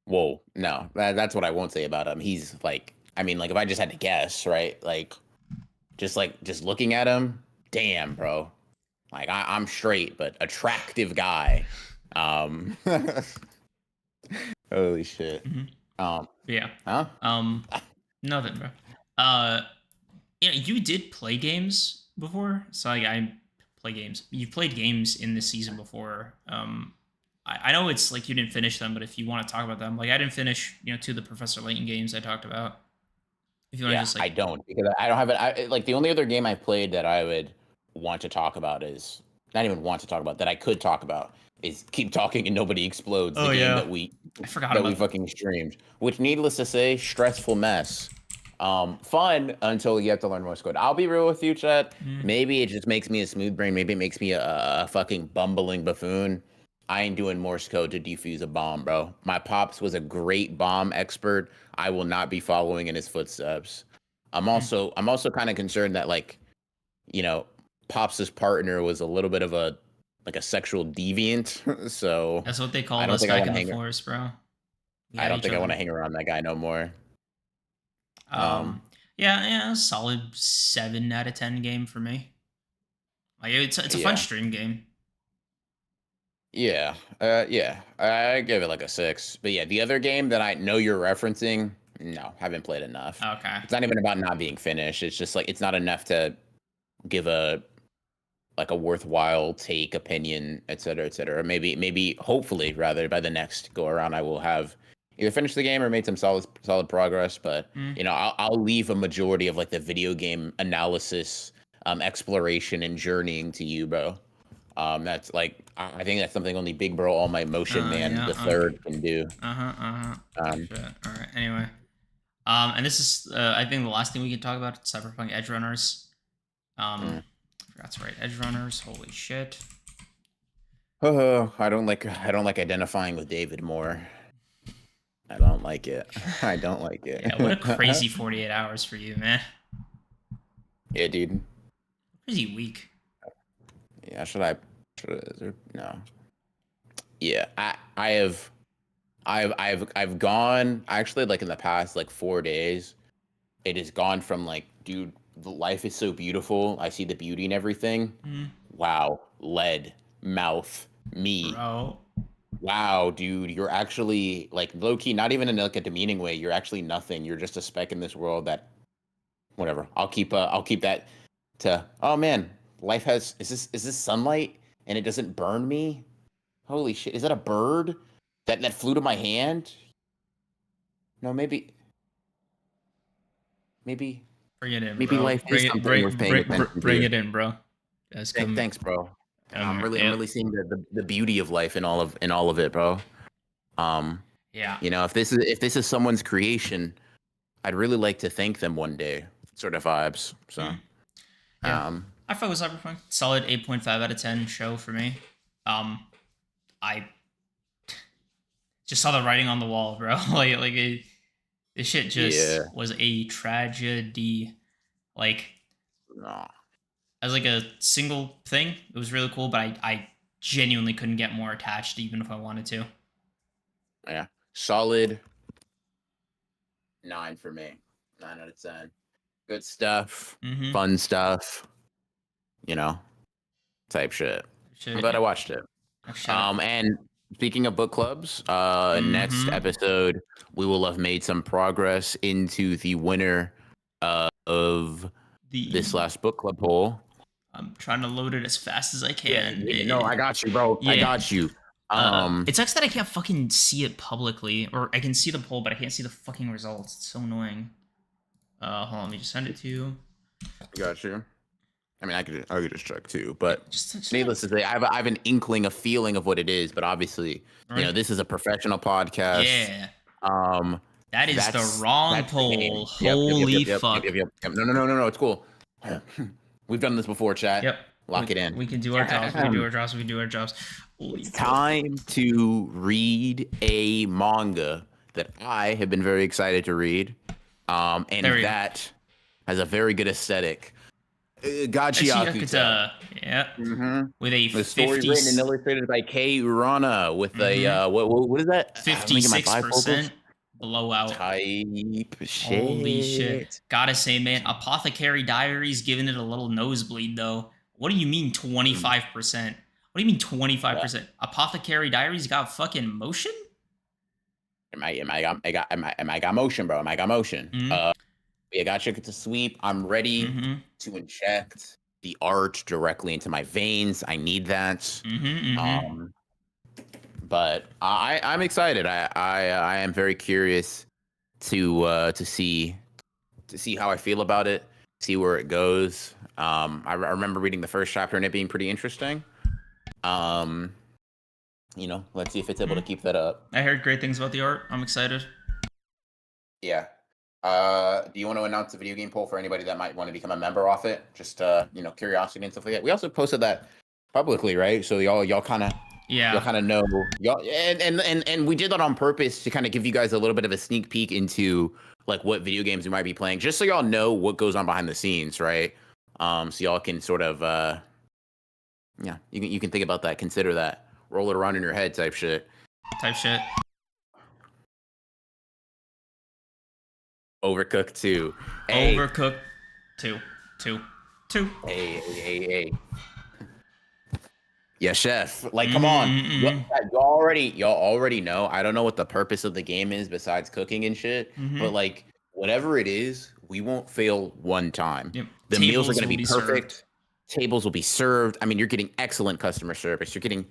B: Whoa, no, that's what I won't say about him. He's like, I mean, like if I just had to guess, right? Like just looking at him, damn, bro. Like I'm straight, but attractive guy. Um, holy shit.
A: Mm-hmm.
B: Um,
A: Yeah.
B: huh?
A: Um, Nothing, bro. Uh, you did play games before, so I play games. You've played games in this season before. I know it's like you didn't finish them, but if you want to talk about them, like I didn't finish, two of the Professor Layton games I talked about. If you want to
B: Yeah,
A: just
B: I
A: like,
B: don't because I don't have it. Like the only other game I played that I would want to talk about is not even want to talk about that I could talk about is Keep Talking and Nobody Explodes, the
A: Oh
B: game
A: yeah,
B: that we
A: I forgot about.
B: fucking streamed. Which, needless to say, stressful mess. Fun until you have to learn Morse code. I'll be real with you, Chet.
A: Mm.
B: Maybe it just makes me a smooth brain. Maybe it makes me a fucking bumbling buffoon. I ain't doing Morse code to defuse a bomb, bro. My pops was a great bomb expert. I will not be following in his footsteps.
A: Mm.
B: I'm also kind of concerned that, like, you know, Pops's partner was a little bit of a sexual deviant. So
A: That's what they
B: I
A: called
B: don't
A: us
B: think I
A: back
B: want
A: in
B: to
A: the
B: hang.
A: forest, bro. We
B: I
A: had
B: don't
A: each
B: think I want
A: other.
B: to hang around that guy no more. Um,
A: Yeah, solid 7 out of 10 game for me. Like it's a fun
B: yeah,
A: stream game.
B: yeah. I give it like a 6. But yeah, the other game that I know you're referencing, no, haven't played enough.
A: Okay.
B: It's not even about not being finished. It's just like it's not enough to give a worthwhile take, opinion, et cetera, et cetera. Maybe, hopefully, rather, by the next go around, I will have either finished the game or made some solid progress. But
A: Mm.
B: I'll leave a majority of like the video game analysis, exploration, and journeying to you, bro. That's like I think that's something only Big Bro All My Motion Man
A: Yeah.
B: the third can do.
A: Uh-huh.
B: Um,
A: Shit. All right. Anyway. And this is I think the last thing we can talk about, Cyberpunk Edge Runners.
B: mm.
A: I forgot to write Edge Runners. Holy shit.
B: Oh, I don't like identifying with David more. I don't like it. I don't like it.
A: Yeah, what a crazy 48 hours for you, man.
B: Yeah, dude.
A: Crazy week.
B: Yeah, no. Yeah, I've gone actually, like, in the past like 4 days. It has gone from like, dude, the life is so beautiful. I see the beauty in everything.
A: Mm,
B: Wow, lead, mouth, me.
A: bro.
B: Wow, dude, you're actually like low key, not even in like a demeaning way. You're actually nothing. You're just a speck in this world that, whatever. I'll keep that to, oh man, life has, is this sunlight and it doesn't burn me? Holy shit, is that a bird that flew to my hand? No, maybe
A: Bring it in,
B: maybe
A: bro.
B: life is something worth paying attention
A: Bring
B: to.
A: it in, bro. Guys,
B: Thanks, bro.
A: come here.
B: I'm
A: Yep.
B: really seeing the beauty of life in all of it, bro. Um,
A: Yeah.
B: if this is someone's creation, I'd really like to thank them one day. Sort of vibes. So,
A: Mm, yeah.
B: um,
A: I fuck with Cyberpunk. Solid 8.5 out of 10 show for me. I just saw the writing on the wall, bro. This shit
B: yeah.
A: just was a tragedy. Like,
B: No.
A: as like a single thing, it was really cool, but I genuinely couldn't get more attached even if I wanted to.
B: Yeah. Solid 9 for me. 9 out of 10. Good stuff.
A: Mm-hmm.
B: Fun stuff. You know, type shit. I'm
A: Shit,
B: glad
A: yeah.
B: I watched it.
A: Oh, shut up.
B: And speaking of book clubs, next
A: Mm-hmm.
B: episode we will have made some progress into the winner of this
A: The
B: last book club poll.
A: I'm trying to load it as fast as I
B: Yeah,
A: can.
B: no, I got you, bro. I
A: Yeah.
B: got you.
A: It sucks that I can't fucking see it publicly, or I can see the poll, but I can't see the fucking results. It's so annoying. Hold on, let me just send it to you.
B: Got you. I mean, I could just check too, but
A: Just
B: needless to say, I have an inkling, a feeling of what it is. But obviously,
A: right.
B: this is a professional podcast.
A: Yeah.
B: Um,
A: That is the wrong
B: that's the game.
A: poll.
B: Yep,
A: Holy fuck.
B: yep. No. It's cool. We've done this before, chat.
A: Yep.
B: Lock it in.
A: We can do our jobs. We can do our jobs. We can do our jobs. Holy
B: It's
A: fuck.
B: time to read a manga that I have been very excited to read. And that has a very good aesthetic. Gachi Akuta.
A: Yeah.
B: Mm-hmm.
A: With a
B: The story written and illustrated by Kei Urana with a what is that?
A: 56% blowout.
B: Type shit.
A: Holy shit. Gotta say, man, Apothecary Diaries giving it a little nosebleed though. What do you mean 25%? What do you mean 25%? Apothecary Diaries got fucking motion?
B: Am I got motion, bro? Am I got motion?
A: Mm-hmm.
B: Yeah, got you to sweep. I'm ready to inject the art directly into my veins. I need that. But I'm excited. I am very curious to see how I feel about it, see where it goes. I remember reading the first chapter and it being pretty interesting. let's see if it's able to keep that up.
A: I heard great things about the art. I'm excited.
B: Yeah. Do you want to announce the video game poll for anybody that might want to become a member off it? Just curiosity and stuff like that. We also posted that publicly, right? So y'all kind of know y'all, and we did that on purpose to kind of give you guys a little bit of a sneak peek into like what video games we might be playing, just so y'all know what goes on behind the scenes, right? So y'all can sort of you can think about that, consider that, roll it around in your head type shit. Overcooked 2. Hey.
A: Overcooked 2.
B: Hey. Yeah, chef. Like, come on. Y'all already know. I don't know what the purpose of the game is besides cooking and shit. But like, whatever it is, we won't fail one time.
A: Yep.
B: The meals are going to be perfect.
A: Served.
B: Tables will be served. I mean, you're getting excellent customer service. You're getting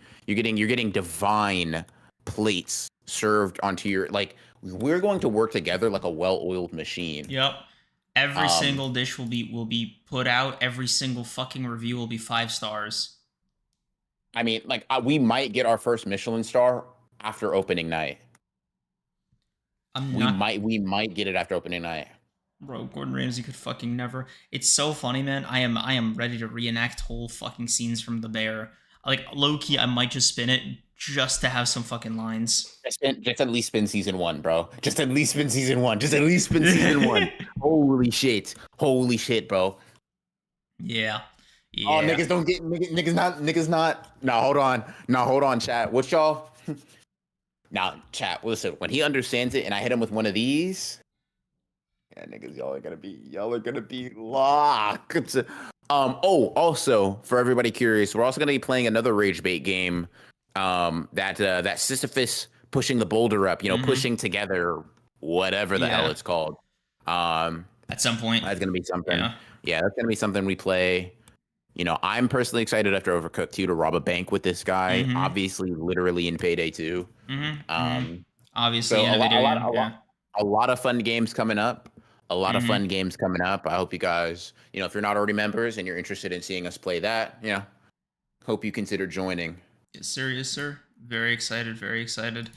B: divine plates served onto your, like, we're going to work together like a well-oiled machine.
A: Yep. Every single dish will be put out. Every single fucking review will be 5 stars.
B: I mean, like, we might get our first Michelin star after opening night. We might get it after opening night.
A: Bro, Gordon Ramsay could fucking never. It's so funny, man. I am ready to reenact whole fucking scenes from The Bear. Like, low-key, I might just spin it just to have some fucking lines.
B: Just at least spin season 1, bro. Just at least spin season 1. Just at least spin season 1. Holy shit, bro.
A: Yeah.
B: Oh, niggas don't get niggas not. No, hold on, chat. What y'all? Now, chat. Listen, when he understands it, and I hit him with one of these, yeah, niggas, y'all are gonna be locked. Also, for everybody curious, we're also gonna be playing another rage bait game. That Sisyphus pushing the boulder up, pushing together, whatever the hell it's called.
A: At some point,
B: that's gonna be something. Yeah, that's gonna be something we play. I'm personally excited after Overcooked 2 to rob a bank with this guy. Obviously, literally in Payday 2.
A: Obviously,
B: so a lot of fun games coming up. I hope you guys, if you're not already members and you're interested in seeing us play that, hope you consider joining.
A: Yes, sir. Very excited. Good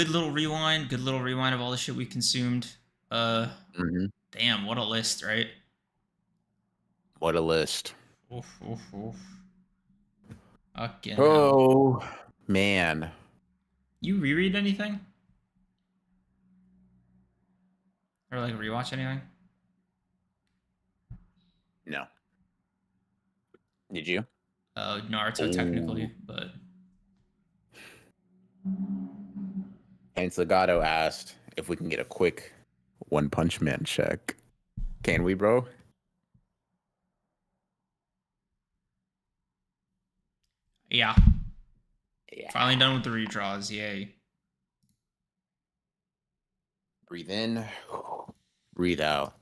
A: little rewind of all the shit we consumed. Damn, what a list, right?
B: What a list.
A: Oof. Fucking
B: hell. Man.
A: You reread anything? Or like rewatch anything?
B: No. Did you?
A: Naruto technically, but.
B: And Sagato asked if we can get a quick One Punch Man check. Can we, bro?
A: Yeah. Finally done with the redraws. Yay.
B: Breathe in. Breathe out.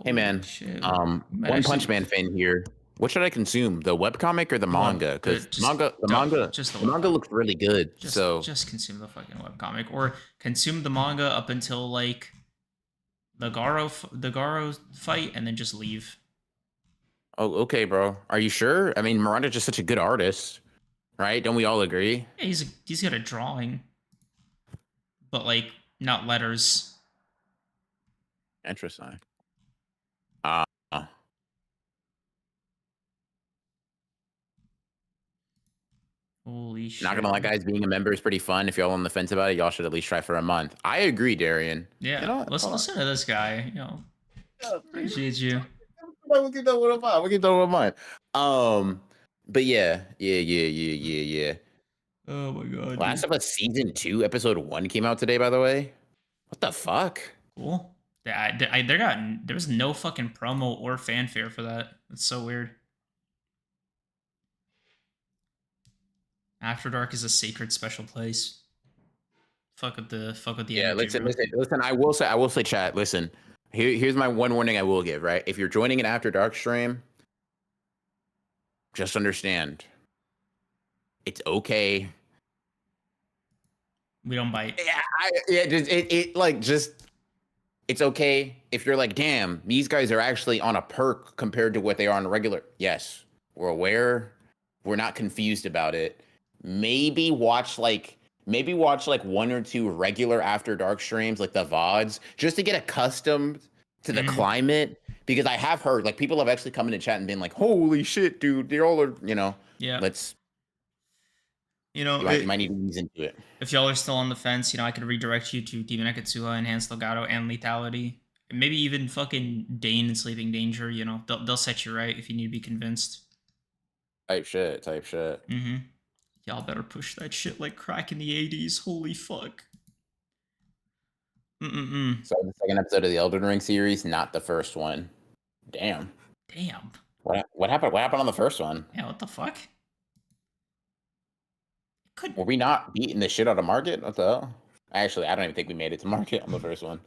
B: Hey, man.
A: Shit.
B: One Punch Man fan here. What should I consume? The webcomic or the manga? Because the manga looks really good.
A: Just consume the fucking webcomic, or consume the manga up until like the Garo fight, and then just leave.
B: Oh, okay, bro. Are you sure? I mean, Miranda's just such a good artist, right? Don't we all agree?
A: Yeah, he's got a drawing, but like not letters.
B: Interesting.
A: Holy shit.
B: Not gonna lie, guys, being a member is pretty fun. If y'all on the fence about it, y'all should at least try for a month. I agree, Darian.
A: Yeah, listen to this guy. Appreciate you.
B: We'll keep that one in mind. But yeah.
A: Oh my god.
B: Last of Us Season 2, Episode 1 came out today, by the way. What the fuck?
A: Cool. There was no fucking promo or fanfare for that. It's so weird. After Dark is a sacred special place. Fuck with the
B: yeah,
A: energy,
B: listen. I will say, chat. Listen, here's my one warning I will give. Right, if you're joining an After Dark stream, just understand, it's okay.
A: We don't bite.
B: It's okay if you're like, damn, these guys are actually on a perk compared to what they are on a regular. Yes, we're aware. We're not confused about it. maybe watch like one or two regular After Dark streams, like the VODs, just to get accustomed to the climate. Because I have heard like people have actually come into chat and been like, "Holy shit, dude! They all are,
A: Yeah.
B: let's."
A: You know,
B: You might need to ease into it.
A: if y'all are still on the fence, I could redirect you to Demon Ekatsuha, Enhanced Legato, and Lethality. Maybe even fucking Dane and Sleeping Danger. They'll set you right if you need to be convinced.
B: Type shit.
A: Mm-hmm. Y'all better push that shit like crack in the 80s. Holy fuck.
B: So the second episode of the Elden Ring series, not the first one. Damn. What happened? What happened on the first one?
A: Yeah, what the fuck?
B: Were we not beating the shit out of Market? What the hell? Actually, I don't even think we made it to Market on the first one.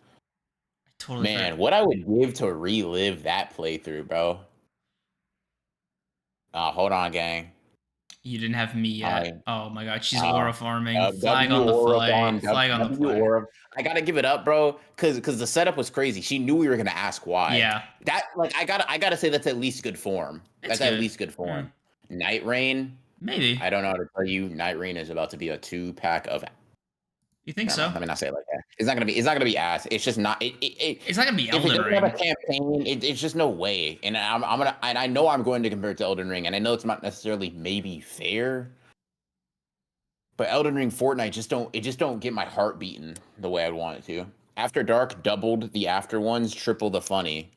A: Totally.
B: Man, what I would give to relive that playthrough, bro. Hold on, gang.
A: You didn't have me yet. Oh my god, she's aura farming. Flag
B: W
A: on the
B: aura
A: play.
B: farm,
A: Flag on the
B: W
A: play.
B: aura. I gotta give it up, bro, because the setup was crazy. She knew we were gonna ask why.
A: Yeah.
B: That I gotta say that's at least good form.
A: It's
B: At
A: good.
B: least good form. Night Rain.
A: Maybe.
B: I don't know how to tell you. Night Rain is about to be a 2-pack of.
A: You think so?
B: Let me not say it like that. It's not gonna be ass. It's just not.
A: It's not gonna be Elden
B: Ring. If it doesn't
A: Ring.
B: have a campaign, it's just no way. And I know I'm going to compare it to Elden Ring, and I know it's not necessarily maybe fair. But Elden Ring, Fortnite just don't get my heart beating the way I'd want it to. After Dark doubled the after ones, triple the funny.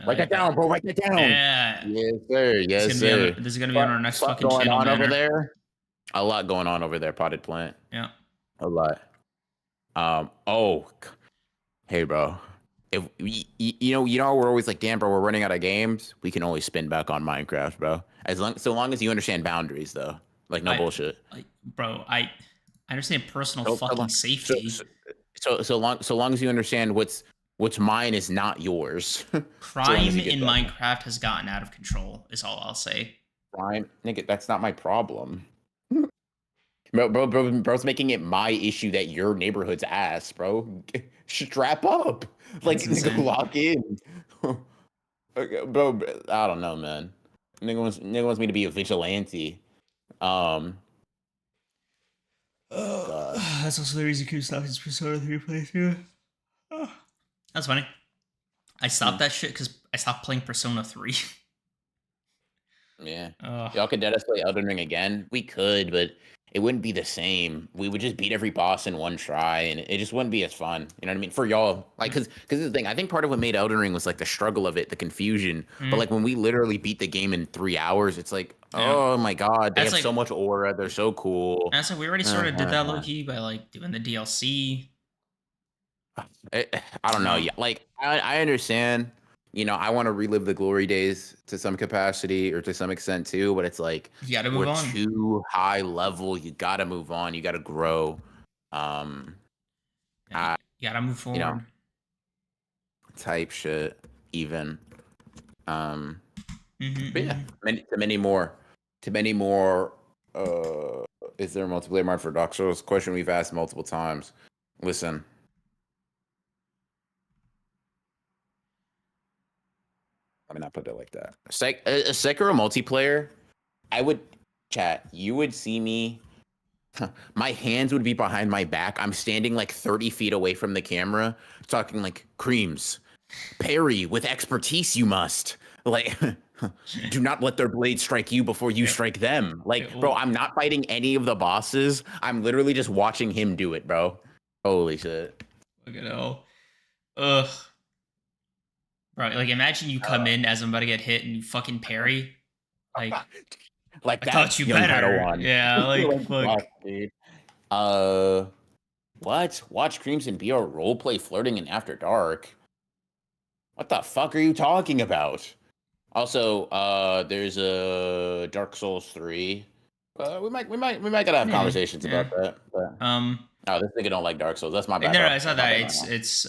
B: Write that down, bro. Write that down.
A: Yeah.
B: Yes, sir. Yes, sir.
A: This is gonna be on our next fucking
B: going
A: channel.
B: On over there. A lot going on over there, Potted Plant.
A: Yeah.
B: A lot. Hey, bro. If we're always like, damn, bro, we're running out of games. We can always spin back on Minecraft, bro. So long as you understand boundaries, though. Like no bullshit.
A: Bro, I understand personal fucking safety.
B: So long as you understand what's mine is not yours.
A: Crime in Minecraft has gotten out of control, is all I'll say.
B: Crime, nigga, that's not my problem. Bro's making it my issue that your neighborhood's ass, bro. Strap up. Like, nigga, lock in. Bro, I don't know, man. Nigga wants me to be a vigilante.
A: That's also the reason Coop stopped his Persona 3 playthrough. That's funny. I stopped that shit because I stopped playing Persona 3.
B: Yeah. Y'all could let us play Elden Ring again? We could, but it wouldn't be the same. We would just beat every boss in one try, and it just wouldn't be as fun. You know what I mean? For y'all, like, because this is the thing. I think part of what made Elden Ring was like the struggle of it, the confusion. But like when we literally beat the game in 3 hours, it's like, oh my god, they have so much aura. They're so cool.
A: And so we already sort of did that low key by like doing the DLC.
B: I don't know. Yeah, like I understand. I want to relive the glory days to some capacity or to some extent too, but it's like
A: you gotta move on.
B: Too high level. You gotta move on. You gotta grow.
A: You gotta move forward.
B: Type shit. Even. But yeah, to many more. Is there a multiplayer mod for Dark Souls? Question we've asked multiple times. Listen. Let me not put it like that. A Sekiro multiplayer, you would see me, my hands would be behind my back. I'm standing like 30 feet away from the camera, talking like, Creams, parry with expertise you must. Like, do not let their blade strike you before you strike them. Like, bro, I'm not fighting any of the bosses. I'm literally just watching him do it, bro. Holy shit.
A: Look at hell. Ugh. Bro, like imagine you come in as I'm about to get hit and you fucking parry. Like
B: I
A: thought you better. Yeah, like fuck.
B: Dude. What? Watch Creams and be a roleplay flirting in After Dark. What the fuck are you talking about? Also, there's a Dark Souls 3. We might gotta have conversations about that. But, this nigga don't like Dark Souls. That's my bad.
A: No, I saw that. It's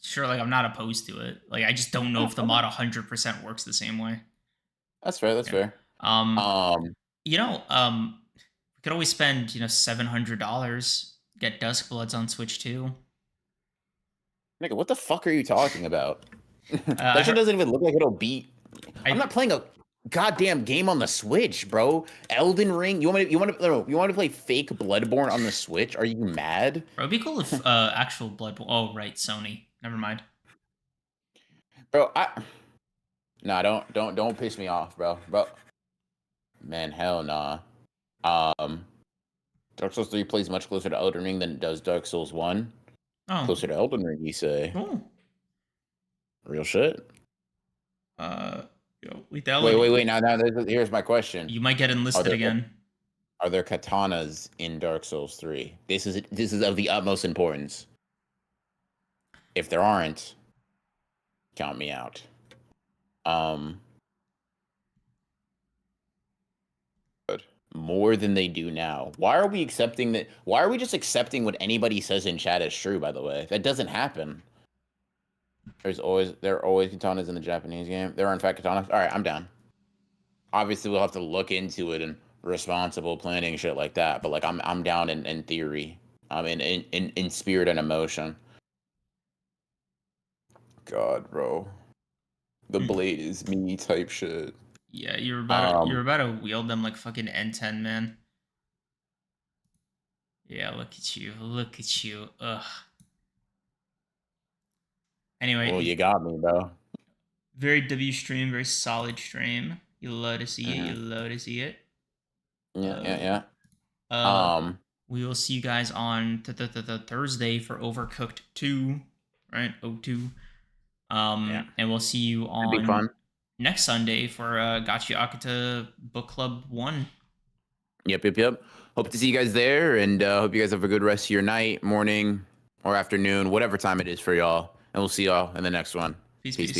A: sure, like I'm not opposed to it. Like I just don't know if the mod 100% works the same way.
B: That's fair. That's fair.
A: We could always spend $700, get Duskbloods on Switch too.
B: Nigga, what the fuck are you talking about? That shit doesn't even look like it'll beat. I'm not playing a goddamn game on the Switch, bro. Elden Ring. You want to play fake Bloodborne on the Switch? Are you mad?
A: Bro, it'd be cool if actual Bloodborne. Oh, right, Sony. Never mind.
B: Bro, nah, don't piss me off, bro. Man, hell nah. Um, Dark Souls 3 plays much closer to Elden Ring than it does Dark Souls 1.
A: Oh,
B: Closer to Elden Ring, you say?
A: cool.
B: Real shit.
A: Uh,
B: Wait,
A: lethality.
B: wait, wait. Now, here's my question:
A: You might get
B: Are
A: enlisted
B: there
A: again.
B: are there katanas in Dark Souls 3? This is of the utmost importance. If there aren't, count me out. Um, but more than they do now. Why are we accepting that? Why are we just accepting what anybody says in chat as true? By the way, that doesn't happen. There are always katanas in the Japanese game. There are in fact katanas. All right, I'm down. Obviously, we'll have to look into it and responsible planning shit like that. But like, I'm down in theory. In spirit and emotion. God, bro, the
A: Hmm.
B: blade is me type shit.
A: Yeah, you're
B: Um,
A: about to wield them like fucking N10, man. Yeah, look at you. Look at you. Ugh.
B: well,
A: Anyway,
B: you got me, bro.
A: very W stream, very solid stream. You love to see it. You
B: Hmm.
A: love to see it.
B: Yeah,
A: Uh,
B: yeah, yeah.
A: uh, we will see you guys on Thursday for Overcooked 2, right? O2.
B: Yeah,
A: And we'll see you
B: should be
A: on
B: fun.
A: next Sunday for Gachi Akata Book Club 1.
B: Yep, yep, yep. Hope to see you guys there, and hope you guys have a good rest of your night, morning, or afternoon, whatever time it is for y'all. And we'll see y'all in the next one.
A: Peace,
B: Peace,
A: peace.
B: peace.